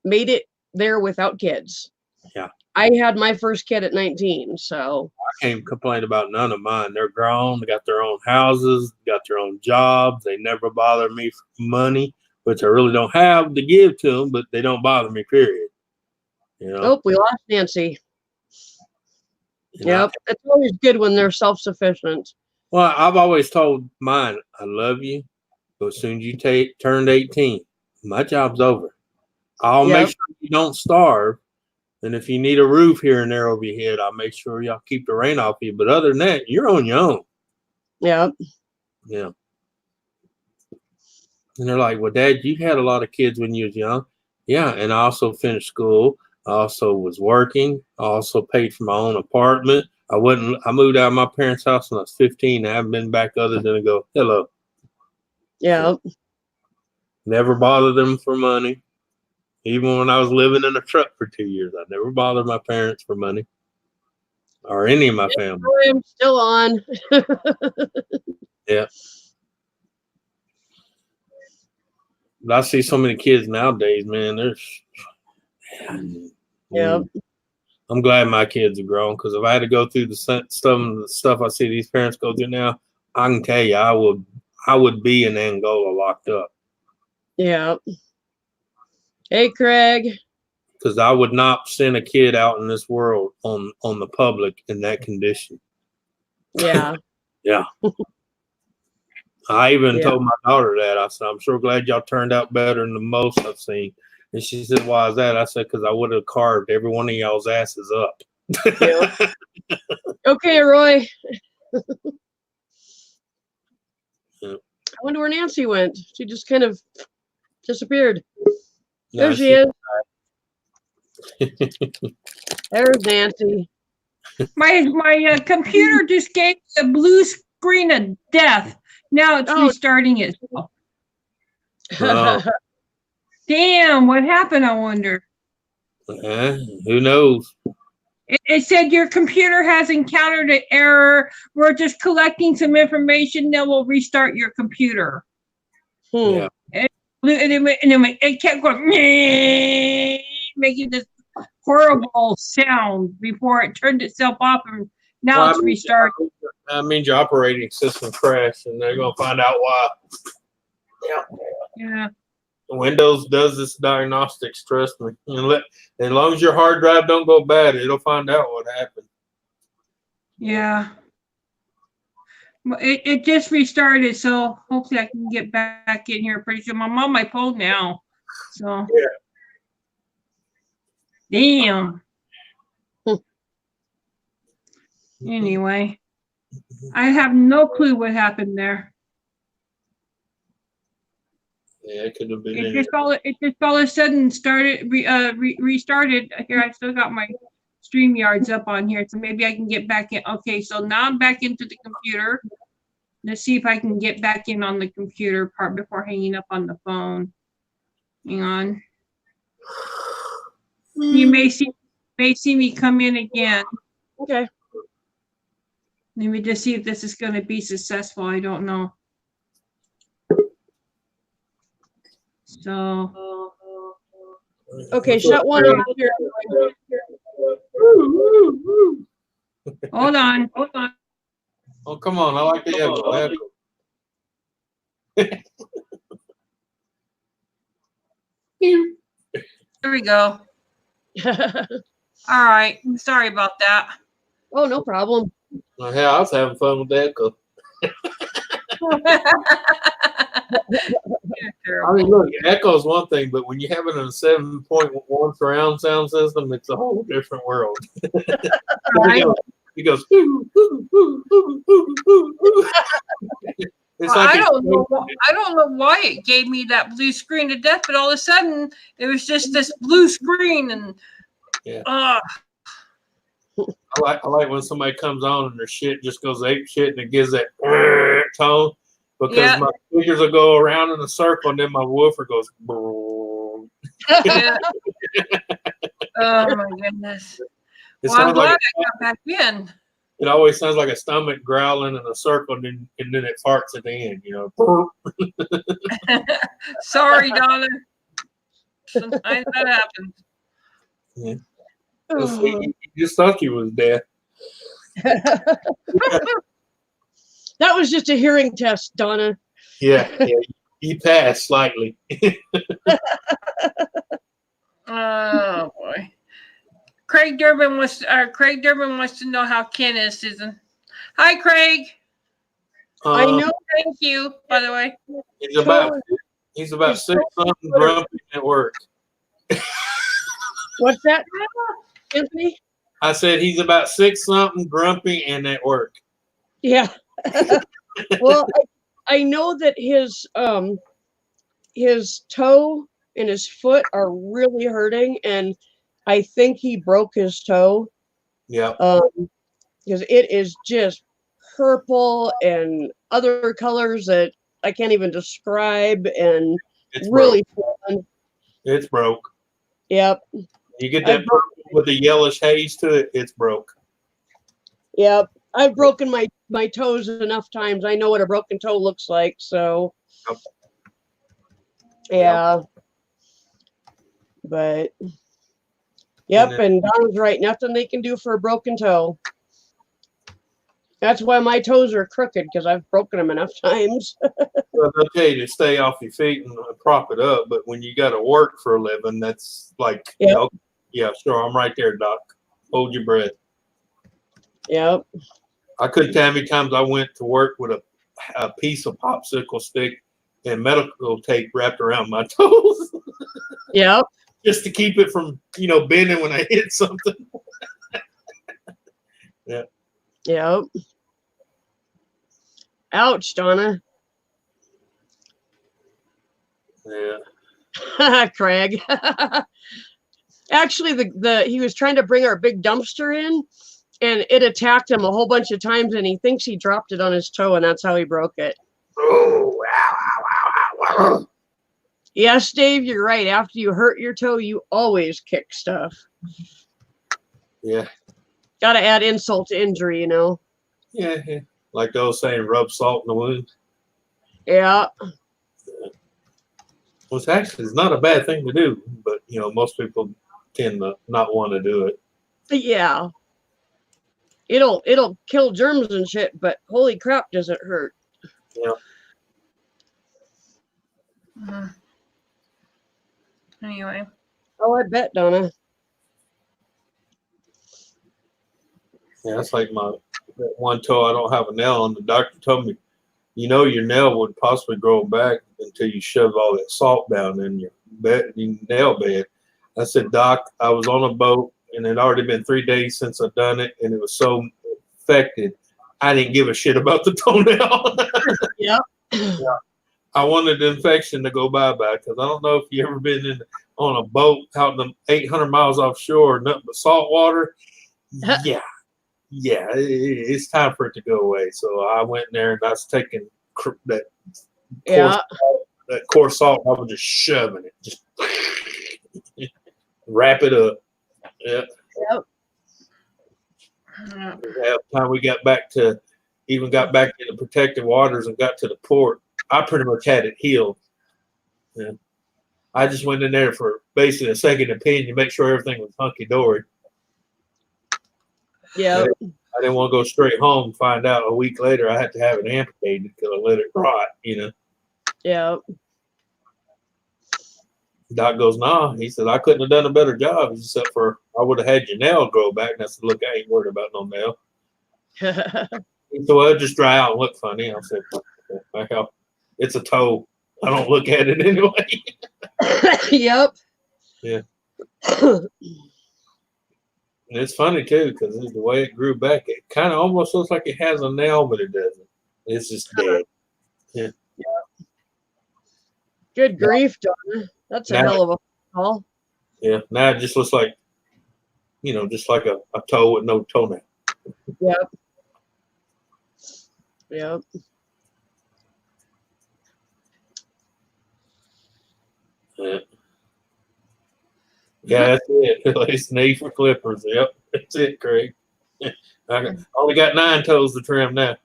Speaker 1: made it there without kids.
Speaker 6: Yeah.
Speaker 1: I had my first kid at 19, so.
Speaker 6: I can't complain about none of mine. They're grown. They got their own houses, got their own jobs. They never bother me for money, which I really don't have to give to them, but they don't bother me, period.
Speaker 1: Oh, we lost Nancy. Yep. It's always good when they're self-sufficient.
Speaker 6: Well, I've always told mine, I love you, but as soon as you turned 18, my job's over. I'll make sure you don't starve. And if you need a roof here and there over your head, I'll make sure y'all keep the rain off you. But other than that, you're on your own.
Speaker 1: Yeah.
Speaker 6: Yeah. And they're like, well, Dad, you had a lot of kids when you was young. Yeah. And I also finished school. I also was working. I also paid for my own apartment. I moved out of my parents' house when I was 15. I haven't been back other than to go, hello.
Speaker 1: Yeah.
Speaker 6: Never bothered them for money. Even when I was living in a truck for 2 years, I never bothered my parents for money or any of my family.
Speaker 1: I'm still on.
Speaker 6: Yeah. But I see so many kids nowadays, man. I'm glad my kids are grown, because if I had to go through some of the stuff I see these parents go through now, I can tell you I would be in Angola locked up.
Speaker 1: Yeah. Hey, Craig.
Speaker 6: Because I would not send a kid out in this world on the public in that condition.
Speaker 1: Yeah.
Speaker 6: Yeah. I even told my daughter that. I said, I'm sure glad y'all turned out better than the most I've seen. And she said, why is that? I said, because I would have carved every one of y'all's asses up.
Speaker 1: Okay, Roy.
Speaker 6: Yeah.
Speaker 1: I wonder where Nancy went. She just kind of disappeared. There she is. There's Nancy.
Speaker 2: My computer just gave a blue screen of death. Now it's restarting itself. Damn, what happened, I wonder?
Speaker 6: Who knows?
Speaker 2: It said your computer has encountered an error. We're just collecting some information, then we'll restart your computer.
Speaker 6: Yeah.
Speaker 2: And it kept going, making this horrible sound before it turned itself off, and now it's restarted.
Speaker 6: That means your operating system crashed, and they're gonna find out why.
Speaker 2: Yeah.
Speaker 6: Windows does this diagnostics, trust me. As long as your hard drive don't go bad, it'll find out what happened.
Speaker 2: Yeah. It just restarted, so hopefully I can get back in here pretty soon. I'm on my phone now. So damn. Anyway, I have no clue what happened there.
Speaker 6: Yeah, it could have been.
Speaker 2: It just all of a sudden started restarted. Here, I still got my StreamYards up on here, so maybe I can get back in. Okay, so now I'm back into the computer. Let's see if I can get back in on the computer part before hanging up on the phone. Hang on. You may see me come in again.
Speaker 1: Okay.
Speaker 2: Let me just see if this is going to be successful. I don't know. So.
Speaker 1: Okay, shut one off here.
Speaker 2: Hold on.
Speaker 6: Oh, come on. I like the echo.
Speaker 2: Here we go. All right. Sorry about that.
Speaker 1: Oh, no problem.
Speaker 6: Well, hell, I was having fun with the echo. I mean, look, echo is one thing, but when you have it in a 7.1 surround sound system, it's a whole different world.
Speaker 2: Right.
Speaker 6: He goes, ooh, ooh, ooh, ooh, ooh, ooh, ooh. It's like
Speaker 2: I don't know why it gave me that blue screen to death, but all of a sudden it was just this blue screen, and
Speaker 6: I like when somebody comes on and their shit just goes ape shit and it gives that tone, because my fingers will go around in a circle and then my woofer goes.
Speaker 2: Yeah. Oh my goodness. Well, I'm glad I got back in.
Speaker 6: It always sounds like a stomach growling in a circle, and then it farts at the end, you know.
Speaker 2: Sorry, Donna. Sometimes that happens.
Speaker 6: Yeah. You just thought you was dead.
Speaker 1: That was just a hearing test, Donna.
Speaker 6: Yeah, you passed slightly.
Speaker 2: Oh boy. Craig Durbin wants to know how Ken is, Susan. Hi, Craig.
Speaker 1: I know.
Speaker 2: Thank you, by the way.
Speaker 6: He's about 6 something grumpy at work.
Speaker 1: What's that, Anthony?
Speaker 6: I said he's about 6 something grumpy and at work.
Speaker 1: Yeah. Well, I know that his toe and his foot are really hurting, and I think he broke his toe.
Speaker 6: Yeah.
Speaker 1: Because it is just purple and other colors that I can't even describe, and it's really fun.
Speaker 6: It's broke.
Speaker 1: Yep.
Speaker 6: You get that purple with the yellowish haze to it, it's broke.
Speaker 1: Yep. I've broken my toes enough times. I know what a broken toe looks like. So, yeah. But, yep. And Don's right. Nothing they can do for a broken toe. That's why my toes are crooked, because I've broken them enough times.
Speaker 6: Well, they'll tell you to stay off your feet and prop it up, but when you got to work for a living, that's like, yeah, sure, I'm right there, Doc. Hold your breath.
Speaker 1: Yep.
Speaker 6: I couldn't tell how many times I went to work with a piece of popsicle stick and medical tape wrapped around my toes.
Speaker 1: Yep.
Speaker 6: Just to keep it from, bending when I hit something. Yeah.
Speaker 1: Yep. Ouch, Donna.
Speaker 6: Yeah.
Speaker 1: Craig. Actually, he was trying to bring our big dumpster in, and it attacked him a whole bunch of times, and he thinks he dropped it on his toe, and that's how he broke it.
Speaker 6: Oh, wow.
Speaker 1: Yes, Dave, you're right. After you hurt your toe, you always kick stuff.
Speaker 6: Yeah.
Speaker 1: Gotta add insult to injury, you know.
Speaker 6: Yeah, yeah. Like they was saying, rub salt in the wound.
Speaker 1: Yeah.
Speaker 6: Which actually is not a bad thing to do, but you know, most people tend to not want to do it.
Speaker 1: Yeah. It'll kill germs and shit, but holy crap, does it hurt?
Speaker 6: Yeah.
Speaker 2: Anyway.
Speaker 1: Oh, I bet, Donna.
Speaker 6: Yeah, that's like my that one toe I don't have a nail on. The doctor told me, you know, your nail would possibly grow back until you shove all that salt down in your nail bed. I said, Doc, I was on a boat and it had already been 3 days since I'd done it, and it was so infected, I didn't give a shit about the toenail.
Speaker 1: Yep.
Speaker 6: Yeah. I wanted the infection to go bye-bye, because I don't know if you ever been on a boat out in the 800 miles offshore, nothing but salt water. Yeah. Yeah, it's time for it to go away. So I went in there and I was taking that coarse salt. I was just shoving it, just wrap it up. Yeah.
Speaker 1: Yep.
Speaker 6: By the time we got back to the protected waters and got to the port, I pretty much had it healed. Yeah. I just went in there for basically a second opinion to make sure everything was hunky dory.
Speaker 1: Yeah.
Speaker 6: I didn't want to go straight home and find out a week later I had to have it amputated because I let it rot, you know.
Speaker 1: Yeah.
Speaker 6: Doc goes, nah. He said, I couldn't have done a better job except for I would have had your nail grow back. And I said, look, I ain't worried about no nail. He said, well, it'll just dry out and look funny. I said, well, it's a toe. I don't look at it anyway.
Speaker 1: Yep.
Speaker 6: Yeah. And it's funny too, because the way it grew back, it kind of almost looks like it has a nail, but it doesn't. It's just dead. Yeah.
Speaker 1: Good grief, Donna. That's a hell of a call.
Speaker 6: Yeah. Now it just looks like, you know, just like a toe with no toenail.
Speaker 1: Yep. Yep.
Speaker 6: Yeah. Yeah, that's it. It's knee for clippers. Yep, that's it, Craig. I only got 9 toes to trim now.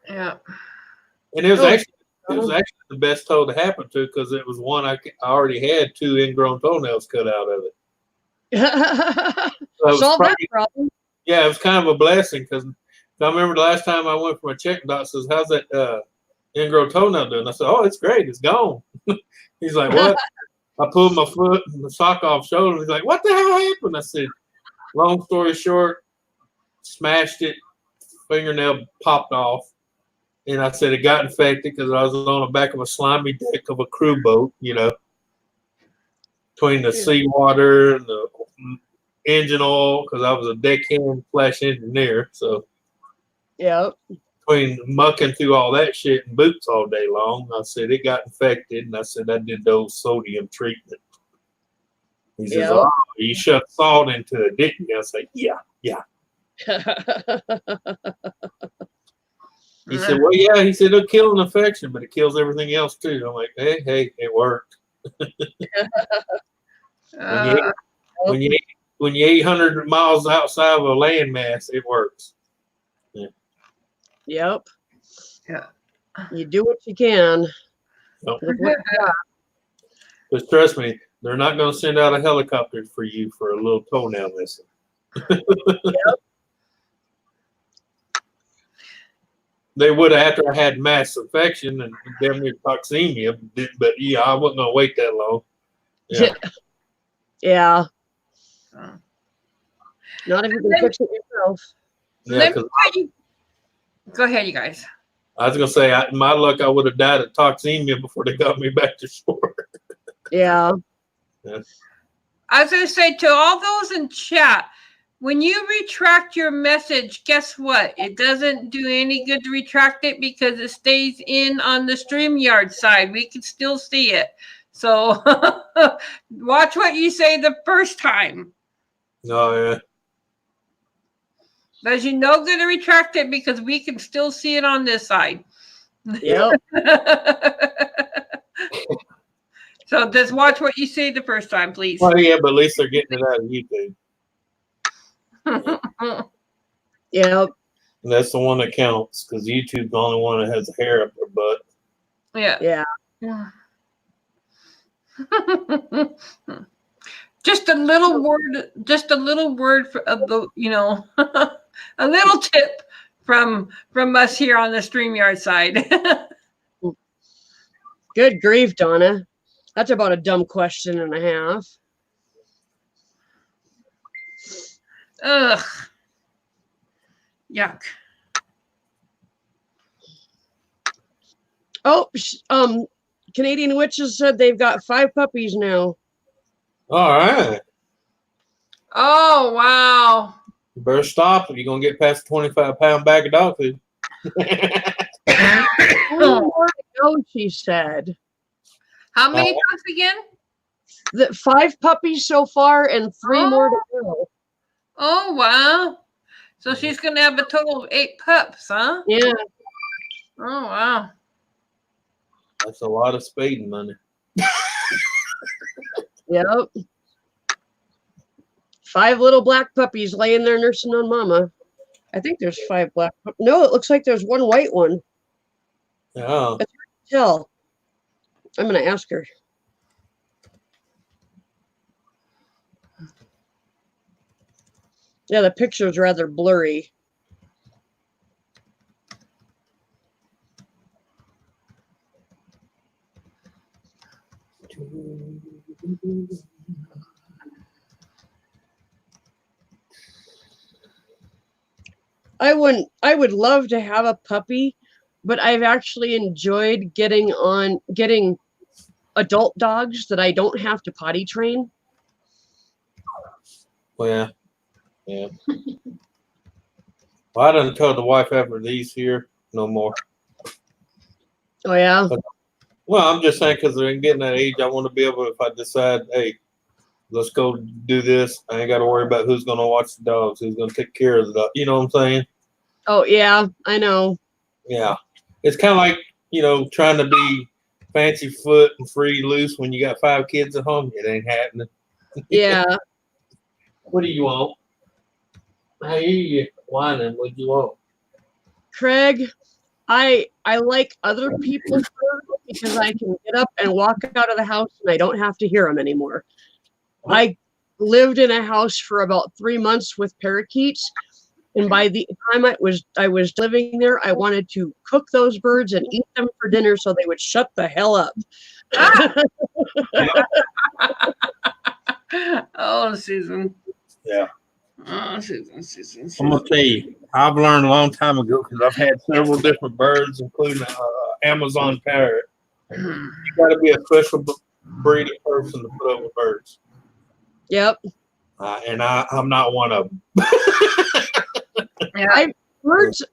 Speaker 2: Yeah.
Speaker 6: And it was actually the best toe to happen to, because it was one I already had 2 ingrown toenails cut out of it. So
Speaker 1: solve that problem.
Speaker 6: Yeah, it was kind of a blessing, because I remember the last time I went for a check, Doc says, how's that ingrown toenail doing? I said, oh, it's great. It's gone. He's like, what? I pulled my foot and the sock off shoulder. He's like, what the hell happened? I said, long story short, smashed it, fingernail popped off. And I said it got infected because I was on the back of a slimy deck of a crew boat, you know, between the seawater and the engine oil, because I was a deckhand / engineer. So,
Speaker 1: yeah,
Speaker 6: between mucking through all that shit and boots all day long, I said it got infected, and I said I did those sodium treatment. He says, oh, you shoved salt into it, didn't you? I said, yeah. He said, well, yeah. He said, it'll kill an infection, but it kills everything else too. I'm like, hey, it worked. When you 800 miles outside of a landmass, it works. Yeah.
Speaker 1: Yep.
Speaker 2: Yeah.
Speaker 1: You do what you can.
Speaker 6: But trust me, they're not going to send out a helicopter for you for a little toenail missing.
Speaker 1: Yep.
Speaker 6: They would have after I had mass infection and damn near toxemia, but yeah, I wasn't gonna wait that long. Yeah.
Speaker 1: Yeah. Not if you can fix it yourself.
Speaker 6: Yeah,
Speaker 2: go ahead, you guys.
Speaker 6: I was gonna say, my luck, I would have died of toxemia before they got me back to shore.
Speaker 1: Yeah.
Speaker 2: I was gonna say to all those in chat, when you retract your message, guess what? It doesn't do any good to retract it because it stays in on the StreamYard side. We can still see it. So watch what you say the first time.
Speaker 6: Oh, yeah.
Speaker 2: Does you no good to retract it because we can still see it on this side.
Speaker 1: Yep.
Speaker 2: So just watch what you say the first time, please.
Speaker 6: Well, yeah, but at least they're getting it out of YouTube.
Speaker 1: Yeah.
Speaker 6: And that's the one that counts because YouTube's the only one that has hair up their butt.
Speaker 2: Yeah.
Speaker 1: Yeah.
Speaker 2: Just a little word. Just a little word of the, a little tip from us here on the StreamYard side.
Speaker 1: Good grief, Donna. That's about a dumb question and a half.
Speaker 2: Ugh. Yuck.
Speaker 1: Oh, Canadian Witches said they've got 5 puppies now.
Speaker 6: All right.
Speaker 2: Oh, wow.
Speaker 6: You better stop if you're going to get past a 25-pound bag of dog food.
Speaker 1: 3 more to go, she said.
Speaker 2: How many pups again?
Speaker 1: 5 puppies so far and 3 more to go.
Speaker 2: Oh, wow. So she's going to have a total of 8 pups, huh?
Speaker 1: Yeah.
Speaker 2: Oh, wow.
Speaker 6: That's a lot of speeding money.
Speaker 1: Yep. 5 little black puppies laying there nursing on mama. I think there's 5 black. No, it looks like there's 1 white one.
Speaker 6: Yeah.
Speaker 1: It's hard to tell. I'm going to ask her. Yeah, the picture's rather blurry. I would love to have a puppy, but I've actually enjoyed getting adult dogs that I don't have to potty train.
Speaker 6: Well, yeah. Well, I done told the wife after these here, no more.
Speaker 1: Oh, yeah?
Speaker 6: Well, I'm just saying because they're getting that age, I want to be able, if I decide, hey, let's go do this, I ain't got to worry about who's going to watch the dogs, who's going to take care of the dog. You know what I'm saying?
Speaker 1: Oh, yeah, I know.
Speaker 6: Yeah. It's kind of like, trying to be fancy foot and free loose when you got 5 kids at home. It ain't happening.
Speaker 1: Yeah.
Speaker 6: What do you want? I hear you whining. What do you want?
Speaker 1: Craig, I like other people's birds because I can get up and walk out of the house and I don't have to hear them anymore. I lived in a house for about 3 months with parakeets, and by the time I was living there, I wanted to cook those birds and eat them for dinner so they would shut the hell up.
Speaker 2: Oh, Susan.
Speaker 6: Yeah.
Speaker 2: Oh, Susan.
Speaker 6: I'm going to tell you, I've learned a long time ago because I've had several different birds, including Amazon parrot. You got to be a special breed of person to put up with birds.
Speaker 1: Yep.
Speaker 6: And I'm not one of them.
Speaker 2: Yeah.
Speaker 1: Birds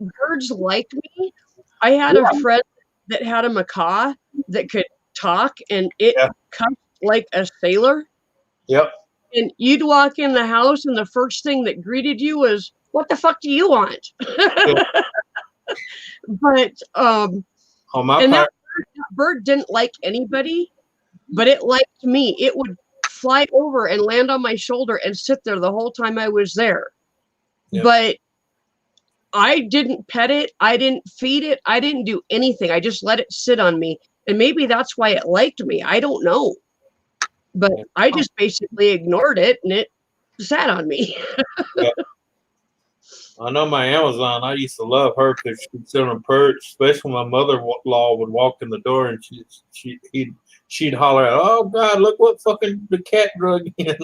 Speaker 1: like me. I had a friend that had a macaw that could talk, and it cussed like a sailor.
Speaker 6: Yep.
Speaker 1: And you'd walk in the house, and the first thing that greeted you was, "What the fuck do you want?" But that bird didn't like anybody, but it liked me. It would fly over and land on my shoulder and sit there the whole time I was there. Yep. But I didn't pet it. I didn't feed it. I didn't do anything. I just let it sit on me. And maybe that's why it liked me. I don't know. But I just basically ignored it and it sat on me.
Speaker 6: Yeah. I know my Amazon, I used to love her because she'd sit on a perch, especially when my mother-in-law would walk in the door and she'd holler out, "Oh God, look what fucking the cat drug in."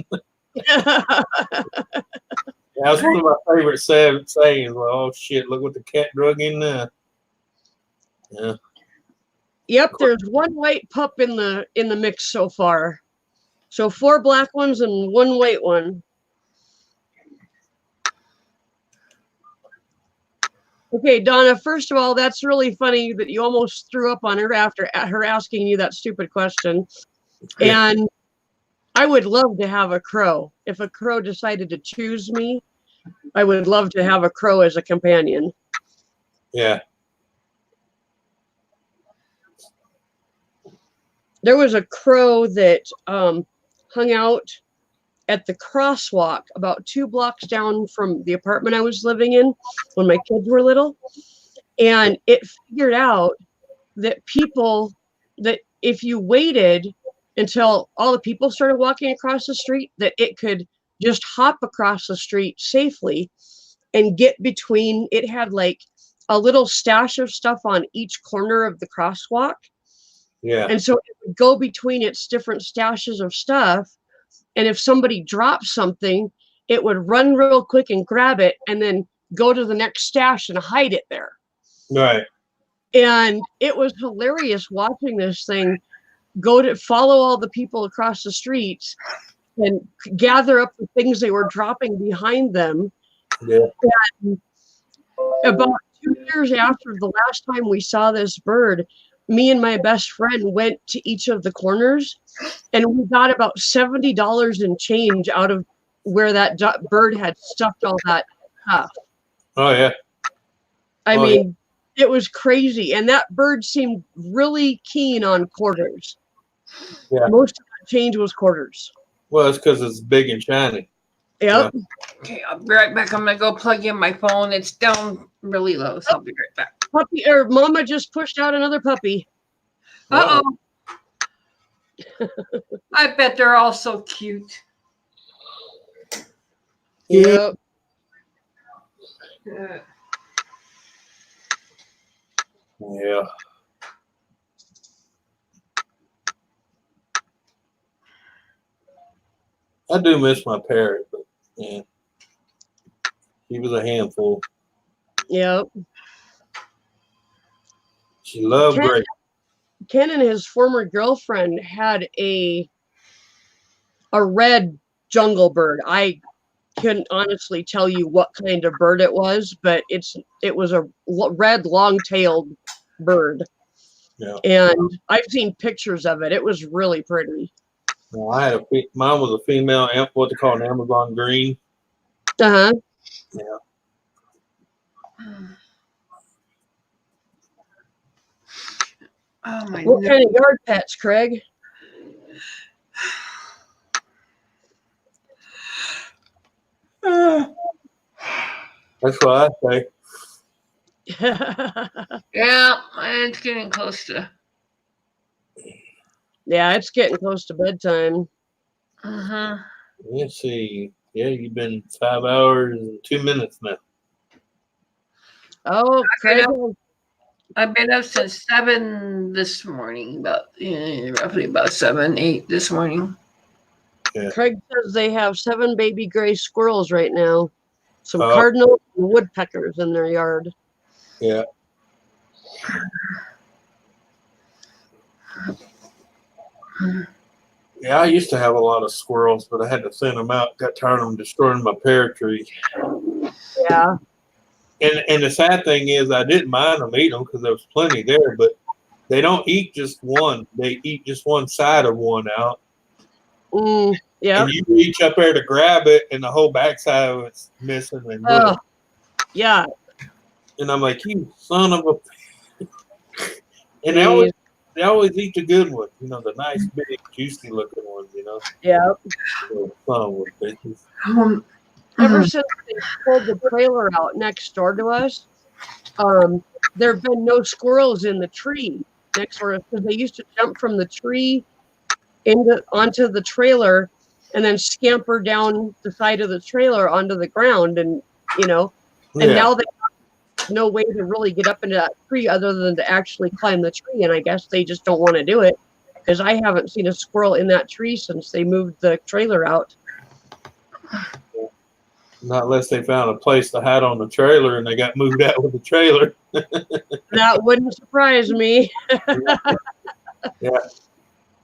Speaker 6: That's one of my favorite sayings. Well, oh shit, look what the cat drug in there. Yeah.
Speaker 1: Yep, there's 1 white pup in the mix so far. So 4 black ones and 1 white one. Okay, Donna, first of all, that's really funny that you almost threw up on her after her asking you that stupid question. Yeah. And I would love to have a crow. If a crow decided to choose me, I would love to have a crow as a companion.
Speaker 6: Yeah.
Speaker 1: there was a crow that hung out at the crosswalk about 2 blocks down from the apartment I was living in when my kids were little. And it figured out that if you waited until all the people started walking across the street, that it could just hop across the street safely and get between. It had like a little stash of stuff on each corner of the crosswalk.
Speaker 6: Yeah.
Speaker 1: And so it would go between its different stashes of stuff. And if somebody dropped something, it would run real quick and grab it and then go to the next stash and hide it there.
Speaker 6: Right.
Speaker 1: And it was hilarious watching this thing go to follow all the people across the streets and gather up the things they were dropping behind them.
Speaker 6: Yeah.
Speaker 1: And about 2 years after the last time we saw this bird, me and my best friend went to each of the corners and we got about $70 in change out of where that bird had stuffed all that stuff.
Speaker 6: Oh, yeah.
Speaker 1: I mean, it was crazy. And that bird seemed really keen on quarters.
Speaker 6: Yeah.
Speaker 1: Most of the change was quarters.
Speaker 6: Well, it's because it's big and shiny.
Speaker 1: Yep.
Speaker 6: Yeah.
Speaker 2: Okay, I'll be right back. I'm gonna go plug in my phone. It's down really low, so I'll be right back.
Speaker 1: Puppy or Mama just pushed out another puppy.
Speaker 2: Uh-oh. I bet they're all so cute.
Speaker 1: Yep.
Speaker 6: Yeah. I do miss my parrot, but yeah, he was a handful.
Speaker 1: Yep.
Speaker 6: She loved grape.
Speaker 1: Ken and his former girlfriend had a red jungle bird. I couldn't honestly tell you what kind of bird it was, but it was a red long-tailed bird.
Speaker 6: Yeah.
Speaker 1: And I've seen pictures of it. It was really pretty.
Speaker 6: No, I had mine was a female, what they call an Amazon green.
Speaker 1: Uh-huh.
Speaker 6: Yeah.
Speaker 2: Oh my!
Speaker 1: What kind of yard pets, Craig?
Speaker 6: That's what I say.
Speaker 2: Yeah, it's getting close to.
Speaker 1: Yeah, it's getting close to bedtime.
Speaker 2: Uh-huh.
Speaker 6: Let's see. Yeah, you've been 5 hours and 2 minutes now.
Speaker 1: Oh, Craig.
Speaker 2: I've been up since 7 this morning, roughly about 7, 8 this morning.
Speaker 6: Yeah.
Speaker 1: Craig says they have 7 baby gray squirrels right now. Some cardinals and woodpeckers in their yard.
Speaker 6: Yeah. Yeah, I used to have a lot of squirrels, but I had to thin them out. Got tired of them destroying my pear tree.
Speaker 1: Yeah.
Speaker 6: And the sad thing is, I didn't mind them eating them because there was plenty there, but they don't eat just one. They eat just one side of one out.
Speaker 1: Yeah.
Speaker 6: And you reach up there to grab it, and the whole backside of it's missing. And
Speaker 1: yeah.
Speaker 6: And I'm like, you son of a. And they always eat the good ones, you know, the nice, big, juicy looking ones, you know.
Speaker 1: Yeah.
Speaker 6: Fun with bitches.
Speaker 1: Ever since they pulled the trailer out next door to us, there have been no squirrels in the tree next door because they used to jump from the tree onto the trailer and then scamper down the side of the trailer onto the ground, and now they have no way to really get up into that tree other than to actually climb the tree, and I guess they just don't want to do it because I haven't seen a squirrel in that tree since they moved the trailer out.
Speaker 6: Not unless they found a place to hide on the trailer and they got moved out with the trailer.
Speaker 1: That wouldn't surprise me.
Speaker 6: Yeah.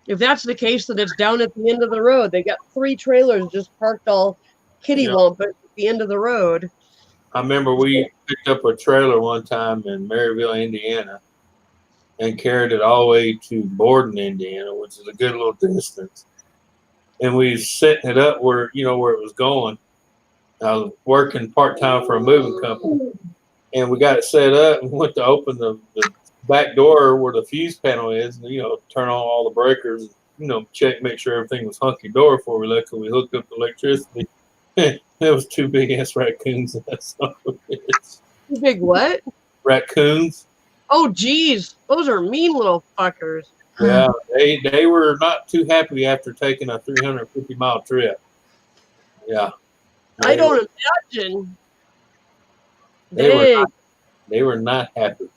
Speaker 1: If that's the case, then it's down at the end of the road. They got 3 trailers just parked all kittywomp at the end of the road.
Speaker 6: I remember we picked up a trailer one time in Maryville, Indiana, and carried it all the way to Borden, Indiana, which is a good little distance. And we was setting it up where it was going. I was working part-time for a moving company, and we got it set up and went to open the back door where the fuse panel is, and turn on all the breakers, check, make sure everything was hunky dory before we left. Cause we hooked up the electricity. There was 2 big ass raccoons in that son of a bitch.
Speaker 1: Big what?
Speaker 6: Raccoons.
Speaker 1: Oh, geez, those are mean little fuckers.
Speaker 6: Yeah, they were not too happy after taking a 350-mile trip. Yeah,
Speaker 1: I don't imagine.
Speaker 6: They were not happy.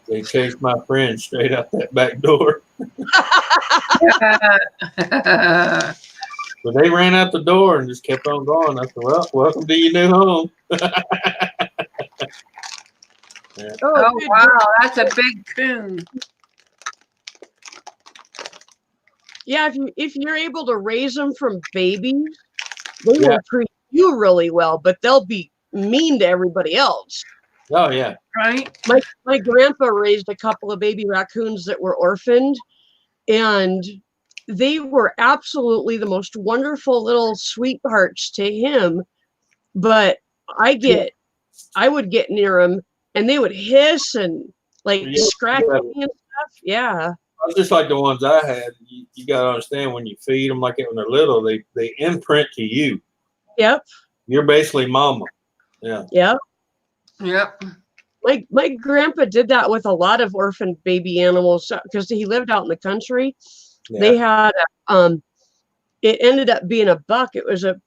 Speaker 6: They chased my friend straight out that back door. But they ran out the door and just kept on going. I said, well, welcome to your new home. Yeah.
Speaker 2: Oh, wow, that's a big coon.
Speaker 1: Yeah, if you're able to raise them from babies, they will treat you really well, but they'll be mean to everybody else.
Speaker 6: Oh yeah.
Speaker 2: Right.
Speaker 1: My grandpa raised a couple of baby raccoons that were orphaned, and they were absolutely the most wonderful little sweethearts to him. But I would get near them, and they would hiss and scratch me and stuff. Yeah.
Speaker 6: Just like the ones I had, you got to understand when you feed them like that when they're little, they imprint to you.
Speaker 1: Yep.
Speaker 6: You're basically mama. Yeah.
Speaker 1: Yep.
Speaker 2: Yep.
Speaker 1: My grandpa did that with a lot of orphaned baby animals because he lived out in the country. Yeah. They had it ended up being a buck. It was a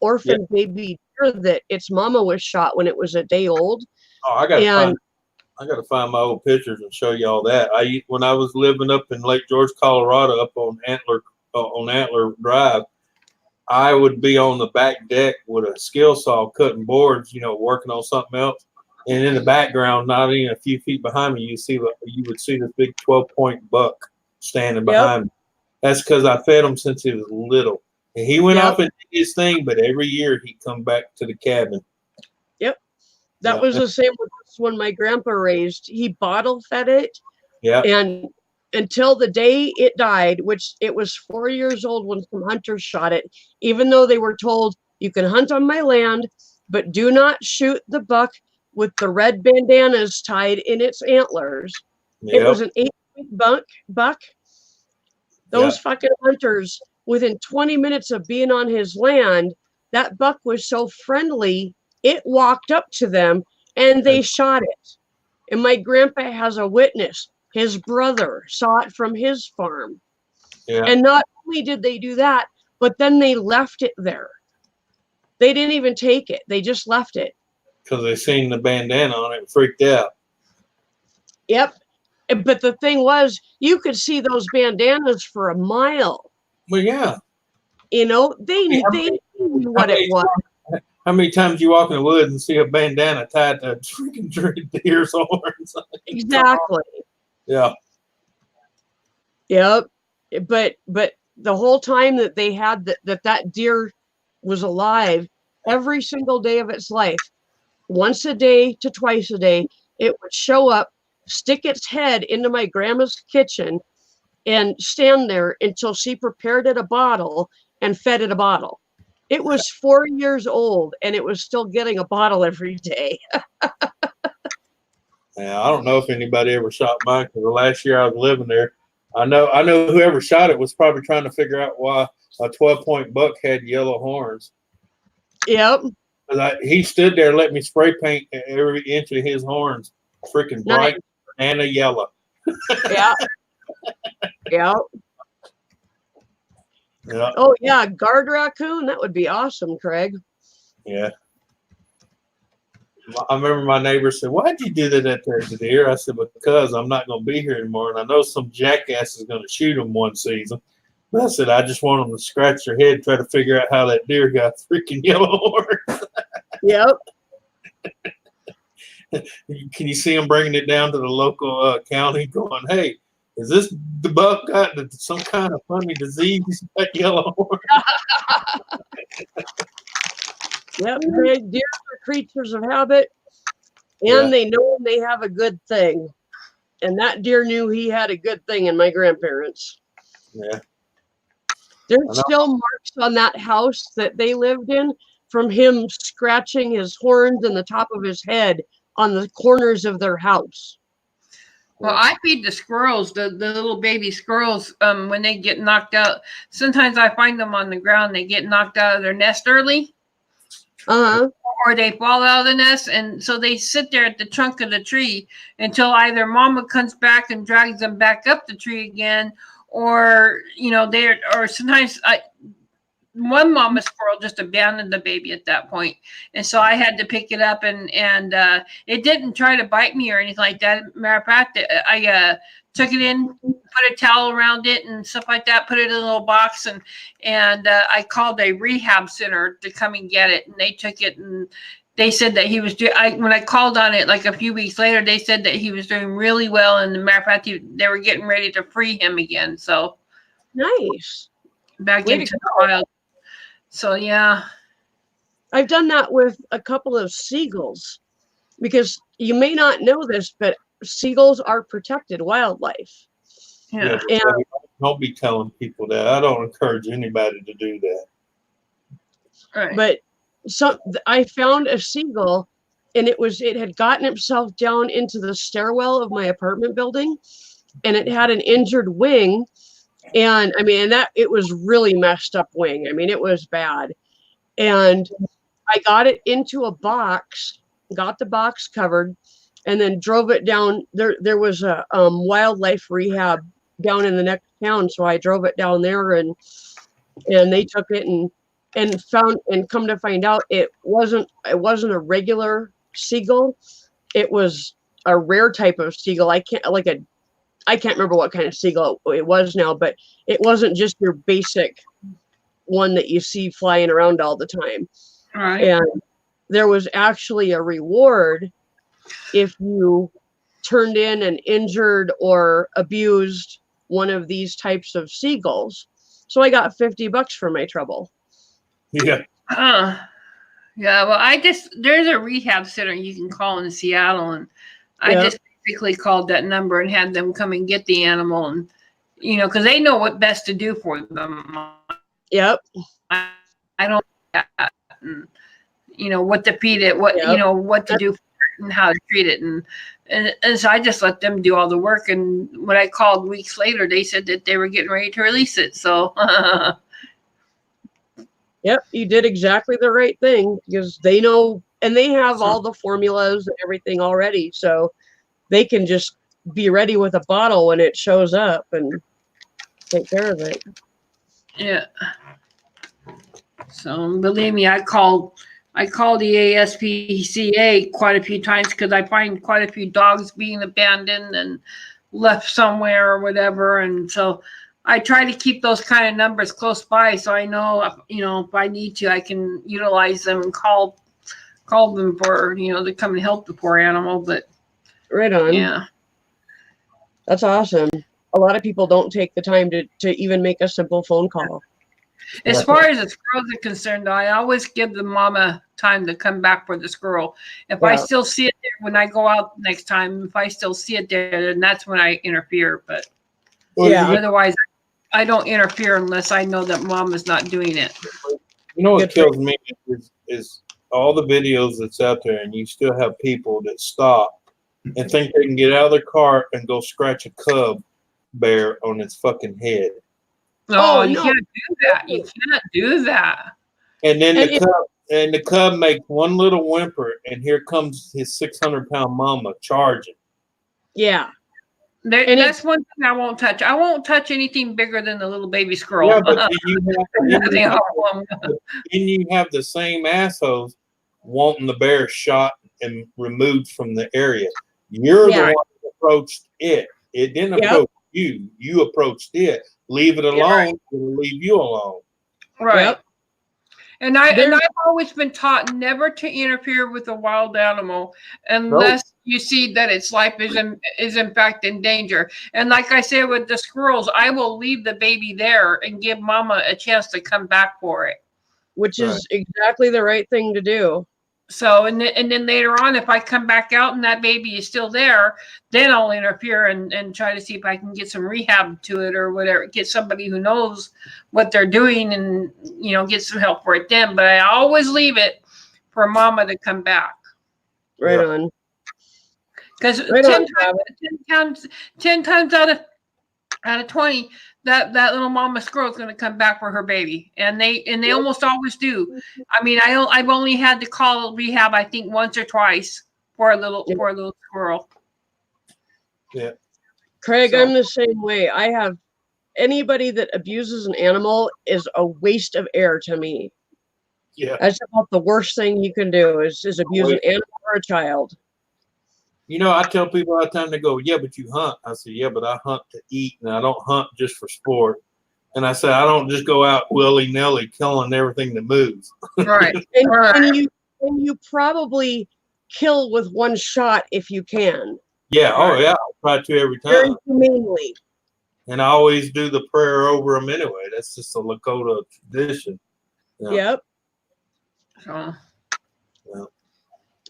Speaker 1: orphaned baby deer that its mama was shot when it was a day old.
Speaker 6: Oh, I gotta find my old pictures and show you all that. When I was living up in Lake George, Colorado, up on Antler Drive, I would be on the back deck with a skill saw cutting boards, working on something else. And in the background, not even a few feet behind me, you would see this big 12-point buck standing behind me. That's because I fed him since he was little. And he went off and did his thing, but every year he'd come back to the cabin.
Speaker 1: Yep. That was the same with this one my grandpa raised. He bottle fed it.
Speaker 6: Yeah.
Speaker 1: And until the day it died, which it was 4 years old when some hunters shot it, even though they were told, you can hunt on my land, but do not shoot the buck with the red bandanas tied in its antlers. Yep. It was an 8-week buck. Those fucking hunters, within 20 minutes of being on his land, that buck was so friendly, it walked up to them and they shot it. And my grandpa has a witness. His brother saw it from his farm. Yeah. And not only did they do that, but then they left it there. They didn't even take it. They just left it.
Speaker 6: Because they seen the bandana on it and freaked out.
Speaker 1: Yep. But the thing was, you could see those bandanas for a mile.
Speaker 6: Well, yeah.
Speaker 1: They knew what it was.
Speaker 6: How many times you walk in the woods and see a bandana tied to a freaking deer's horns?
Speaker 1: Exactly.
Speaker 6: Yeah.
Speaker 1: Yep. But the whole time that they had that deer was alive, every single day of its life, once a day to twice a day, it would show up, stick its head into my grandma's kitchen, and stand there until she prepared it a bottle and fed it a bottle. It was 4 years old, and it was still getting a bottle every day.
Speaker 6: Yeah, I don't know if anybody ever shot mine, because the last year I was living there, I know whoever shot it was probably trying to figure out why a 12-point buck had yellow horns.
Speaker 1: Yep.
Speaker 6: He stood there and let me spray paint every inch of his horns, freaking bright and a yellow.
Speaker 1: Yeah. Yeah.
Speaker 6: Yeah.
Speaker 1: Oh yeah, guard raccoon. That would be awesome, Craig.
Speaker 6: Yeah. I remember my neighbor said, "Why'd you do that to the deer?" I said, "Because I'm not going to be here anymore, and I know some jackass is going to shoot him one season." But I said, "I just want them to scratch their head, try to figure out how that deer got freaking yellow horns."
Speaker 1: Yep.
Speaker 6: Can you see them bringing it down to the local county, going, "Hey, is this the buck got some kind of funny disease? That yellow horn?"
Speaker 1: Yep, Craig. Deer are creatures of habit, and they know when they have a good thing. And that deer knew he had a good thing in my grandparents.
Speaker 6: Yeah.
Speaker 1: There's still marks on that house that they lived in from him scratching his horns and the top of his head on the corners of their house.
Speaker 2: Well, I feed the squirrels, the little baby squirrels, when they get knocked out. Sometimes I find them on the ground. They get knocked out of their nest early. Or they fall out of the nest, and so they sit there at the trunk of the tree until either mama comes back and drags them back up the tree again, or or sometimes one mama squirrel just abandoned the baby at that point, and so I had to pick it up, and it didn't try to bite me or anything like that. Matter of fact, I took it in, put a towel around it and stuff like that, put it in a little box, and I called a rehab center to come and get it, and they took it, and they said that he was when I called on it like a few weeks later, they said that he was doing really well, and matter of fact, they were getting ready to free him again. So
Speaker 1: nice.
Speaker 2: Back into the wild. So yeah.
Speaker 1: I've done that with a couple of seagulls, because you may not know this, but seagulls are protected wildlife.
Speaker 2: Yeah.
Speaker 1: And
Speaker 6: Don't be telling people that. I don't encourage anybody to do that.
Speaker 2: Right.
Speaker 1: But I found a seagull, and it had gotten itself down into the stairwell of my apartment building, and it had an injured wing. And I mean, it was really messed up wing. I mean, it was bad. And I got it into a box, got the box covered, and then drove it down. There was a wildlife rehab down in the next town, so I drove it down there, and they took it and found, and come to find out, it wasn't a regular seagull. It was a rare type of seagull. I can't remember what kind of seagull it was now, but it wasn't just your basic one that you see flying around all the time.
Speaker 2: Right.
Speaker 1: And there was actually a reward if you turned in an injured or abused one of these types of seagulls. So I got $50 for my trouble.
Speaker 6: Yeah.
Speaker 2: Yeah. Well, there's a rehab center you can call in Seattle, and I just basically called that number and had them come and get the animal, and because they know what best to do for them.
Speaker 1: Yep.
Speaker 2: I don't, what to feed it, what what to do for it and how to treat it, and so I just let them do all the work. And when I called weeks later, they said that they were getting ready to release it. So.
Speaker 1: Yep, you did exactly the right thing, because they know, and they have all the formulas and everything already, so they can just be ready with a bottle when it shows up and take care of it.
Speaker 2: Yeah. So believe me, I called the ASPCA quite a few times, because I find quite a few dogs being abandoned and left somewhere or whatever, and so I try to keep those kind of numbers close by, so I know, if I need to, I can utilize them and call them for, to come and help the poor animal. But
Speaker 1: right on.
Speaker 2: Yeah.
Speaker 1: That's awesome. A lot of people don't take the time to even make a simple phone call.
Speaker 2: As far as the squirrels are concerned, I always give the mama time to come back for the squirrel. If I still see it there when I go out next time, if I still see it there, then that's when I interfere. But otherwise, I don't interfere unless I know that mom is not doing it.
Speaker 6: You know what kills me is all the videos that's out there, and you still have people that stop and think they can get out of their car and go scratch a cub bear on its fucking head.
Speaker 2: Oh, you can't do that. You can't do that.
Speaker 6: And then the cub makes one little whimper, and here comes his 600-pound mama charging.
Speaker 1: Yeah.
Speaker 2: That's one thing I won't touch. I won't touch anything bigger than the little baby squirrel.
Speaker 6: Yeah, but then you have the same assholes wanting the bear shot and removed from the area. You're the one that approached it. It didn't approach you. You approached it. Leave it alone. It'll leave you alone.
Speaker 2: Right. Yep. And I've always been taught never to interfere with a wild animal unless you see that its life is in fact in danger. And like I said with the squirrels, I will leave the baby there and give mama a chance to come back for it.
Speaker 1: Which is exactly the right thing to do.
Speaker 2: So, and then later on, if I come back out and that baby is still there, then I'll interfere and try to see if I can get some rehab to it or whatever, get somebody who knows what they're doing and, get some help for it then. But I always leave it for mama to come back.
Speaker 1: Right on.
Speaker 2: Because
Speaker 1: Right on, Travis.
Speaker 2: 10 times out of 20, that little mama squirrel is going to come back for her baby, and they almost always do. I mean, I've only had to call rehab, I think, once or twice for a little squirrel.
Speaker 6: Yeah.
Speaker 1: Craig,
Speaker 2: So-
Speaker 1: I'm the same way. I have anybody that abuses an animal is a waste of air to me.
Speaker 6: Yeah.
Speaker 1: That's about the worst thing you can do is abuse an animal or a child.
Speaker 6: You know, I tell people all the time, they go, yeah, but you hunt. I say, yeah, but I hunt to eat, and I don't hunt just for sport. And I said, I don't just go out willy-nilly killing everything that moves.
Speaker 2: Right.
Speaker 1: And you probably kill with one shot if you can.
Speaker 6: Yeah, oh yeah, I try to every
Speaker 1: Very
Speaker 6: time.
Speaker 1: humanely.
Speaker 6: And I always do the prayer over them anyway. That's just a Lakota tradition. Yeah.
Speaker 1: Yep.
Speaker 2: So,
Speaker 6: Yeah.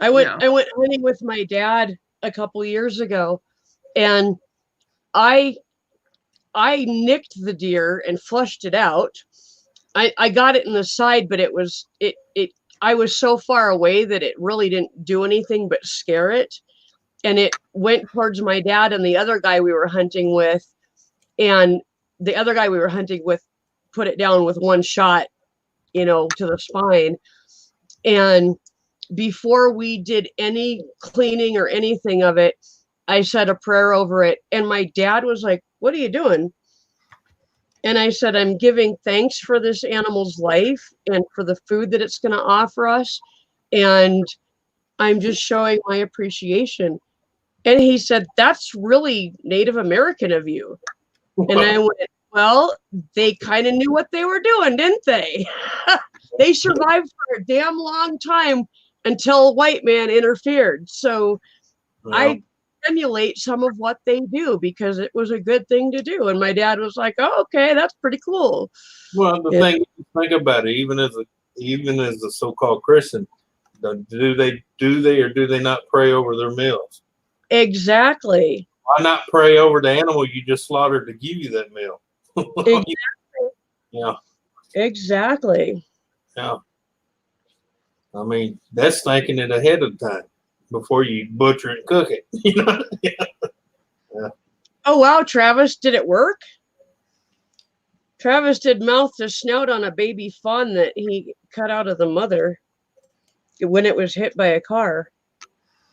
Speaker 1: I went hunting with my dad a couple years ago, and I nicked the deer and flushed it out. I got it in the side, but I was so far away that it really didn't do anything but scare it. And it went towards my dad and the other guy we were hunting with. And the other guy we were hunting with put it down with one shot, to the spine. And before we did any cleaning or anything of it, I said a prayer over it. And my dad was like, "What are you doing?" And I said, "I'm giving thanks for this animal's life and for the food that it's going to offer us. And I'm just showing my appreciation." And he said, "That's really Native American of you." And I went, "Well, they kind of knew what they were doing, didn't they?" They survived for a damn long time until a white man interfered. So I emulate some of what they do because it was a good thing to do. And my dad was like, "Oh, okay, that's pretty cool."
Speaker 6: Well, the thing, think about it, even as a so-called Christian, do they or do they not pray over their meals?
Speaker 1: Exactly.
Speaker 6: Why not pray over the animal you just slaughtered to give you that meal?
Speaker 1: Exactly.
Speaker 6: Yeah.
Speaker 1: Exactly.
Speaker 6: Yeah. I mean, that's thinking it ahead of time before you butcher and cook it. Yeah.
Speaker 1: Oh, wow, Travis, did it work? Travis did mouth to snout on a baby fawn that he cut out of the mother when it was hit by a car.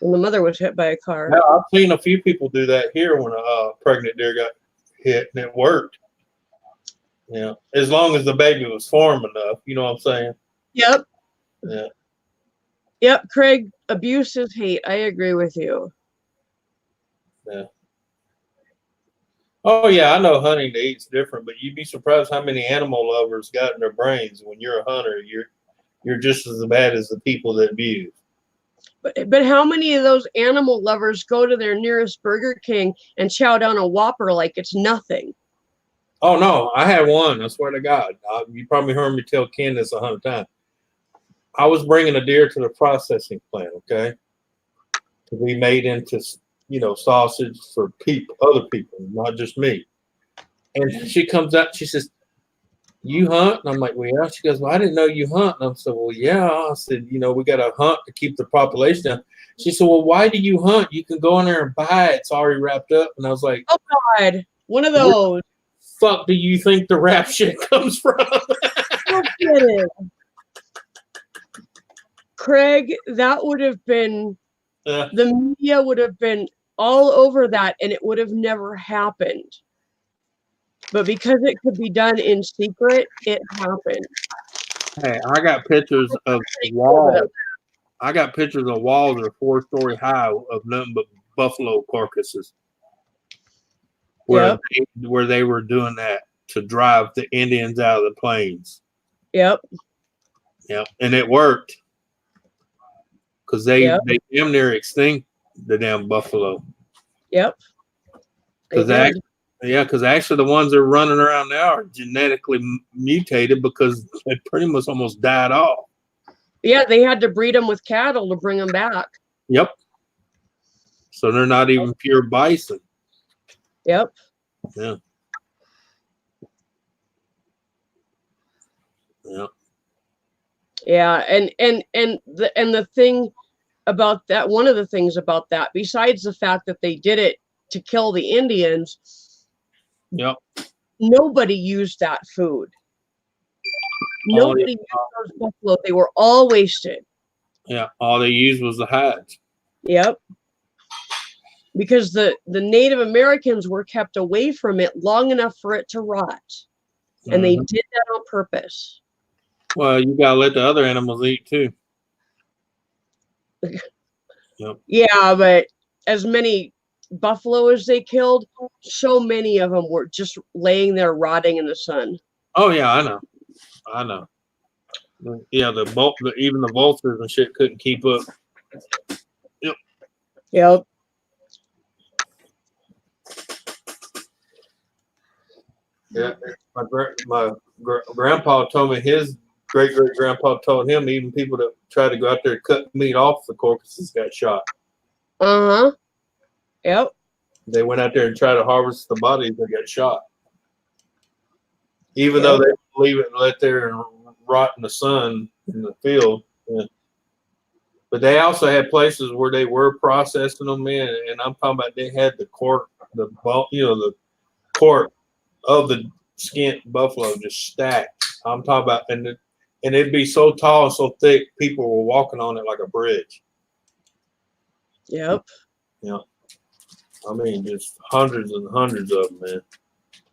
Speaker 1: When the mother was hit by a car.
Speaker 6: Now, I've seen a few people do that here when a pregnant deer got hit, and it worked. Yeah, as long as the baby was form enough, you know what I'm saying?
Speaker 1: Yep.
Speaker 6: Yeah.
Speaker 1: Yep, Craig, abuse is hate. I agree with you.
Speaker 6: Yeah. Oh yeah, I know hunting to eat's different, but you'd be surprised how many animal lovers got in their brains. When you're a hunter, you're just as bad as the people that abuse.
Speaker 1: But how many of those animal lovers go to their nearest Burger King and chow down a Whopper like it's nothing?
Speaker 6: Oh no, I had one. I swear to God, you probably heard me tell Ken this 100 times. I was bringing a deer to the processing plant, okay, to be made into, sausage for other people, not just me. And she comes out, she says, "You hunt?" And I'm like, "Well, yeah." She goes, "Well, I didn't know you hunt." And I said, "Well, yeah." I said, "We got to hunt to keep the population down." She said, "Well, why do you hunt? You can go in there and buy it. It's already wrapped up." And I was like,
Speaker 1: "Oh God, one of those."
Speaker 6: Fuck, do you think the wrap shit comes from?
Speaker 1: No kidding. Craig, that would have been the media would have been all over that, and it would have never happened. But because it could be done in secret, it happened.
Speaker 6: Hey, I got pictures of walls. I got pictures of walls that are 4-story high of nothing but buffalo carcasses. Where they were doing that to drive the Indians out of the plains.
Speaker 1: Yep.
Speaker 6: Yep. And it worked. Because they damn near extinct the damn buffalo.
Speaker 1: Yep.
Speaker 6: Because actually the ones that are running around now are genetically mutated because they pretty much almost died off.
Speaker 1: Yeah, they had to breed them with cattle to bring them back.
Speaker 6: Yep. So they're not even pure bison.
Speaker 1: Yep.
Speaker 6: Yeah. Yeah.
Speaker 1: Yeah, and the thing about that, one of the things about that, besides the fact that they did it to kill the Indians,
Speaker 6: Yep.
Speaker 1: nobody used that food.
Speaker 6: All
Speaker 1: Nobody used those buffalo. They were all wasted.
Speaker 6: Yeah, all they used was the hides.
Speaker 1: Yep. Because the Native Americans were kept away from it long enough for it to rot. And they did that on purpose.
Speaker 6: Well, you gotta let the other animals eat too. Yep.
Speaker 1: Yeah, but as many buffalo as they killed, so many of them were just laying there rotting in the sun.
Speaker 6: Oh yeah, I know. Yeah, even the vultures and shit couldn't keep up. Yep.
Speaker 1: Yep.
Speaker 6: Yeah, my grandpa told me his great grandpa told him even people that try to go out there and cut meat off the carcasses got shot.
Speaker 1: Uh-huh. Yep.
Speaker 6: They went out there and tried to harvest the bodies and got shot. Even though they leave it and let there and rot in the sun in the field. Yeah. But they also had places where they were processing them in, and I'm talking about they had the court of the skint buffalo just stacked. I'm talking about, and it'd be so tall and so thick, people were walking on it like a bridge.
Speaker 1: Yep.
Speaker 6: Yeah. I mean, just hundreds and hundreds of them, man.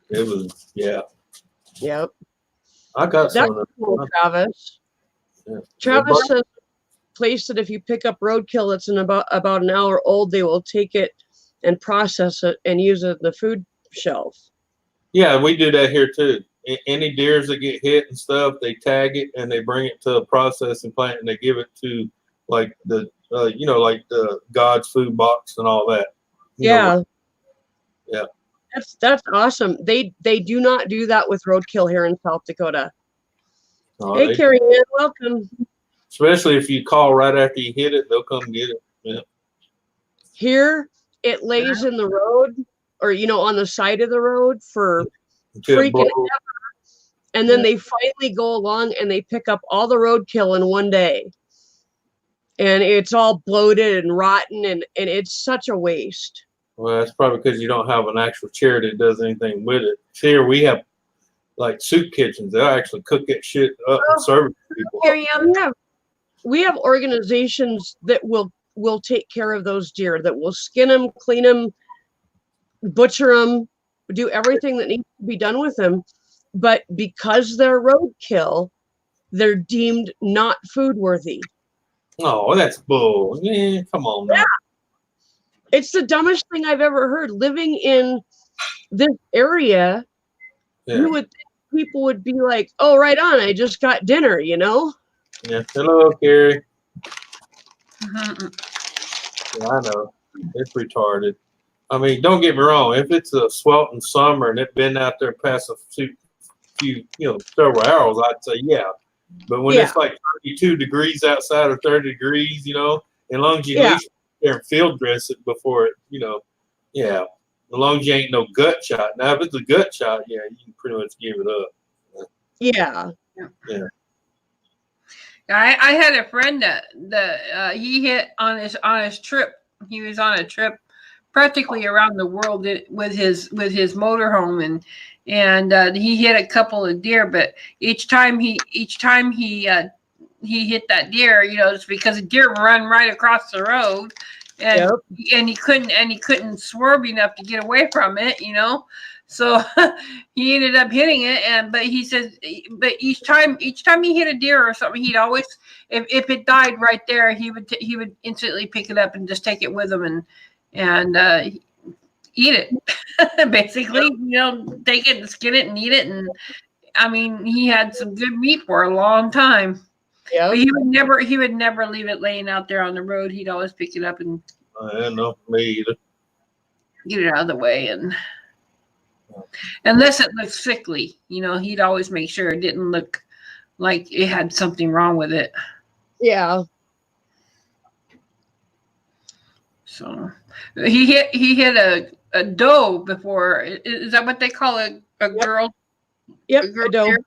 Speaker 6: It was, yeah.
Speaker 1: Yep.
Speaker 6: I got
Speaker 1: That's
Speaker 6: some of
Speaker 1: cool,
Speaker 6: them.
Speaker 1: Travis.
Speaker 6: Yeah.
Speaker 1: Travis says a place that if you pick up roadkill that's in about an hour old, they will take it and process it and use it in the food shelf.
Speaker 6: Yeah, we do that here too. Any deers that get hit and stuff, they tag it and they bring it to a processing plant and they give it to like the like the God's food box and all that.
Speaker 1: Yeah.
Speaker 6: Yeah.
Speaker 1: That's awesome. They do not do that with roadkill here in South Dakota. Hey, Carrie Ann, welcome.
Speaker 6: Especially if you call right after you hit it, they'll come get it. Yeah.
Speaker 1: Here, it lays in the road or, on the side of the road for freaking ever. And then they finally go along and they pick up all the roadkill in one day. And it's all bloated and rotten and it's such a waste.
Speaker 6: Well, that's probably because you don't have an actual chair that does anything with it. Here we have like soup kitchens. They'll actually cook that shit up and serve it to people.
Speaker 1: We have organizations that will take care of those deer, that will skin them, clean them, butcher them, do everything that needs to be done with them. But because they're roadkill, they're deemed not food worthy.
Speaker 6: Oh, that's bull. Yeah, come on now.
Speaker 1: Yeah. It's the dumbest thing I've ever heard. Living in this area, you would think people would be like, oh, right on, I just got dinner,
Speaker 6: Yeah. Hello, Carrie.
Speaker 2: Mhm.
Speaker 6: Yeah, I know. It's retarded. I mean, don't get me wrong. If it's a sweltering summer and it's been out there past a few several hours, I'd say yeah. But when it's like 32 degrees outside or 30 degrees, as long as you at least there and field dress it before it, as long as you ain't no gut shot. Now, if it's a gut shot, you can pretty much give it up.
Speaker 1: Yeah.
Speaker 6: Yeah.
Speaker 2: I had a friend that he hit on his trip. He was on a trip practically around the world with his motorhome, and he hit a couple of deer. But each time he hit that deer, it's because a deer run right across the road, and he couldn't swerve enough to get away from it, So he ended up hitting it, but he says, but each time he hit a deer or something, he'd always, if it died right there, he would instantly pick it up and just take it with him and eat it, basically. Take it and skin it and eat it, and I mean, he had some good meat for a long time.
Speaker 1: Yeah,
Speaker 2: but he would never leave it laying out there on the road. He'd always pick it up and
Speaker 6: I don't know, me either.
Speaker 2: Get it out of the way, and unless it looked sickly, he'd always make sure it didn't look like it had something wrong with it.
Speaker 1: Yeah.
Speaker 2: So he hit a doe before. Is that what they call a girl?
Speaker 1: Yep,
Speaker 2: a girl
Speaker 1: a doe.
Speaker 2: deer?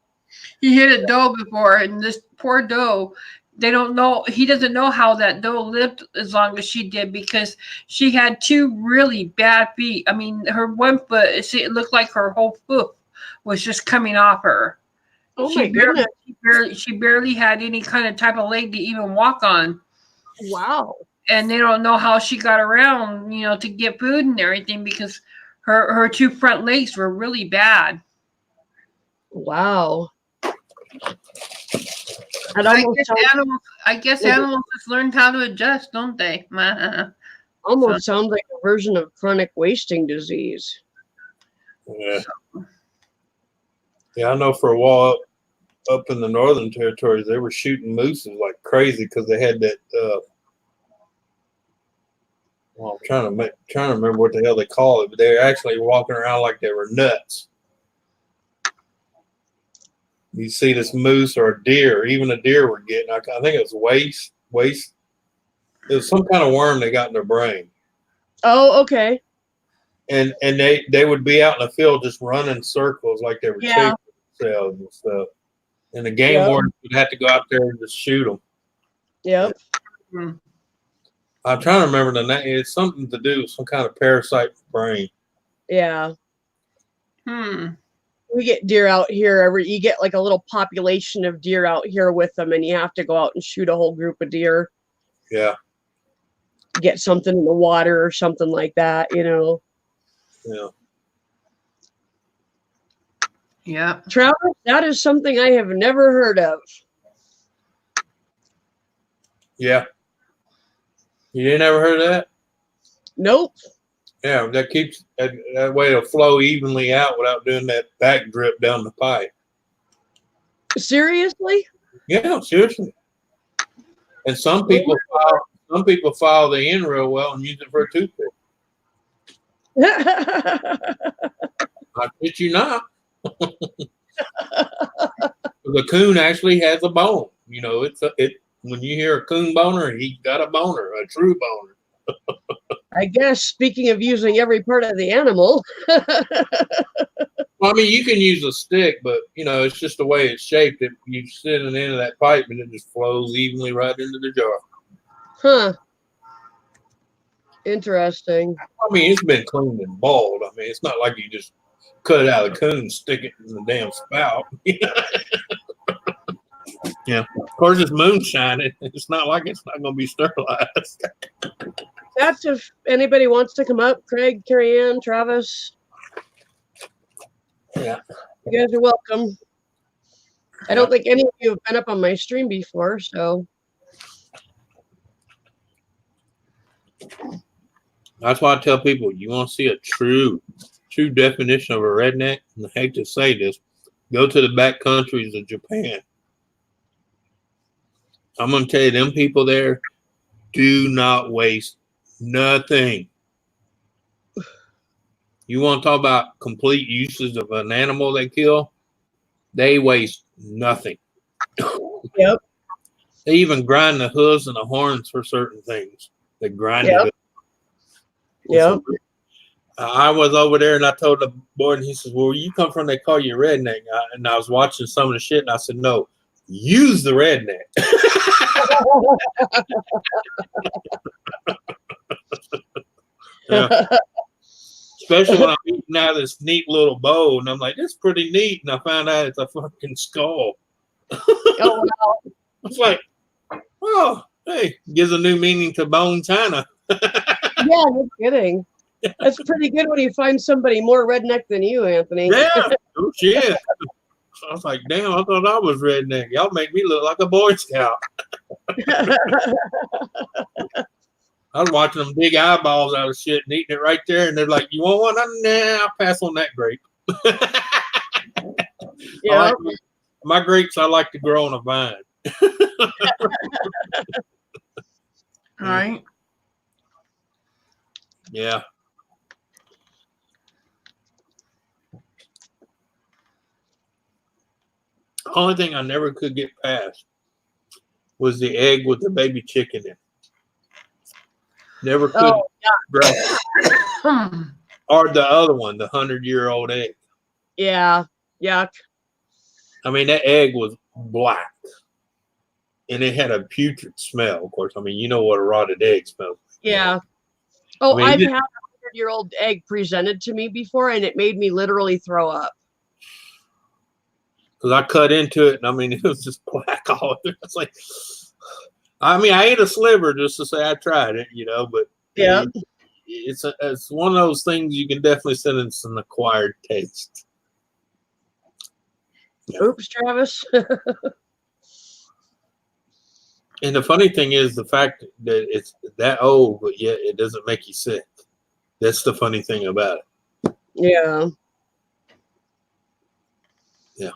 Speaker 2: He hit a doe before, and this poor doe they don't know. He doesn't know how that doe lived as long as she did because she had 2 really bad feet. I mean, her one foot, it looked like her whole foot was just coming off her.
Speaker 1: Oh my goodness.
Speaker 2: She barely had any kind of type of leg to even walk on.
Speaker 1: Wow.
Speaker 2: And they don't know how she got around, to get food and everything because her 2 front legs were really bad.
Speaker 1: Wow.
Speaker 2: I guess animals just learned how to adjust, don't they?
Speaker 1: Almost sounds like a version of chronic wasting disease.
Speaker 6: Yeah. Yeah, I know for a while up in the Northern Territories, they were shooting mooses like crazy because they had that. Well, I'm trying to remember what the hell they call it, but they're actually walking around like they were nuts. You see this moose or a deer, even a deer were getting. I think it was waste. It was some kind of worm they got in their brain.
Speaker 1: Oh, okay.
Speaker 6: And they would be out in the field just running circles like they were chasing themselves and stuff. And the game warden would have to go out there and just shoot them.
Speaker 1: Yep.
Speaker 6: I'm trying to remember the name. It's something to do with some kind of parasite brain.
Speaker 1: Yeah. We get deer out here. You get like a little population of deer out here with them, and you have to go out and shoot a whole group of deer.
Speaker 6: Yeah.
Speaker 1: Get something in the water or something like that,
Speaker 6: Yeah.
Speaker 2: Yeah.
Speaker 1: Travis, that is something I have never heard of.
Speaker 6: Yeah. You ain't never heard of that?
Speaker 1: Nope.
Speaker 6: Yeah, that keeps that way it'll flow evenly out without doing that back drip down the pipe.
Speaker 1: Seriously?
Speaker 6: Yeah, seriously. And some people file the end real well and use it for a toothpick. I kid you not. The coon actually has a bone. When you hear a coon boner, he got a boner, a true boner.
Speaker 1: I guess speaking of using every part of the animal.
Speaker 6: Well, I mean, you can use a stick, but it's just the way it's shaped. If you sit in the end of that pipe and it just flows evenly right into the jar.
Speaker 1: Huh. Interesting.
Speaker 6: I mean, it's been cleaned and boiled. I mean, it's not like you just cut it out of the coon and stick it in the damn spout. Yeah. Of course, it's moonshine. It's not like it's not going to be sterilized.
Speaker 1: That's if anybody wants to come up. Craig, Carrie Ann, Travis.
Speaker 6: Yeah.
Speaker 1: You guys are welcome. I don't think any of you have been up on my stream before, so.
Speaker 6: That's why I tell people, you want to see a true definition of a redneck, and I hate to say this, go to the back countries of Japan. I'm going to tell you, them people there do not waste nothing. You want to talk about complete uses of an animal they kill? They waste nothing.
Speaker 1: Yep.
Speaker 6: They even grind the hooves and the horns for certain things. They grind it.
Speaker 1: Yep.
Speaker 6: I was over there and I told the boy, and he says, "Well, where you come from, they call you a redneck." And I was watching some of the shit, and I said, "No, use the redneck." Yeah. Especially when I'm eating out of this neat little bowl, and I'm like, "That's pretty neat." And I found out it's a fucking skull.
Speaker 1: Oh, wow.
Speaker 6: It's like, oh, hey, gives a new meaning to bone china.
Speaker 1: Yeah, no kidding. That's pretty good when you find somebody more redneck than you, Anthony.
Speaker 6: Yeah, oh shit. I was like, damn, I thought I was redneck. Y'all make me look like a Boy Scout. I was watching them big eyeballs out of shit and eating it right there, and they're like, "You want one?" Nah, I'll pass on that grape.
Speaker 1: Yeah.
Speaker 6: My grapes I like to grow on a vine.
Speaker 2: All right.
Speaker 6: Yeah. The only thing I never could get past was the egg with the baby chicken in. Never could. Or the other one, the 100-year-old egg.
Speaker 1: Yeah. Yuck.
Speaker 6: I mean, that egg was black. and it had a putrid smell. Of course, I mean, you know what a rotted egg smells like.
Speaker 1: Yeah. Oh,
Speaker 6: I mean,
Speaker 1: I've had a 100-year-old egg presented to me before, and it made me literally throw up.
Speaker 6: because I cut into it, and I mean, it was just black all over. It's like, I mean, I ate a sliver just to say I tried it, you know, but
Speaker 1: Yeah.
Speaker 6: it's one of those things you can definitely sentence an acquired taste.
Speaker 1: Oops, Travis.
Speaker 6: And the funny thing is the fact that it's that old, but yet it doesn't make you sick. That's the funny thing about it.
Speaker 1: Yeah.
Speaker 6: Yeah.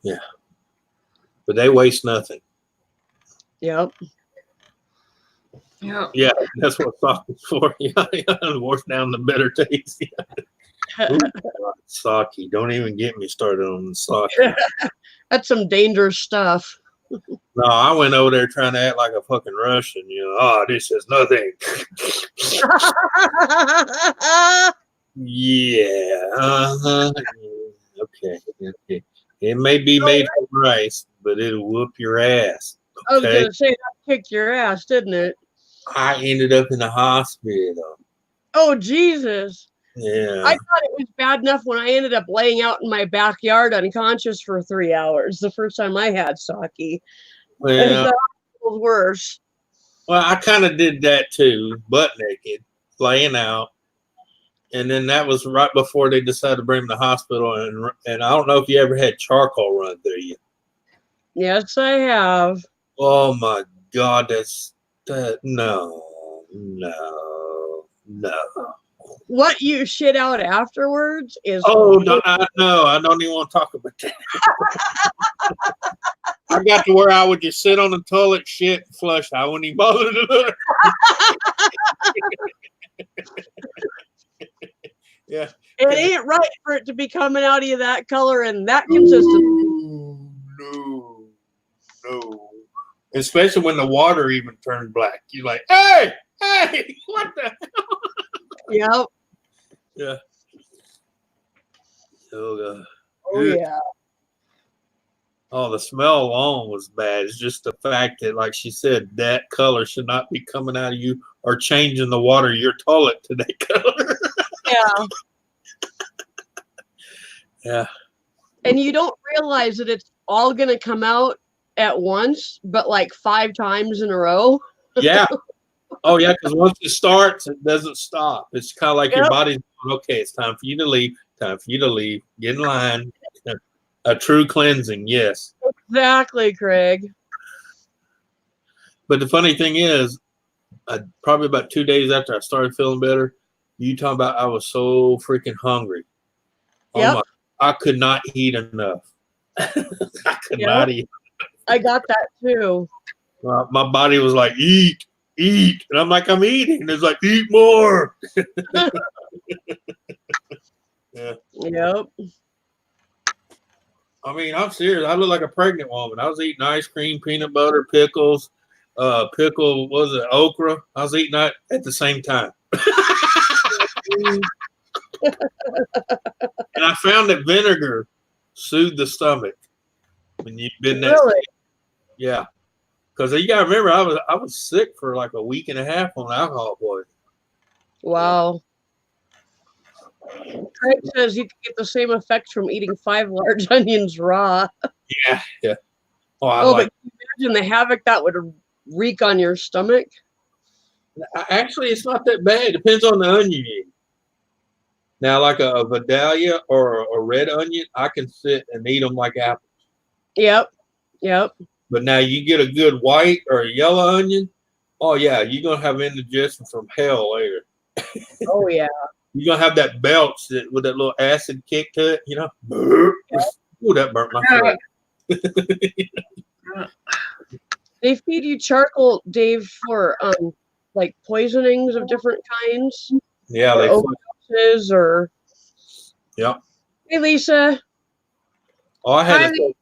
Speaker 6: Yeah. But they waste nothing.
Speaker 1: Yep.
Speaker 2: Yeah.
Speaker 6: Yeah, that's what sake is for. Yeah, wash down the better taste. Ooh, sake. Don't even get me started on the sake.
Speaker 1: That's some dangerous stuff.
Speaker 6: No, I went over there trying to act like a fucking Russian. You know, oh, this is nothing. Yeah. Uh-huh. Okay. Okay. It may be made from rice, but it'll whoop your ass.
Speaker 1: I was
Speaker 6: Okay.
Speaker 1: gonna say that kicked your ass, didn't it?
Speaker 6: I ended up in the hospital.
Speaker 1: Oh Jesus.
Speaker 6: Yeah.
Speaker 1: I thought it was bad enough when I ended up laying out in my backyard unconscious for 3 hours the first time I had sake.
Speaker 6: Well,
Speaker 1: That was worse.
Speaker 6: well, I kind of did that too, butt naked, laying out. And then that was right before they decided to bring me to the hospital. And I don't know if you ever had charcoal run through you.
Speaker 1: Yes, I have.
Speaker 6: Oh my God, no.
Speaker 1: What you shit out afterwards is
Speaker 6: Oh no, I don't even want to talk about that. I got to where I would just sit on the toilet, shit, and flush. I wouldn't even bother to look. Yeah.
Speaker 1: It ain't right for it to be coming out of you that color and that consistency.
Speaker 6: No. Especially when the water even turned black. You're like, hey, what the hell?
Speaker 1: Yep.
Speaker 6: Yeah. Oh,
Speaker 1: Oh yeah.
Speaker 6: Oh, the smell alone was bad. It's just the fact that, like she said, that color should not be coming out of you or changing the water of your toilet to that color.
Speaker 1: Yeah.
Speaker 6: Yeah.
Speaker 1: And you don't realize that it's all gonna come out at once, but like 5 times in a row.
Speaker 6: Yeah. Oh, yeah, because once it starts, it doesn't stop. It's kind of like your
Speaker 1: Yep.
Speaker 6: body's going, okay, it's time for you to leave. Time for you to leave. Get in line. A true cleansing, yes.
Speaker 1: Exactly, Craig.
Speaker 6: But the funny thing is, probably about 2 days after I started feeling better, you talking about I was so freaking hungry.
Speaker 1: Yep.
Speaker 6: Oh my, I could not eat enough. I could not eat.
Speaker 1: I got that too.
Speaker 6: My body was like, eat. And I'm like, I'm eating. And it's like, eat more. Yeah.
Speaker 1: Yep.
Speaker 6: I mean, I'm serious. I look like a pregnant woman. I was eating ice cream, peanut butter, pickles, okra. I was eating that at the same time. And I found that vinegar soothed the stomach when you've been that.
Speaker 1: Really?
Speaker 6: Yeah. Because you gotta remember, I was sick for like a week and a half on alcohol poisoning.
Speaker 1: Wow. Craig says you can get the same effect from eating 5 large onions raw.
Speaker 6: Yeah. Oh,
Speaker 1: But can you imagine the havoc that would wreak on your stomach?
Speaker 6: Actually, it's not that bad. It depends on the onion you eat. Now, like a Vidalia or a red onion, I can sit and eat them like apples.
Speaker 1: Yep.
Speaker 6: But now you get a good white or a yellow onion, oh yeah, you're gonna have indigestion from hell later.
Speaker 1: Oh yeah.
Speaker 6: You're gonna have that belch with that little acid kick to it, you know. Ooh, that burnt my throat.
Speaker 1: They feed you charcoal, Dave, for like poisonings of different kinds.
Speaker 6: Yeah,
Speaker 1: or overdoses or.
Speaker 6: Yep.
Speaker 1: Hey, Lisa.
Speaker 6: Oh, I had
Speaker 2: Lisa.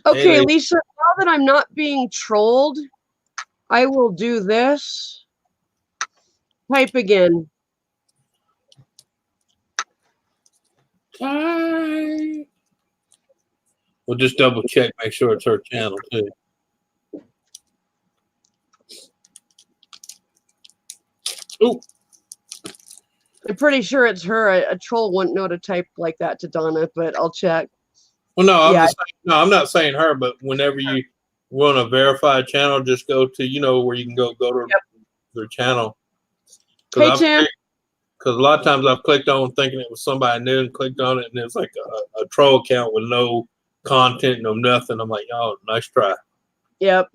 Speaker 1: Okay,
Speaker 6: Hey,
Speaker 1: Lisa, now that I'm not being trolled, I will do this. Type again.
Speaker 6: Hi. We'll just double check, make sure it's her channel too. Ooh.
Speaker 1: I'm pretty sure it's her. A troll wouldn't know to type like that to Donna, but I'll check.
Speaker 6: Well, no,
Speaker 1: Yeah.
Speaker 6: I'm not saying her, but whenever you want a verified channel, just go to, where you can go to their channel.
Speaker 1: Hey, Tim.
Speaker 6: Because a lot of times I've clicked on thinking it was somebody new and clicked on it, and it's like a troll account with no content, no nothing. I'm like, oh, nice try.
Speaker 1: Yep.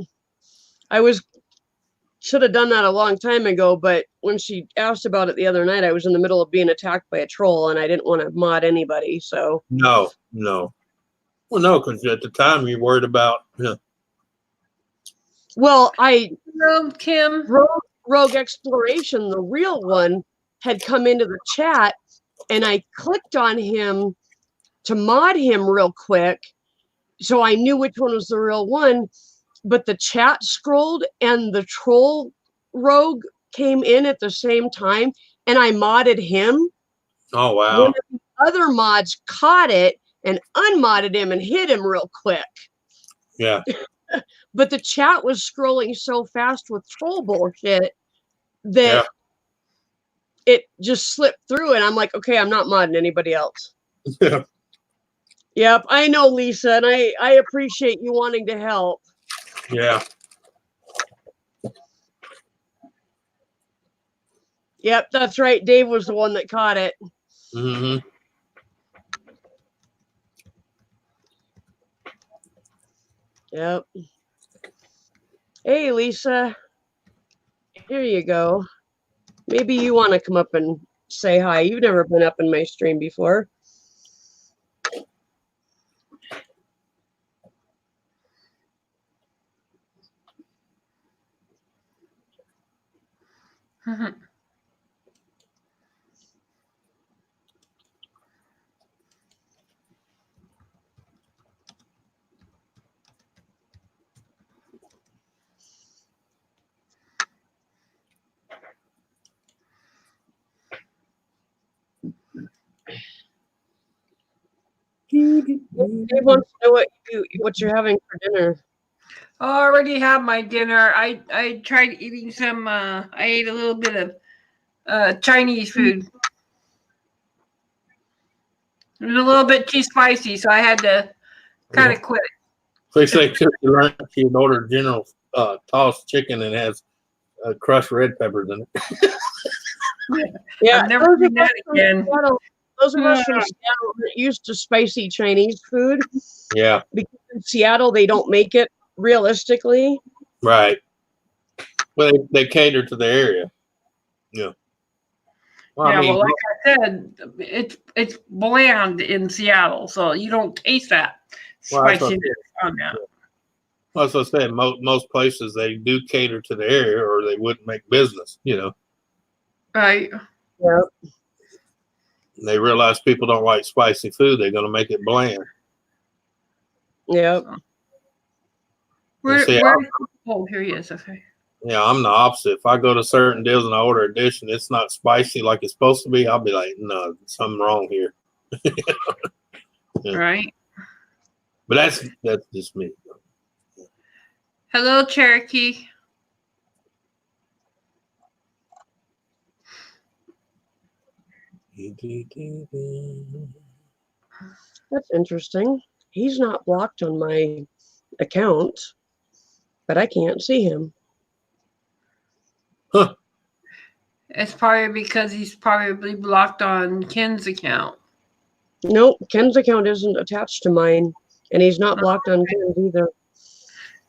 Speaker 1: Should have done that a long time ago, but when she asked about it the other night, I was in the middle of being attacked by a troll, and I didn't want to mod anybody, so.
Speaker 6: No. Well, no, because at the time you're worried about.
Speaker 1: Well,
Speaker 2: Kim.
Speaker 1: Rogue Exploration, the real one, had come into the chat, and I clicked on him to mod him real quick, so I knew which one was the real one. But the chat scrolled, and the troll Rogue came in at the same time, and I modded him.
Speaker 6: Oh wow!
Speaker 1: One of the other mods caught it and unmodded him and hit him real quick.
Speaker 6: Yeah.
Speaker 1: But the chat was scrolling so fast with troll bullshit that it just slipped through, and I'm like, okay, I'm not modding anybody else.
Speaker 6: Yeah.
Speaker 1: Yep, I know, Lisa, and I appreciate you wanting to help.
Speaker 6: Yeah.
Speaker 1: Yep, that's right. Dave was the one that caught it.
Speaker 6: Mm-hmm.
Speaker 1: Yep. Hey, Lisa. Here you go. Maybe you want to come up and say hi. You've never been up in my stream before. Dave wants to know what you're having for dinner.
Speaker 2: I already have my dinner. I tried eating some. I ate a little bit of Chinese food. It was a little bit too spicy, so I had to kind of quit.
Speaker 6: They say she ordered General tossed chicken and has crushed red peppers in it.
Speaker 1: Yeah,
Speaker 2: I've never seen that again.
Speaker 1: Those of us from Seattle are used to spicy Chinese food.
Speaker 6: Yeah.
Speaker 1: Because in Seattle, they don't make it realistically.
Speaker 6: Right. Well, they cater to the area. Yeah. Well,
Speaker 2: Yeah,
Speaker 6: I mean,
Speaker 2: well, like I said, it's bland in Seattle, so you don't taste that spiciness on that.
Speaker 6: Well, as I said, most places they do cater to the area, or they wouldn't make business.
Speaker 2: Right.
Speaker 1: Yeah.
Speaker 6: They realize people don't like spicy food. They're going to make it bland.
Speaker 1: Yep.
Speaker 2: Oh, here he is. Okay.
Speaker 6: Yeah, I'm the opposite. If I go to certain deals and I order a dish and it's not spicy like it's supposed to be, I'll be like, no, something wrong here.
Speaker 2: Yeah. Right.
Speaker 6: But that's just me.
Speaker 2: Hello, Cherokee.
Speaker 1: That's interesting. He's not blocked on my account, but I can't see him.
Speaker 6: Huh.
Speaker 2: It's probably because he's probably blocked on Ken's account.
Speaker 1: Nope, Ken's account isn't attached to mine, and he's not blocked on Ken's either.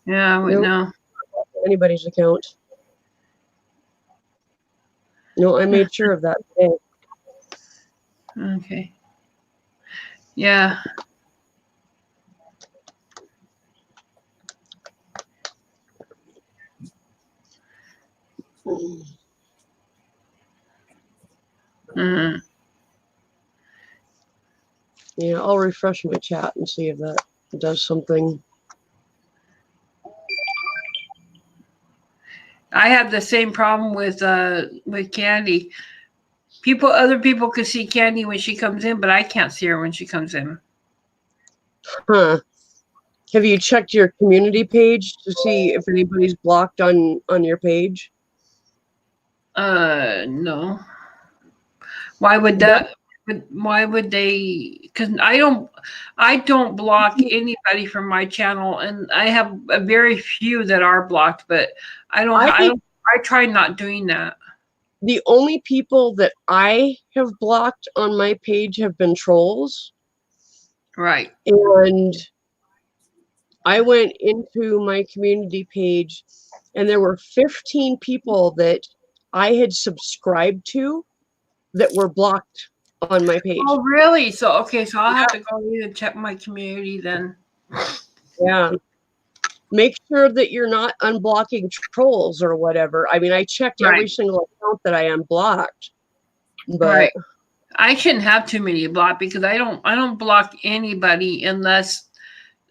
Speaker 2: Yeah, I would know.
Speaker 1: Anybody's account. No, I made sure of that today.
Speaker 2: Okay. Yeah. Mm-hmm.
Speaker 1: Yeah, I'll refresh my chat and see if that does something.
Speaker 2: I have the same problem with Candy. Other people can see Candy when she comes in, but I can't see her when she comes in.
Speaker 1: Huh. Have you checked your community page to see if anybody's blocked on your page?
Speaker 2: No. Why would that? Why would they? Because I don't block anybody from my channel, and I have a very few that are blocked. But I try not doing that.
Speaker 1: The only people that I have blocked on my page have been trolls.
Speaker 2: Right.
Speaker 1: And I went into my community page and there were 15 people that I had subscribed to that were blocked on my page.
Speaker 2: Oh, really? So, okay, so I'll have to go in and check my community then.
Speaker 1: Yeah. Make sure that you're not unblocking trolls or whatever. I mean, I checked every single account that I unblocked. But
Speaker 2: right. I shouldn't have too many blocked because I don't block anybody unless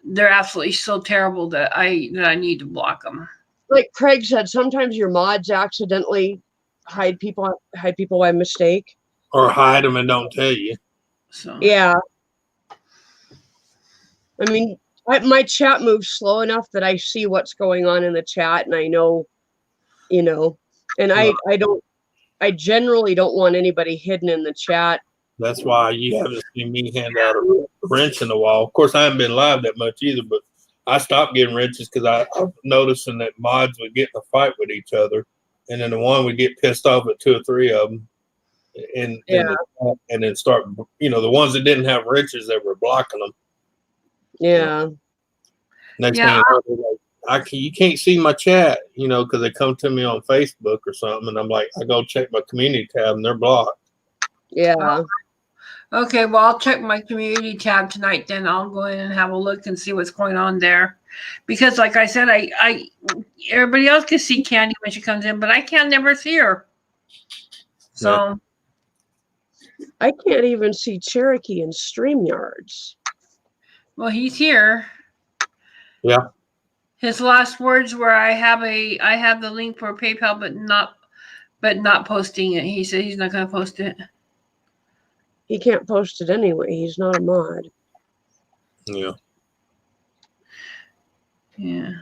Speaker 2: they're absolutely so terrible that I need to block them.
Speaker 1: Like Craig said, sometimes your mods accidentally hide people by mistake.
Speaker 6: Or hide them and don't tell you.
Speaker 2: So
Speaker 1: yeah. I mean, my chat moves slow enough that I see what's going on in the chat and I know, and I generally don't want anybody hidden in the chat.
Speaker 6: That's why you haven't seen me hand out a wrench in the wall. Of course, I haven't been live that much either, but I stopped getting wrenches because I'm noticing that mods would get in a fight with each other, and then the one would get pissed off at 2 or 3 of them, and then start, the ones that didn't have wrenches that were blocking them.
Speaker 1: Yeah.
Speaker 6: Next thing you know, you can't see my chat, because they come to me on Facebook or something, and I'm like, I go check my community tab, and they're blocked.
Speaker 1: Yeah.
Speaker 2: Okay, well, I'll check my community tab tonight. Then I'll go in and have a look and see what's going on there, because, like I said, I everybody else can see Candy when she comes in, but I can't never see her. So
Speaker 1: I can't even see Cherokee in StreamYards.
Speaker 2: Well, he's here.
Speaker 6: Yeah.
Speaker 2: His last words were, "I have the link for PayPal, but not posting it." He said he's not going to post it.
Speaker 1: He can't post it anyway. He's not a mod.
Speaker 6: Yeah.
Speaker 2: Yeah.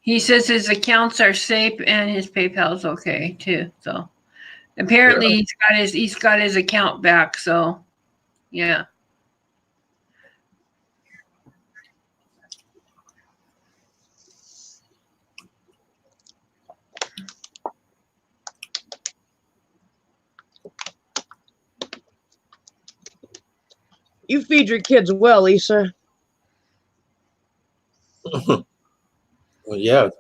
Speaker 2: He says his accounts are safe and his PayPal is okay too. So apparently he's got his account back. So yeah.
Speaker 1: You feed your kids well, Lisa.
Speaker 6: Well, yeah.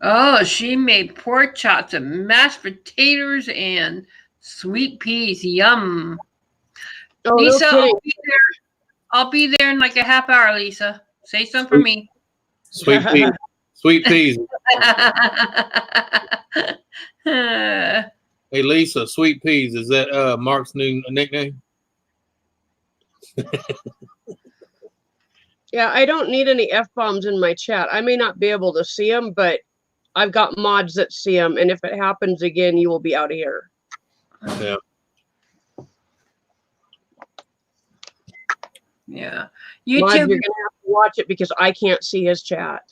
Speaker 2: Oh, she made pork chops and mashed potatoes and sweet peas. Yum.
Speaker 1: Oh,
Speaker 2: Lisa,
Speaker 1: no
Speaker 2: I'll be there in like a half hour, Lisa. Say something for me.
Speaker 6: Sweet peas. Sweet peas. Hey, Lisa, sweet peas. Is that Mark's new nickname?
Speaker 1: Yeah, I don't need any F-bombs in my chat. I may not be able to see them, but I've got mods that see them. And if it happens again, you will be out of here.
Speaker 6: Yeah.
Speaker 2: Yeah.
Speaker 1: YouTube,
Speaker 2: YouTube,
Speaker 1: you're going to have to watch it because I can't see his chat.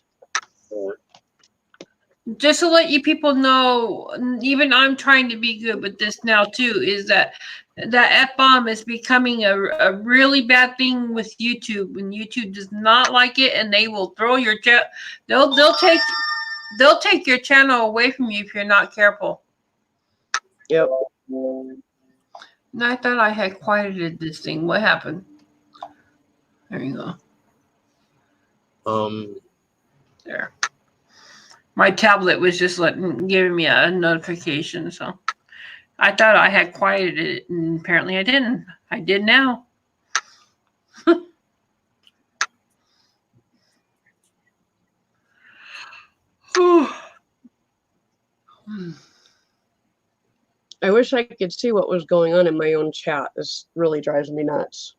Speaker 2: just to let you people know, even I'm trying to be good with this now too, is that F-bomb is becoming a really bad thing with YouTube, and YouTube does not like it, and they will throw your chat. They'll take your channel away from you if you're not careful.
Speaker 1: Yep.
Speaker 2: And I thought I had quieted this thing. What happened? There you go. There. My tablet was just giving me a notification, so I thought I had quieted it, and apparently I didn't. I did now.
Speaker 1: I wish I could see what was going on in my own chat. This really drives me nuts.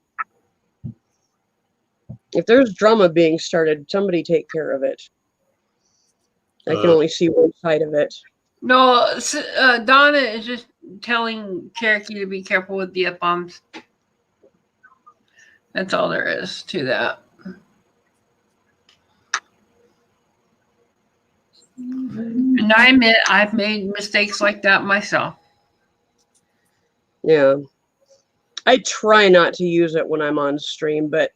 Speaker 1: If there's drama being started, somebody take care of it. I can only see one side of it.
Speaker 2: No, Donna is just telling Cherokee to be careful with the F-bombs. That's all there is to that. And I admit I've made mistakes like that myself.
Speaker 1: Yeah. I try not to use it when I'm on stream, but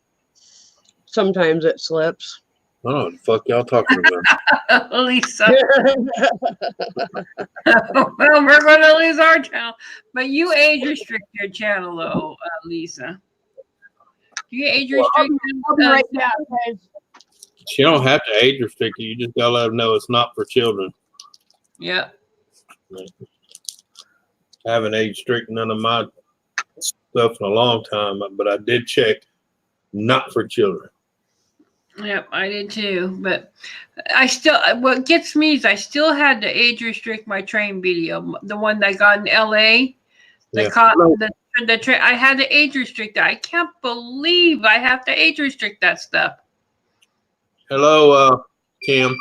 Speaker 1: sometimes it slips.
Speaker 6: I don't know what the fuck y'all talking about.
Speaker 2: Lisa. Well, we're going to lose our channel. But you age restrict your channel, though, Lisa. Do you age restrict?
Speaker 3: I'll be right back, guys.
Speaker 6: You don't have to age restrict it. You just gotta let them know it's not for children.
Speaker 2: Yeah.
Speaker 6: I haven't age restricted none of my stuff in a long time, but I did check not for children.
Speaker 2: Yep, I did too. But I still, what gets me is I still had to age restrict my train video, the one that I got in LA.
Speaker 6: Yeah.
Speaker 2: I had to age restrict that. I can't believe I have to age restrict that stuff.
Speaker 6: Hello, Kim.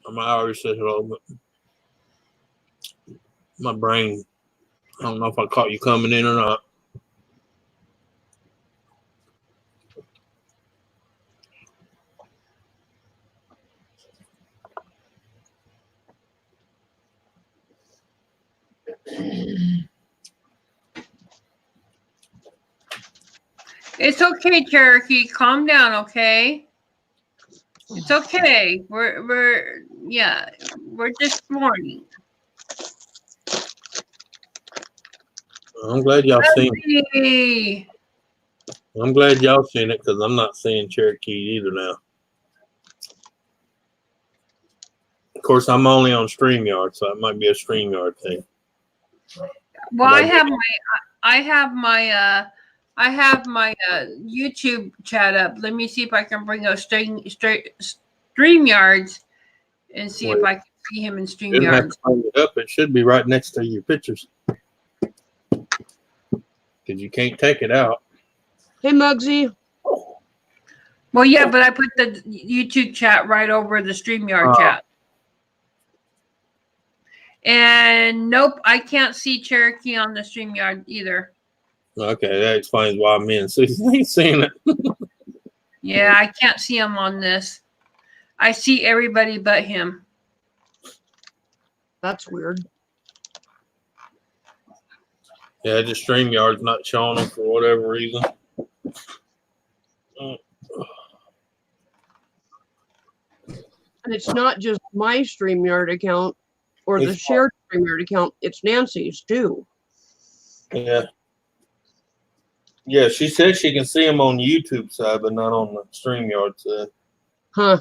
Speaker 6: I already said hello, but my brain, I don't know if I caught you coming in or not.
Speaker 2: It's okay, Cherokee. Calm down, okay? It's okay. We're just mourning.
Speaker 6: I'm glad y'all seen it.
Speaker 2: Hey.
Speaker 6: I'm glad y'all seen it because I'm not seeing Cherokee either now. Of course, I'm only on StreamYard, so it might be a StreamYard thing.
Speaker 2: Well, I have my YouTube chat up. Let me see if I can bring up StreamYards and see if I can see him in
Speaker 6: You didn't have
Speaker 2: StreamYards.
Speaker 6: to bring it up. It should be right next to your pictures. Because you can't take it out.
Speaker 1: Hey, Muggsy.
Speaker 2: Well, yeah, but I put the YouTube chat right over the StreamYard chat. And nope, I can't see Cherokee on the StreamYard either.
Speaker 6: Okay, that explains why me and Susan ain't seen it.
Speaker 2: Yeah, I can't see him on this. I see everybody but him.
Speaker 1: That's weird.
Speaker 6: Yeah, just StreamYard's not showing them for whatever reason.
Speaker 1: And it's not just my StreamYard account or the shared StreamYard account. It's Nancy's too.
Speaker 6: Yeah. Yeah, she said she can see them on the YouTube side, but not on the StreamYard side.
Speaker 1: Huh.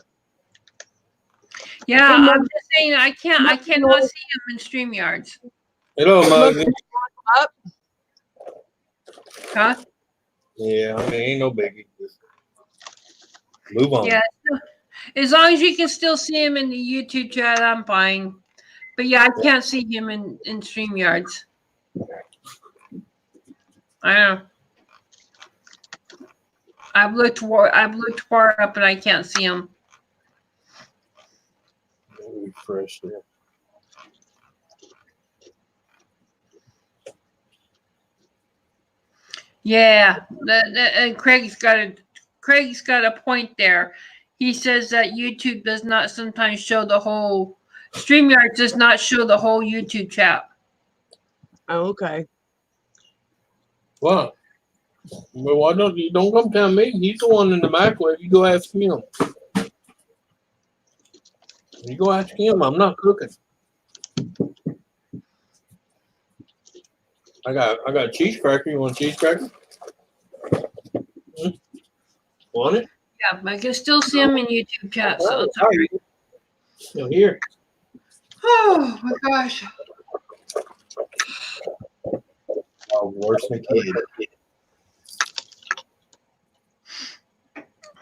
Speaker 2: Yeah, I'm just saying I cannot see him in StreamYards.
Speaker 6: Hello, Muggsy.
Speaker 1: Up.
Speaker 2: Huh?
Speaker 6: Yeah, I mean, ain't no biggie. Just move on.
Speaker 2: Yeah. As long as you can still see him in the YouTube chat, I'm fine. But yeah, I can't see him in StreamYards. I know. I've looked far up and I can't see him.
Speaker 6: Refresh there.
Speaker 2: Yeah, and Craig's got a point there. He says that YouTube does not sometimes show the whole. StreamYard does not show the whole YouTube chat.
Speaker 1: Oh, okay.
Speaker 6: What? Well, why don't you come tell me? He's the one in the microwave. You go ask him. You go ask him. I'm not cooking. I got a cheese cracker. You want a cheese cracker? Want it?
Speaker 2: Yeah, but I can still see him in YouTube chat, so it's all right.
Speaker 6: Still here.
Speaker 2: Oh my gosh.
Speaker 6: Oh, worse than kid.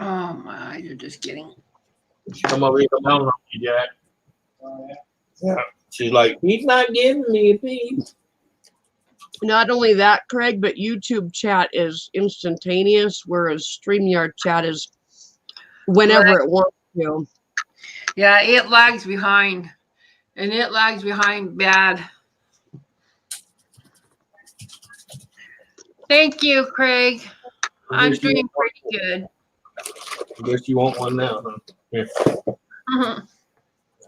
Speaker 2: Oh my, you're just kidding.
Speaker 6: Come over here, come down on me, Jack. Yeah. She's like, he's not giving me a piece.
Speaker 1: Not only that, Craig, but YouTube chat is instantaneous, whereas StreamYard chat is whenever it wants to.
Speaker 2: Yeah, it lags behind. And it lags behind bad. Thank you, Craig. I'm doing pretty good.
Speaker 6: I guess you want one now, huh? Here,
Speaker 2: Mhm.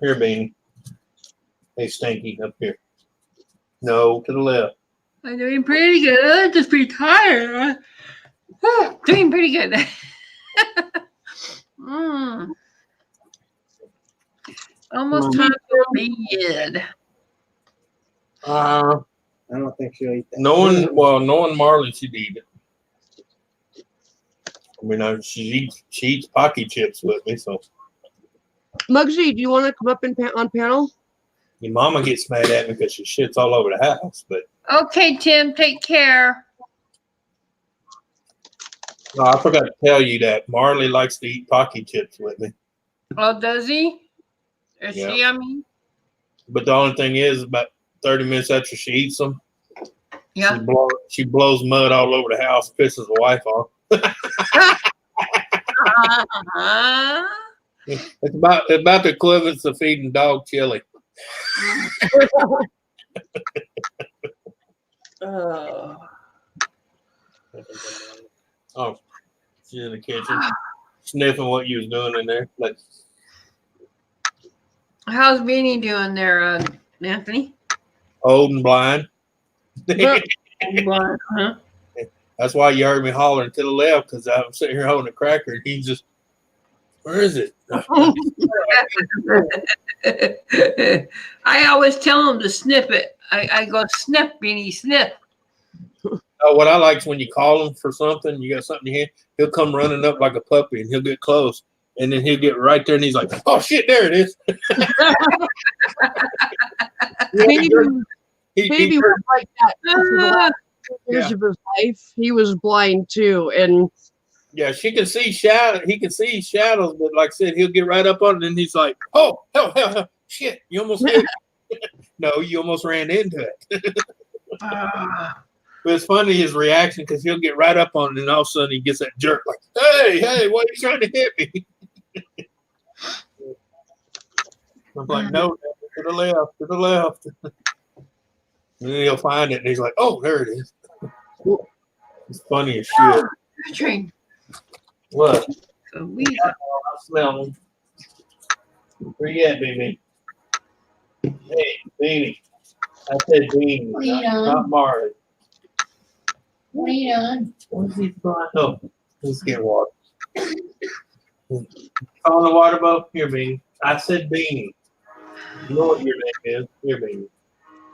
Speaker 6: here, Bean. Hey, Stinky, up here. No, to the left.
Speaker 2: I'm doing pretty good. Just pretty tired. Doing pretty good. Almost time for bed.
Speaker 6: I
Speaker 4: don't think she'll eat that.
Speaker 6: Knowing Marley, she'd eat it. I mean, she eats Pocky chips with me, so.
Speaker 1: Muggsy, do you want to come up on panel?
Speaker 6: Your mama gets mad at me because she shits all over the house, but.
Speaker 2: Okay, Tim, take care.
Speaker 6: No, I forgot to tell you that Marley likes to eat Pocky chips with me.
Speaker 2: Oh, does he? Is
Speaker 6: Yeah.
Speaker 2: she, I mean?
Speaker 6: But the only thing is, about 30 minutes after she eats them,
Speaker 2: Yeah.
Speaker 6: she blows mud all over the house, pisses the wife off. It's about the equivalent of feeding dog chili. Oh, she's in the kitchen sniffing what you was doing in there. Like,
Speaker 2: How's Beanie doing there, Anthony?
Speaker 6: old and blind.
Speaker 2: Huh?
Speaker 6: That's why you heard me hollering to the left, because I'm sitting here holding a cracker and he's just, where is it?
Speaker 2: I always tell him to snip it. I go, snip, Beanie, snip.
Speaker 6: What I like is when you call him for something, you got something in your hand, he'll come running up like a puppy and he'll get close. And then he'll get right there and he's like, oh shit, there it is.
Speaker 1: Baby was like that for the last 2 years of his life. He was blind too. And
Speaker 6: yeah, she can see shadows. He can see shadows, but like I said, he'll get right up on it and he's like, oh, hell, shit, you almost hit it. No, you almost ran into it. But it's funny his reaction because he'll get right up on it and all of a sudden he gets that jerk like, hey, why are you trying to hit me? I'm like, no, to the left. And then he'll find it and he's like, oh, there it is. It's funny as shit.
Speaker 2: Train.
Speaker 6: What?
Speaker 2: I
Speaker 6: smell him. Where you at, baby? Hey, Beanie. I said Beanie, not Marley.
Speaker 3: What are you doing?
Speaker 6: What is he doing? Oh, let's get water. On the water boat? Here, Beanie. I said Beanie. You know what your name is? Here, Beanie.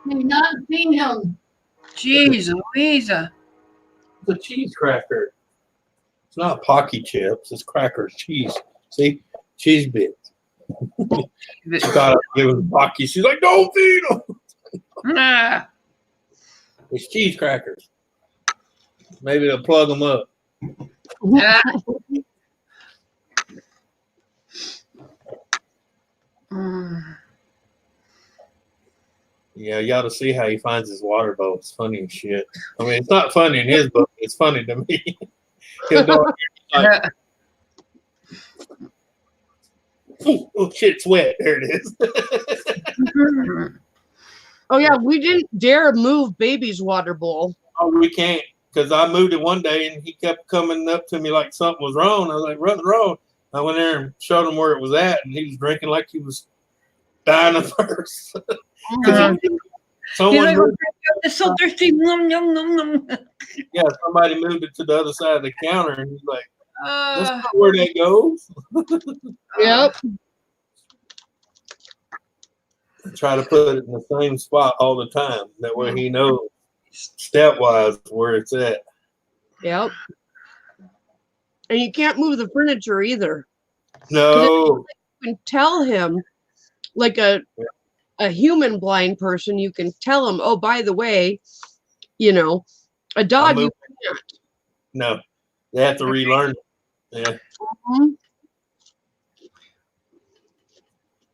Speaker 3: You've not seen him.
Speaker 2: Jeez Louise.
Speaker 6: It's a cheese cracker. It's not Pocky chips. It's crackers. Cheese. See? Cheese bits. She thought I was giving Pocky. She's like, don't feed them. It's cheese crackers. Maybe they'll plug them up. Yeah, you ought to see how he finds his water boat. It's funny as shit. I mean, it's not funny in his book. It's funny to me. He'll go like, oh shit, it's wet. There it is.
Speaker 1: oh yeah, we didn't dare move baby's water bowl.
Speaker 6: Oh, we can't, because I moved it one day and he kept coming up to me like something was wrong. I was like, what's wrong? I went there and showed him where it was at, and he was drinking like he was dying of thirst. Someone moved,
Speaker 2: so thirsty.
Speaker 6: yeah, somebody moved it to the other side of the counter, and he's like, that's not where that goes.
Speaker 1: Yep.
Speaker 6: Try to put it in the same spot all the time. That way he knows stepwise where it's at.
Speaker 1: Yep. And you can't move the furniture either.
Speaker 6: No.
Speaker 1: You can tell him, like a human blind person, you can tell him, oh, by the way, you know, a dog you can't.
Speaker 6: No. They have to relearn it. Yeah.
Speaker 1: Mm-hmm.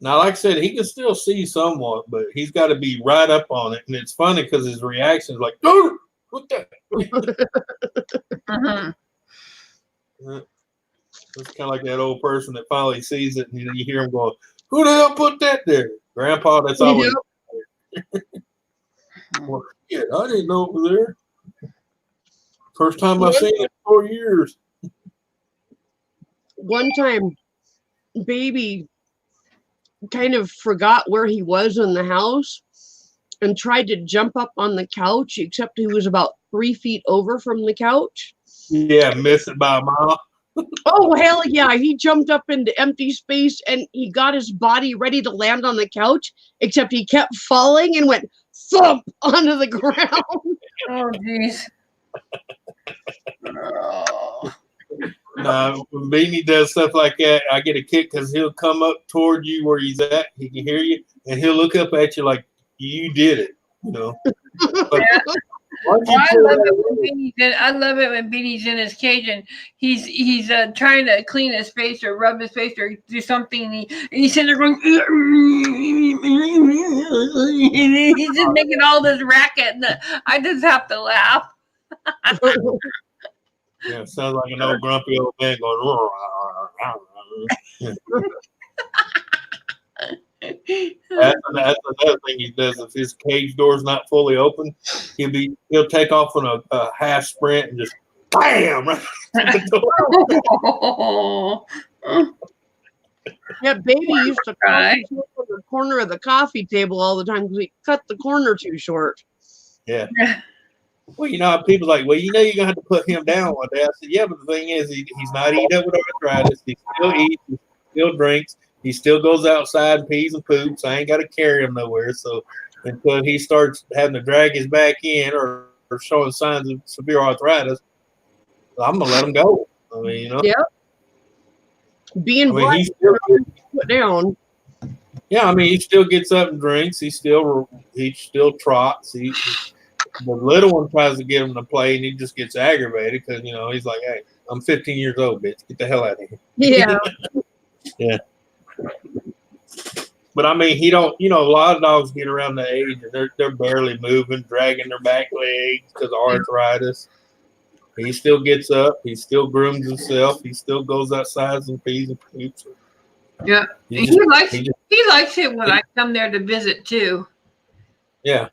Speaker 6: Now, like I said, he can still see somewhat, but he's got to be right up on it. And it's funny because his reaction is like, oh, what the? It's kind of like that old person that finally sees it, and you hear him going, "Who the hell put that there?" Grandpa, that's always. Well, shit, I didn't know it was there. First time I've seen it in 4 years.
Speaker 1: One time, baby kind of forgot where he was in the house and tried to jump up on the couch, except he was about 3 feet over from the couch.
Speaker 6: Yeah, missed it by a mile.
Speaker 1: Oh, hell yeah. He jumped up into empty space and he got his body ready to land on the couch, except he kept falling and went thump onto the ground.
Speaker 2: Oh, jeez.
Speaker 6: When Beanie does stuff like that, I get a kick because he'll come up toward you where he's at. He can hear you, and he'll look up at you like you did it. You know.
Speaker 2: I love it when Beanie's in his cage and he's trying to clean his face or rub his face or do something, and he's sitting there going, and he's just making all this racket, and I just have to laugh.
Speaker 6: Yeah, sounds like an old grumpy old man going. That's another thing he does. If his cage door's not fully open, he'll take off on a half sprint and just bam right through the door.
Speaker 1: Yeah, baby used to cry on the corner of the coffee table all the time because he cut the corner too short.
Speaker 6: Yeah. Well, you know, people's like, well, you know, you're gonna have to put him down one day. I said, yeah, but the thing is, he's not eating up with arthritis. He still eats. He still drinks. He still goes outside and pees and poops. I ain't got to carry him nowhere. So until he starts having to drag his back in or showing signs of severe arthritis, I'm gonna let him go. I mean, you know.
Speaker 1: Yeah. Being
Speaker 6: he still
Speaker 1: put down.
Speaker 6: Yeah, I mean, he still gets up and drinks. He still trots. The little one tries to get him to play, and he just gets aggravated because, you know, he's like, hey, I'm 15 years old, bitch. Get the hell out of here.
Speaker 1: Yeah.
Speaker 6: Yeah. But I mean, he don't. You know, a lot of dogs get around the age and they're barely moving, dragging their back legs because of arthritis. He still gets up. He still grooms himself. He still goes outside and pees and poops.
Speaker 2: Yeah, he likes it when I come there to visit too.
Speaker 6: Yeah,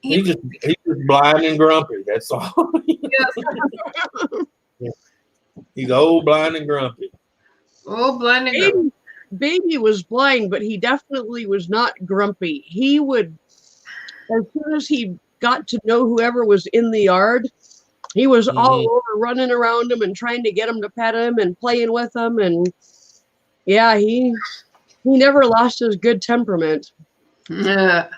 Speaker 6: he's just blind and grumpy. That's all. Yeah. He's old, blind, and grumpy.
Speaker 2: Oh, blind and grumpy.
Speaker 1: Baby was blind, but he definitely was not grumpy. He would, as soon as he got to know whoever was in the yard, he was all over running around him and trying to get him to pet him and playing with him. And yeah, he never lost his good temperament.
Speaker 2: Yeah.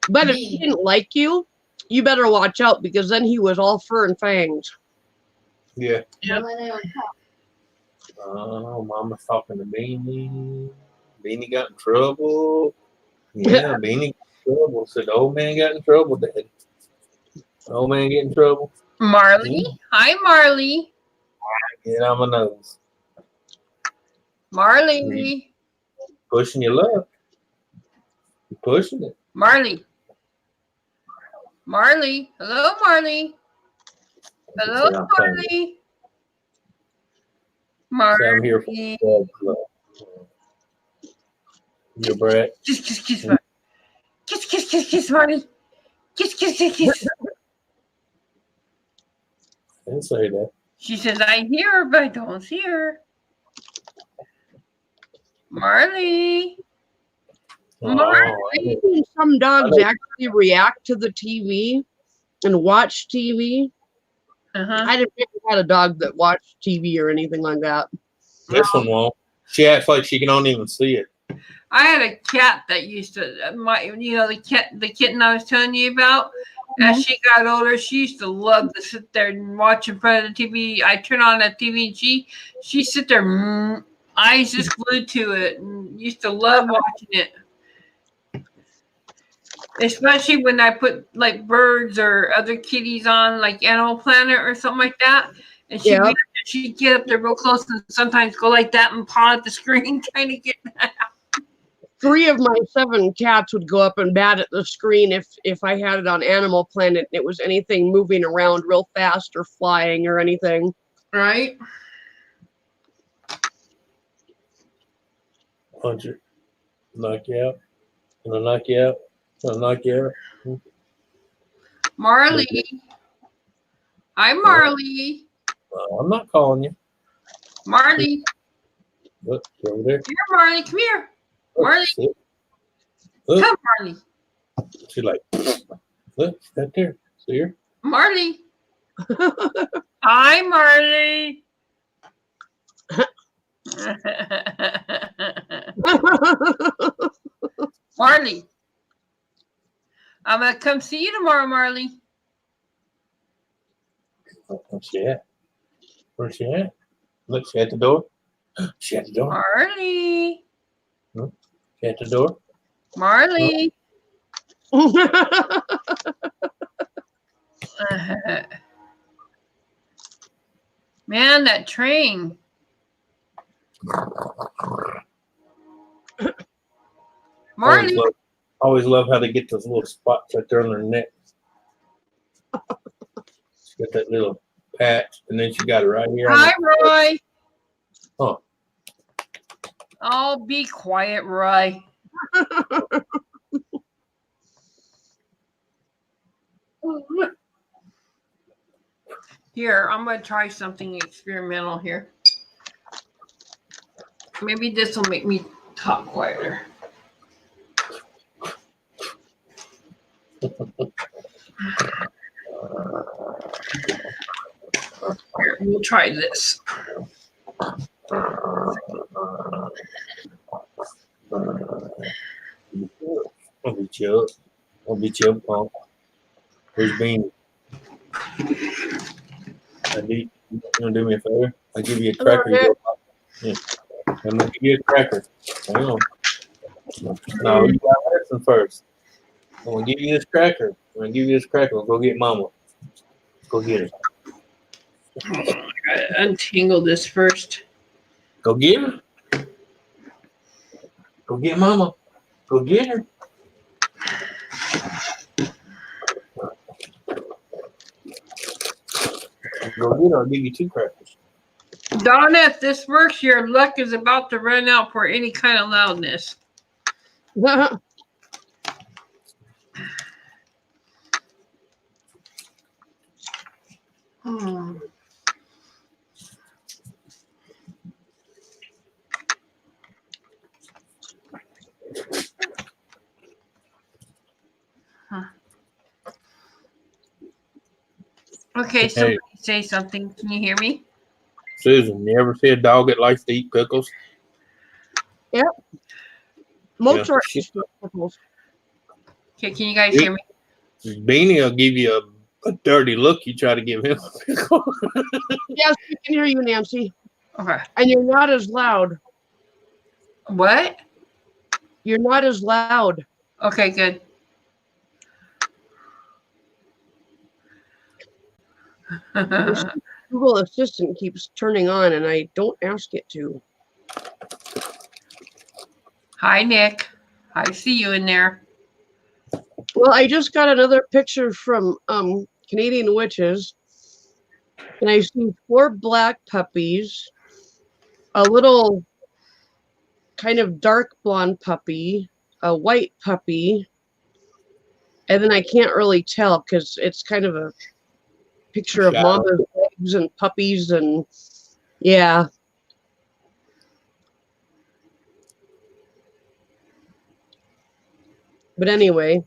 Speaker 1: But if he didn't like you, you better watch out because then he was all fur and fangs.
Speaker 6: Yeah.
Speaker 2: Yep.
Speaker 6: Oh, Mama's talking to Beanie. Beanie got in trouble. Yeah, Beanie got in trouble. Said, old man got in trouble, Daddy. Old man get in trouble.
Speaker 2: Marley. Hi, Marley.
Speaker 6: Get on my nose.
Speaker 2: Marley.
Speaker 6: Pushing your luck. You're pushing it.
Speaker 2: Marley. Marley. Hello, Marley. Hello, Marley. Marley.
Speaker 6: I'm here for your Brett.
Speaker 2: Kiss, Marley. Kiss, Marley. Kiss.
Speaker 6: I didn't say that.
Speaker 2: She says, I hear her, but I don't see her. Marley.
Speaker 1: Marley. Some dogs actually react to the TV and watch TV. I didn't think I had a dog that watched TV or anything like that.
Speaker 6: This one won't. She acts like she can only even see it.
Speaker 2: I had a cat that used to, the kitten I was telling you about. As she got older, she used to love to sit there and watch in front of the TV. I turn on that TV and she sit there, eyes just glued to it, and used to love watching it. Especially when I put like birds or other kitties on, like Animal Planet or something like that. And she'd get up there real close and sometimes go like that and paw at the screen trying to get that out.
Speaker 1: 3 of my 7 cats would go up and bat at the screen if I had it on Animal Planet and it was anything moving around real fast or flying or anything.
Speaker 2: Right.
Speaker 6: punch you, knock you out, and I knock you out, and I knock you out.
Speaker 2: Marley. Hi, Marley.
Speaker 6: I'm not calling you.
Speaker 2: Marley.
Speaker 6: Look, she's over there.
Speaker 2: Here, Marley. Come here.
Speaker 6: Look,
Speaker 2: Marley.
Speaker 6: look.
Speaker 2: Come, Marley.
Speaker 6: She's like, look, she's right there. See her?
Speaker 2: Marley. Hi, Marley. Marley. I'm going to come see you tomorrow, Marley.
Speaker 6: Where's she at? Where's she at? Look, she at the door. She at the door.
Speaker 2: Marley.
Speaker 6: She at the door.
Speaker 2: Marley. Man, that train. Marley.
Speaker 6: Always love how they get those little spots right there on their neck. She got that little patch, and then she got it right here.
Speaker 2: Hi, Roy.
Speaker 6: Oh.
Speaker 2: Oh, be quiet, Roy. Here, I'm going to try something experimental here. Maybe this will make me talk quieter. Here, we'll try this.
Speaker 6: I'll beat you up. I'll beat you up, punk. Where's Beanie? You gonna do me a favor? I'll give you a cracker. Yeah. I'm gonna give you a cracker. Hang on. No, you gotta listen first. I'm gonna give you this cracker. We'll go get Mama. Go get her.
Speaker 2: I gotta untangle this first.
Speaker 6: Go get her. Go get Mama. Go get her. Go get her. I'll give you 2 crackers.
Speaker 2: Donna, if this works, your luck is about to run out for any kind of loudness. Okay, somebody say something. Can you hear me?
Speaker 6: Susan, you ever see a dog that likes to eat pickles?
Speaker 1: Yep. Most are
Speaker 2: pickles. Okay, can you guys hear me?
Speaker 6: Beanie will give you a dirty look. You try to give him a pickle.
Speaker 1: Yes, we can hear you, Nancy.
Speaker 2: Okay.
Speaker 1: And you're not as loud.
Speaker 2: What?
Speaker 1: You're not as loud.
Speaker 2: Okay, good.
Speaker 1: Google Assistant keeps turning on and I don't ask it to.
Speaker 2: Hi, Nick. I see you in there.
Speaker 1: Well, I just got another picture from Canadian Witches, and I see 4 black puppies, a little kind of dark blonde puppy, a white puppy, and then I can't really tell because it's kind of a picture of mama's legs and puppies and yeah. But anyway,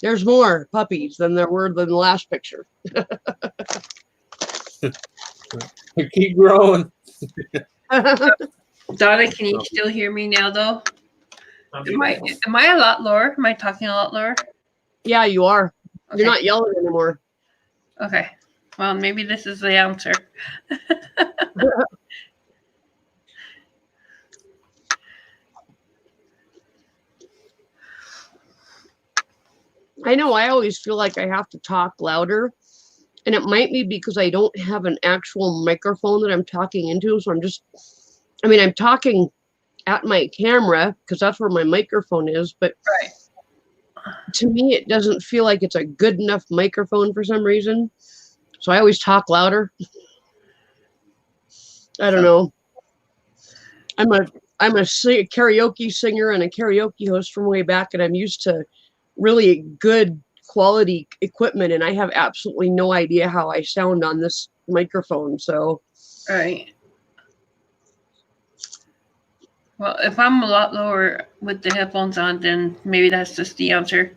Speaker 1: there's more puppies than there were than the last picture.
Speaker 6: Keep growing.
Speaker 2: Donna, can you still hear me now, though? Am I a lot lower? Am I talking a lot lower?
Speaker 1: Yeah, you are.
Speaker 2: Okay.
Speaker 1: You're not yelling anymore.
Speaker 2: Okay. Well, maybe this is the answer.
Speaker 1: I know I always feel like I have to talk louder, and it might be because I don't have an actual microphone that I'm talking into. So I'm talking at my camera because that's where my microphone is. But
Speaker 2: right.
Speaker 1: To me, it doesn't feel like it's a good enough microphone for some reason. So I always talk louder. I don't know. I'm a I'm a karaoke singer and a karaoke host from way back, and I'm used to really good quality equipment, and I have absolutely no idea how I sound on this microphone. So,
Speaker 2: Right. Well, if I'm a lot lower with the headphones on, then maybe that's just the answer.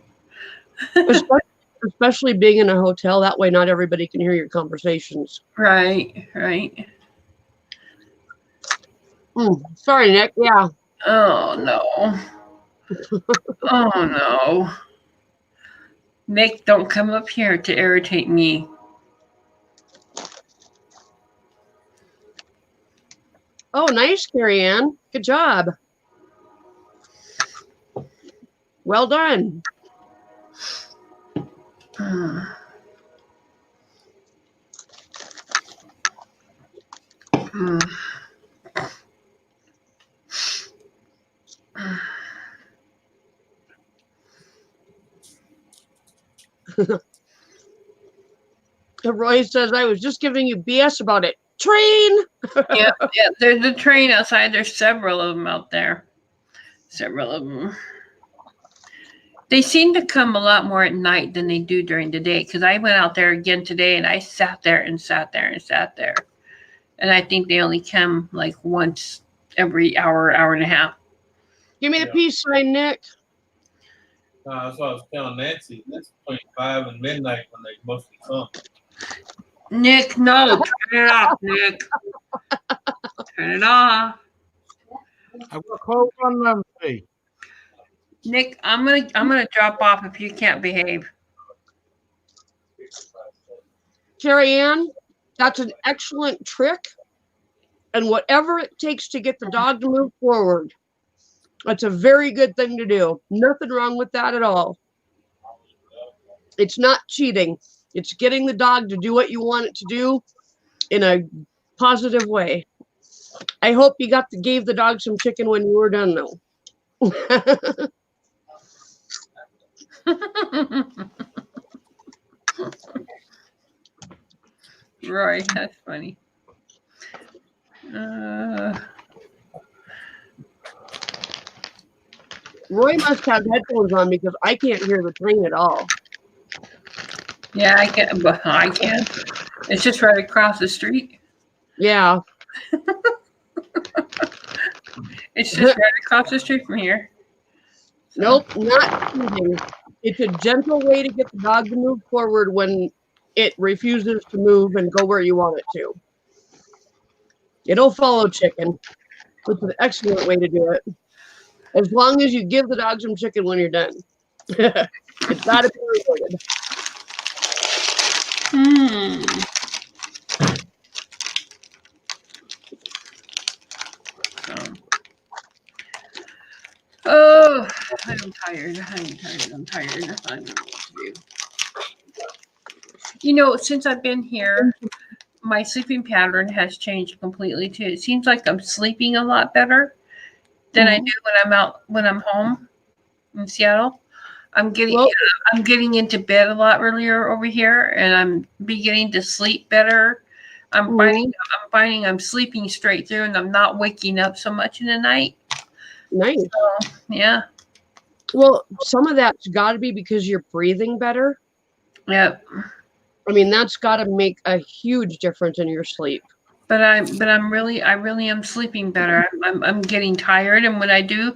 Speaker 1: especially being in a hotel, that way not everybody can hear your conversations.
Speaker 2: Right, right.
Speaker 1: Sorry, Nick. Yeah.
Speaker 2: Oh no. Oh no. Nick, don't come up here to irritate me.
Speaker 1: Oh, nice, Carrie Ann. Good job. Well done. Roy says, I was just giving you BS about it. Train!
Speaker 2: Yeah, there's a train outside. There's several of them out there. Several of them. They seem to come a lot more at night than they do during the day, because I went out there again today and I sat there and sat there and sat there. And I think they only come like once every hour, hour and a half.
Speaker 1: Give me the peace sign, Nick.
Speaker 6: That's what I was telling Nancy. That's between 5 and midnight when they mostly come.
Speaker 2: Nick, no, turn it off, Nick. Turn it off.
Speaker 8: I've got clothes on Nancy.
Speaker 2: Nick, I'm gonna drop off if you can't behave.
Speaker 1: Carrie Ann, that's an excellent trick. And whatever it takes to get the dog to move forward, that's a very good thing to do. Nothing wrong with that at all. It's not cheating. It's getting the dog to do what you want it to do in a positive way. I hope you gave the dog some chicken when you were done, though.
Speaker 2: Roy, that's funny.
Speaker 1: Roy must have headphones on because I can't hear the train at all.
Speaker 2: Yeah, I can. But I can. It's just right across the street.
Speaker 1: Yeah.
Speaker 2: It's just right across the street from here.
Speaker 1: Nope, not cheating. It's a gentle way to get the dog to move forward when it refuses to move and go where you want it to. It'll follow chicken. It's an excellent way to do it. As long as you give the dog some chicken when you're done. It's got to be rewarded.
Speaker 2: Oh, I'm tired. I'm tired. I don't know what to do. You know, since I've been here, my sleeping pattern has changed completely too. It seems like I'm sleeping a lot better than I do when I'm home in Seattle. I'm getting into bed a lot earlier over here, and I'm beginning to sleep better. I'm finding I'm sleeping straight through, and I'm not waking up so much in the night.
Speaker 1: Nice.
Speaker 2: So, yeah.
Speaker 1: Well, some of that's got to be because you're breathing better.
Speaker 2: Yep.
Speaker 1: I mean, that's got to make a huge difference in your sleep.
Speaker 2: But I really am sleeping better. I'm getting tired, and when I do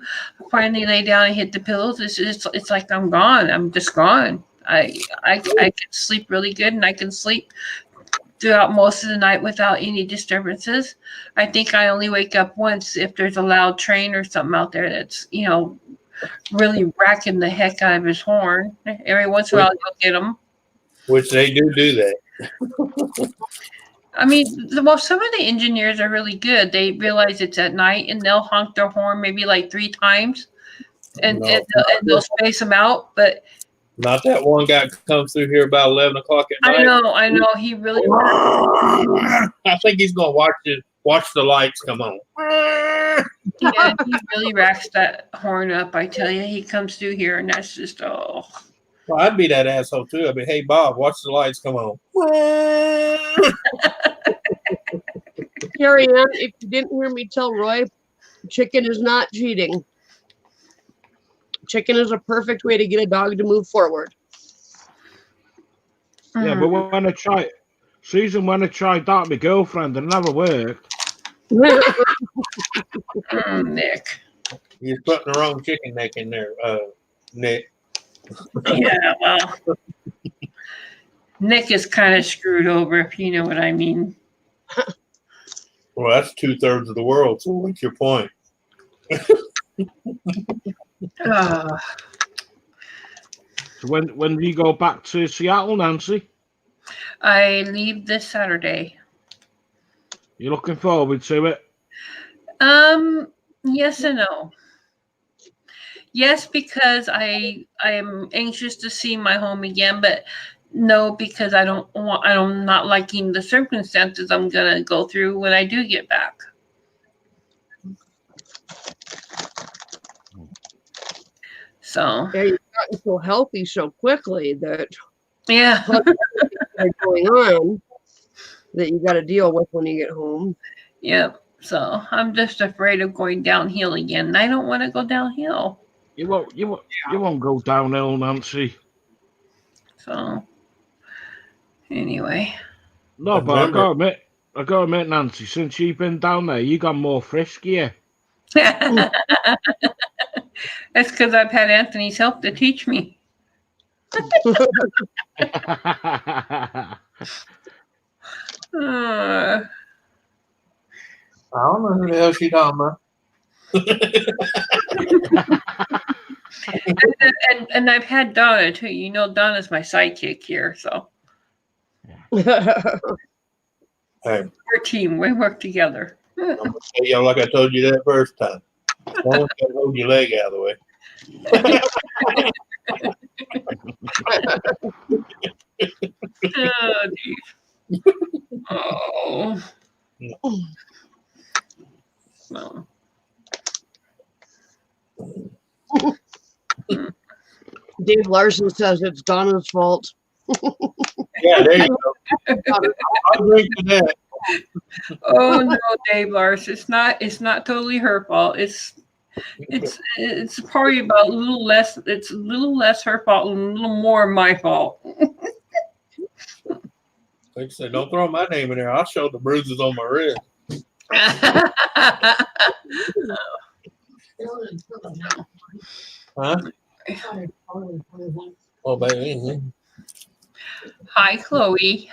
Speaker 2: finally lay down and hit the pillows, it's like I'm gone. I'm just gone. I can sleep really good, and I can sleep throughout most of the night without any disturbances. I think I only wake up once if there's a loud train or something out there that's, you know, really racking the heck out of his horn. Every once in a while, you'll get him.
Speaker 6: Which they do that.
Speaker 2: I mean, some of the engineers are really good. They realize it's at night, and they'll honk their horn maybe like 3 times, and they'll space them out. But
Speaker 6: not that one guy comes through here about 11 o'clock at night.
Speaker 2: I know. He really.
Speaker 6: I think he's gonna watch the lights come on.
Speaker 2: Yeah, he really racks that horn up. I tell you, he comes through here, and that's just
Speaker 6: Well, I'd be that asshole too. I'd be, hey Bob, watch the lights come on.
Speaker 1: Carrie Ann, if you didn't hear me tell Roy, Chicken is not cheating. Chicken is a perfect way to get a dog to move forward.
Speaker 8: Yeah, but when I tried, Susan, when I tried that, my girlfriend, it never worked.
Speaker 2: Nick.
Speaker 6: You're putting the wrong chicken neck in there, Nick.
Speaker 2: Yeah, well, Nick is kind of screwed over, if you know what I mean.
Speaker 6: Well, that's 2/3 of the world. So what's your point?
Speaker 8: So when do you go back to Seattle, Nancy?
Speaker 2: I leave this Saturday.
Speaker 8: You looking forward to it?
Speaker 2: Yes and no. Yes, because I am anxious to see my home again, but no, because I'm not liking the circumstances I'm gonna go through when I do get back. So
Speaker 1: Yeah, you've gotten so healthy so quickly that
Speaker 2: yeah,
Speaker 1: going on that you got to deal with when you get home.
Speaker 2: yeah. So I'm just afraid of going downhill again. And I don't want to go downhill.
Speaker 8: You won't go downhill, Nancy.
Speaker 2: So anyway.
Speaker 8: No, but I gotta admit, Nancy, since you've been down there, you got more friskier.
Speaker 2: That's because I've had Anthony's help to teach me.
Speaker 6: I don't know who the hell she talking about.
Speaker 2: and I've had Donna too. You know, Donna's my sidekick here, so
Speaker 6: Hey,
Speaker 2: we're a team. We work together.
Speaker 6: I'm gonna tell y'all like I told you that first time. Don't hold your leg out of the way.
Speaker 2: Oh, geez. Oh. No.
Speaker 1: Dave Larson says it's Donna's fault.
Speaker 6: Yeah, there you go. I'll drink to that.
Speaker 2: Oh no, Dave Lars. It's not totally her fault. It's probably about a little less. It's a little less her fault and a little more my fault.
Speaker 6: Like I said, don't throw my name in there. I'll show the bruises on my wrist. Huh? Oh, baby.
Speaker 2: Hi, Chloe.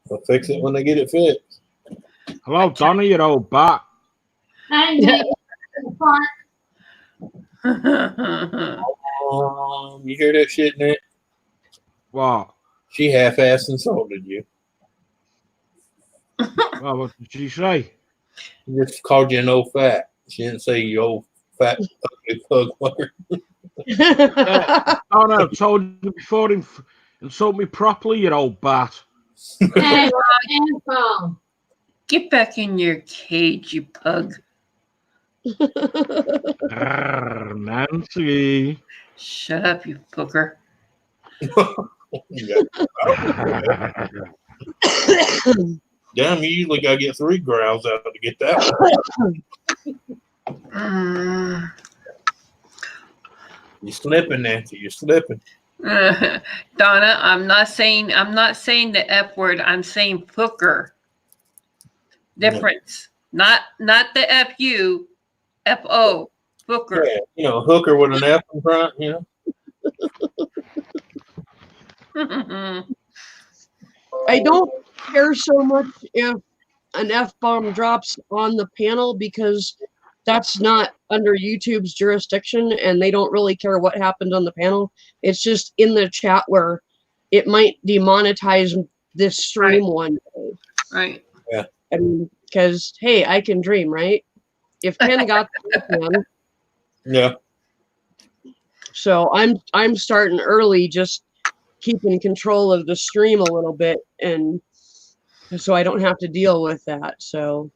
Speaker 6: I'll fix it when they get it fixed.
Speaker 8: Hello, Donna, your old bat.
Speaker 6: You hear that shit, Nick?
Speaker 8: What?
Speaker 6: She half-assed insulted you.
Speaker 8: Well, what did she say?
Speaker 6: She just called you an old fat. She didn't say you old fat ugly pug fucker.
Speaker 8: Donna, I've told you before, insult me properly, you old bat.
Speaker 2: Get back in your cage, you pug.
Speaker 8: Nancy.
Speaker 2: Shut up, you fucker.
Speaker 6: Damn, you usually gotta get 3 growls out to get that one. You're slipping, Nancy. You're slipping.
Speaker 2: Donna, I'm not saying the F word. I'm saying fucker. Difference. Not the F-U, F-O. Hooker.
Speaker 6: Yeah, you know, hooker with an F in front, you
Speaker 2: know.
Speaker 1: I don't care so much if an F-bomb drops on the panel because that's not under YouTube's jurisdiction and they don't really care what happened on the panel. It's just in the chat where it might demonetize this stream one day.
Speaker 2: Right.
Speaker 6: Yeah.
Speaker 1: I mean, because, hey, I can dream, right? If Ken got the can.
Speaker 6: Yeah.
Speaker 1: So I'm starting early, just keeping control of the stream a little bit, and so I don't have to deal with that. So.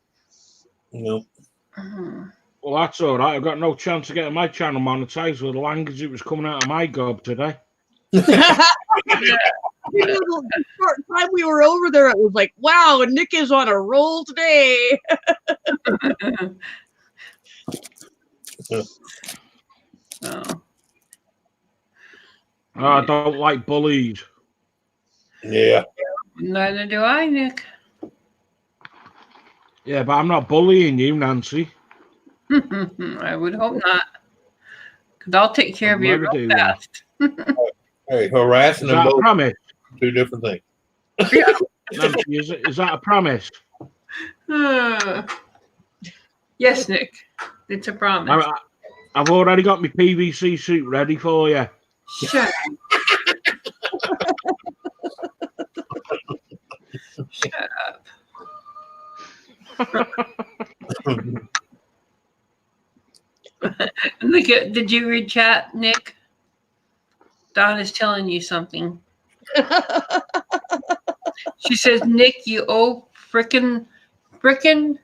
Speaker 6: No.
Speaker 8: Well, that's all right. I've got no chance of getting my channel monetized with the language that was coming out of my gob today.
Speaker 1: You know, the short time we were over there, it was like, wow, Nick is on a roll today.
Speaker 2: Oh.
Speaker 8: I don't like bullies.
Speaker 6: Yeah.
Speaker 2: Neither do I, Nick.
Speaker 8: Yeah, but I'm not bullying you, Nancy.
Speaker 2: I would hope not. Because I'll take care of you
Speaker 8: Never
Speaker 2: real
Speaker 8: do that.
Speaker 2: fast.
Speaker 6: Hey, harassing
Speaker 8: Is
Speaker 6: them
Speaker 8: that a
Speaker 6: both
Speaker 8: promise?
Speaker 6: two different things.
Speaker 8: Nancy, is that a promise?
Speaker 2: Yes, Nick. It's a promise.
Speaker 8: I've already got my PVC suit ready for you.
Speaker 2: Shut up. Shut up. Look at, did you read chat, Nick? Don is telling you something. She says, Nick, you old frickin'
Speaker 6: Frackum,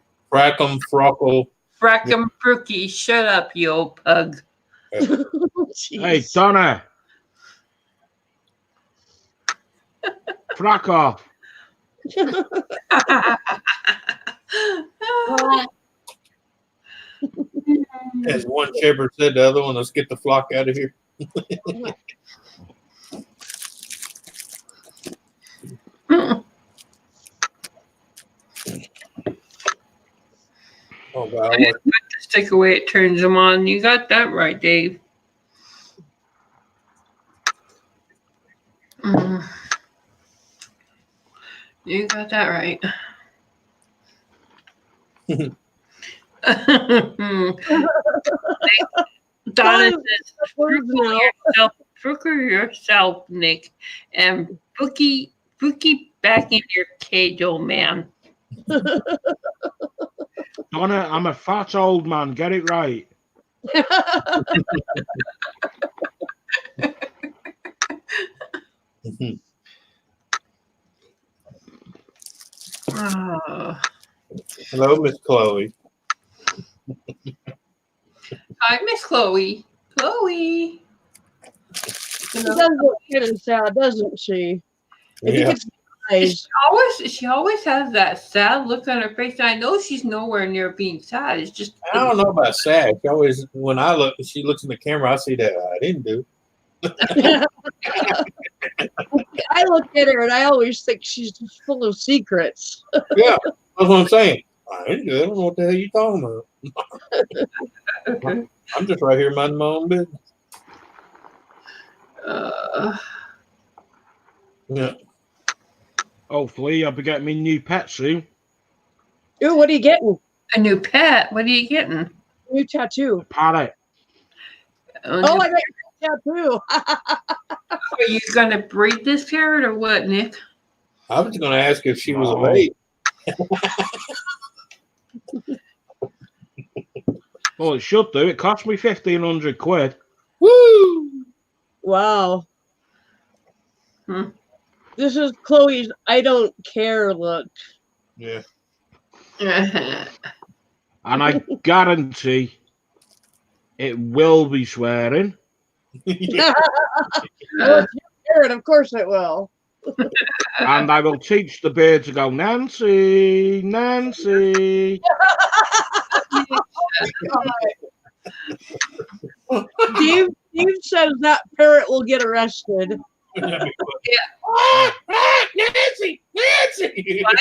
Speaker 6: frockle.
Speaker 2: frackum brookie. Shut up, you old pug.
Speaker 8: Hey, Donna. Frack off.
Speaker 6: As one shepherd said to the other one, let's get the flock out of here. Oh, God.
Speaker 2: Stick away, it turns them on. You got that right, Dave. You got that right. Donna says, "Frooker yourself, Nick, and Bookie back in your cage, old man."
Speaker 8: Donna, I'm a fat old man. Get it right.
Speaker 6: Hello, Miss Chloe.
Speaker 2: Hi, Miss Chloe. Chloe.
Speaker 1: She does look kind of sad, doesn't she? I think it's eyes.
Speaker 2: She always has that sad look on her face. I know she's nowhere near being sad. It's just
Speaker 6: I don't know about sad. She always, when I look, she looks in the camera, I see that I didn't do.
Speaker 1: I look at her and I always think she's just full of secrets.
Speaker 6: Yeah, that's what I'm saying. I didn't do it. I don't know what the hell you talking about. I'm just right here minding my own business. Yeah.
Speaker 8: Hopefully, I'll be getting me new pet soon.
Speaker 1: Ooh, what are you getting?
Speaker 2: A new pet? What are you getting?
Speaker 1: New tattoo.
Speaker 8: Parrot.
Speaker 1: Oh, I got your tattoo.
Speaker 2: Are you gonna breed this parrot or what, Nick?
Speaker 6: I was going to ask if she was a babe.
Speaker 8: Well, it should do. It cost me 1,500 quid.
Speaker 6: Woo!
Speaker 1: Wow. This is Chloe's I don't care look.
Speaker 6: Yeah.
Speaker 8: And I guarantee it will be swearing.
Speaker 1: Well, if you're parrot, of course it will.
Speaker 8: And I will teach the bird to go, Nancy, Nancy.
Speaker 1: Steve says that parrot will get arrested.
Speaker 6: Nancy, Nancy.
Speaker 2: I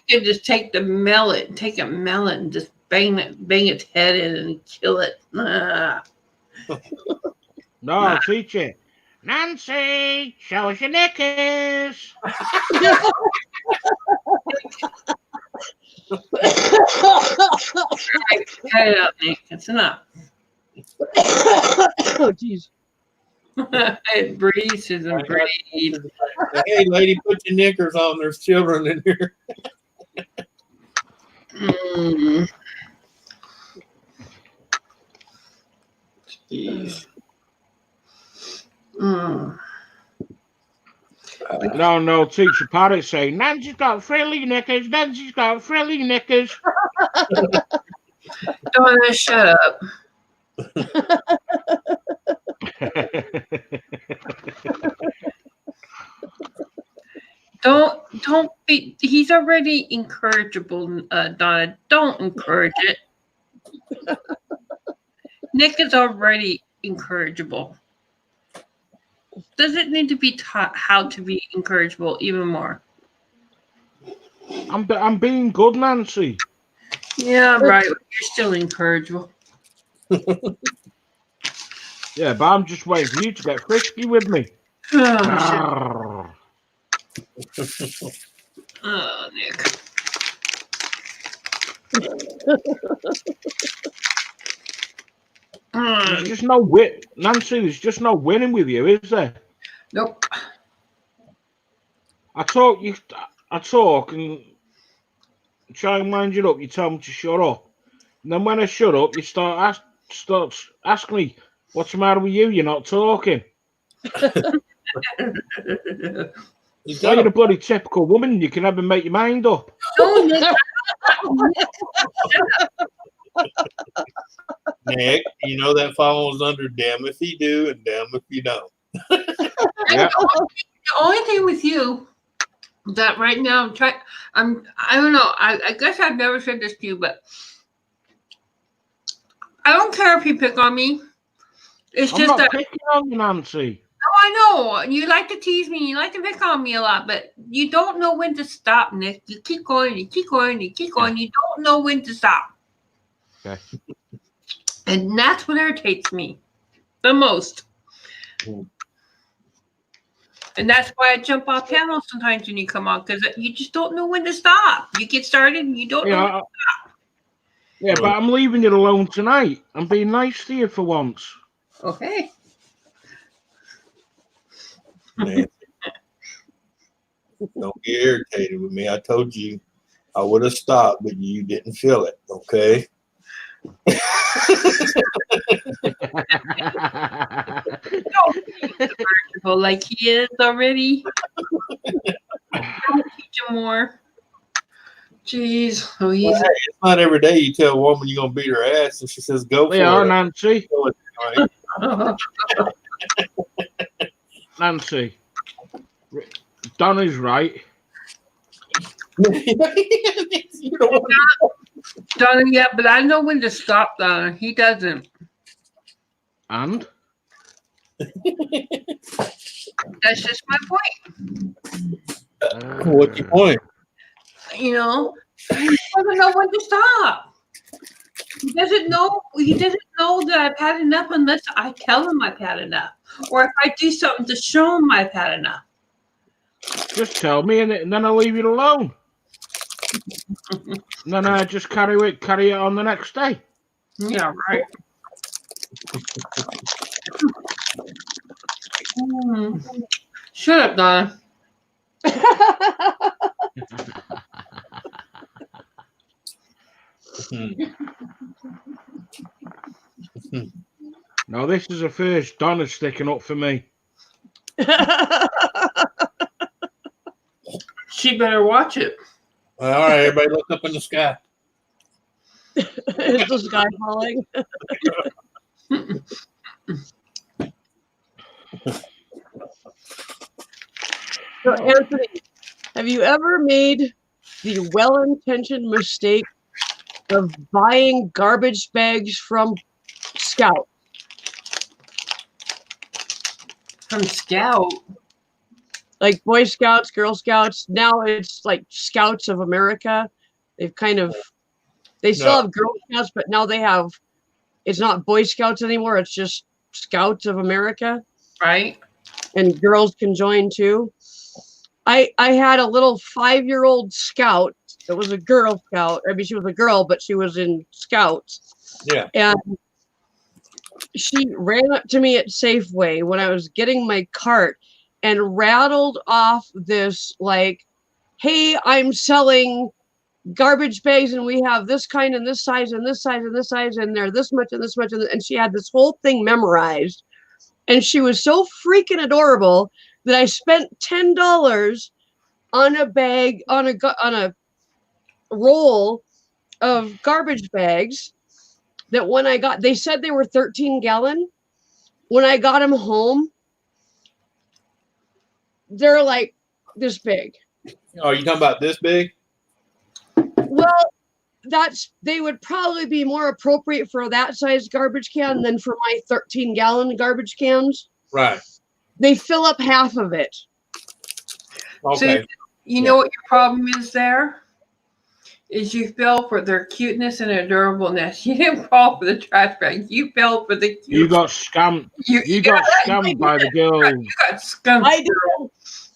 Speaker 2: could just take a melon and just bang its head in and kill it.
Speaker 8: No, I'll teach it. Nancy, show us your knickers.
Speaker 2: Cut it up, Nick. That's enough.
Speaker 1: Oh, jeez.
Speaker 2: It breathes and breathe.
Speaker 6: Hey, lady, put your knickers on. There's children in here.
Speaker 2: Jeez.
Speaker 8: No, teacher parrot say, Nancy's got frilly knickers, Nancy's got frilly knickers.
Speaker 2: Donna, shut up. Don't be, he's already incorrigible, Donna. Don't encourage it. Nick is already incorrigible. Does it need to be taught how to be incorrigible even more?
Speaker 8: I'm being good, Nancy.
Speaker 2: Yeah, right. You're still incorrigible.
Speaker 8: Yeah, but I'm just waiting for you to get frisky with me.
Speaker 2: Oh, Nick.
Speaker 8: There's just no wit, Nancy. There's just no winning with you, is there?
Speaker 2: Nope.
Speaker 8: I talk and try and wind you up. You tell me to shut up, and then when I shut up, you start asking me, "What's the matter with you? You're not talking." You're a bloody typical woman. You can never make your mind up.
Speaker 2: No, Nick.
Speaker 6: Nick, you know that falls under damn if you do and damn if you don't.
Speaker 8: Yeah.
Speaker 2: The only thing with you that right now I don't know. I guess I've never said this to you, but I don't care if you pick on me. It's
Speaker 8: I'm
Speaker 2: just
Speaker 8: not
Speaker 2: that
Speaker 8: picking on you, Nancy.
Speaker 2: oh, I know. You like to tease me, you like to pick on me a lot, but you don't know when to stop, Nick. You keep going, you keep going, you keep going, you don't know when to stop.
Speaker 8: Okay.
Speaker 2: And that's what irritates me the most. And that's why I jump off panels sometimes when you come on, because you just don't know when to stop. You get started and you don't know when to stop.
Speaker 8: Yeah, but I'm leaving you alone tonight. I'm being nice to you for once.
Speaker 2: Okay.
Speaker 6: Nancy, don't get irritated with me. I told you I would have stopped, but you didn't feel it, okay?
Speaker 2: Like he is already. Don't teach him more. Jeez, Louise.
Speaker 6: Well, hey, it's not every day you tell a woman you're gonna beat her ass and she says go
Speaker 8: They
Speaker 6: for
Speaker 8: are,
Speaker 6: it.
Speaker 8: Nancy.
Speaker 6: Right?
Speaker 8: Nancy. Donna's right.
Speaker 2: Donna, yeah, but I know when to stop, Donna. He doesn't.
Speaker 8: And?
Speaker 2: That's just my point.
Speaker 6: What's your point?
Speaker 2: You know, he doesn't know when to stop. He doesn't know that I've had enough unless I tell him I've had enough. Or if I do something to show him I've had enough.
Speaker 8: Just tell me and then I'll leave you alone. And then I just carry it on the next day.
Speaker 2: Yeah, right. Shut up, Donna.
Speaker 8: No, this is a first. Donna's sticking up for me.
Speaker 2: She better watch it.
Speaker 6: All right, everybody look up in the sky.
Speaker 1: Is the sky falling? So, Anthony, have you ever made the well-intentioned mistake of buying garbage bags from Scout?
Speaker 2: From Scout?
Speaker 1: Like Boy Scouts, Girl Scouts. Now it's like Scouts of America. They've they still have Girl Scouts, but now it's not Boy Scouts anymore. It's just Scouts of America.
Speaker 2: Right.
Speaker 1: And girls can join too. I had a little 5-year-old scout. It was a Girl Scout. I mean, she was a girl, but she was in Scouts.
Speaker 6: Yeah.
Speaker 1: And she ran up to me at Safeway when I was getting my cart and rattled off this like, hey, I'm selling garbage bags and we have this kind and this size and this size and this size and they're this much and this much. And she had this whole thing memorized. And she was so freaking adorable that I spent $10 on a bag, on a roll of garbage bags that when I got, they said they were 13-gallon. When I got them home, they're like this big.
Speaker 6: Oh, you talking about this big?
Speaker 1: Well, they would probably be more appropriate for that size garbage can than for my 13-gallon garbage cans.
Speaker 6: Right.
Speaker 1: They fill up half of it.
Speaker 6: Okay.
Speaker 2: So, you know what your problem is there? Is you fell for their cuteness and their durableness. You didn't fall for the trash bag. You fell for the cute.
Speaker 8: You got scammed. You got scammed by the girl.
Speaker 2: You got scammed.
Speaker 1: I did.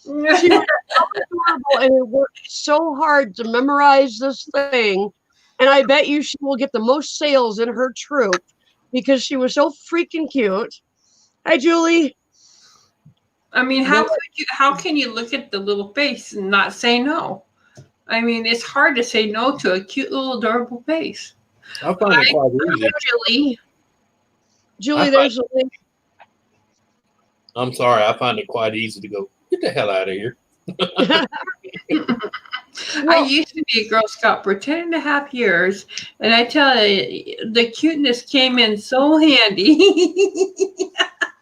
Speaker 1: She was so adorable, and it worked so hard to memorize this thing. And I bet you she will get the most sales in her troop because she was so freaking cute. Hi, Julie.
Speaker 2: I mean, how can you look at the little face and not say no? I mean, it's hard to say no to a cute little adorable face.
Speaker 6: I find it quite easy.
Speaker 1: Julie, there's a link.
Speaker 6: I'm sorry, I find it quite easy to go, get the hell out of here.
Speaker 2: I used to be a Girl Scout for 10.5 years, and I tell you, the cuteness came in so handy.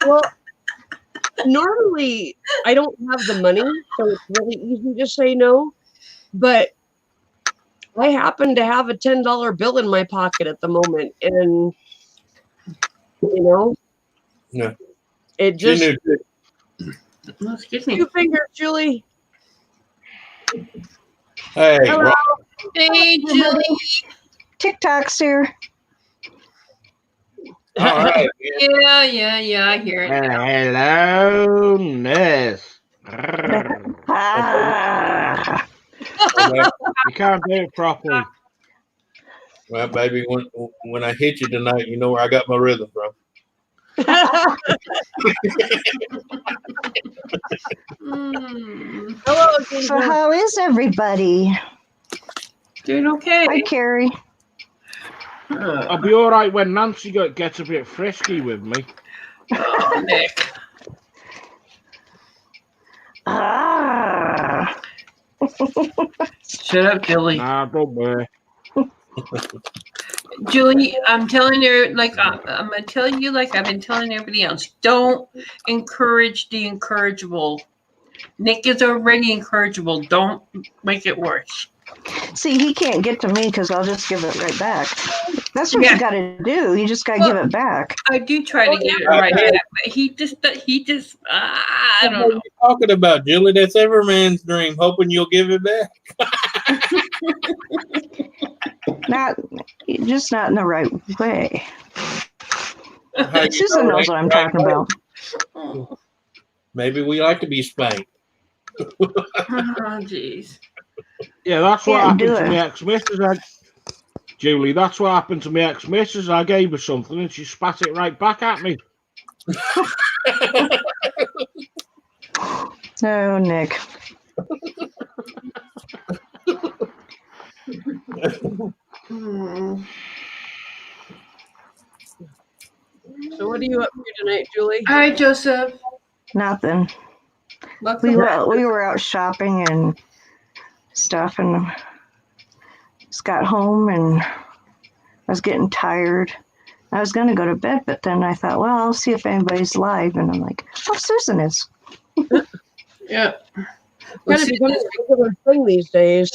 Speaker 1: Well, normally I don't have the money, so it's really easy to say no. But I happen to have a $10 bill in my pocket at the moment, and
Speaker 6: Yeah.
Speaker 1: it just
Speaker 2: Excuse me.
Speaker 1: 2 fingers, Julie.
Speaker 6: Hey,
Speaker 1: Hello.
Speaker 6: Rob.
Speaker 2: Hey, Julie.
Speaker 12: TikTok's here.
Speaker 6: All right.
Speaker 2: Yeah, I hear it.
Speaker 8: Hello, Ness. You can't do it properly.
Speaker 6: Well, baby, when I hit you tonight, you know where I got my rhythm from.
Speaker 1: Hello,
Speaker 12: So how is everybody?
Speaker 2: Doing okay.
Speaker 12: Hi, Carrie.
Speaker 8: I'll be all right when Nancy gets a bit frisky with me.
Speaker 2: Oh, Nick. Shut up, Julie.
Speaker 8: Nah, don't worry.
Speaker 2: Julie, I'm telling her, like I'm gonna tell you, like I've been telling everybody else. Don't encourage the incorrigible. Nick is already incorrigible. Don't make it worse.
Speaker 12: See, he can't get to me because I'll just give it right back. That's what you got to do. You just got to give it back.
Speaker 2: I do try to get it right back, but he just, I don't know.
Speaker 6: What are you talking about, Julie? That's every man's dream, hoping you'll give it back.
Speaker 12: Just not in the right way.
Speaker 6: How
Speaker 12: Susan
Speaker 6: you know
Speaker 12: knows what I'm talking about.
Speaker 6: Maybe we like to be spanked.
Speaker 2: Oh, jeez.
Speaker 8: Yeah, that's what
Speaker 12: Can't
Speaker 8: happened
Speaker 12: do
Speaker 8: to
Speaker 12: it.
Speaker 8: my ex-missus. Julie, that's what happened to my ex-missus. I gave her something and she spat it right back at me.
Speaker 12: Oh, Nick.
Speaker 1: So what are you up to tonight, Julie?
Speaker 2: Hi, Joseph.
Speaker 12: Nothing.
Speaker 2: Welcome
Speaker 12: We
Speaker 2: back.
Speaker 12: were out shopping and stuff, and just got home, and I was getting tired. I was going to go to bed, but then I thought, well, I'll see if anybody's live, and I'm like, oh, Susan is.
Speaker 2: Yeah.
Speaker 1: Kind of becoming a regular thing these days.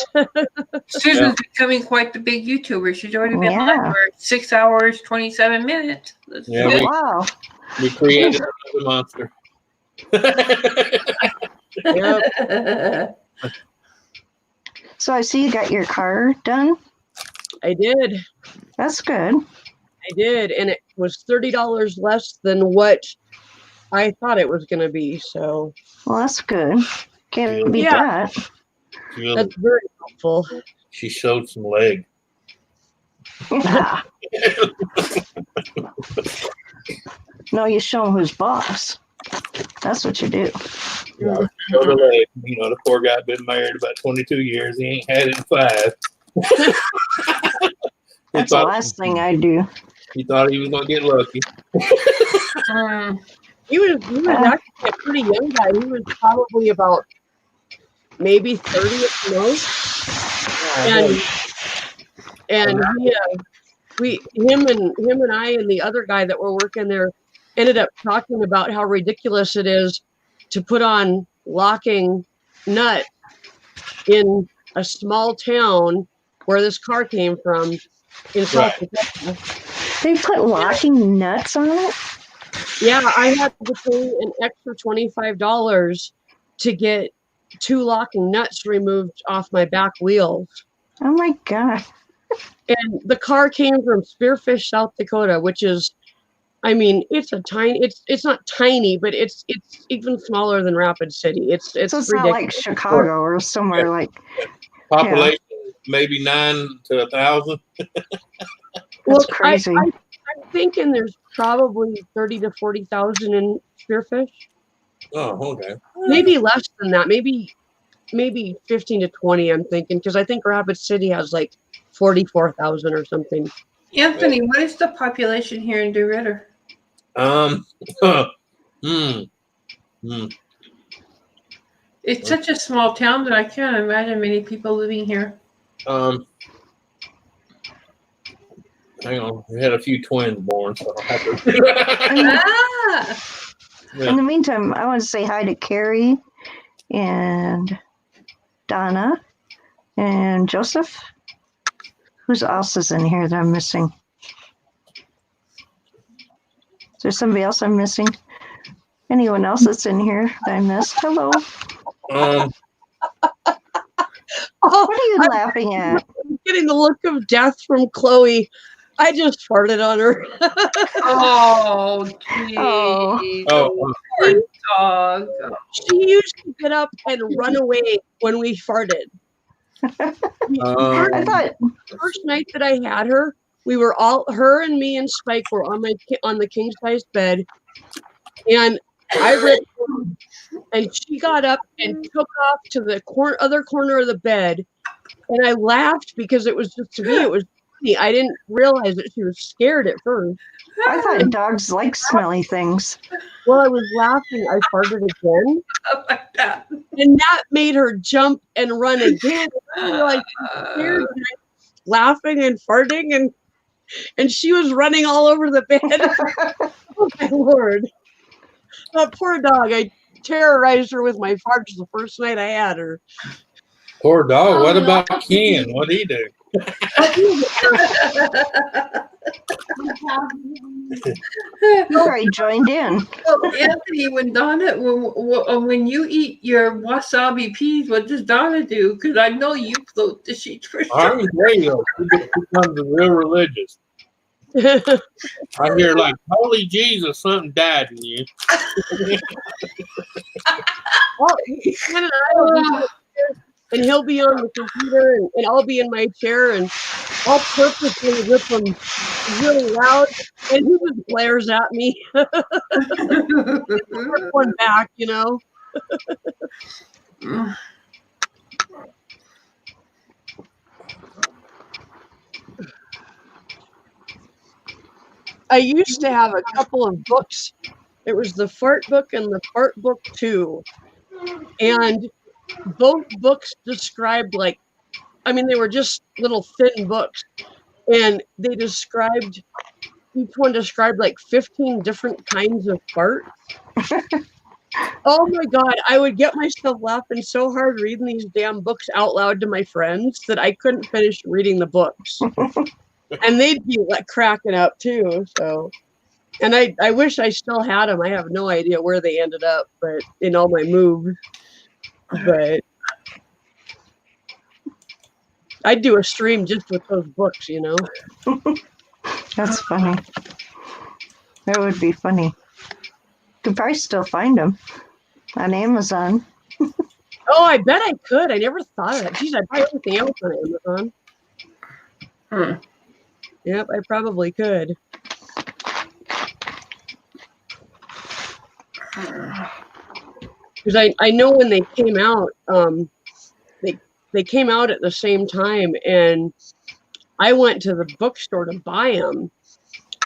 Speaker 2: Susan's becoming quite the big YouTuber. She's already been live for 6 hours, 27 minutes. That's
Speaker 6: Yeah,
Speaker 2: good.
Speaker 12: Wow.
Speaker 6: We created another monster.
Speaker 1: Yep.
Speaker 12: So I see you got your car done.
Speaker 1: I did.
Speaker 12: That's good.
Speaker 1: I did, and it was $30 less than what I thought it was going to be. So,
Speaker 12: Well, that's good. Can't beat
Speaker 1: Yeah.
Speaker 12: that.
Speaker 1: that's very helpful.
Speaker 6: She showed some leg.
Speaker 12: No, you show him who's boss. That's what you do.
Speaker 6: Yeah, showed her leg. You know, the poor guy been married about 22 years. He ain't had it in 5.
Speaker 12: That's the last thing I do.
Speaker 6: He thought he was gonna get lucky.
Speaker 1: He was actually a pretty young guy. He was probably about maybe 30 at the most. And him and I and the other guy that were working there ended up talking about how ridiculous it is to put on locking nut in a small town where this car came from in South Dakota.
Speaker 12: They put locking nuts on it?
Speaker 1: Yeah, I had to pay an extra $25 to get 2 locking nuts removed off my back wheels.
Speaker 12: Oh my God.
Speaker 1: And the car came from Spearfish, South Dakota, which is, I mean, it's not tiny, but it's even smaller than Rapid City. It's
Speaker 12: So it's
Speaker 1: ridiculous.
Speaker 12: not like Chicago or somewhere like.
Speaker 6: Population maybe 9 to 1,000.
Speaker 12: That's crazy.
Speaker 1: I'm thinking there's probably 30 to 40,000 in Spearfish.
Speaker 6: Oh, okay.
Speaker 1: Maybe less than that. Maybe 15 to 20. I'm thinking because I think Rapid City has like 44,000 or something.
Speaker 2: Anthony, what is the population here in DeRidder? It's such a small town that I can't imagine many people living here.
Speaker 6: Hang on, we had a few twins born, so I'll have to.
Speaker 12: In the meantime, I want to say hi to Carrie and Donna and Joseph. Who else is in here that I'm missing? Is there somebody else I'm missing? Anyone else that's in here that I missed? Hello. What are you laughing at?
Speaker 1: I'm getting the look of death from Chloe. I just farted on her.
Speaker 2: Oh, geez.
Speaker 6: Oh.
Speaker 2: Poor dog.
Speaker 1: She used to get up and run away when we farted.
Speaker 12: I thought
Speaker 1: The first night that I had her, we were all, her and me and Spike were on the king size bed, and I ripped her, and she got up and took off to the other corner of the bed, and I laughed because it was just, to me it was funny. I didn't realize that she was scared at first.
Speaker 12: I thought dogs like smelly things.
Speaker 1: Well, I was laughing. I farted again.
Speaker 2: Oh my God.
Speaker 1: And that made her jump and run again. I realized she was scared, and I was laughing and farting, and she was running all over the bed. Oh my Lord. That poor dog. I terrorized her with my farts the first night I had her.
Speaker 6: Poor dog. What about Ken? What'd he do?
Speaker 12: I joined in.
Speaker 2: Well, Anthony, when you eat your wasabi peas, what does Donna do? Because I know you float the sheets for sure.
Speaker 6: I'm great. He becomes real religious. I hear like, holy Jesus, something died in you.
Speaker 1: Well, Ken and I will be downstairs, and he'll be on the computer, and I'll be in my chair, and I'll purposely rip him really loud, and he just glares at me. One back, you know. I used to have a couple of books. It was the Fart Book and the Fart Book 2. And both books described, like, I mean, they were just little thin books. And they described, each one described like 15 different kinds of farts. Oh my God, I would get myself laughing so hard reading these damn books out loud to my friends that I couldn't finish reading the books. And they'd be like cracking up too. So, and I wish I still had them. I have no idea where they ended up, but in all my moves. But I'd do a stream just with those books, you know.
Speaker 12: That's funny. That would be funny. Could probably still find them on Amazon.
Speaker 1: Oh, I bet I could. I never thought of that. Geez, I buy everything else on Amazon. Yep, I probably could. Because I know when they came out, they came out at the same time, and I went to the bookstore to buy them,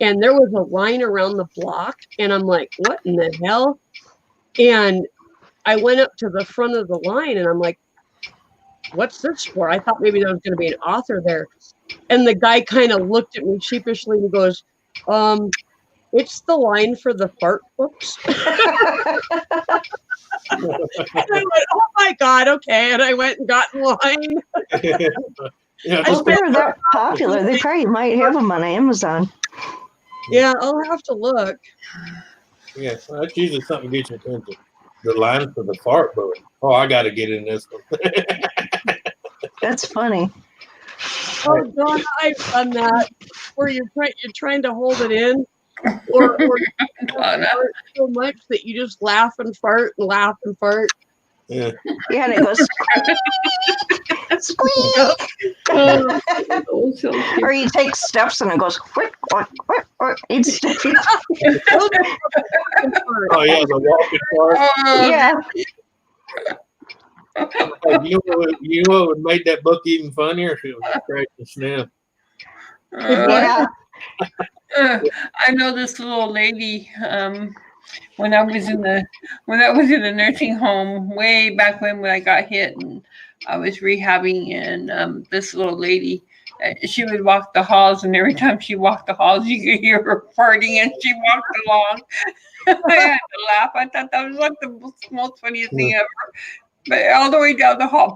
Speaker 1: and there was a line around the block, and I'm like, what in the hell? And I went up to the front of the line, and I'm like, what's this for? I thought maybe there was going to be an author there. And the guy kind of looked at me sheepishly and goes, it's the line for the fart books. And I went, oh my God, okay. And I went and got in line.
Speaker 6: Yeah,
Speaker 12: If they're that popular, they probably might have them on Amazon.
Speaker 1: Yeah, I'll have to look.
Speaker 6: yeah, that's usually something to get your attention. The line for the fart book. Oh, I got to get in this one.
Speaker 12: That's funny.
Speaker 1: Oh, Donna, I've done that where you're trying to hold it in, or fart so much that you just laugh and fart and laugh and fart.
Speaker 6: Yeah.
Speaker 12: Yeah, and it goes squeak. Or you take steps and it goes quick, quick, quick, quick. Each step.
Speaker 6: Oh yeah, the walking fart.
Speaker 12: Yeah.
Speaker 6: You know what would make that book even funnier if it was a scratch and sniff.
Speaker 12: Yeah.
Speaker 2: I know this little lady. When I was in the nursing home way back when I got hit and I was rehabbing, and this little lady, she would walk the halls, and every time she walked the halls, you could hear her farting, and she walked along. I had to laugh. I thought that was like the most funniest thing ever. But all the way down the hall.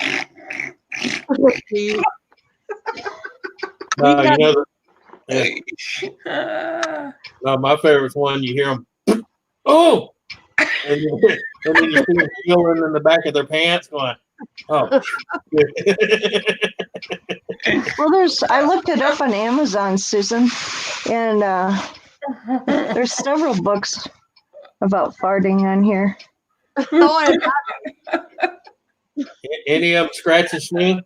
Speaker 6: No, my favorite's one you hear them. Oh, and then you see them feeling in the back of their pants, going, "Oh."
Speaker 12: Well, I looked it up on Amazon, Susan, and there's several books about farting on here.
Speaker 6: Any of them scratch and sniff?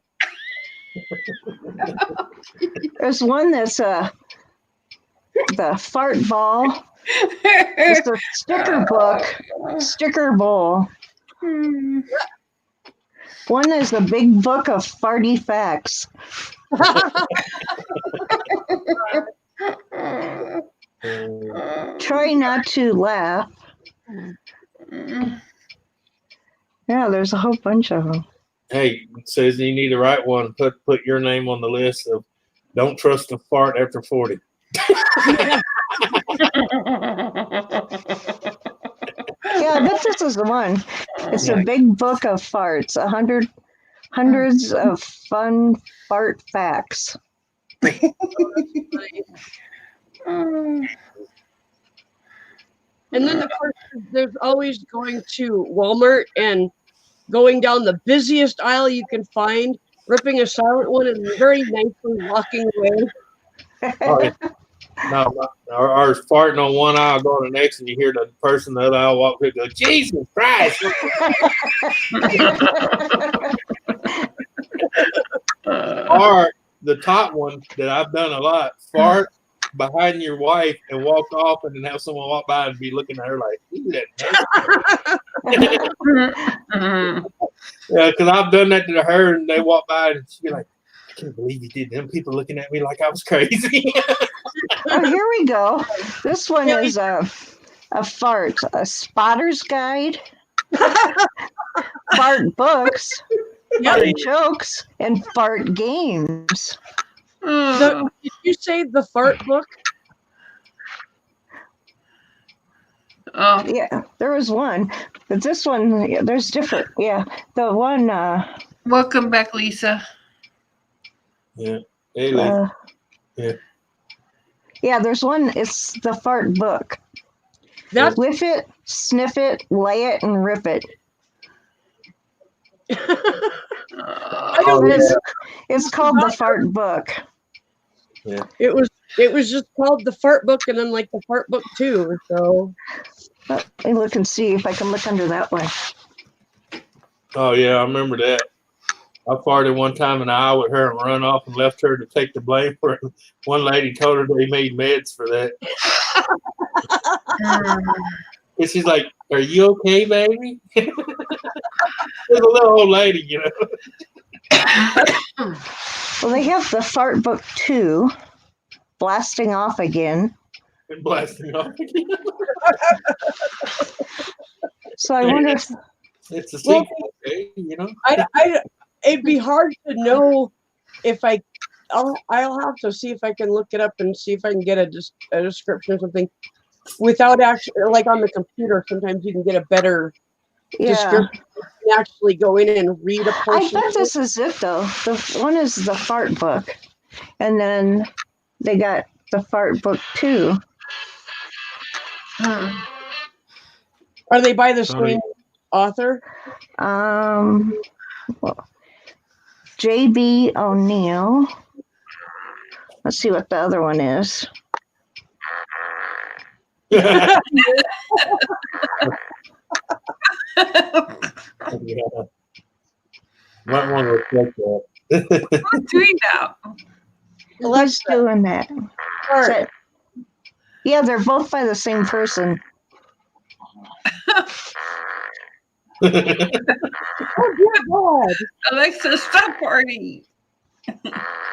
Speaker 12: There's one that's the fart ball. It's a sticker book, sticker bowl. One is the big book of farty facts. Try not to laugh. Yeah, there's a whole bunch of them.
Speaker 6: Hey, Susan, you need to write one. Put your name on the list of don't trust a fart after 40.
Speaker 12: Yeah, I bet this is the one. It's a big book of farts, hundreds of fun fart facts.
Speaker 1: And then, of course, there's always going to Walmart and going down the busiest aisle you can find, ripping a silent one and very nicely walking away.
Speaker 6: Oh, yeah. No, ours farting on one aisle, going to the next, and you hear the person in the other aisle walk through and go, Jesus Christ. Or the top one that I've done a lot, fart behind your wife and walk off, and then have someone walk by and be looking at her like, yeah, because I've done that to her, and they walk by and she'd be like, I can't believe you did. Them people looking at me like I was crazy.
Speaker 12: Oh, here we go. This one is a fart, a spotter's guide, fart books, fart jokes, and fart games.
Speaker 1: Did you say the fart book?
Speaker 2: Oh.
Speaker 12: Yeah, there was one, but this one, there's different. Yeah, the one.
Speaker 2: Welcome back, Lisa.
Speaker 6: Yeah. Hey, Lisa. Yeah.
Speaker 12: Yeah, there's one. It's the fart book. Whiff it, sniff it, lay it, and rip it. It's called the fart book.
Speaker 6: Yeah.
Speaker 1: It was just called the fart book, and then like the fart book 2. So
Speaker 12: let me look and see if I can look under that one.
Speaker 6: Oh yeah, I remember that. I farted one time in the aisle with her and run off and left her to take the blame for it. One lady told her they made meds for that. And she's like, "Are you okay, baby?" There's a little old lady, you know.
Speaker 12: Well, they have the fart book 2, blasting off again.
Speaker 6: And blasting off again.
Speaker 12: So I wonder if
Speaker 6: it's a sequel, okay, you know.
Speaker 1: It'd be hard to know if I'll have to see if I can look it up and see if I can get a description or something without actually, like on the computer. Sometimes you can get a better description. can actually go in and read a
Speaker 12: I
Speaker 1: portion.
Speaker 12: bet
Speaker 1: of it.
Speaker 12: this is it though. The one is the fart book, and then they got the fart book too.
Speaker 2: Hmm.
Speaker 1: Are they by the
Speaker 8: Sorry.
Speaker 1: same author?
Speaker 12: Well, J.B. O'Neill. Let's see what the other one is.
Speaker 6: Yeah. Might want to reflect that.
Speaker 2: Who's doing that?
Speaker 12: Who's doing that?
Speaker 1: Art.
Speaker 12: Is that- Yeah, they're both by the same person.
Speaker 1: Oh dear God!
Speaker 2: Alexa, stop party.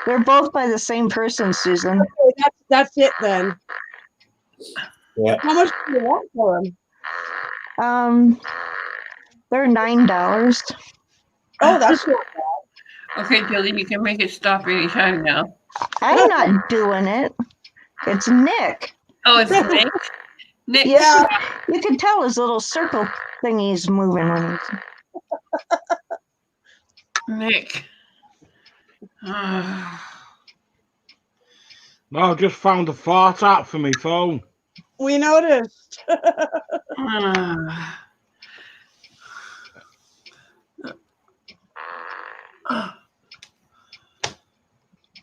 Speaker 12: They're both by the same person, Susan.
Speaker 1: Okay, that's it then.
Speaker 6: Yeah.
Speaker 1: How much do you want for them?
Speaker 12: They're $9.
Speaker 1: Oh, that's not
Speaker 2: Okay, Julie, you can make it stop anytime now.
Speaker 12: I'm not doing it. It's Nick.
Speaker 2: Oh, it's Nick. Nick.
Speaker 12: Yeah, you can tell his little circle thingy's moving when he's.
Speaker 2: Nick.
Speaker 8: No, I just found a fart app for my phone.
Speaker 1: We noticed.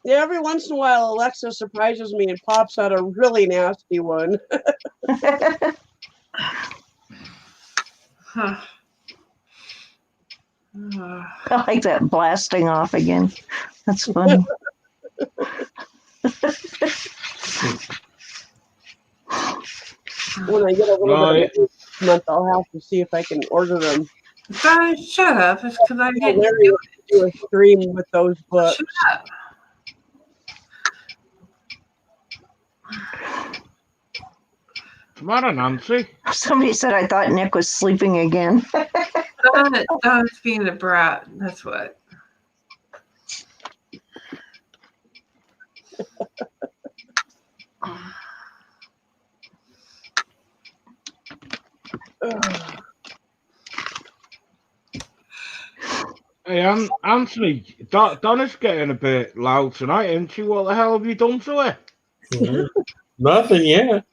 Speaker 1: Yeah, every once in a while, Alexa surprises me and pops out a really nasty one.
Speaker 12: I like that blasting off again. That's funny.
Speaker 1: When I get a little bit of this month, I'll have to see if I can order them.
Speaker 2: Guys, shut up. It's because I didn't
Speaker 1: Hilarious to do a stream with those books.
Speaker 2: Shut up.
Speaker 8: Come on, Nancy.
Speaker 12: Somebody said I thought Nick was sleeping again.
Speaker 2: Don's being a brat. That's what.
Speaker 8: Hey, Anthony, Donna's getting a bit loud tonight, isn't she? What the hell have you done to her?
Speaker 6: Nothing yet.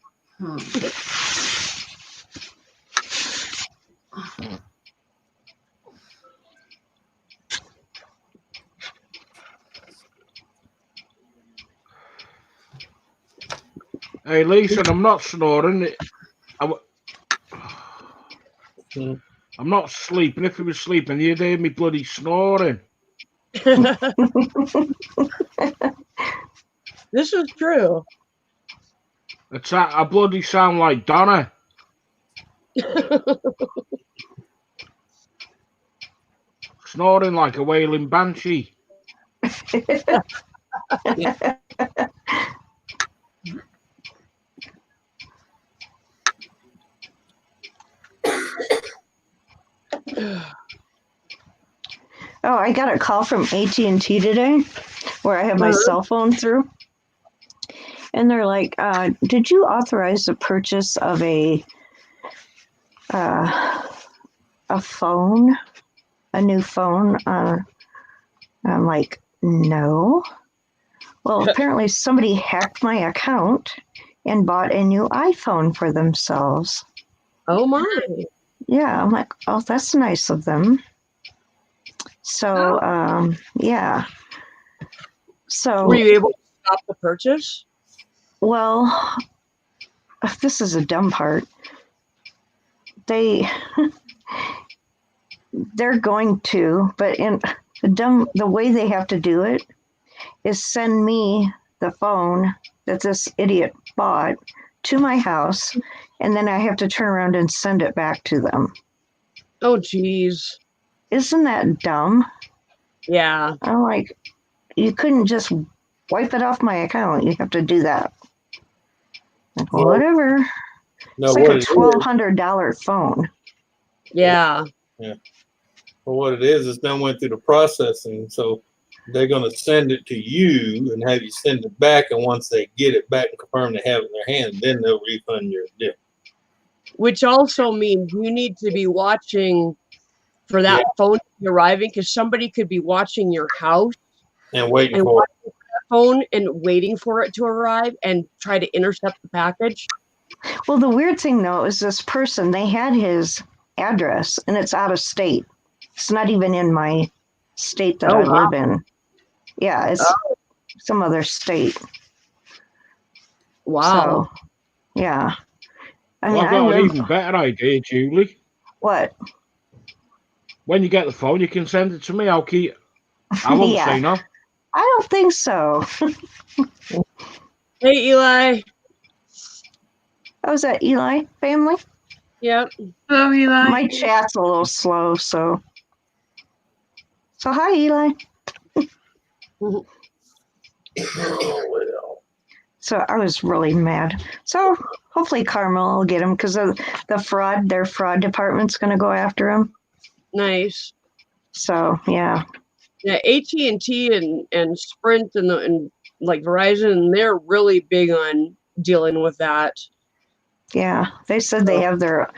Speaker 8: Hey, Lisa, I'm not snoring. I'm not sleeping. If he was sleeping, you'd hear me bloody snoring.
Speaker 1: This is true.
Speaker 8: I bloody sound like Donna. Snoring like a wailing banshee.
Speaker 12: Oh, I got a call from AT&T today where I have my cell phone through. And they're like, did you authorize the purchase of a phone, a new phone? I'm like, no. Well, apparently somebody hacked my account and bought a new iPhone for themselves.
Speaker 1: Oh my.
Speaker 12: Yeah, I'm like, oh, that's nice of them. So, yeah. So,
Speaker 1: were you able to stop the purchase?
Speaker 12: Well, this is a dumb part. They're going to, but in the way they have to do it is send me the phone that this idiot bought to my house, and then I have to turn around and send it back to them.
Speaker 1: Oh, geez.
Speaker 12: Isn't that dumb?
Speaker 1: Yeah.
Speaker 12: I'm like, you couldn't just wipe it off my account. You have to do that. Like, well, whatever.
Speaker 6: No,
Speaker 12: it's like a
Speaker 6: what
Speaker 12: $1,200 phone.
Speaker 1: Yeah.
Speaker 6: Yeah. Well, what it is, it's done went through the processing, so they're going to send it to you and have you send it back. And once they get it back and confirm they have it in their hand, then they'll refund your deal.
Speaker 1: Which also means you need to be watching for that phone to be arriving, because somebody could be watching your house
Speaker 6: And waiting
Speaker 1: and
Speaker 6: for
Speaker 1: watching that phone and waiting for it to arrive and try to intercept the package.
Speaker 12: Well, the weird thing though is this person, they had his address and it's out of state. It's not even in my state that I live in. Yeah, it's some other state.
Speaker 1: Wow.
Speaker 12: So, yeah. I mean,
Speaker 8: Well, I've
Speaker 12: I
Speaker 8: got an
Speaker 12: live.
Speaker 8: even better idea, Julie.
Speaker 12: What?
Speaker 8: When you get the phone, you can send it to me. I won't
Speaker 12: Yeah.
Speaker 8: say no.
Speaker 12: I don't think so.
Speaker 1: Hey, Eli.
Speaker 12: Oh, is that Eli family?
Speaker 1: Yep.
Speaker 2: Hello, Eli.
Speaker 12: My chat's a little slow, so. So hi, Eli. So I was really mad. So hopefully Carmel will get him because of the fraud. Their fraud department's going to go after him.
Speaker 1: Nice.
Speaker 12: So yeah.
Speaker 1: Yeah, AT&T and Sprint and like Verizon, they're really big on dealing with that.
Speaker 12: Yeah, they said they have their.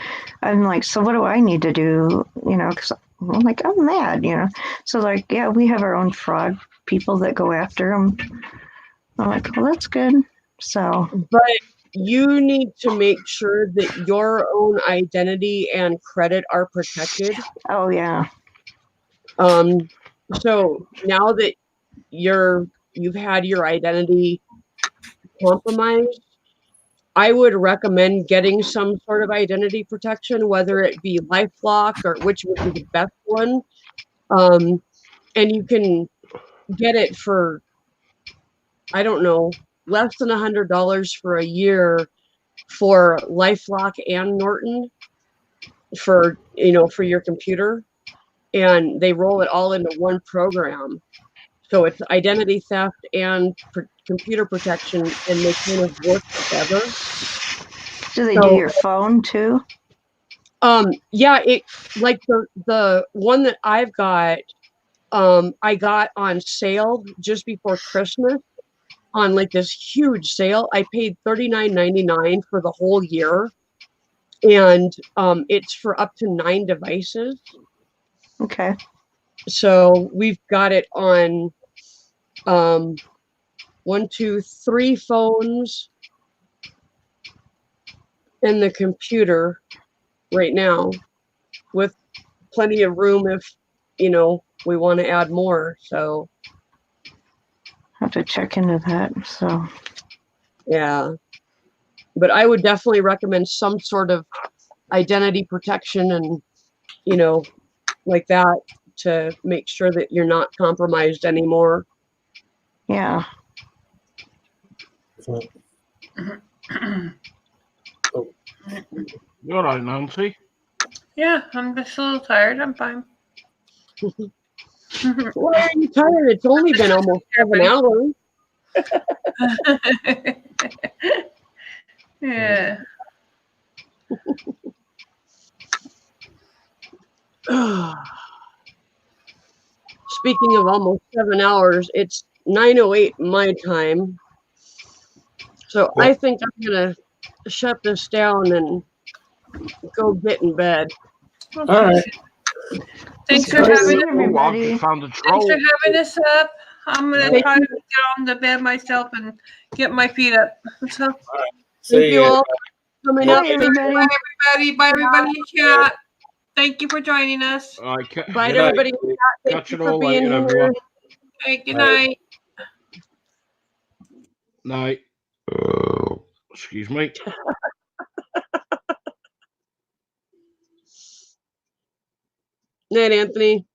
Speaker 12: I'm like, so what do I need to do? You know, because I'm like, I'm mad. You know, so like, yeah, we have our own fraud people that go after them. I'm like, well, that's good. So,
Speaker 1: but you need to make sure that your own identity and credit are protected.
Speaker 12: Oh yeah.
Speaker 1: So now that you've had your identity compromised, I would recommend getting some sort of identity protection, whether it be LifeLock or which would be the best one. And you can get it for, I don't know, less than $100 for a year for LifeLock and Norton for your computer, and they roll it all into one program. So it's identity theft and computer protection, and they kind of work together.
Speaker 12: Do they do your phone too?
Speaker 1: Yeah, it like the one that I've got, I got on sale just before Christmas on like this huge sale. I paid $39.99 for the whole year, and it's for up to 9 devices.
Speaker 12: Okay.
Speaker 1: So we've got it on 1, 2, 3 phones and the computer right now, with plenty of room if we want to add more. So
Speaker 12: have to check into that. So
Speaker 1: yeah, but I would definitely recommend some sort of identity protection and like that to make sure that you're not compromised anymore.
Speaker 12: Yeah.
Speaker 8: You all right, Nancy?
Speaker 2: Yeah, I'm just a little tired. I'm fine.
Speaker 1: Why are you tired? It's only been almost 7 hours.
Speaker 2: Yeah.
Speaker 1: Speaking of almost 7 hours, it's 9:08 my time. So I think I'm gonna shut this down and go get in bed.
Speaker 6: All right.
Speaker 2: Thanks for having
Speaker 12: everybody.
Speaker 2: Thanks for having us up. I'm gonna try to get on the bed myself and get my feet up. So
Speaker 1: thank you all coming up.
Speaker 2: Bye, everybody. Bye, everybody. Chat. Thank you for joining us.
Speaker 8: All right,
Speaker 1: bye, everybody.
Speaker 8: Catch it all later, everyone.
Speaker 2: Hey, good night.
Speaker 8: Night. Excuse me.
Speaker 1: Night, Anthony.